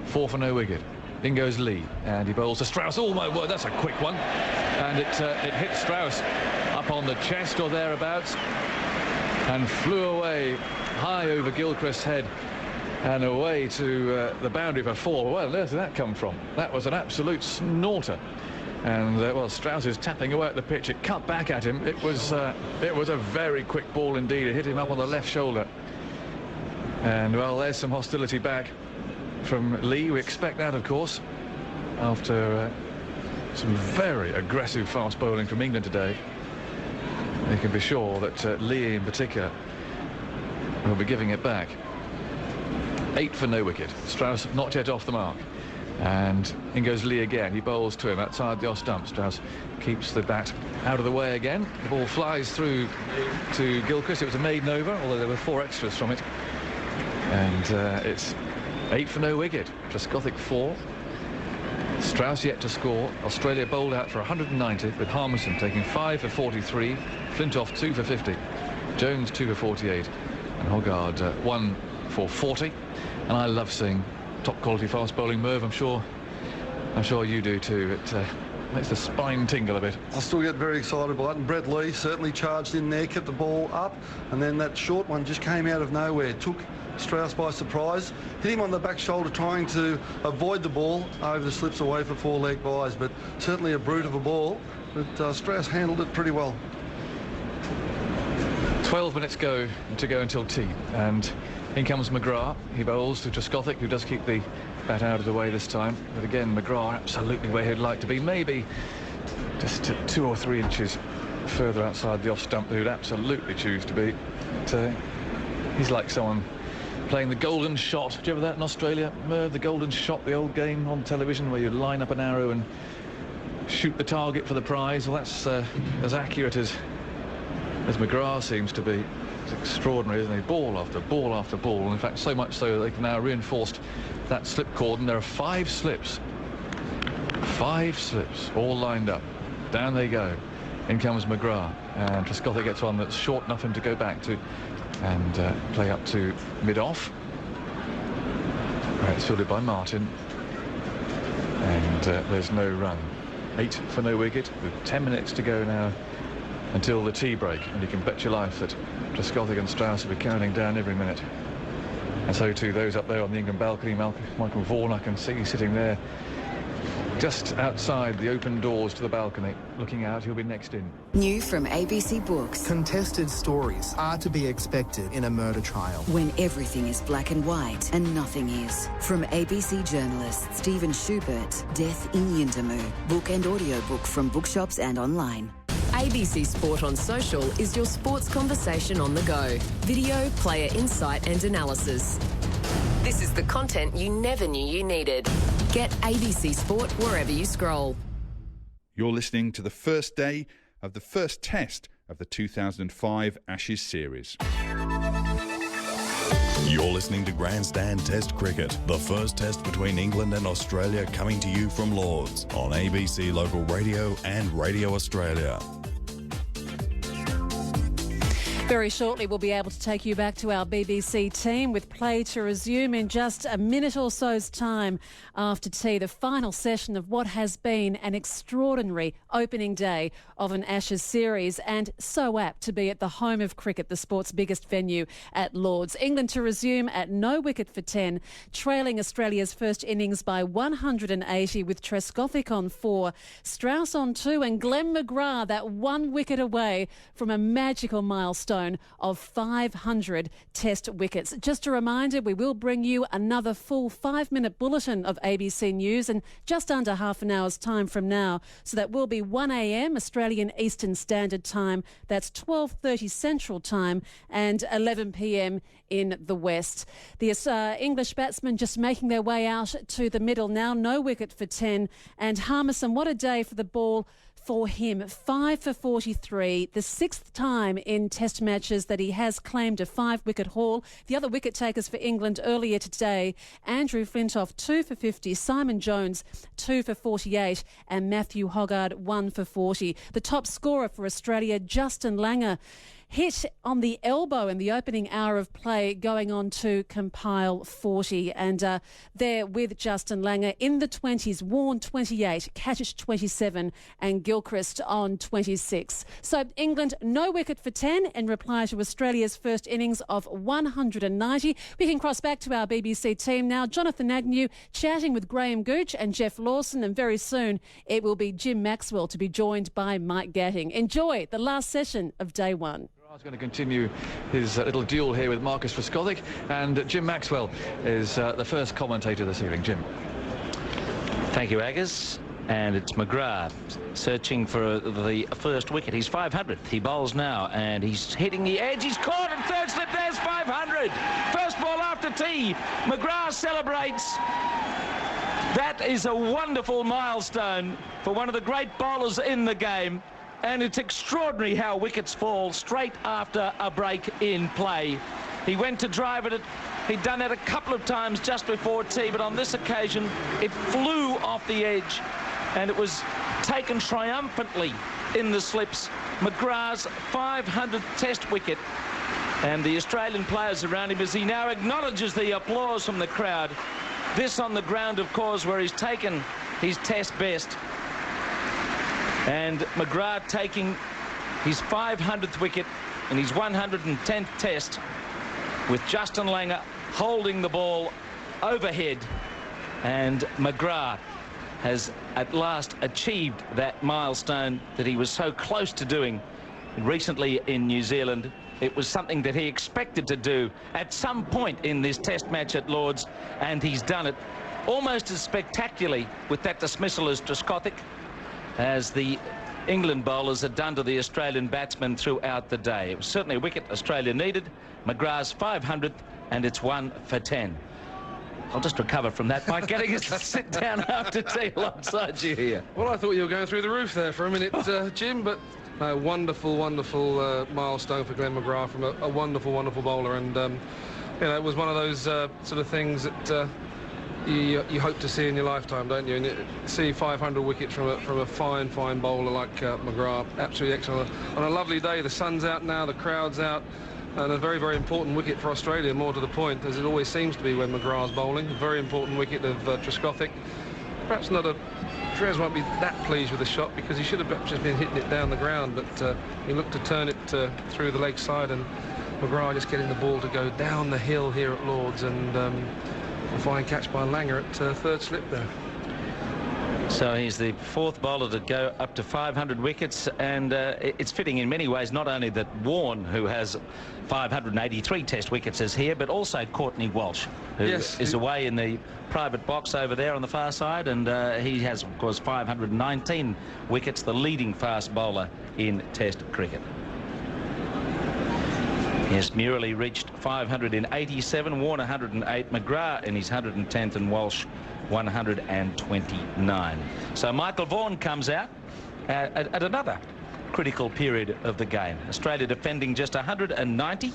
4 for no wicket. In goes Lee, and he bowls to Strauss. Oh my word, that's a quick one. And it hit Strauss up on the chest or thereabouts, and flew away high over Gilchrist's head and away to the boundary for 4. Well, where did that come from? That was an absolute snorter. And well, Strauss is tapping away at the pitch. It cut back at him. It was a very quick ball indeed. It hit him up on the left shoulder. And well, there's some hostility back from Lee. We expect that, of course, after some very aggressive fast bowling from England today. You can be sure that Lee in particular will be giving it back. 8 for no wicket. Strauss not yet off the mark. And in goes Lee again. He bowls to him outside the off stump. Strauss keeps the bat out of the way again. The ball flies through to Gilchrist. It was a maiden over, although there were 4 extras from it. And it's 8 for no wicket. Trescothick 4. Strauss yet to score. Australia bowled out for 190, with Harmison taking 5 for 43. Flintoff 2 for 50. Jones 2 for 48. And Hoggard 1 for 40. And I love seeing top quality fast bowling. Merv, I'm sure you do too. It makes the spine tingle a bit. I still get very excited by it, and Brett Lee certainly charged in there, kept the ball up, and then that short one just came out of nowhere, took Strauss by surprise, hit him on the back shoulder trying to avoid the ball over the slips away for 4-leg byes, but certainly a brute of a ball, but Strauss handled it pretty well. 12 minutes to go until tea, and in comes McGrath. He bowls to Trescothick, who does keep the bat out of the way this time. But again, McGrath absolutely where he'd like to be, maybe just 2 or 3 inches further outside the off stump than he'd absolutely choose to be. But, he's like someone playing the golden shot. Do you remember that in Australia, Merv? The golden shot, the old game on television where you'd line up an arrow and shoot the target for the prize. Well, that's as accurate as McGrath seems to be. It's extraordinary, isn't he? Ball after ball after ball. And in fact, so much so that they've now reinforced that slip cordon. There are 5 slips. 5 slips all lined up. Down they go. In comes McGrath. And Trescothick gets one that's short enough for him to go back to and play up to mid-off. It's fielded by Martin. And there's no run. 8 for no wicket with 10 minutes to go now until the tea break, and you can bet your life that Trescothick and Strauss will be counting down every minute. And so too those up there on the England balcony. Michael Vaughan, I can see sitting there just outside the open doors to the balcony, looking out. He'll be next in. New from ABC Books. Contested stories are to be expected in a murder trial. When everything is black and white and nothing is. From ABC journalist Stephen Schubert, Death in Yindamu. Book and audiobook from bookshops and online. ABC Sport on Social is your sports conversation on the go. Video, player insight and analysis. This is the content you never knew you needed. Get ABC Sport wherever you scroll. You're listening to the first day of the first test of the 2005 Ashes series. You're listening to Grandstand Test Cricket, the first test between England and Australia, coming to you from Lords on ABC Local Radio and Radio Australia. Very shortly, we'll be able to take you back to our BBC team with play to resume in just a minute or so's time after tea, the final session of what has been an extraordinary opening day of an Ashes series, and so apt to be at the home of cricket, the sport's biggest venue at Lords. England to resume at no wicket for 10, trailing Australia's first innings by 180 with Trescothick on 4, Strauss on 2 and Glenn McGrath that 1 wicket away from a magical milestone of 500 test wickets. Just a reminder, we will bring you another full 5-minute bulletin of ABC News in just under half an hour's time from now. So that will be 1 a.m. Australian Eastern Standard Time. That's 12:30 Central Time and 11 p.m. in the West. The English batsmen just making their way out to the middle now. No wicket for 10. And Harmison, what a day for the ball for him. 5 for 43, the 6th time in test matches that he has claimed a 5-wicket haul. The other wicket takers for England earlier today, Andrew Flintoff 2 for 50, Simon Jones 2 for 48 and Matthew Hoggard 1 for 40. The top scorer for Australia, Justin Langer, hit on the elbow in the opening hour of play, going on to compile 40. And there with Justin Langer in the 20s, Warne 28, Katic 27 and Gilchrist on 26. So England no wicket for 10 in reply to Australia's first innings of 190. We can cross back to our BBC team now. Jonathan Agnew chatting with Graham Gooch and Jeff Lawson, and very soon it will be Jim Maxwell to be joined by Mike Gatting. Enjoy the last session of day one. He's going to continue his little duel here with Marcus Trescothick, and Jim Maxwell is the first commentator this evening. Jim. Thank you, Agus. And it's McGrath searching for the first wicket. He's 500th. He bowls now, and he's hitting the edge. He's caught at third slip. There's 500. First ball after tea. McGrath celebrates. That is a wonderful milestone for one of the great bowlers in the game. And it's extraordinary how wickets fall straight after a break in play. He went to drive at it. He'd done that a couple of times just before tea, but on this occasion, it flew off the edge, and it was taken triumphantly in the slips. McGrath's 500th Test wicket, and the Australian players around him as he now acknowledges the applause from the crowd. This on the ground, of course, where he's taken his Test best. And McGrath taking his 500th wicket in his 110th Test, with Justin Langer holding the ball overhead. And McGrath has at last achieved that milestone that he was so close to doing recently in New Zealand. It was something that he expected to do at some point in this Test match at Lord's, and he's done it almost as spectacularly with that dismissal as Trescothick, as the England bowlers had done to the Australian batsmen throughout the day. It was certainly a wicket Australia needed. McGrath's 500th, and it's 1 for 10. I'll just recover from that by getting us to sit down after tea alongside you here. Well, I thought you were going through the roof there for a minute, Jim, but no, wonderful, wonderful milestone for Glenn McGrath from a wonderful, wonderful bowler. And, you know, it was one of those sort of things that you hope to see in your lifetime, don't you? And see 500 wickets from a fine, fine bowler like McGrath. Absolutely excellent. On a lovely day, the sun's out now, the crowd's out, and a very, very important wicket for Australia, more to the point, as it always seems to be when McGrath's bowling. A very important wicket of Trescothick. Perhaps not a... Trez won't be that pleased with the shot, because he should have perhaps just been hitting it down the ground, but he looked to turn it through the leg side, and McGrath just getting the ball to go down the hill here at Lord's, and a fine catch by Langer at third slip there. So he's the fourth bowler to go up to 500 wickets, and it's fitting in many ways, not only that Warne, who has 583 Test wickets, is here, but also Courtney Walsh, who is away in the private box over there on the far side, and he has, of course, 519 wickets, the leading fast bowler in Test cricket. Yes, Murley reached 587, Warne 108, McGrath in his 110th, and Walsh 129. So Michael Vaughan comes out at another critical period of the game. Australia defending just 190,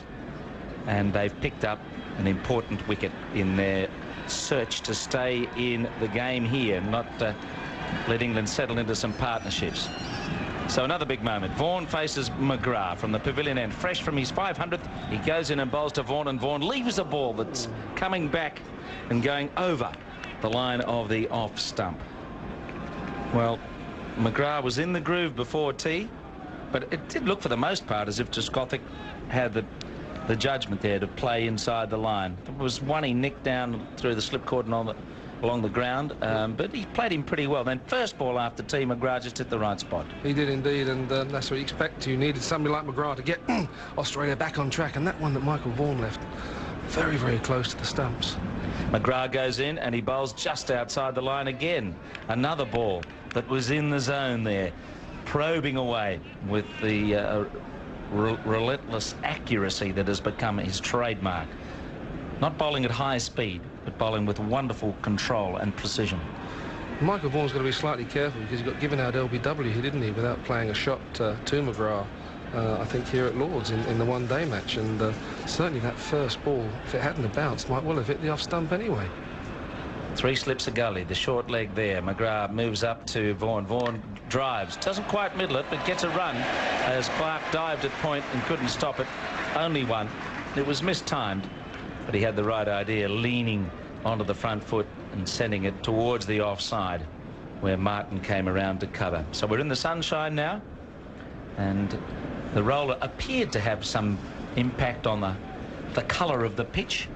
and they've picked up an important wicket in their search to stay in the game here, not let England settle into some partnerships. So another big moment. Vaughan faces McGrath from the pavilion end. Fresh from his 500th, he goes in and bowls to Vaughan, and Vaughan leaves a ball that's coming back and going over the line of the off stump. Well, McGrath was in the groove before tea, but it did look for the most part as if Trescothick had the judgment there to play inside the line. There was one he nicked down through the slip cord and along the ground, but he played him pretty well. Then first ball after tea, McGrath just hit the right spot. He did indeed, and that's what you expect. You needed somebody like McGrath to get Australia back on track, and that one that Michael Vaughan left very, very close to the stumps. McGrath goes in and he bowls just outside the line again. Another ball that was in the zone there, probing away with the relentless accuracy that has become his trademark. Not bowling at high speed, but bowling with wonderful control and precision. Michael Vaughan's got to be slightly careful, because he got given out LBW, didn't he, without playing a shot to McGrath, I think, here at Lord's in the one-day match. And certainly that first ball, if it hadn't have bounced, might well have hit the off stump anyway. 3 slips a gully, the short leg there. McGrath moves up to Vaughan. Vaughan drives, doesn't quite middle it, but gets a run as Clark dived at point and couldn't stop it. Only one. It was mistimed, but he had the right idea, leaning onto the front foot and sending it towards the offside, where Martin came around to cover. So we're in the sunshine now, and the roller appeared to have some impact on the colour of the pitch.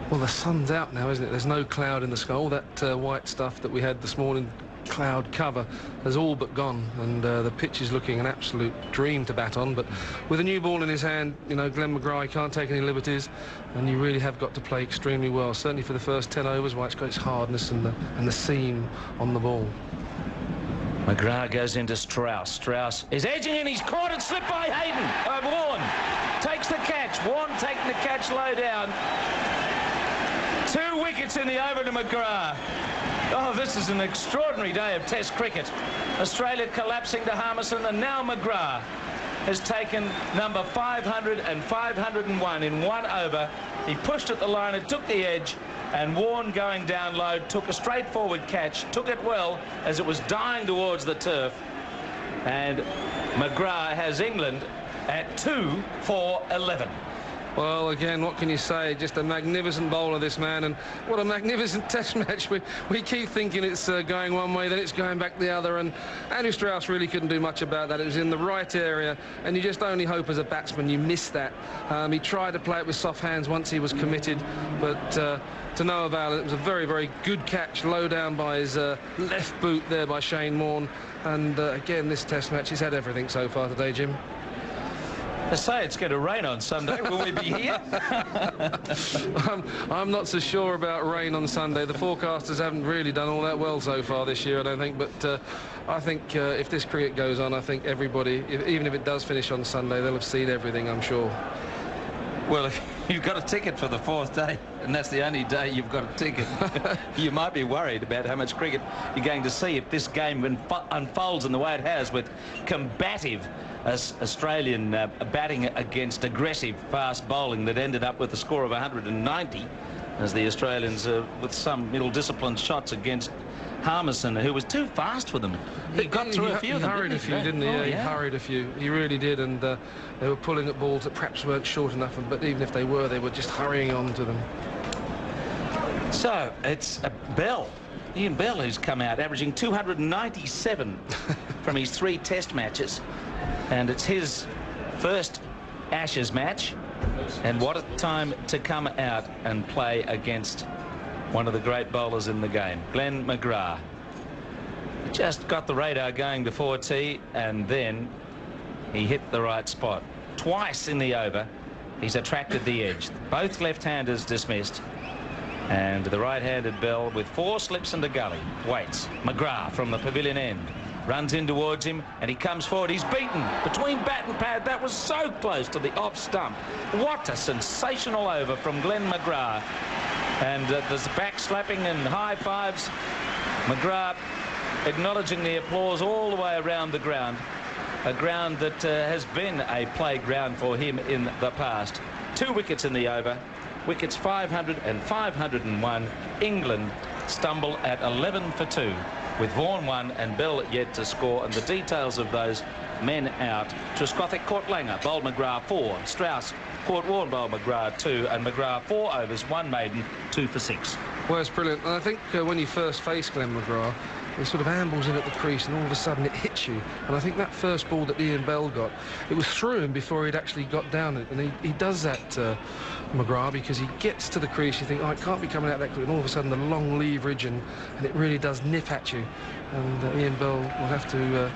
Well, the sun's out now, isn't it? There's no cloud in the sky. All that white stuff that we had this morning, cloud cover, has all but gone, and the pitch is looking an absolute dream to bat on. But with a new ball in his hand, you know, Glenn McGrath can't take any liberties, and you really have got to play extremely well, certainly for the first 10 overs, why it's got its hardness and the seam on the ball. McGrath goes into Strauss. Strauss is edging in. He's caught and slipped by Hayden. Warren takes the catch. Warren taking the catch low down. 2 wickets in the over to McGrath. Oh, this is an extraordinary day of Test cricket. Australia collapsing to Harmison, and now McGrath has taken number 500 and 501 in 1 over. He pushed at the line, it took the edge, and Warren going down low took a straightforward catch, took it well as it was dying towards the turf. And McGrath has England at 2 for 11. Well, again, what can you say? Just a magnificent bowler, this man, and what a magnificent Test match. We keep thinking it's going one way, then it's going back the other, and Andrew Strauss really couldn't do much about that. It was in the right area, and you just only hope as a batsman you miss that. He tried to play it with soft hands once he was committed, but to no avail. It was a very, very good catch, low down by his left boot there by Shane Warne, and again, this Test match, he's had everything so far today, Jim. They say it's going to rain on Sunday. Will we be here? I'm not so sure about rain on Sunday. The forecasters haven't really done all that well so far this year, I don't think. But I think if this cricket goes on, I think everybody, even if it does finish on Sunday, they'll have seen everything, I'm sure. Well, if you've got a ticket for the 4th day, and that's the only day you've got a ticket, you might be worried about how much cricket you're going to see if this game unfolds in the way it has, with combative Australian batting against aggressive fast bowling that ended up with a score of 190, as the Australians with some middle disciplined shots against Harmison, who was too fast for them. He got through a few of them. He hurried a few, didn't he? Oh, yeah, yeah. He hurried a few. He really did, and they were pulling at balls that perhaps weren't short enough, but even if they were just hurrying on to them. So it's Bell, Ian Bell, who's come out averaging 297 from his 3 Test matches, and it's his first Ashes match, and what a time to come out and play against one of the great bowlers in the game, Glenn McGrath. He just got the radar going before tea, and then he hit the right spot. Twice in the over, he's attracted the edge. Both left-handers dismissed, and the right-handed Bell, with 4 slips and a gully, waits. McGrath from the pavilion end runs in towards him, and he comes forward. He's beaten between bat and pad. That was so close to the off stump. What a sensational over from Glenn McGrath. And there's back-slapping and high fives. McGrath acknowledging the applause all the way around the ground, a ground that has been a playground for him in the past. 2 wickets in the over, wickets 500 and 501. England stumble at 11 for 2, with Vaughan 1 and Bell yet to score, and the details of those men out. Trescothick caught Langer, bowled McGrath 4. Strauss caught Warren, bowled McGrath 2, and McGrath 4 overs, 1 maiden, 2 for 6. Well, it's brilliant. And I think when you first face Glenn McGrath, he sort of ambles in at the crease, and all of a sudden it hits you. And I think that first ball that Ian Bell got, it was through him before he'd actually got down it. And he does that, McGrath, because he gets to the crease, you think, oh, it can't be coming out that quick, and all of a sudden the long leverage, and it really does nip at you. And Ian Bell will have to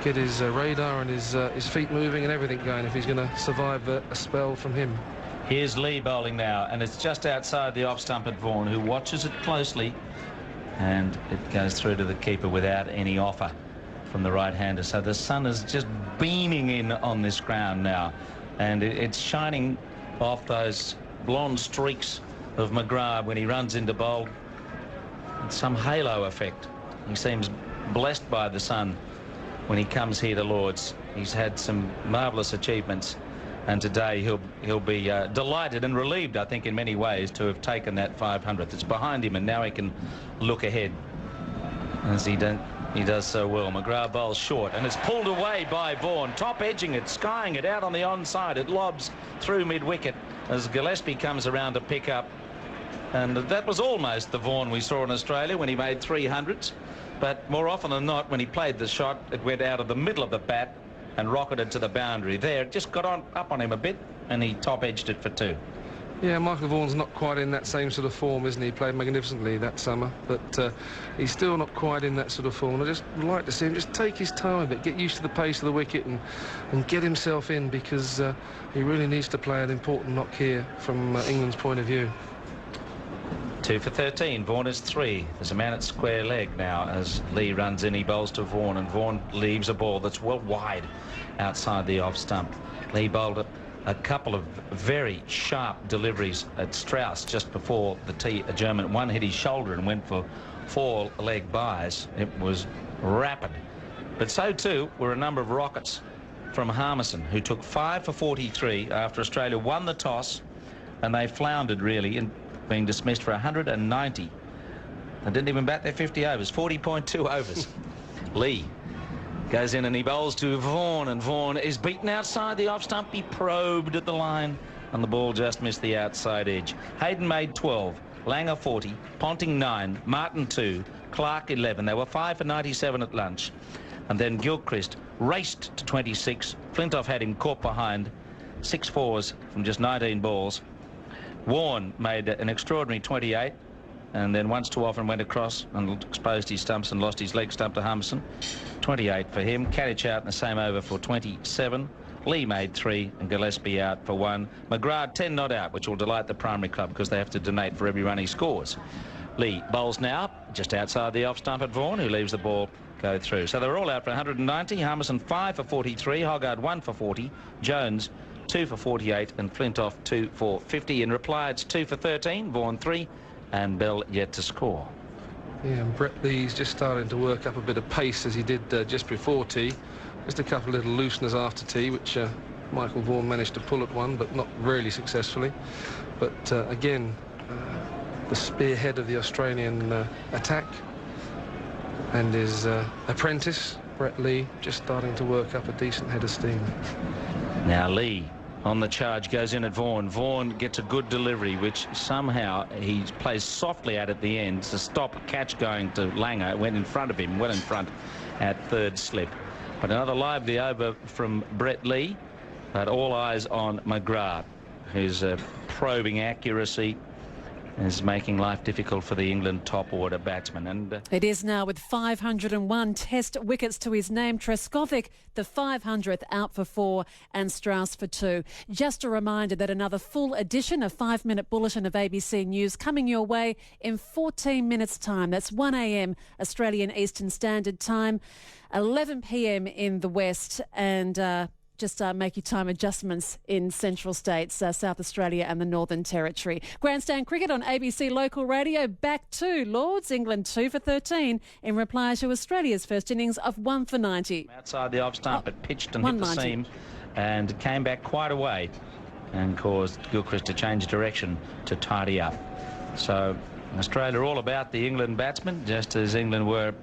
get his radar and his feet moving and everything going if he's going to survive a spell from him. Here's Lee bowling now, and it's just outside the off stump at Vaughan, who watches it closely, and it goes through to the keeper without any offer from the right-hander. So the sun is just beaming in on this ground now, and it's shining off those blonde streaks of McGrath when he runs into bowl. It's some halo effect. He seems blessed by the sun when he comes here to Lord's. He's had some marvellous achievements And today he'll be delighted and relieved, I think, in many ways, to have taken that 500th. It's behind him, and now he can look ahead, as he does so well. McGrath bowls short, and it's pulled away by Vaughan. Top edging it, skying it out on the onside. It lobs through mid-wicket as Gillespie comes around to pick up. And that was almost the Vaughan we saw in Australia when he made 300s. But more often than not, when he played the shot, it went out of the middle of the bat and rocketed to the boundary. There, it just got up on him a bit, and he top-edged it for 2. Yeah, Michael Vaughan's not quite in that same sort of form, isn't he? He played magnificently that summer, but he's still not quite in that sort of form. I just like to see him just take his time a bit, get used to the pace of the wicket and get himself in, because he really needs to play an important knock here from England's point of view. 2 for 13. Vaughan is 3. There's a man at square leg now as Lee runs in. He bowls to Vaughan, and Vaughan leaves a ball that's well wide outside the off stump. Lee bowled a couple of very sharp deliveries at Strauss just before the tee adjournment. One hit his shoulder and went for 4 leg byes. It was rapid. But so too were a number of rockets from Harmison, who took 5 for 43 after Australia won the toss, and they floundered really in being dismissed for 190. They didn't even bat their 50 overs, 40.2 overs. Lee goes in and he bowls to Vaughan, and Vaughan is beaten outside the off stump. He probed at the line, and the ball just missed the outside edge. Hayden made 12, Langer 40, Ponting 9, Martin 2, Clark 11. They were 5 for 97 at lunch. And then Gilchrist raced to 26. Flintoff had him caught behind. 6 fours from just 19 balls. Warren made an extraordinary 28, and then once too often went across and exposed his stumps and lost his leg stump to Harmison. 28 for him. Kadich out in the same over for 27. Lee made 3 and Gillespie out for 1. McGrath 10 not out, which will delight the primary club because they have to donate for every run he scores. Lee bowls now just outside the off stump at Vaughan, who leaves the ball go through. So they're all out for 190. Harmison 5 for 43. Hoggard 1 for 40. Jones 2 for 48, and Flintoff 2 for 50. In reply, it's 2 for 13, Vaughan 3, and Bell yet to score. Yeah, and Brett Lee's just starting to work up a bit of pace as he did just before tea. Just a couple of little looseners after tea, which Michael Vaughan managed to pull at one, but not really successfully. But again, the spearhead of the Australian attack, and his apprentice, Brett Lee, just starting to work up a decent head of steam. Now Lee on the charge goes in at Vaughan. Vaughan gets a good delivery, which somehow he plays softly at the end to stop a catch going to Langer. It went in front of him, well in front at 3rd slip. But another lively over from Brett Lee, but all eyes on McGrath, whose probing accuracy is making life difficult for the England top-order batsman. And it is now with 501 Test wickets to his name. Trescothick, the 500th, out for 4, and Strauss for 2. Just a reminder that another full edition, a 5-minute bulletin of ABC News, coming your way in 14 minutes' time. That's 1 a.m. Australian Eastern Standard Time, 11 p.m. in the West, and just make your time adjustments in Central States, South Australia and the Northern Territory. Grandstand cricket on ABC Local Radio. Back to Lords. England 2 for 13 in reply to Australia's first innings of 1 for 90. Outside the off stump, it pitched and hit the seam and came back quite a way and caused Gilchrist to change direction to tidy up. So Australia all about the England batsmen, just as England were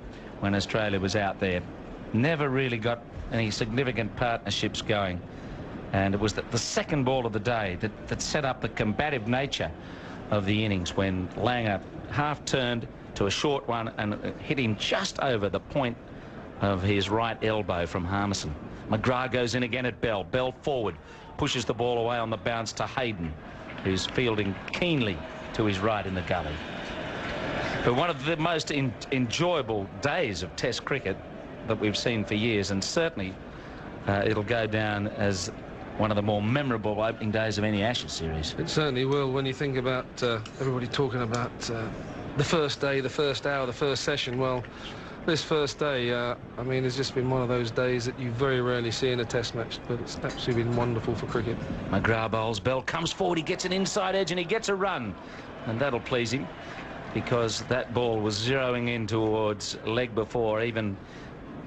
when Australia was out there. Never really got any significant partnerships going, and it was the second ball of the day that set up the combative nature of the innings, when Langer half turned to a short one and hit him just over the point of his right elbow from Harmison. McGrath goes in again at Bell. Bell forward, pushes the ball away on the bounce to Hayden, who's fielding keenly to his right in the gully. But one of the most enjoyable days of Test cricket that we've seen for years, and certainly it'll go down as one of the more memorable opening days of any Ashes series. It certainly will, when you think about everybody talking about the first day, the first hour, the first session. Well, this first day, I mean, it's just been one of those days that you very rarely see in a Test match, but it's absolutely been wonderful for cricket. McGrath bowls. Bell comes forward, he gets an inside edge and he gets a run, and that'll please him, because that ball was zeroing in towards leg before, even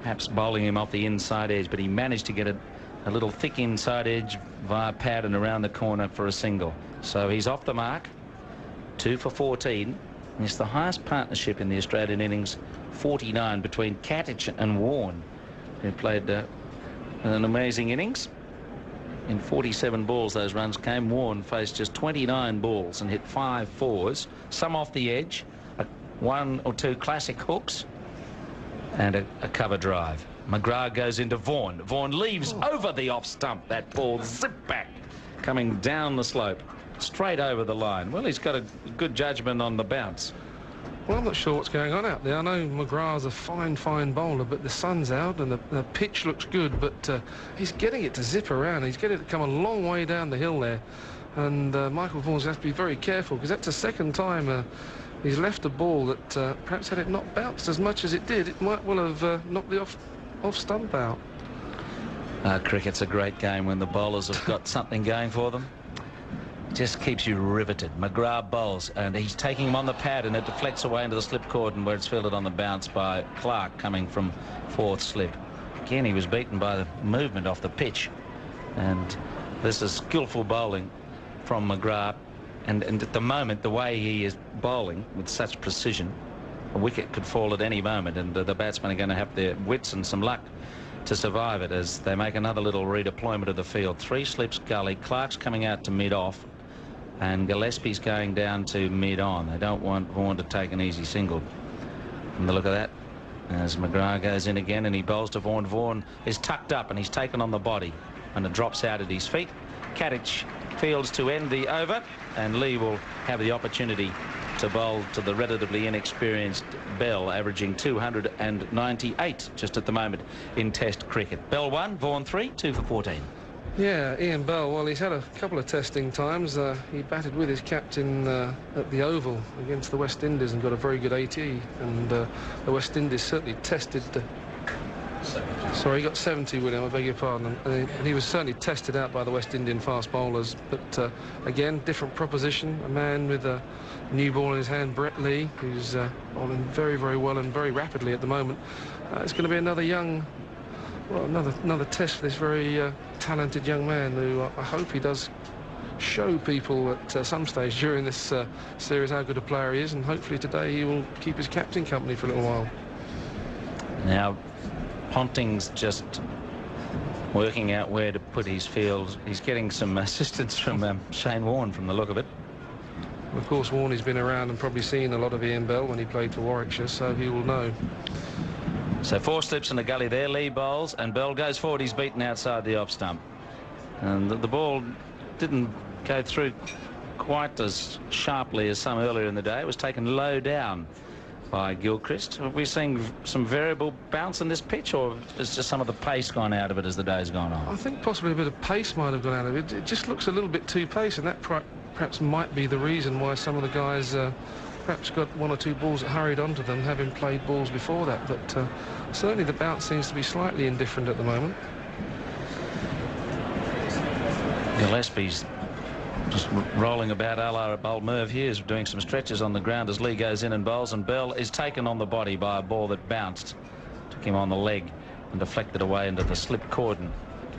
perhaps bowling him off the inside edge, but he managed to get it a little thick inside edge via pad and around the corner for a single. So he's off the mark, 2 for 14. It's the highest partnership in the Australian innings, 49, between Gatting and Warne, who played an amazing innings. In 47 balls those runs came. Warne faced just 29 balls and hit 5 fours, some off the edge, 1 or 2 classic hooks, and a cover drive. McGrath goes into Vaughan. Vaughan leaves over the off stump. That ball zip back, coming down the slope, straight over the line. Well, he's got a good judgment on the bounce. Well, I'm not sure what's going on out there. I know McGrath's a fine bowler, but the sun's out and the pitch looks good, but he's getting it to zip around. He's getting it to come a long way down the hill there. And Michael Vaughan's going to have to be very careful, because that's the second time he's left a ball that perhaps had it not bounced as much as it did, it might well have knocked the off stump out. Cricket's a great game when the bowlers have got something going for them. Just keeps you riveted. McGrath bowls, and he's taking him on the pad, and it deflects away into the slip cordon, where it's fielded on the bounce by Clark, coming from 4th slip. Again, he was beaten by the movement off the pitch, and this is skillful bowling from McGrath. And at the moment, the way he is bowling with such precision, a wicket could fall at any moment, and the batsmen are going to have their wits and some luck to survive it as they make another little redeployment of the field. 3 slips gully. Clark's coming out to mid-off, and Gillespie's going down to mid-on. They don't want Vaughan to take an easy single. From the look of that, as McGrath goes in again and he bowls to Vaughan. Vaughan is tucked up and he's taken on the body, and it drops out at his feet. Gatting fields to end the over, and Lee will have the opportunity to bowl to the relatively inexperienced Bell, averaging 298 just at the moment in Test cricket. Bell 1, Vaughan 3, 2 for 14. Yeah, Ian Bell, well, he's had a couple of testing times. He batted with his captain at the Oval against the West Indies and got a very good AT, and the West Indies certainly tested... Sorry, he got 70 with him, I beg your pardon. And he was certainly tested out by the West Indian fast bowlers. But again, different proposition. A man with a new ball in his hand, Brett Lee, who's bowling very, very well and very rapidly at the moment. It's going to be another young... Well, another test for this very talented young man, who I hope he does show people at some stage during this series how good a player he is, and hopefully today he will keep his captain company for a little while. Now, Ponting's just working out where to put his field. He's getting some assistance from Shane Warne, from the look of it. Of course, Warne's been around and probably seen a lot of Ian Bell when he played for Warwickshire, so he will know. So 4 slips in the gully there. Lee bowls, and Bell goes forward. He's beaten outside the off stump, and the ball didn't go through quite as sharply as some earlier in the day. It was taken low down by Gilchrist. Have we seen some variable bounce in this pitch, or has just some of the pace gone out of it as the day's gone on? I think possibly a bit of pace might have gone out of it. It just looks a little bit too pace, and that perhaps might be the reason why some of the guys perhaps got 1 or 2 balls that hurried onto them, having played balls before that. But certainly the bounce seems to be slightly indifferent at the moment. Gillespie's just rolling about a la old Merv Hughes, doing some stretches on the ground as Lee goes in and bowls, and Bell is taken on the body by a ball that bounced, took him on the leg and deflected away into the slip cordon.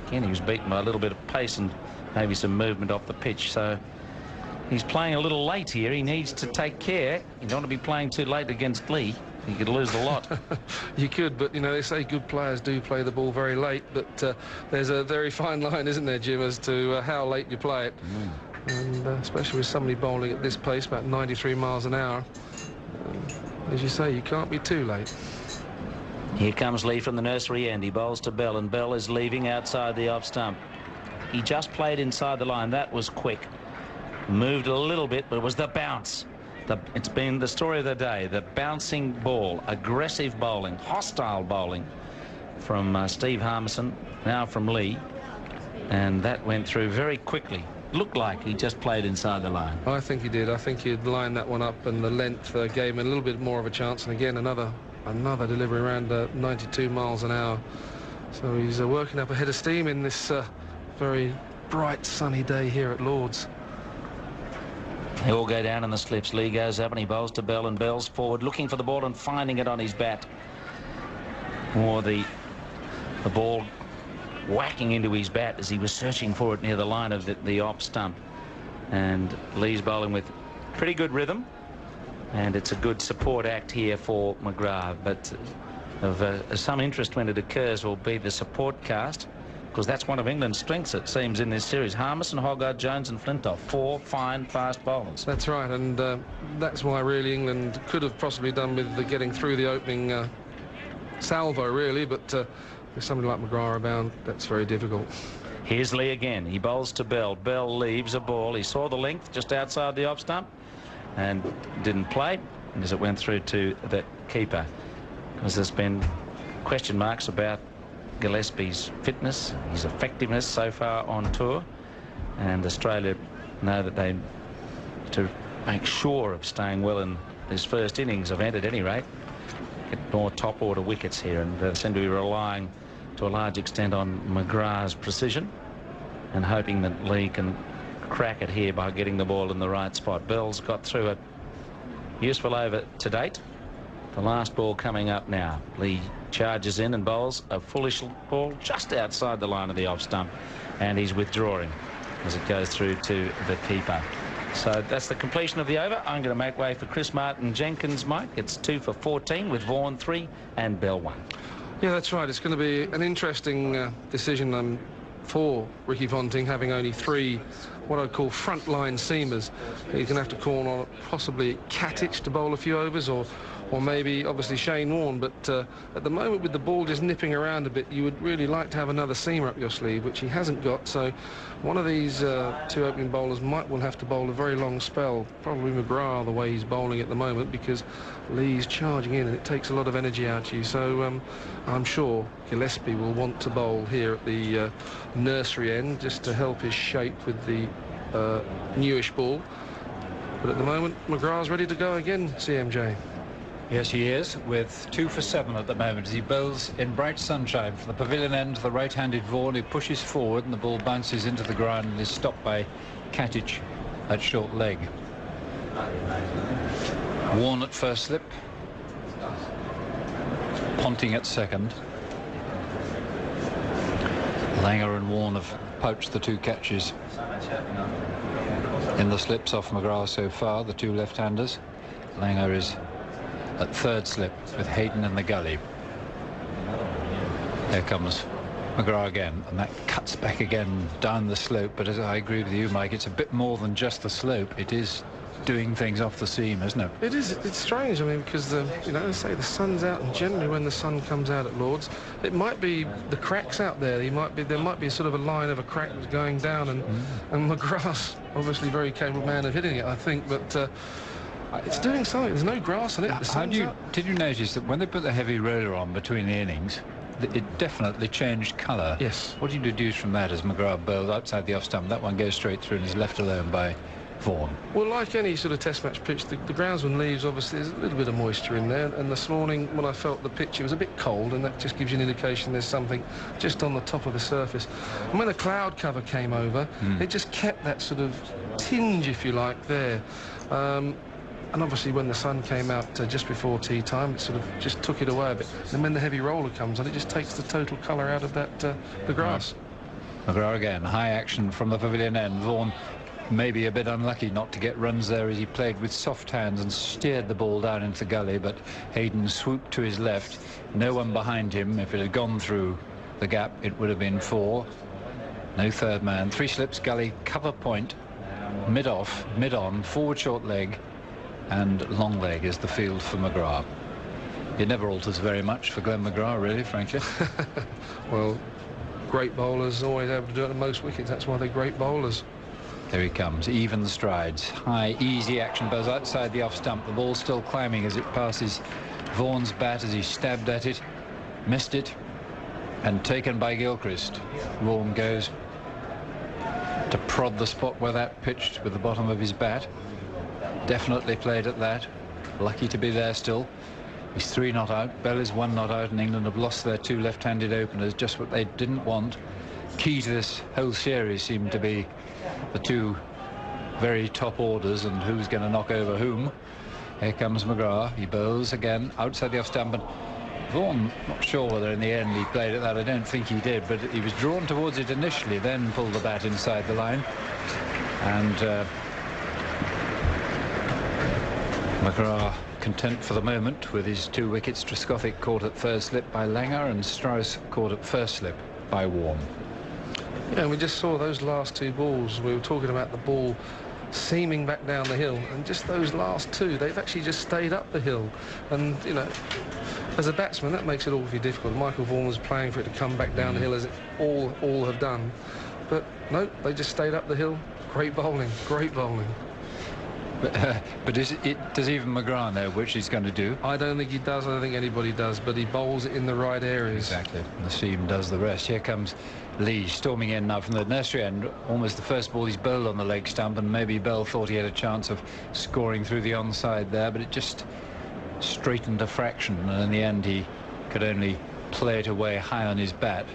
Again, he was beaten by a little bit of pace and maybe some movement off the pitch, so he's playing a little late here. He needs to take care. You don't want to be playing too late against Lee. You could lose the lot. You could, but, you know, they say good players do play the ball very late, but there's a very fine line, isn't there, Jim, as to how late you play it. And especially with somebody bowling at this pace, about 93 miles an hour. As you say, you can't be too late. Here comes Lee from the nursery end. He bowls to Bell, and Bell is leaving outside the off stump. He just played inside the line. That was quick. Moved a little bit, but it was the bounce. It's been the story of the day. The bouncing ball, aggressive bowling, hostile bowling from Steve Harmison, now from Lee. And that went through very quickly. Looked like he just played inside the line. I think he did. I think he'd lined that one up, and the length gave him a little bit more of a chance. And again, another delivery around 92 miles an hour. So he's working up a head of steam in this very bright, sunny day here at Lord's. They all go down in the slips. Lee goes up and he bowls to Bell, and Bell's forward looking for the ball and finding it on his bat. Or the ball whacking into his bat as he was searching for it near the line of the off stump. And Lee's bowling with pretty good rhythm, and it's a good support act here for McGrath. But of some interest when it occurs will be the support cast, because that's one of England's strengths, it seems, in this series. Harmison, Hogarth, Jones and Flintoff, 4 fine, fast bowlers. That's right, and that's why really England could have possibly done with getting through the opening salvo, really, but with somebody like McGrath about, that's very difficult. Here's Lee again. He bowls to Bell. Bell leaves a ball. He saw the length just outside the off stump and didn't play as it went through to the keeper, because there's been question marks about Gillespie's fitness, his effectiveness so far on tour, and Australia know that they, to make sure of staying well in this first innings event at any rate, get more top order wickets here, and they seem to be relying to a large extent on McGrath's precision and hoping that Lee can crack it here by getting the ball in the right spot. Bell's got through a useful over to date. The last ball coming up now. Lee charges in and bowls a foolish ball just outside the line of the off stump, and he's withdrawing as it goes through to the keeper. So that's the completion of the over. I'm going to make way for Chris Martin Jenkins, Mike. It's 2 for 14 with Vaughan 3 and Bell 1. Yeah, that's right. It's going to be an interesting decision for Ricky Ponting, having only 3 what I'd call frontline seamers. He's going to have to call on possibly Katic to bowl a few overs, or maybe obviously Shane Warne, but at the moment with the ball just nipping around a bit, you would really like to have another seamer up your sleeve, which he hasn't got. So one of these 2 opening bowlers might well have to bowl a very long spell, probably McGrath the way he's bowling at the moment, because Lee's charging in and it takes a lot of energy out of you. So I'm sure Gillespie will want to bowl here at the nursery end just to help his shape with the newish ball. But at the moment McGrath's ready to go again, CMJ. Yes, he is, with 2 for 7 at the moment as he bowls in bright sunshine from the pavilion end. The right-handed Vaughan, who pushes forward and the ball bounces into the ground and is stopped by Katic at short leg. Warne at first slip, Ponting at second. Langer and Warne have poached the 2 catches in the slips off McGrath so far, the 2 left-handers. Langer is at third slip with Hayden in the gully. Here comes McGrath again, and that cuts back again down the slope. But as I agree with you, Mike, it's a bit more than just the slope. It is doing things off the seam, isn't it? It is. It's strange. I mean, because you know, as I say, the sun's out, and generally when the sun comes out at Lord's, it might be the cracks out there. There might be sort of a line of a crack that's going down, and McGrath's obviously a very capable man of hitting it, I think, but. It's doing something. There's no grass on it. Did you notice that when they put the heavy roller on between the innings, it definitely changed colour? Yes. What do you deduce from that as McGrath bowled outside the off stump? That one goes straight through and is left alone by Vaughan. Well, like any sort of test match pitch, the groundsman leaves, obviously, there's a little bit of moisture in there. And this morning, when I felt the pitch, it was a bit cold, and that just gives you an indication there's something just on the top of the surface. And when the cloud cover came over, it just kept that sort of tinge, if you like, there. And obviously when the sun came out just before tea time, it sort of just took it away a bit. And when the heavy roller comes on, it just takes the total colour out of that the grass. McGrath again, high action from the pavilion end. Vaughan maybe a bit unlucky not to get runs there as he played with soft hands and steered the ball down into the gully, but Hayden swooped to his left. No one behind him. If it had gone through the gap, it would have been 4. No third man. 3 slips, gully, cover point, mid-off, mid-on, forward short leg, and long leg is the field for McGrath. It never alters very much for Glenn McGrath, really, frankly. Well, great bowlers always able to do it at most wickets. That's why they're great bowlers. There he comes, even strides, high, easy action, goes outside the off stump. The ball's still climbing as it passes Vaughan's bat as he stabbed at it, missed it, and taken by Gilchrist. Vaughan goes to prod the spot where that pitched with the bottom of his bat. Definitely played at that. Lucky to be there still. He's 3 not out. Bell is 1 not out, and England have lost their 2 left-handed openers, just what they didn't want. Key to this whole series seemed to be the 2 very top orders and who's going to knock over whom. Here comes McGrath. He bowls again outside the off stump, and Vaughan, not sure whether in the end he played at that. I don't think he did, but he was drawn towards it initially, then pulled the bat inside the line. And McGrath content for the moment with his 2 wickets. Trescothick caught at first slip by Langer, and Strauss caught at first slip by Vaughan. Yeah, and we just saw those last 2 balls. We were talking about the ball seaming back down the hill, and just those last 2, they've actually just stayed up the hill. And, you know, as a batsman, that makes it awfully difficult. Michael Vaughan was playing for it to come back down the hill, as it all have done. But, no, they just stayed up the hill. Great bowling, great bowling. But does even McGrath know which he's going to do? I don't think he does. I don't think anybody does. But he bowls it in the right areas. Exactly. The seam does the rest. Here comes Lee storming in now from the nursery end. Almost the first ball he's bowled on the leg stump, and maybe Bell thought he had a chance of scoring through the onside there, but it just straightened a fraction, and in the end he could only play it away high on his bat.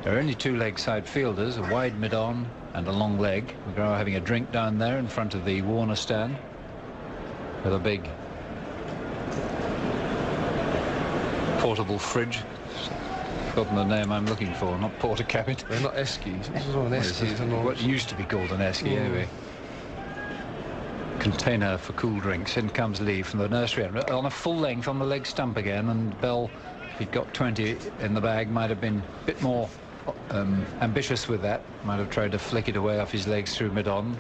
There are only 2 leg side fielders, a wide mid-on and a long leg. McGrath having a drink down there in front of the Warner stand with a big portable fridge. Forgotten the name I'm looking for, not porter cabin. They're not eskies. This is what an esky is. What used to be called an esky, anyway. Container for cool drinks. In comes Lee from the nursery end, on a full length on the leg stump again, and Bell, if he'd got 20 in the bag, might have been a bit more ambitious with that. Might have tried to flick it away off his legs through mid-on,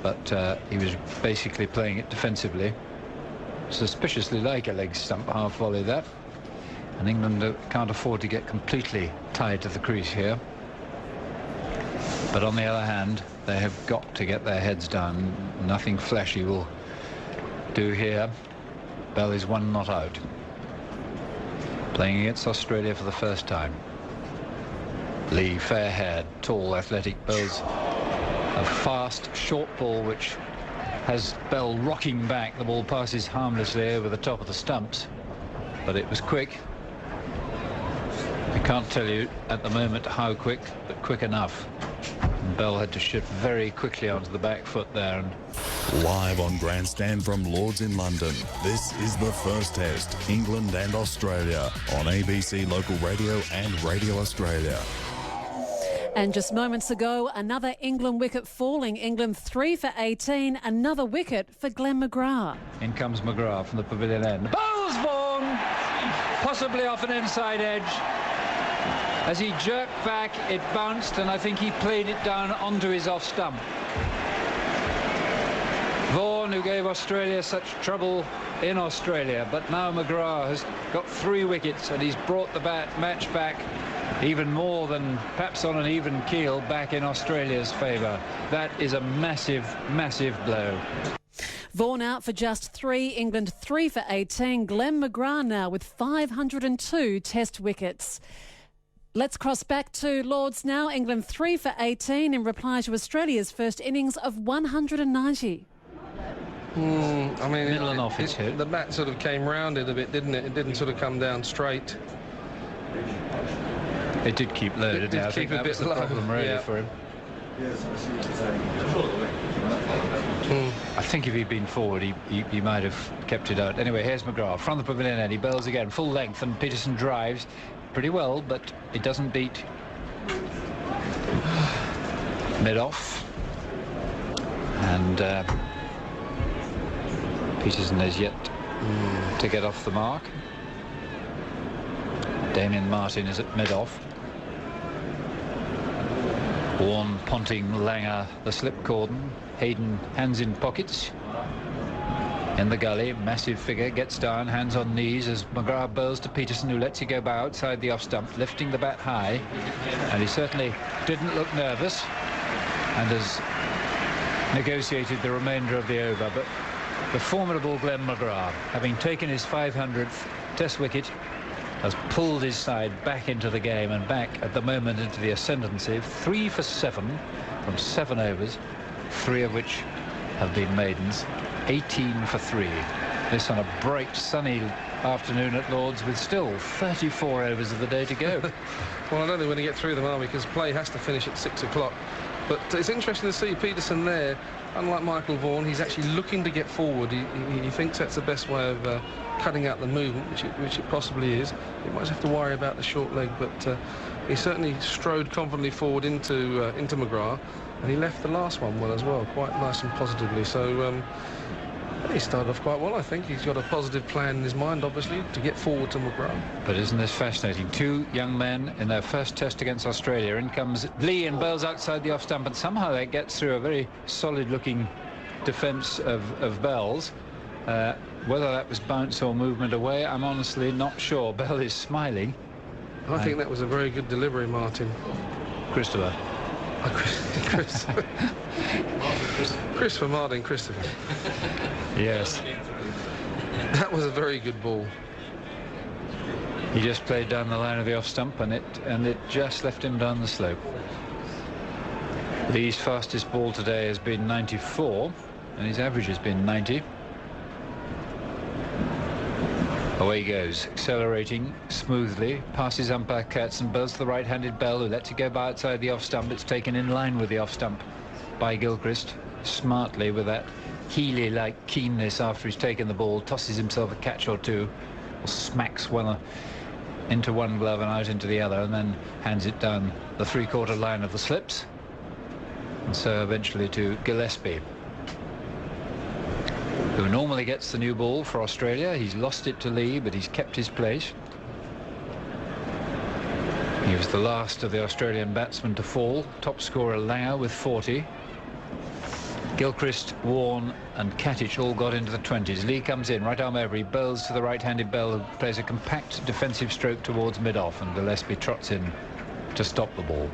but he was basically playing it defensively. Suspiciously like a leg stump half volley, that. And England can't afford to get completely tied to the crease here. But on the other hand, they have got to get their heads down. Nothing flashy will do here. Bell is 1 not out. Playing against Australia for the first time. Lee, fair-haired, tall, athletic, bowls a fast, short ball which has Bell rocking back. The ball passes harmlessly over the top of the stumps, but it was quick. I can't tell you at the moment how quick, but quick enough. And Bell had to shift very quickly onto the back foot there. And live on Grandstand from Lords in London, this is the first test, England and Australia, on ABC Local Radio and Radio Australia. And just moments ago, another England wicket falling. England 3 for 18, another wicket for Glenn McGrath. In comes McGrath from the pavilion end. Bowls Vaughan, possibly off an inside edge. As he jerked back, it bounced, and I think he played it down onto his off stump. Vaughan, who gave Australia such trouble in Australia, but now McGrath has got 3 wickets, and he's brought the match back even more than perhaps on an even keel back in Australia's favour. That is a massive, massive blow. Vaughan out for just 3, England 3 for 18. Glenn McGrath now with 502 test wickets. Let's cross back to Lords now. England 3 for 18 in reply to Australia's first innings of 190. I mean, middle and off his hit. The bat sort of came rounded a bit, didn't it? It didn't sort of come down straight. It did keep low, didn't it? I think that was the problem really for him. I think if he'd been forward, he might have kept it out. Anyway, here's McGrath from the pavilion end. He bowls again, full length, and Peterson drives pretty well, but it doesn't beat mid-off. And Peterson is yet to get off the mark. Damien Martin is at mid-off. Warren, Ponting, Langer, the slip cordon. Hayden, hands in pockets. In the gully, massive figure, gets down, hands on knees as McGrath bowls to Peterson, who lets it go by outside the off stump, lifting the bat high. And he certainly didn't look nervous and has negotiated the remainder of the over. But the formidable Glenn McGrath, having taken his 500th test wicket, has pulled his side back into the game and back at the moment into the ascendancy. 3 for 7 from 7 overs, 3 of which have been maidens. 18 for 3. This on a bright sunny afternoon at Lords with still 34 overs of the day to go. Well, I don't think we're going to get through them, are we? Because play has to finish at 6 o'clock. But it's interesting to see Peterson there. Unlike Michael Vaughan, he's actually looking to get forward. He thinks that's the best way of cutting out the movement, which it possibly is. He might have to worry about the short leg, but he certainly strode confidently forward into McGrath, and he left the last one well as well, quite nice and positively. So he started off quite well, I think. He's got a positive plan in his mind, obviously, to get forward to McGrath. But isn't this fascinating? Two young men in their first test against Australia. In comes Lee and Bell's outside the off stump, and somehow that gets through a very solid-looking defence of Bell's. Whether that was bounce or movement away, I'm honestly not sure. Bell is smiling. I think that was a very good delivery, Martin. Christopher. Christopher Martin, Christopher. Yes. That was a very good ball. He just played down the line of the off stump, and it just left him down the slope. Lee's fastest ball today has been 94, and his average has been 90. Away he goes, accelerating smoothly, passes umpire Kurtz and bells to the right-handed Bell, who lets it go by outside the off-stump. It's taken in line with the off-stump by Gilchrist, smartly with that Healy-like keenness after he's taken the ball, tosses himself a catch or two, or smacks one into one glove and out into the other, and then hands it down the three-quarter line of the slips, and so eventually to Gillespie, who normally gets the new ball for Australia. He's lost it to Lee, but he's kept his place. He was the last of the Australian batsmen to fall. Top scorer Langer with 40. Gilchrist, Warne and Katic all got into the 20s. Lee comes in, right arm over, he bowls to the right-handed Bell, who plays a compact defensive stroke towards mid-off, and Gillespie trots in to stop the ball.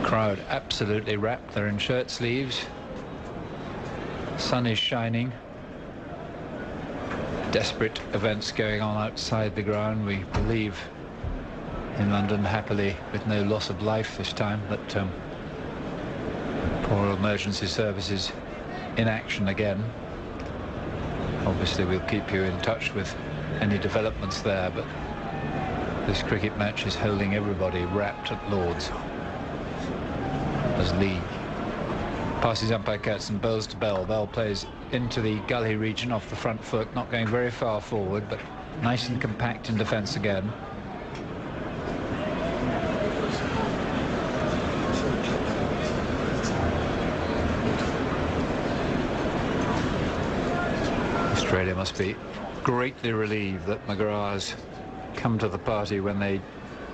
Crowd absolutely wrapped. They're in shirt sleeves. Sun is shining. Desperate events going on outside the ground. We believe in London, happily with no loss of life this time, but poor emergency services in action again. Obviously we'll keep you in touch with any developments there, but this cricket match is holding everybody wrapped at Lord's as Lee passes umpire Kurtz and bowls to Bell. Bell plays into the gully region off the front foot, not going very far forward, but nice and compact in defence again. Australia must be greatly relieved that McGrath has come to the party when they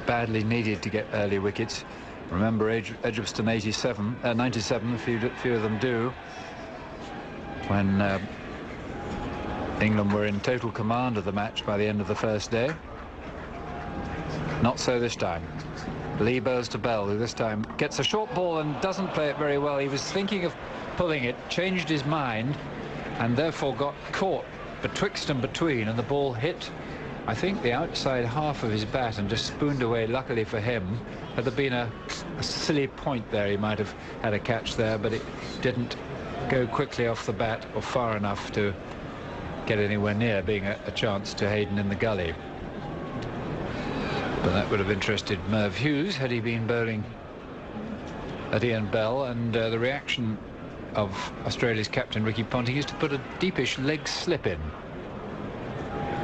badly needed to get early wickets. Remember Edgbaston 97, a few of them do, when England were in total command of the match by the end of the first day. Not so this time. Lee bowls to Bell, who this time gets a short ball and doesn't play it very well. He was thinking of pulling it, changed his mind, and therefore got caught betwixt and between, and the ball hit, I think, the outside half of his bat and just spooned away. Luckily for him, had there been a silly point there, he might have had a catch there, but it didn't go quickly off the bat or far enough to get anywhere near being a chance to Hayden in the gully. But that would have interested Merv Hughes had he been bowling at Ian Bell, and the reaction of Australia's captain Ricky Ponting is to put a deepish leg slip in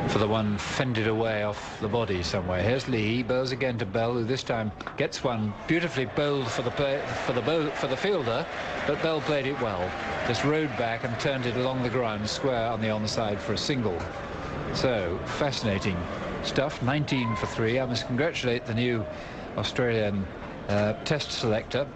for the one fended away off the body somewhere. Here's Lee, he bowls again to Bell, who this time gets one beautifully bowled for the fielder, but Bell played it well. Just rode back and turned it along the ground square on the onside for a single. So fascinating stuff. 19 for 3. I must congratulate the new Australian test selector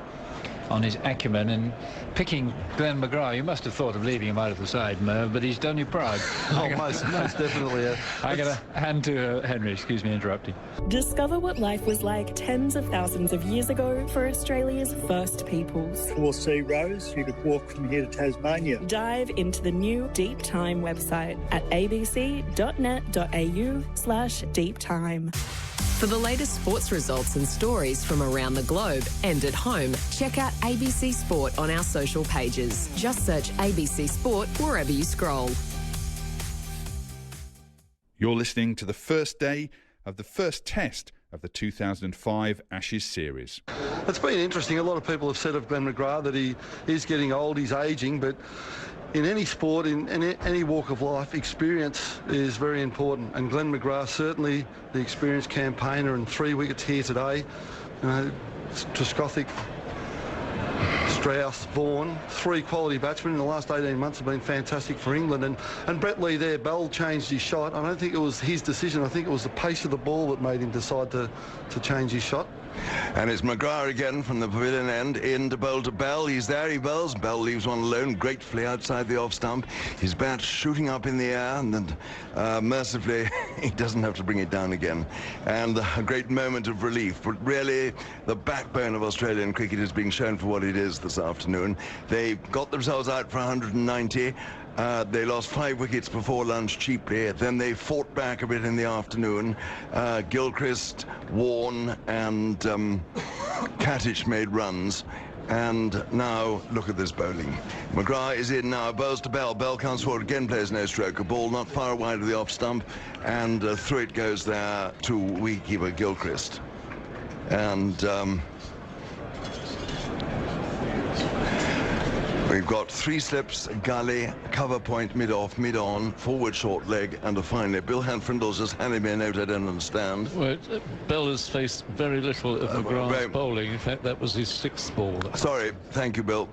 on his acumen in picking Glenn McGrath. You must have thought of leaving him out of the side, Merv, but he's done you proud. Oh, most definitely. I'm going to hand to Henry. Excuse me interrupting. Discover what life was like tens of thousands of years ago for Australia's first peoples. 4 sea rows. You could walk from here to Tasmania. Dive into the new Deep Time website at abc.net.au/deep time. For the latest sports results and stories from around the globe and at home, check out ABC Sport on our social pages. Just search ABC Sport wherever you scroll. You're listening to the first day of the first test of the 2005 Ashes series. It's been interesting. A lot of people have said of Glenn McGrath that he is getting old, he's ageing, but in any sport, in any walk of life, experience is very important. And Glenn McGrath, certainly the experienced campaigner, and 3 wickets here today. You know, Trescothick, Strauss, Vaughan, 3 quality batsmen in the last 18 months have been fantastic for England. And Brett Lee there, Bell changed his shot. I don't think it was his decision. I think it was the pace of the ball that made him decide to change his shot. And it's McGrath again from the pavilion end, in to bowl to Bell. He's there, he bowls. Bell leaves one alone gratefully outside the off stump. His bat shooting up in the air, and then mercifully he doesn't have to bring it down again. And a great moment of relief. But really, the backbone of Australian cricket is being shown for what it is this afternoon. They got themselves out for 190. They lost 5 wickets before lunch cheaply. Then they fought back a bit in the afternoon. Gilchrist, Warne and Katic made runs. And now look at this bowling. McGrath is in now, bowls to Bell. Bell comes forward again, plays no stroke. A ball not far wide of the off stump, and through it goes there to wicketkeeper Gilchrist. And we've got 3 slips, gully, cover point, mid-off, mid-on, forward short leg, and a fine leg. Bill Hanfrindle's just handed me a note I don't understand. Well, Bell has faced very little of McGrath's bowling. In fact, that was his 6th ball. Sorry, thank you, Bill.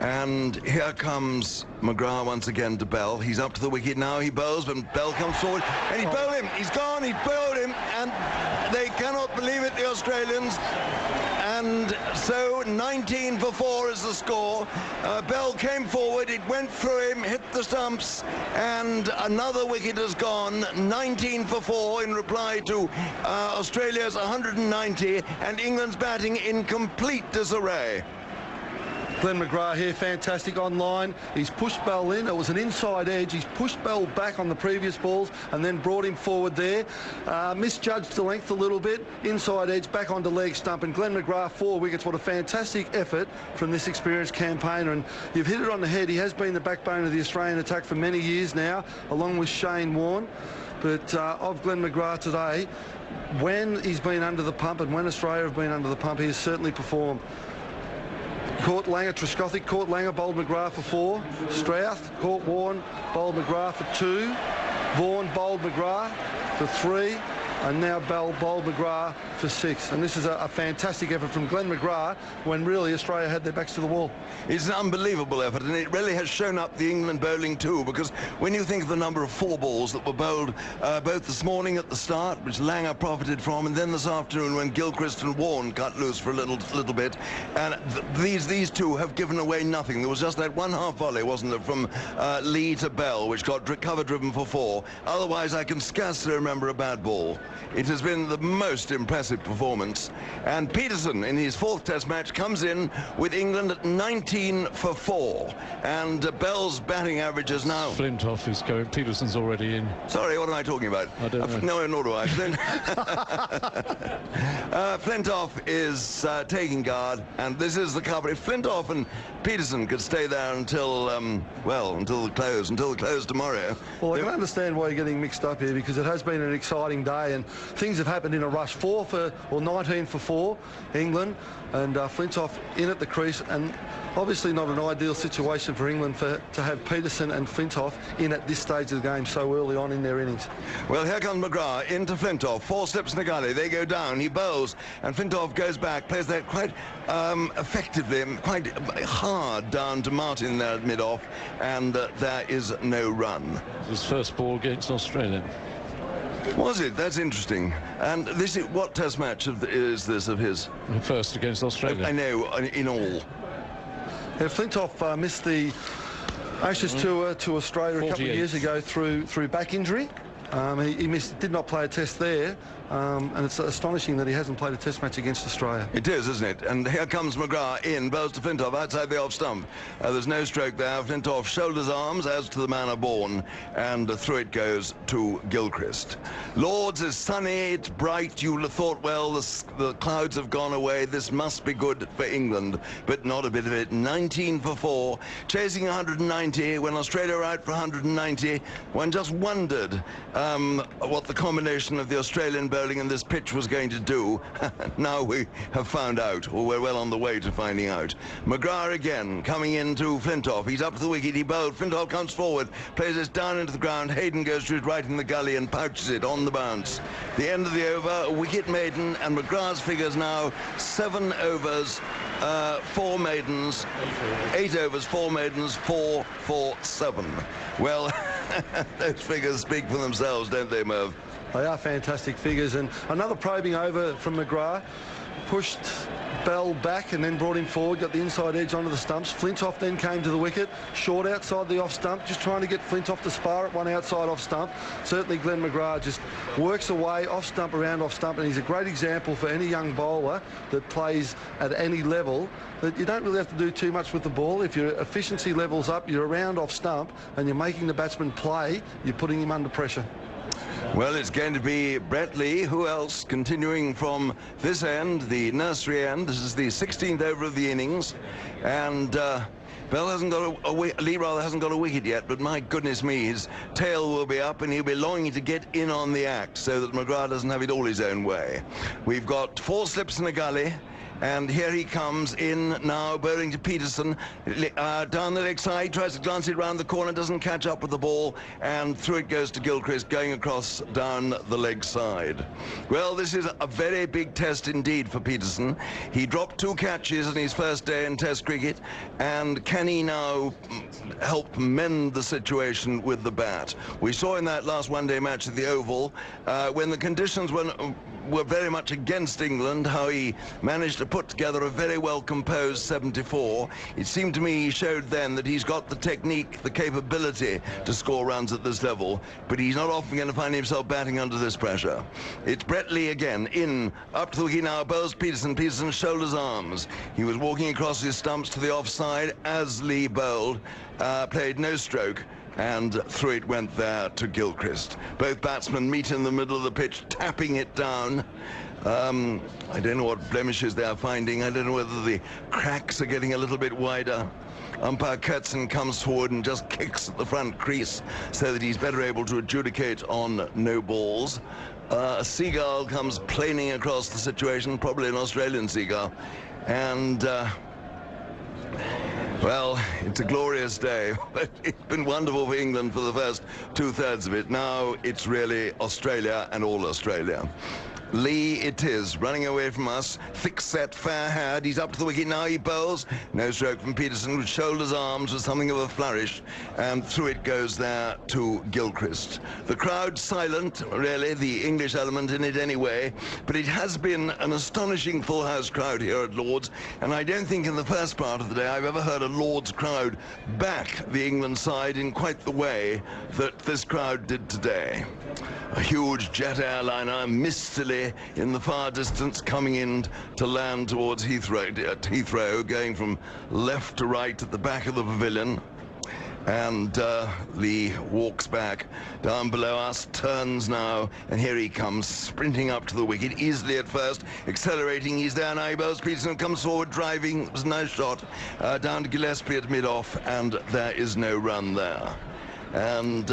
And here comes McGrath once again to Bell. He's up to the wicket now. He bowls, but Bell comes forward, and he bowled him. He's gone, he bowled him, and they cannot believe it, the Australians. And so 19 for 4 is the score. Bell came forward, it went through him, hit the stumps, and another wicket has gone. 19 for 4 in reply to Australia's 190, and England's batting in complete disarray. Glenn McGrath here, fantastic online. He's pushed Bell in. It was an inside edge. He's pushed Bell back on the previous balls and then brought him forward there. Misjudged the length a little bit. Inside edge, back onto leg stump. And Glenn McGrath, 4 wickets. What a fantastic effort from this experienced campaigner. And you've hit it on the head. He has been the backbone of the Australian attack for many years now, along with Shane Warne. But of Glenn McGrath today, when he's been under the pump and when Australia have been under the pump, he has certainly performed. Caught Langer, Trescothick caught Langer, bowled McGrath for 4. Strauss caught Warne, bowled McGrath for 2. Vaughan bowled McGrath for 3. And now Bell bowled McGrath for 6. And this is a fantastic effort from Glenn McGrath when really Australia had their backs to the wall. It's an unbelievable effort, and it really has shown up the England bowling too, because when you think of the number of 4 balls that were bowled both this morning at the start, which Langer profited from, and then this afternoon when Gilchrist and Warne cut loose for a little bit, and these two have given away nothing. There was just that one half volley, wasn't there, from Lee to Bell, which got cover driven for 4. Otherwise, I can scarcely remember a bad ball. It has been the most impressive performance. And Peterson, in his 4th Test match, comes in with England at 19 for 4. And Bell's batting average is now... Flintoff is going. Peterson's already in. Sorry, what am I talking about? I don't know. No, nor do I. Flintoff is taking guard, and this is the cover. If Flintoff and Peterson could stay there until, until the close tomorrow. Well, I can understand why you're getting mixed up here, because it has been an exciting day, and things have happened in a rush. 19 for 4, England, and Flintoff in at the crease, and obviously not an ideal situation for England to have Peterson and Flintoff in at this stage of the game so early on in their innings. Well, here comes McGrath into Flintoff. 4 slips in the gully. They go down. He bowls, and Flintoff goes back, plays that quite effectively, quite hard down to Martin there at mid-off, and there is no run. His first ball against Australia. Was it? That's interesting. And this is what Test match is this of his? The first against Australia. I know, in all. Yeah, Flintoff missed the Ashes tour to Australia a couple of years ago through back injury. He did not play a test there, and it's astonishing that he hasn't played a test match against Australia. It is, isn't it? And here comes McGrath in, bowls to Flintoff outside the off stump. There's no stroke there. Flintoff shoulders arms as to the manner born, and through it goes to Gilchrist. Lords is sunny, it's bright. You would have thought, well, the clouds have gone away. This must be good for England, but not a bit of it. 19 for 4, chasing 190. When Australia were out for 190, one just wondered what the combination of the Australian rolling and this pitch was going to do. Now we have found out, or we're well on the way to finding out. McGrath again coming into Flintoff. He's up to the wicket. He bowled. Flintoff comes forward, plays it down into the ground. Hayden goes to it right in the gully and pouches it on the bounce. The end of the over, a wicket maiden, and McGrath's figures now 7 overs, 4 maidens, 8 overs, 4 maidens, 4 for 7. Well, those figures speak for themselves, don't they, Merv? They are fantastic figures, and another probing over from McGrath. Pushed Bell back and then brought him forward, got the inside edge onto the stumps. Flintoff then came to the wicket, short outside the off stump, just trying to get Flintoff to spar at one outside off stump. Certainly Glenn McGrath just works away off stump, around off stump, and he's a great example for any young bowler that plays at any level, that you don't really have to do too much with the ball. If your efficiency level's up, you're around off stump and you're making the batsman play, you're putting him under pressure. Well, it's going to be Brett Lee. Who else? Continuing from this end, the nursery end. This is the 16th over of the innings, and Bell hasn't got Lee rather hasn't got a wicket yet, but my goodness me, his tail will be up and he'll be longing to get in on the act so that McGrath doesn't have it all his own way. We've got 4 slips in a gully. And here he comes in now, bowling to Peterson, down the leg side, tries to glance it round the corner, doesn't catch up with the ball, and through it goes to Gilchrist, going across down the leg side. Well, this is a very big test indeed for Peterson. He dropped 2 catches on his first day in Test cricket, and can he now help mend the situation with the bat? We saw in that last one-day match at the Oval, when the conditions were very much against England, how he managed to put together a very well-composed 74. It seemed to me he showed then that he's got the technique, the capability to score runs at this level, but he's not often going to find himself batting under this pressure. It's Brett Lee again, in, up to the wicket now, bowls Peterson. Peterson shoulders arms. He was walking across his stumps to the offside as Lee bowled, played no stroke, and through it went there to Gilchrist. Both batsmen meet in the middle of the pitch, tapping it down. I don't know what blemishes they are finding. I don't know whether the cracks are getting a little bit wider. Umpire Kurtzen comes forward and just kicks at the front crease so that he's better able to adjudicate on no balls. A seagull comes planing across the situation, probably an Australian seagull. And well, it's a glorious day, but it's been wonderful for England for the first 2/3 of it. Now it's really Australia and all Australia. Lee it is, running away from us, thick-set, fair-haired. He's up to the wicket now, he bowls. No stroke from Peterson, with shoulders, arms, with something of a flourish, and through it goes there to Gilchrist. The crowd silent, really, the English element in it anyway, but it has been an astonishing full house crowd here at Lord's, and I don't think in the first part of the day I've ever heard a Lord's crowd back the England side in quite the way that this crowd did today. A huge jet airliner mistily in the far distance coming in to land towards Heathrow, going from left to right at the back of the pavilion. And Lee walks back down below us, turns now, and here he comes, sprinting up to the wicket, easily at first, accelerating. He's there now, he bowls. Peterson comes forward, driving. It was a nice shot down to Gillespie at mid-off, and there is no run there. And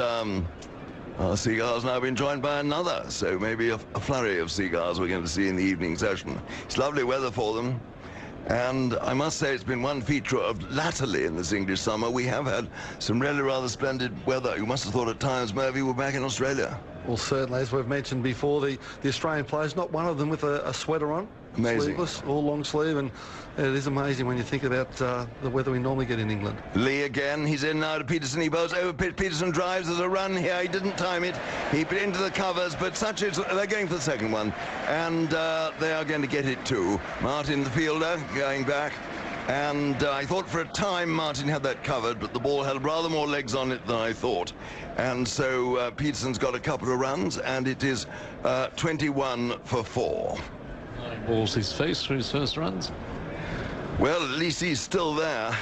our seagulls now been joined by another, so maybe a flurry of seagulls we're going to see in the evening session. It's lovely weather for them, and I must say it's been one feature of latterly in this English summer. We have had some really rather splendid weather. You must have thought at times, Merv, we're back in Australia. Well, certainly, as we've mentioned before, the Australian players, not one of them with a sweater on. Amazing. Sleeveless, all long sleeve, and it is amazing when you think about the weather we normally get in England. Lee again, he's in now to Peterson, he bowls over pitch, Peterson drives, there's a run here, he didn't time it, he put into the covers, but such is, they're going for the second one, and they are going to get it too. Martin, the fielder, going back, and I thought for a time Martin had that covered, but the ball had rather more legs on it than I thought, and so Peterson's got a couple of runs, and it is 21 for 4. Balls his face through his first runs. Well, at least he's still there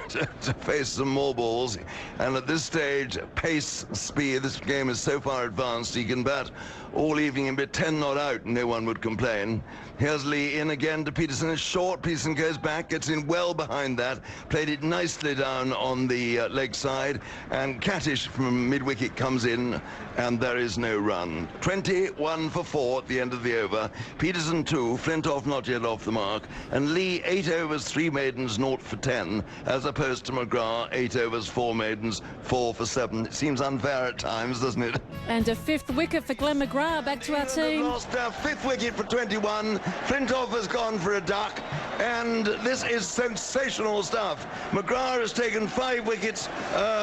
to face some more balls. And at this stage, pace, speed, this game is so far advanced, he can bat all evening and be 10 not out, no one would complain. Here's Lee in again to Peterson. It's short. Peterson goes back, gets in well behind that, played it nicely down on the leg side, and Cattish from mid-wicket comes in, and there is no run. 21 for 4 at the end of the over. Peterson 2, Flintoff not yet off the mark, and Lee 8 overs, 3 maidens, 0 for 10, as opposed to McGrath 8 overs, 4 maidens, 4 for 7. It seems unfair at times, doesn't it? And a 5th wicket for Glenn McGrath. Back to our team. Lost our 5th wicket for 21. Flintoff has gone for a duck, and this is sensational stuff. McGrath has taken 5 wickets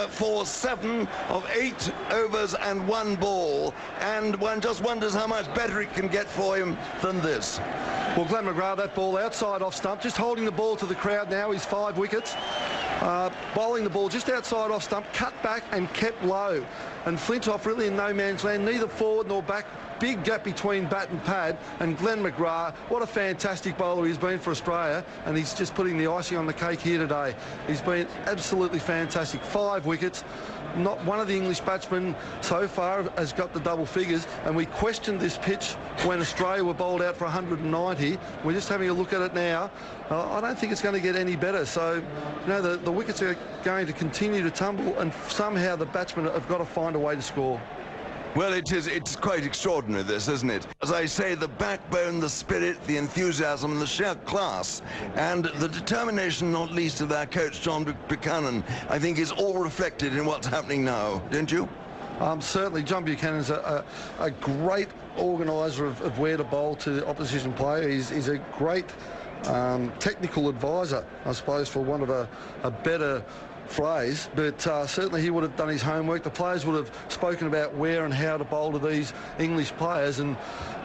for 7 of 8 overs and 1 ball, and one just wonders how much better it can get for him than this. Well, Glenn McGrath, that ball outside off stump, just holding the ball to the crowd now. He's 5 wickets. Bowling the ball just outside off stump, cut back and kept low. And Flintoff really in no man's land, neither forward nor back. Big gap between bat and pad, and Glenn McGrath, what a fantastic bowler he's been for Australia, and he's just putting the icing on the cake here today. He's been absolutely fantastic. 5 wickets. Not one of the English batsmen so far has got the double figures, and we questioned this pitch when Australia were bowled out for 190. We're just having a look at it now. I don't think it's going to get any better. So, you know, the wickets are going to continue to tumble, and somehow the batsmen have got to find a way to score. Well, it's quite extraordinary, this, isn't it? As I say, the backbone, the spirit, the enthusiasm, and the sheer class, and the determination, not least of their coach, John Buchanan, I think is all reflected in what's happening now, don't you? Certainly, John Buchanan's a great organiser of where to bowl to the opposition player. He's a great technical advisor, I suppose, for want of a better phrase, but certainly he would have done his homework. The players would have spoken about where and how to bowl to these English players, and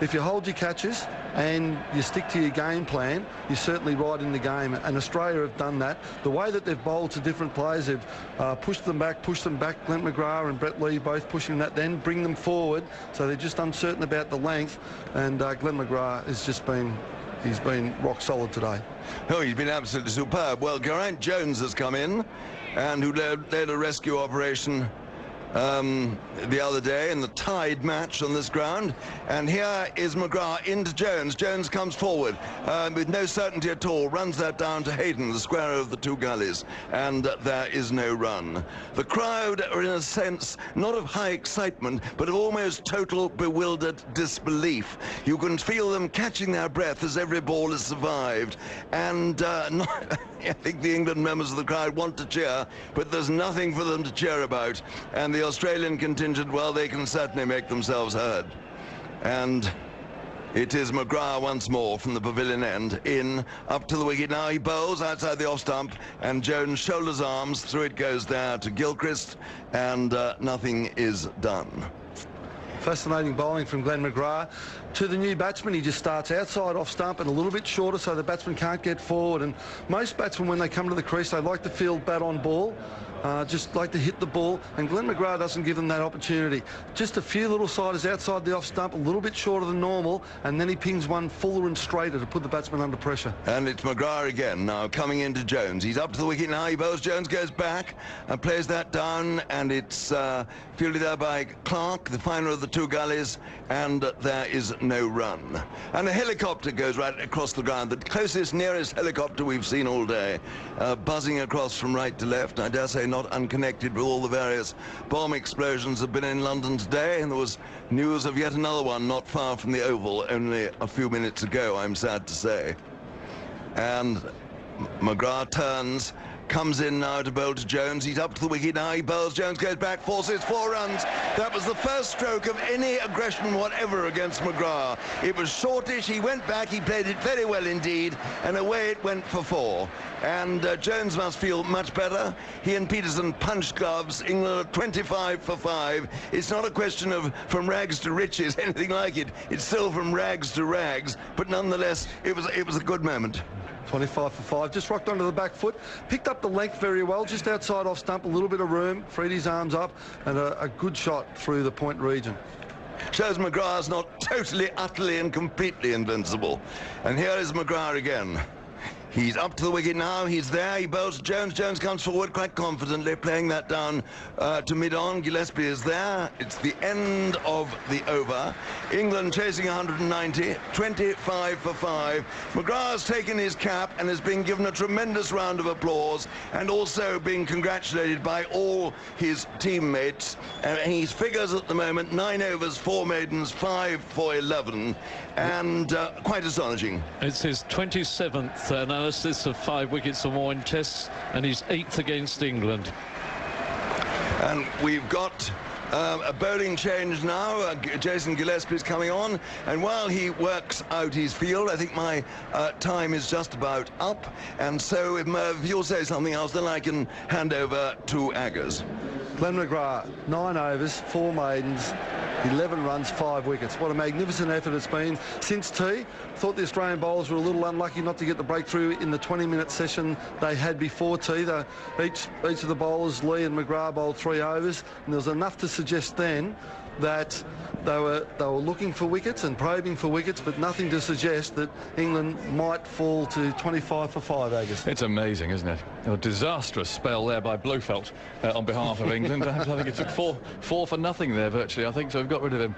if you hold your catches and you stick to your game plan, you're certainly right in the game, and Australia have done that. The way that they've bowled to different players, they've pushed them back, Glenn McGrath and Brett Lee both pushing that, then bring them forward, so they're just uncertain about the length, and Glenn McGrath has just been he's been rock solid today. Oh, he's been absolutely superb. Well, Geraint Jones has come in, and who led a rescue operation the other day in the tied match on this ground. And here is McGrath into Jones. Jones comes forward with no certainty at all, runs that down to Hayden, the square of the 2 gullies, and there is no run. The crowd are in a sense not of high excitement, but of almost total bewildered disbelief. You can feel them catching their breath as every ball is survived, and I think the England members of the crowd want to cheer, but there's nothing for them to cheer about, and the Australian contingent, well, they can certainly make themselves heard. And it is McGrath once more from the pavilion end, in, up to the wicket. Now he bowls outside the off stump, and Jones shoulders arms, through it goes there to Gilchrist, and nothing is done. Fascinating bowling from Glenn McGrath. To the new batsman, he just starts outside off stump and a little bit shorter so the batsman can't get forward. And most batsmen, when they come to the crease, they like to field bat on ball, just like to hit the ball, and Glenn McGrath doesn't give them that opportunity. Just a few little siders outside the off stump, a little bit shorter than normal, and then he pings one fuller and straighter to put the batsman under pressure. And it's McGrath again now coming into Jones. He's up to the wicket now, he bowls, Jones goes back and plays that down, and it's fielded there by Clark, the finer of the 2 gullies, and there is no run. And a helicopter goes right across the ground, the closest, nearest helicopter we've seen all day, buzzing across from right to left. I dare say not unconnected with all the various bomb explosions that have been in London today, and there was news of yet another one not far from the Oval only a few minutes ago, I'm sad to say. And McGrath turns, comes in now to bowl to Jones. He's up to the wicket now, he bowls, Jones goes back, forces 4 runs. That was the first stroke of any aggression whatever against McGrath. It was shortish, he went back, he played it very well indeed, and away it went for 4. And Jones must feel much better. He and Peterson punched gloves. England are 25 for 5. It's not a question of from rags to riches, anything like it. It's still from rags to rags, but nonetheless, it was a good moment. 25 for 5, just rocked onto the back foot, picked up the length very well, just outside off stump, a little bit of room, freed his arms up, and a good shot through the point region. Shows McGrath's not totally, utterly and completely invincible. And here is McGrath again. He's up to the wicket now. He's there. He bowls Jones. Jones comes forward quite confidently, playing that down to mid-on. Gillespie is there. It's the end of the over. England chasing 190, 25 for 5. McGrath's taken his cap and has been given a tremendous round of applause, and also being congratulated by all his teammates. His figures at the moment: 9 overs, 4 maidens, 5 for 11, and quite astonishing. It's his 27th analysis of 5 wickets or more in tests, and he's 8th against England. And we've got a bowling change now. Jason Gillespie's coming on, and while he works out his field, I think my time is just about up, and so if Merv, if you'll say something else, then I can hand over to Aggers. Glenn McGrath, 9 overs, 4 maidens, 11 runs, 5 wickets. What a magnificent effort it's been since tea. Thought the Australian bowlers were a little unlucky not to get the breakthrough in the 20-minute session they had before tea. Each of the bowlers, Lee and McGrath, bowled 3 overs, and there was enough to suggest then that they were looking for wickets and probing for wickets, but nothing to suggest that England might fall to 25 for 5, Aggers. It's amazing, isn't it? A disastrous spell there by Blofeld on behalf of England. I think it took four for nothing there, virtually, I think, so we've got rid of him.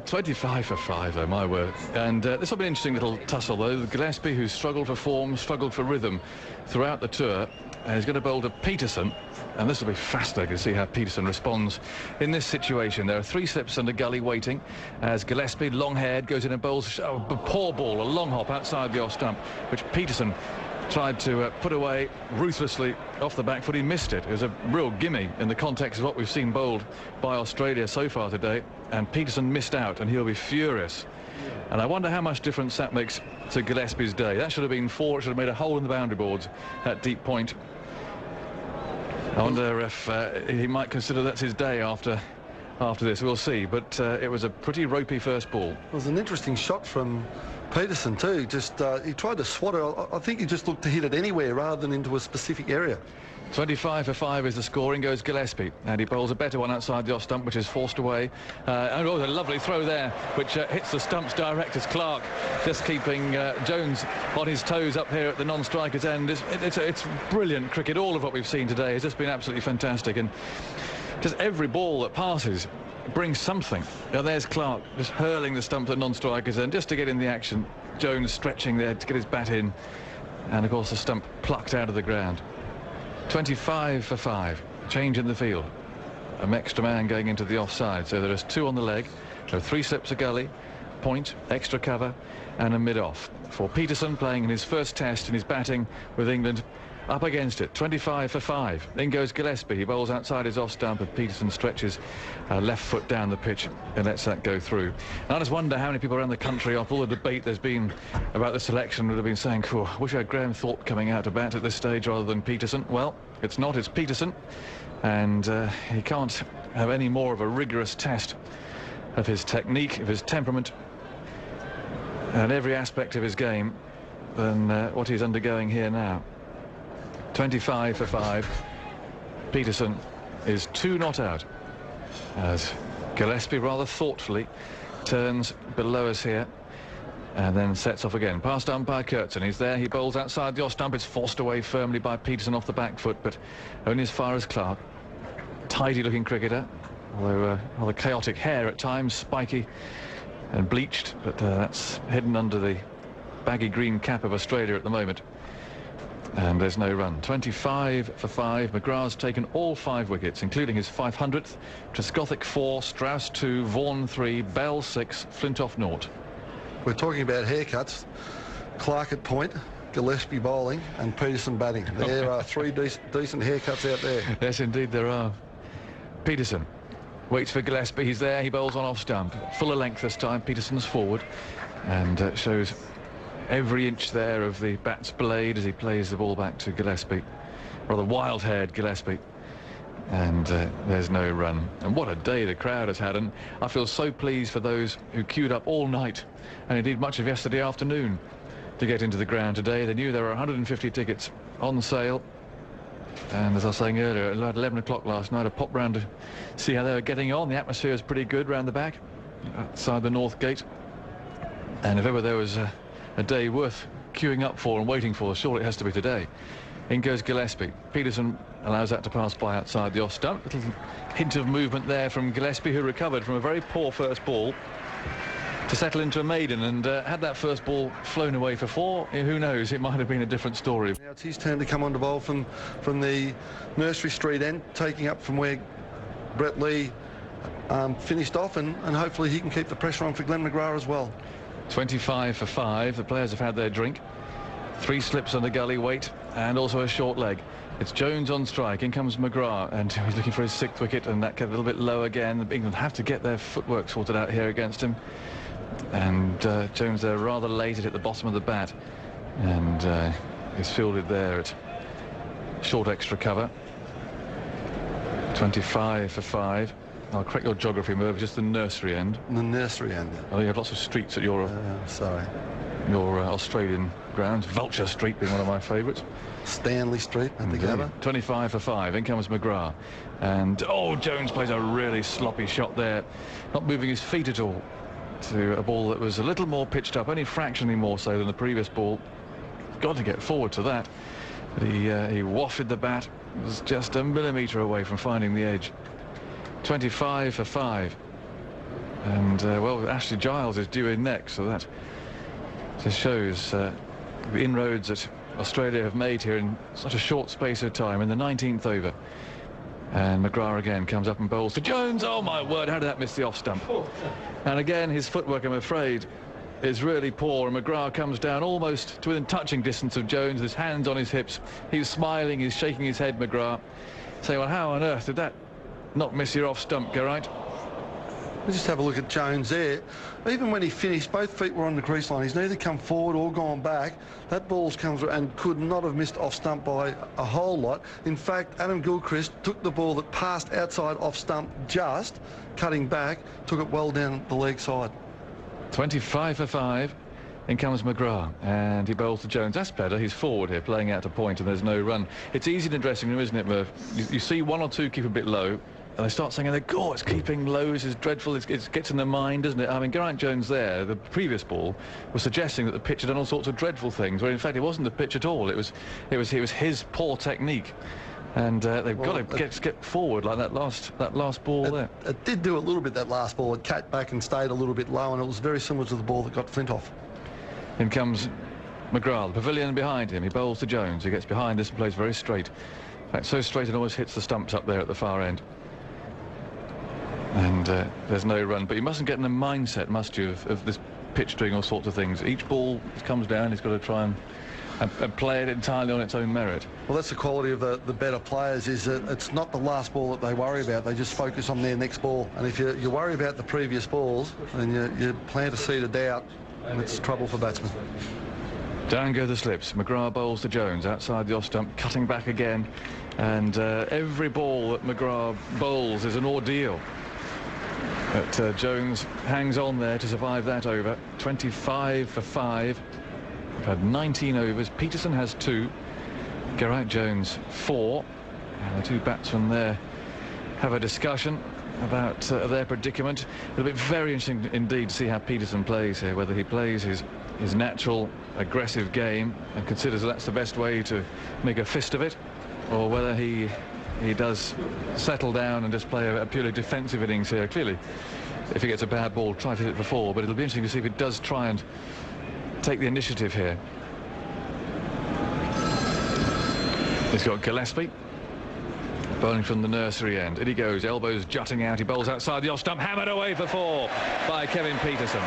25 for 5, though, my word. And this will be an interesting little tussle, though. Gillespie, who struggled for form, struggled for rhythm throughout the tour, and he's going to bowl to Peterson, and this will be fascinating to see how Peterson responds in this situation. There are 3 slips and a gully waiting as Gillespie, long-haired, goes in and bowls a poor ball, a long hop outside the off stump, which Peterson tried to put away ruthlessly off the back foot. He missed it. It was a real gimme in the context of what we've seen bowled by Australia so far today, and Peterson missed out, and he'll be furious. And I wonder how much difference that makes to Gillespie's day. That should have been 4. It should have made a hole in the boundary boards at deep point. I wonder if he might consider that's his day after this. We'll see. But it was a pretty ropey first ball. It was an interesting shot from Peterson too. Just he tried to swat it. I think he just looked to hit it anywhere rather than into a specific area. 25 for 5 is the score. In goes Gillespie, and he bowls a better one outside the off stump, which is forced away. And a lovely throw there, which hits the stumps direct as Clark, just keeping Jones on his toes up here at the non-strikers end. It's brilliant cricket. All of what we've seen today has just been absolutely fantastic, and just every ball that passes brings something. Now there's Clark just hurling the stump at the non-strikers end just to get in the action. Jones stretching there to get his bat in, and of course the stump plucked out of the ground. 25 for 5. Change in the field. An extra man going into the offside. So there is 2 on the leg. There are 3 slips a gully, point, extra cover, and a mid-off. For Peterson, playing in his first test in his batting with England, up against it. 25 for 5. In goes Gillespie. He bowls outside his off stump, and Peterson stretches left foot down the pitch and lets that go through. And I just wonder how many people around the country, after all the debate there's been about the selection, would have been saying, "Cool, wish I had Graham Thorpe coming out to bat at this stage rather than Peterson." Well, it's not. It's Peterson, and he can't have any more of a rigorous test of his technique, of his temperament, and every aspect of his game than what he's undergoing here now. 25 for 5. Peterson is 2 not out as Gillespie rather thoughtfully turns below us here and then sets off again. Past umpire Kurtzen. He's there. He bowls outside the off stump. It's forced away firmly by Peterson off the back foot, but only as far as Clark. Tidy looking cricketer, although rather chaotic hair at times, spiky and bleached, but that's hidden under the baggy green cap of Australia at the moment. And there's no run. 25 for 5. McGrath's taken all 5 wickets, including his 500th. Trescothick 4, Strauss 2, Vaughan 3, Bell 6, Flintoff 0. We're talking about haircuts. Clark at point, Gillespie bowling, and Peterson batting. There are 3 decent haircuts out there. Yes, indeed there are. Peterson waits for Gillespie. He's there. He bowls on off stump. Fuller length this time. Peterson's forward and shows every inch there of the bat's blade as he plays the ball back to Gillespie. Rather wild-haired Gillespie. And there's no run. And what a day the crowd has had. And I feel so pleased for those who queued up all night, and indeed much of yesterday afternoon, to get into the ground today. They knew there were 150 tickets on sale. And as I was saying earlier, at 11 o'clock last night, I popped round to see how they were getting on. The atmosphere is pretty good round the back, outside the north gate. And if ever there was a day worth queuing up for and waiting for. Surely it has to be today. In goes Gillespie. Peterson allows that to pass by outside the off stump. Little hint of movement there from Gillespie, who recovered from a very poor first ball to settle into a maiden, and had that first ball flown away for 4, who knows, it might have been a different story. Now it's his turn to come on to bowl from the Nursery Street end, taking up from where Brett Lee finished off, and hopefully he can keep the pressure on for Glenn McGrath as well. 25 for 5. The players have had their drink. 3 slips on the gully weight and also a short leg. It's Jones on strike. In comes McGrath, and he's looking for his 6th wicket, and that gets a little bit low again. England have to get their footwork sorted out here against him. And Jones there rather late at the bottom of the bat, and is fielded there at short extra cover. 25 for 5. I'll correct your geography, Merv, just the nursery end. The nursery end. Oh, you have lots of streets at your your Australian grounds. Vulture Street being one of my favourites. Stanley Street at the Gabba. 25 for 5. In comes McGrath, and Jones plays a really sloppy shot there, not moving his feet at all, to a ball that was a little more pitched up, only fractionally more so than the previous ball. Got to get forward to that. But he wafted the bat, was just a millimetre away from finding the edge. 25 for 5. And well, Ashley Giles is due in next, so that just shows the inroads that Australia have made here in such a short space of time, in the 19th over. And McGrath again comes up and bowls to Jones. Oh my word, how did that miss the off stump? And again, his footwork, I'm afraid, is really poor, and McGrath comes down almost to within touching distance of Jones, his hands on his hips. He's smiling, he's shaking his head, McGrath, saying, well, how on earth did that not miss your off stump, Geraint? We'll just have a look at Jones there. Even when he finished, both feet were on the crease line. He's neither come forward or gone back. That ball's come through and could not have missed off stump by a whole lot. In fact, Adam Gilchrist took the ball that passed outside off stump, just cutting back, took it well down the leg side. 25 for 5. In comes McGrath, and he bowls to Jones. That's better. He's forward here, playing out to point, and there's no run. It's easy in the dressing room, isn't it, Merv? You see 1 or 2 keep a bit low, and they start saying, oh, it's keeping low, it's dreadful, it gets in their mind, doesn't it? I mean, Geraint Jones there, the previous ball, was suggesting that the pitch had done all sorts of dreadful things, where in fact it wasn't the pitch at all. It was his poor technique. And they've got to get forward like that last ball there. It did do a little bit, that last ball. It cut back and stayed a little bit low, and it was very similar to the ball that got Flint off. In comes McGrath, the pavilion behind him. He bowls to Jones. He gets behind this and plays very straight. In fact, so straight it almost hits the stumps up there at the far end. And there's no run. But you mustn't get in a mindset, must you, of this pitch doing all sorts of things. Each ball comes down, he's got to try and play it entirely on its own merit. Well, that's the quality of the better players, is that it's not the last ball that they worry about. They just focus on their next ball. And if you worry about the previous balls, then you plant a seed of doubt, and it's trouble for batsmen. Down go the slips. McGrath bowls to Jones outside the off stump, cutting back again. And every ball that McGrath bowls is an ordeal. But Jones hangs on there to survive that over. 25 for 5. We've had 19 overs. Peterson has 2. Geraint Jones 4. And the 2 batsmen there have a discussion about their predicament. It'll be very interesting indeed to see how Peterson plays here, whether he plays his natural aggressive game and considers that's the best way to make a fist of it, or whether he does settle down and just play a purely defensive innings here. Clearly, if he gets a bad ball, try to hit it for 4, but it'll be interesting to see if he does try and take the initiative here. He's got Gillespie bowling from the nursery end. In he goes, elbows jutting out. He bowls outside the off stump, hammered away for 4 by Kevin Peterson.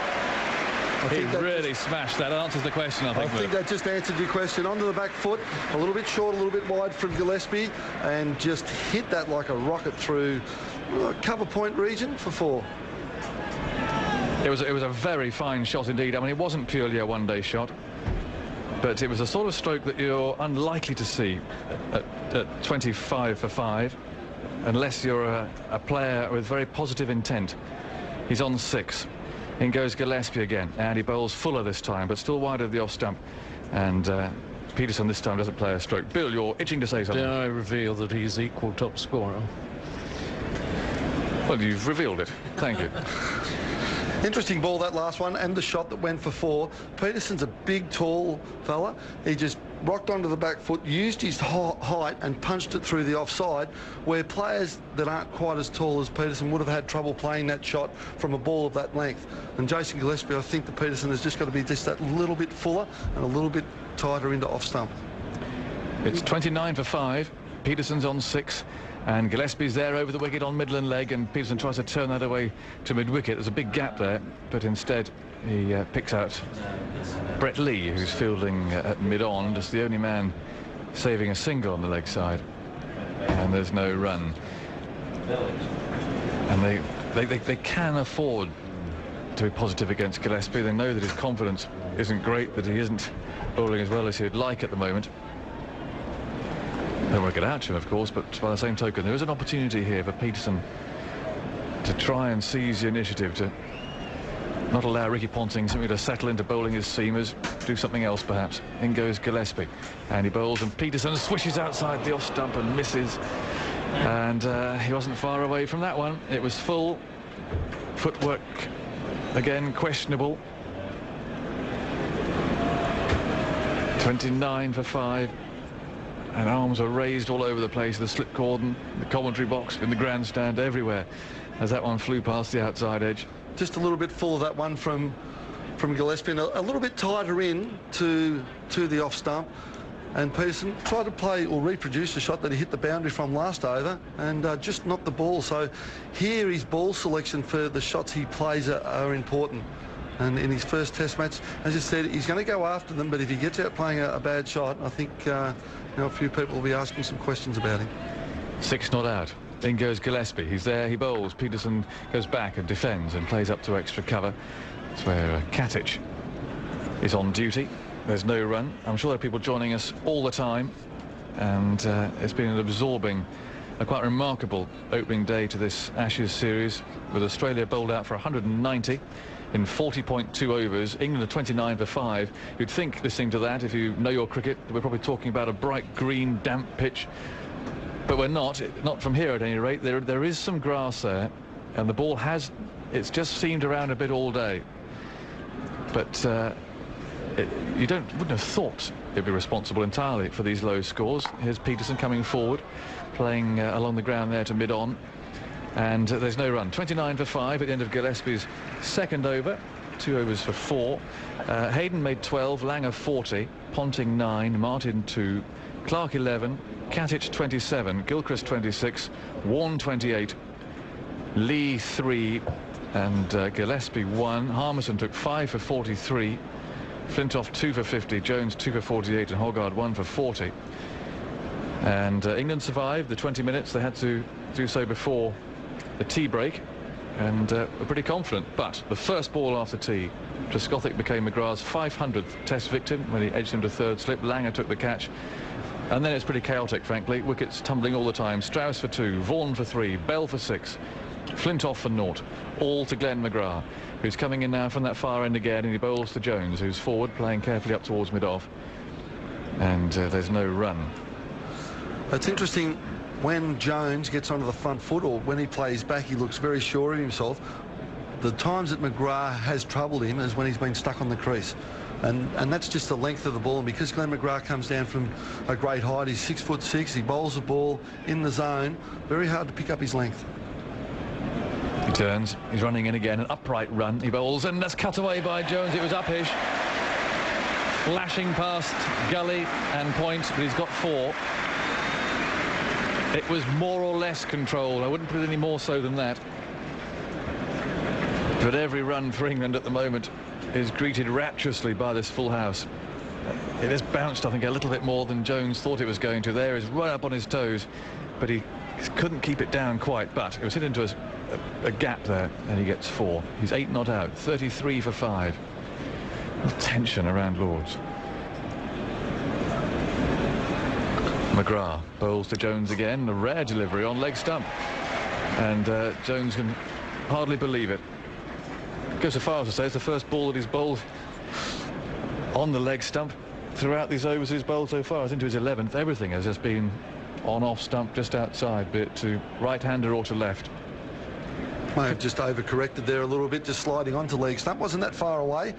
He really smashed that. Answers the question, I think. I think that just answered your question. Onto the back foot, a little bit short, a little bit wide from Gillespie, and just hit that like a rocket through cover point region for 4. It was a very fine shot indeed. I mean, it wasn't purely a one-day shot, but it was a sort of stroke that you're unlikely to see at 25 for 5, unless you're a player with very positive intent. He's on 6. In goes Gillespie again, and he bowls fuller this time, but still wide of the off stump. And Peterson this time doesn't play a stroke. Bill, you're itching to say something. Did I reveal that he's equal top scorer? Well, you've revealed it. Thank you. Interesting ball, that last one, and the shot that went for 4. Peterson's a big, tall fella. He just rocked onto the back foot, used his height and punched it through the offside, where players that aren't quite as tall as Peterson would have had trouble playing that shot from a ball of that length. And Jason Gillespie, I think that Peterson has just got to be just that little bit fuller and a little bit tighter into off stump. It's 29 for 5. Peterson's on 6. And Gillespie's there over the wicket on Midland leg, and Peterson tries to turn that away to mid-wicket. There's a big gap there, but instead he picks out Brett Lee, who's fielding at mid-on, just the only man saving a single on the leg side. And there's no run. And they can afford to be positive against Gillespie. They know that his confidence isn't great, that he isn't bowling as well as he'd like at the moment. Don't want to get out to him, of course, but by the same token, there is an opportunity here for Peterson to try and seize the initiative, to not allow Ricky Ponting simply to settle into bowling his seamers, do something else perhaps. In goes Gillespie, and he bowls, and Peterson swishes outside the off stump and misses. And he wasn't far away from that one. It was full. Footwork, again, questionable. 29 for 5. And arms are raised all over the place, the slip cordon, the commentary box, in the grandstand, everywhere, as that one flew past the outside edge. Just a little bit full of that one from Gillespie, and a little bit tighter in to the off stump. And Peterson tried to play or reproduce the shot that he hit the boundary from last over, and just knocked the ball. So here his ball selection for the shots he plays are important. And in his first test match, as I said, he's going to go after them, but if he gets out playing a bad shot, I think a few people will be asking some questions about him. 6 not out. In goes Gillespie. He's there, he bowls. Peterson goes back and defends and plays up to extra cover. That's where Gatting is on duty. There's no run. I'm sure there are people joining us all the time, and it's been an absorbing, a quite remarkable opening day to this Ashes series, with Australia bowled out for 190 in 40.2 overs. England are 29 for 5. You'd think, listening to that, if you know your cricket, we're probably talking about a bright green damp pitch, but we're not from here at any rate. There is some grass there, and the ball it's just seemed around a bit all day, but you wouldn't have thought it'd be responsible entirely for these low scores. Here's Peterson coming forward, playing along the ground there to mid-on. And there's no run. 29 for 5 at the end of Gillespie's second over. 2 overs for 4. Hayden made 12, Langer 40, Ponting 9, Martin 2, Clark 11, Gatting 27, Gilchrist 26, Warne 28, Lee 3, and Gillespie 1. Harmison took 5 for 43, Flintoff 2 for 50, Jones 2 for 48, and Hoggard 1 for 40. And England survived the 20 minutes. They had to do so before the tea break, and were pretty confident. But the first ball after tea, Trescothick became McGrath's 500th test victim when he edged him to third slip. Langer took the catch, and then it's pretty chaotic, frankly. Wickets tumbling all the time. Strauss for 2, Vaughan for 3, Bell for 6, Flintoff for 0, all to Glenn McGrath, who's coming in now from that far end again, and he bowls to Jones, who's forward, playing carefully up towards mid-off, and there's no run. It's interesting, when Jones gets onto the front foot, or when he plays back, he looks very sure of himself. The times that McGrath has troubled him is when he's been stuck on the crease. And that's just the length of the ball. And because Glenn McGrath comes down from a great height, he's 6'6", he bowls the ball in the zone, very hard to pick up his length. He turns, he's running in again, an upright run, he bowls, and that's cut away by Jones. It was uppish, lashing past gully and point, but he's got 4. It was more or less controlled. I wouldn't put it any more so than that. But every run for England at the moment is greeted rapturously by this full house. It has bounced, I think, a little bit more than Jones thought it was going to. There is right up on his toes, but he couldn't keep it down quite. But it was hit into a gap there, and he gets 4. He's 8 not out, 33 for 5. Tension around Lords. McGrath bowls to Jones again, a rare delivery on leg stump, and Jones can hardly believe it. Goes so far as to say it's the first ball that he's bowled on the leg stump throughout these overs he's bowled so far. It's into his 11th. Everything has just been on off stump, just outside, be it to right-hander or to left. May have just overcorrected there a little bit, just sliding onto leg stump. Wasn't that far away.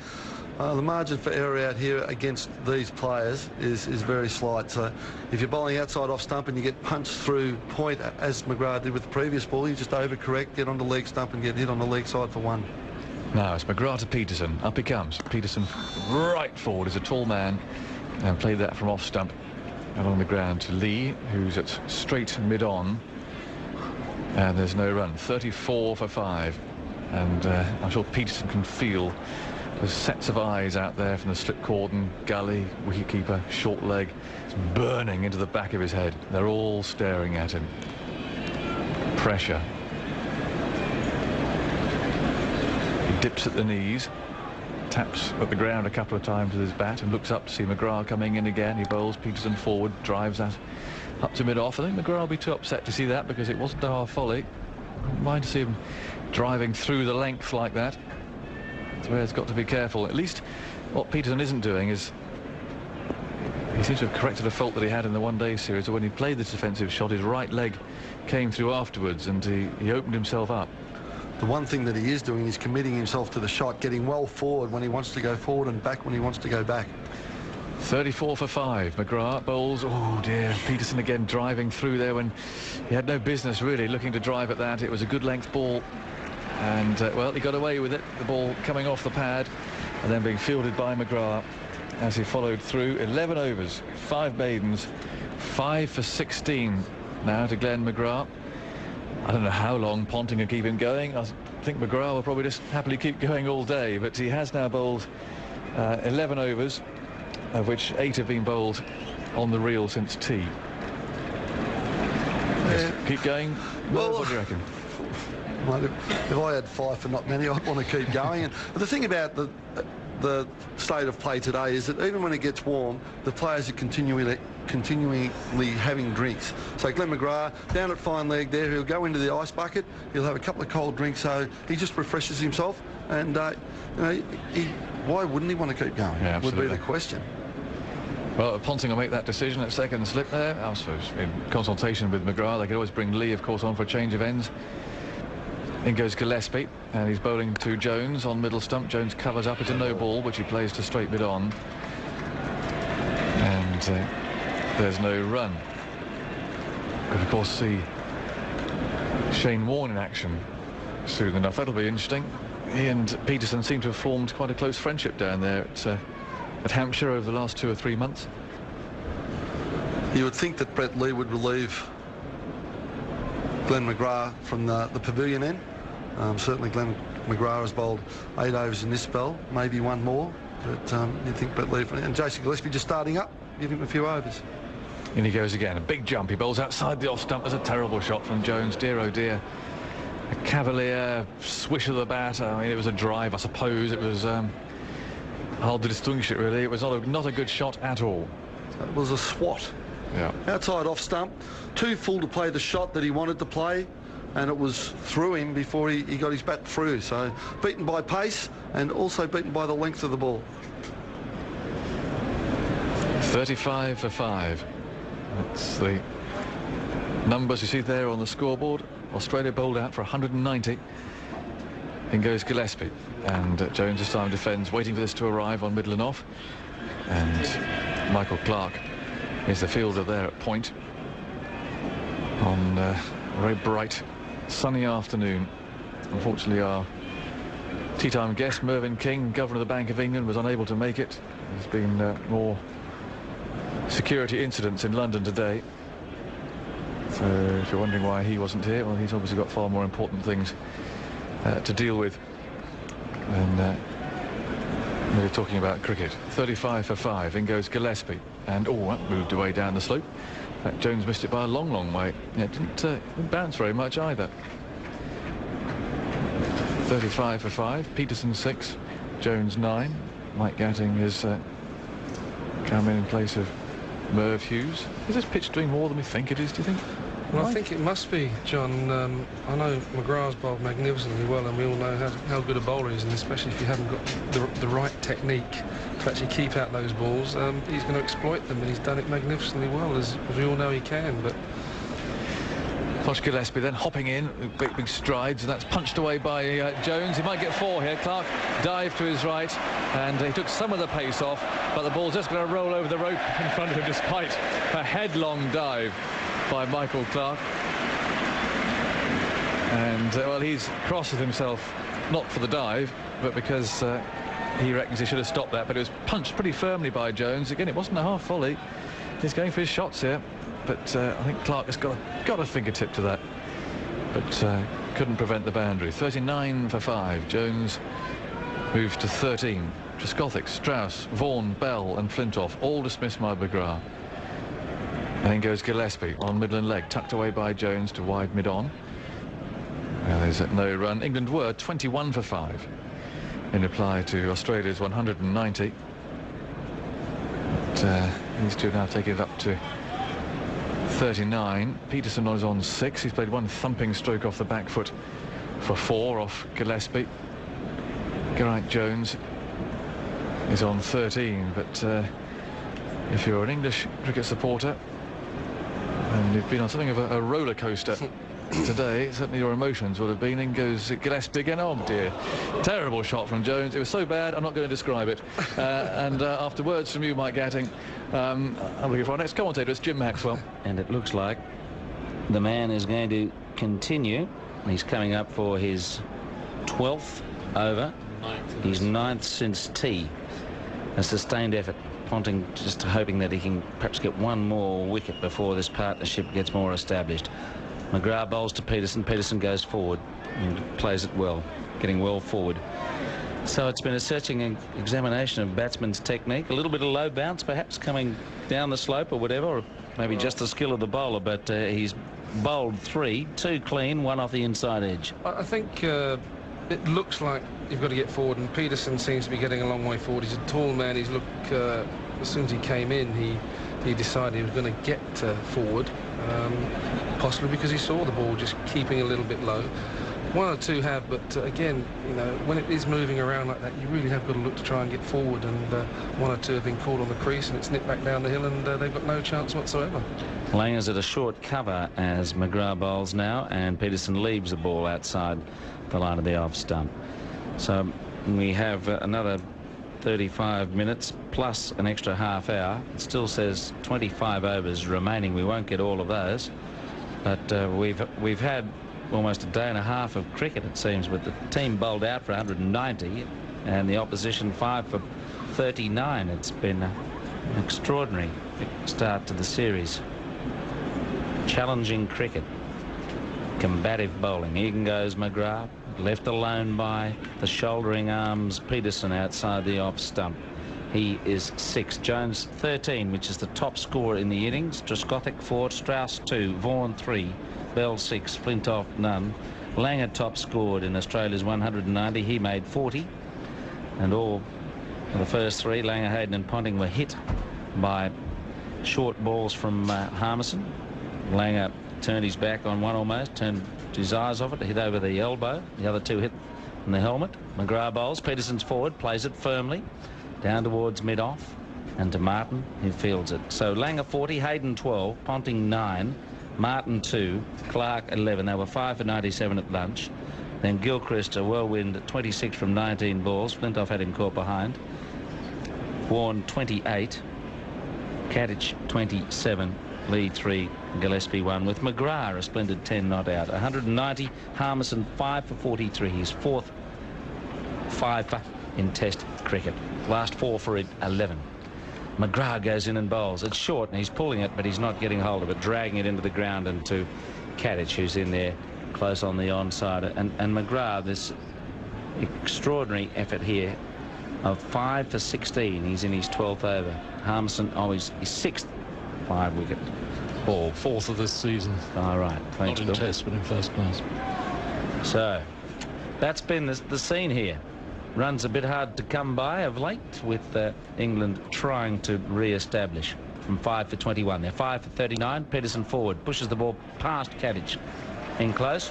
The margin for error out here against these players is very slight. So if you're bowling outside off stump and you get punched through point, as McGrath did with the previous ball, you just overcorrect, get onto leg stump and get hit on the leg side for one. Now it's McGrath to Peterson. Up he comes. Peterson right forward as a tall man, and played that from off stump along the ground to Lee, who's at straight mid-on. And there's no run. 34 for 5. And I'm sure Peterson can feel there's sets of eyes out there from the slip cordon, gully, wicketkeeper, short leg. It's burning into the back of his head. They're all staring at him. Pressure. He dips at the knees, taps at the ground a couple of times with his bat and looks up to see McGrath coming in again. He bowls Peterson forward, drives that up to mid-off. I think McGrath will be too upset to see that because it wasn't a half volley. I wouldn't mind to see him driving through the length like that. That's where it's got to be careful. At least what Peterson isn't doing is he seems to have corrected a fault that he had in the one-day series. So when he played this defensive shot, his right leg came through afterwards and he opened himself up. The one thing that he is doing is committing himself to the shot, getting well forward when he wants to go forward and back when he wants to go back. 34 for 5. McGrath bowls. Oh dear, Peterson again driving through there when he had no business really looking to drive at that. It was a good length ball and well, he got away with it. The ball coming off the pad and then being fielded by McGrath as he followed through. 11 overs, 5 maidens, 5 for 16 now to Glenn McGrath. I don't know how long Ponting can keep him going. I think McGrath will probably just happily keep going all day, but he has now bowled 11 overs, of which 8 have been bowled on the reel since tea. Yes, keep going. Well, what do you reckon? Well, if I had 5 for not many, I'd want to keep going. And the thing about the state of play today is that even when it gets warm, the players are continually having drinks. So Glenn McGrath down at fine leg there, he'll go into the ice bucket, he'll have a couple of cold drinks, so he just refreshes himself, and you know, why wouldn't he want to keep going? Yeah, would be the question. Well, Ponting will make that decision at second slip there. I suppose in consultation with McGrath, they could always bring Lee, of course, on for a change of ends. In goes Gillespie, and he's bowling to Jones on middle stump. Jones covers up. It's a no ball, which he plays to straight mid on. And there's no run. Could, of course, see Shane Warne in action soon enough. That'll be interesting. He and Peterson seem to have formed quite a close friendship down there at Hampshire over the last 2 or 3 months. You would think that Brett Lee would relieve Glenn McGrath from the pavilion end. Certainly Glenn McGrath has bowled 8 overs in this spell, maybe one more, but you'd think Brett Lee and Jason Gillespie just starting up, give him a few overs. In he goes again, a big jump. He bowls outside the off stump. There's a terrible shot from Jones. Dear oh dear. A cavalier swish of the bat. I mean, it was a drive, I suppose. It was hard to distinguish it really. It was not a good shot at all. It was a swat. Yeah. Outside off stump, too full to play the shot that he wanted to play, and it was through him before he got his bat through. So beaten by pace and also beaten by the length of the ball. 35 for 5. That's the numbers you see there on the scoreboard. Australia bowled out for 190. In goes Gillespie, and Jones this time defends, waiting for this to arrive on middle and off. And Michael Clark is the fielder there at point on a very bright sunny afternoon. Unfortunately, our tea time guest Mervyn King, Governor of the Bank of England, was unable to make it. There's been more security incidents in London today, so if you're wondering why he wasn't here, well, he's obviously got far more important things to deal with than we're talking about cricket. 35 for 5. In goes Gillespie, and that moved away down the slope. In fact, Jones missed it by a long way. Yeah, it didn't bounce very much either. 35 for 5. Peterson 6, Jones 9. Mike Gatting has come in place of Merv Hughes. Is this pitch doing more than we think it is, do you think? Well, I think it must be, John. I know McGrath's bowled magnificently well, and we all know how good a bowler he is, and especially if you haven't got the right technique to actually keep out those balls, he's going to exploit them, and he's done it magnificently well, as we all know he can. But Posh Gillespie then hopping in, big strides, and that's punched away by Jones. He might get 4 here. Clark dived to his right, and he took some of the pace off, but the ball's just going to roll over the rope in front of him despite a headlong dive by Michael Clark. And, well, he's cross with himself, not for the dive, but because he reckons he should have stopped that, but it was punched pretty firmly by Jones. Again, it wasn't a half volley. He's going for his shots here, but I think Clark has got a fingertip to that, but couldn't prevent the boundary. 39 for 5. Jones moves to 13. Trescothick, Strauss, Vaughan, Bell and Flintoff all dismissed by McGrath. And then goes Gillespie on Midland leg, tucked away by Jones to wide mid-on. There's no run. England were 21 for 5 in reply to Australia's 190. But, these two now taking it up to 39. Peterson is on 6. He's played 1 thumping stroke off the back foot for 4 off Gillespie. Geraint Jones is on 13. But if you're an English cricket supporter and you've been on something of a roller coaster today, certainly your emotions would have been. In goes Gillespie again. Oh dear, terrible shot from Jones. It was so bad I'm not going to describe it. And after words from you, Mike Gatting, I'm looking for our next commentator. It's Jim Maxwell. And it looks like the man is going to continue. He's coming up for his 12th over, his 9th since tea. A sustained effort. Ponting just hoping that he can perhaps get 1 more wicket before this partnership gets more established. McGrath bowls to Peterson. Peterson goes forward and plays it well, getting well forward. So it's been a searching examination of batsman's technique. A little bit of low bounce, perhaps, coming down the slope or whatever, or maybe just the skill of the bowler. But he's bowled 3, 2 clean, 1 off the inside edge. I think it looks like you've got to get forward, and Peterson seems to be getting a long way forward. He's a tall man. He's as soon as he came in, he decided he was going to get forward. Possibly because he saw the ball just keeping a little bit low. 1 or 2 have, but again, you know, when it is moving around like that, you really have got to look to try and get forward, and 1 or 2 have been caught on the crease, and it's nipped back down the hill, and they've got no chance whatsoever. Langer's at a short cover as McGrath bowls now, and Peterson leaves the ball outside the line of the off stump. So we have another 35 minutes plus an extra half hour. It still says 25 overs remaining. We won't get all of those, but we've had almost a day and a half of cricket, it seems, with the team bowled out for 190 and the opposition 5 for 39. It's been an extraordinary start to the series. Challenging cricket, combative bowling. Here goes McGrath, left alone by the shouldering arms Peterson outside the off stump. He is 6. Jones 13, which is the top score in the innings. Trescothick 4, Strauss 2, Vaughan 3, Bell 6, Flintoff none. Langer top scored in Australia's 190. He made 40, and all of the first 3, Langer, Hayden and Ponting, were hit by short balls from Harmison. Langer turned his back on one almost, turned his eyes off it, hit over the elbow. The other 2 hit in the helmet. McGrath bowls. Peterson's forward, plays it firmly down towards mid-off, and to Martin, who fields it. So Langer 40, Hayden 12, Ponting 9, Martin 2, Clark 11. They were 5 for 97 at lunch. Then Gilchrist, a whirlwind 26 from 19 balls. Flintoff had him caught behind. Warren 28, Katic 27, Lee 3, Gillespie 1, with McGrath a splendid 10 not out. 190, Harmison 5 for 43, his 4th 5 in Test cricket. Last 4 for 11. McGrath goes in and bowls. It's short and he's pulling it, but he's not getting hold of it, dragging it into the ground and to Katic, who's in there close on the onside. And McGrath, this extraordinary effort here of 5 for 16. He's in his 12th over. Harmison, his 6th 5-wicket ball. 4th of this season. All right. Thanks, not in Bill. Test, but in first class. So that's been the scene here. Runs a bit hard to come by of late, with England trying to re-establish from 5 for 21. They're 5 for 39. Peterson forward, pushes the ball past Katic in close,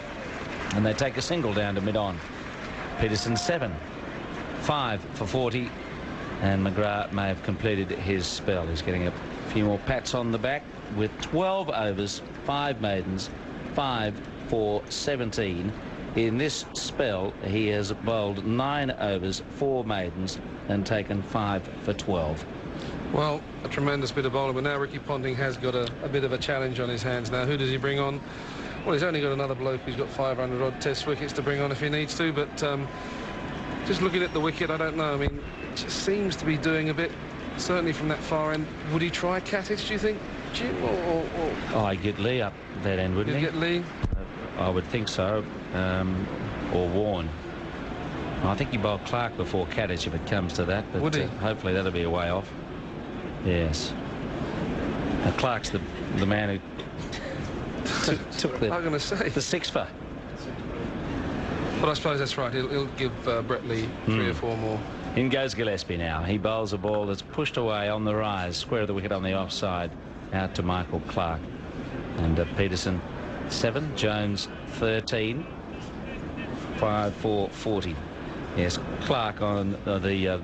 and they take a single down to mid-on. Peterson 7, 5 for 40, and McGrath may have completed his spell. He's getting a few more pats on the back with 12 overs, 5 maidens, 5 for 17. In this spell, he has bowled 9 overs, 4 maidens, and taken 5 for 12. Well, a tremendous bit of bowling, but now Ricky Ponting has got a bit of a challenge on his hands now. Who does he bring on? Well, he's only got another bloke who's got 500-odd Test wickets to bring on if he needs to, but just looking at the wicket, I don't know. I mean, it just seems to be doing a bit, certainly from that far end. Would he try Catich, do you think, Jim? Oh, I'd get Lee up that end, wouldn't he? You'd get Lee? I would think so, or Warren. I think he bowled Clark before Catich if it comes to that, but would he? Hopefully that'll be a way off. Yes. Now, Clark's the man who took the 6 for. But I suppose that's right. He'll give Brett Lee 3 or 4 more. In goes Gillespie now. He bowls a ball that's pushed away on the rise, square of the wicket on the offside, out to Michael Clark. And Peterson 7, Jones 13, 5 for 40. Yes, Clark on the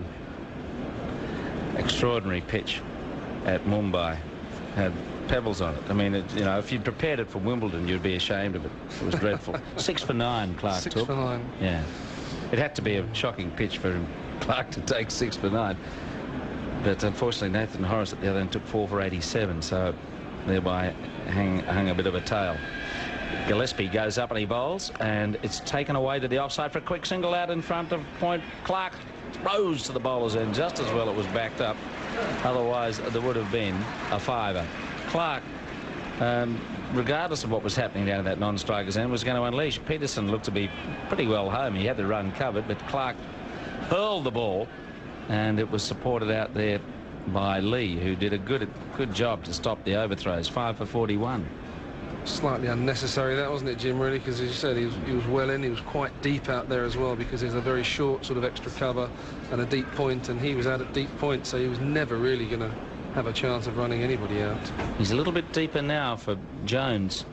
extraordinary pitch at Mumbai had pebbles on it. I mean, if you'd prepared it for Wimbledon, you'd be ashamed of it. It was dreadful. 6 for 9, Clark took. 6 for 9. Yeah. It had to be a shocking pitch for Clark to take 6 for 9. But unfortunately, Nathan Horace at the other end took 4 for 87, so thereby hung a bit of a tail. Gillespie goes up and he bowls, and it's taken away to the offside for a quick single out in front of point. Clark throws to the bowler's end just as well. It was backed up. Otherwise, there would have been a 5er. Clark, regardless of what was happening down at that non-striker's end, was going to unleash. Peterson looked to be pretty well home. He had the run covered, but Clark hurled the ball, and it was supported out there by Lee, who did a good job to stop the overthrows. 5 for 41. Slightly unnecessary that, wasn't it, Jim, really, because as you said, he was well in. He was quite deep out there as well, because there's a very short sort of extra cover and a deep point, and he was out at deep point, so he was never really going to have a chance of running anybody out. He's a little bit deeper now for Jones,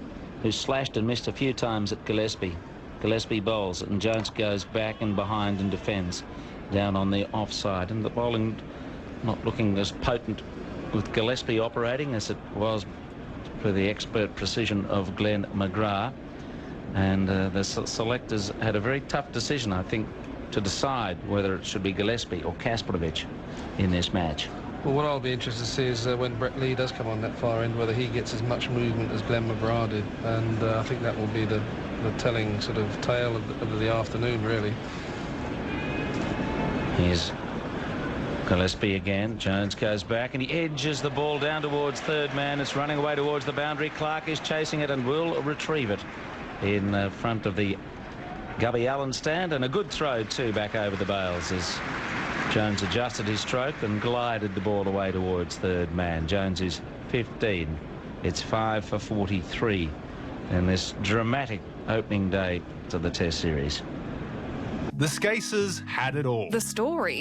who slashed and missed a few times at Gillespie. Gillespie bowls, and Jones goes back and behind and defends down on the offside, and the bowling not looking as potent with Gillespie operating as it was for the expert precision of Glenn McGrath. And the selectors had a very tough decision, I think, to decide whether it should be Gillespie or Kasparovich in this match. Well, what I'll be interested to see is when Brett Lee does come on that far end, whether he gets as much movement as Glenn McGrath did. And I think that will be the telling sort of tale of the afternoon, really. Here's Gillespie again. Jones goes back and he edges the ball down towards third man. It's running away towards the boundary. Clark is chasing it and will retrieve it in front of the Gubby Allen stand, and a good throw too back over the bails as Jones adjusted his stroke and glided the ball away towards third man. Jones is 15. It's 5 for 43 in this dramatic opening day to the Test series. The Scacers had it all. The story.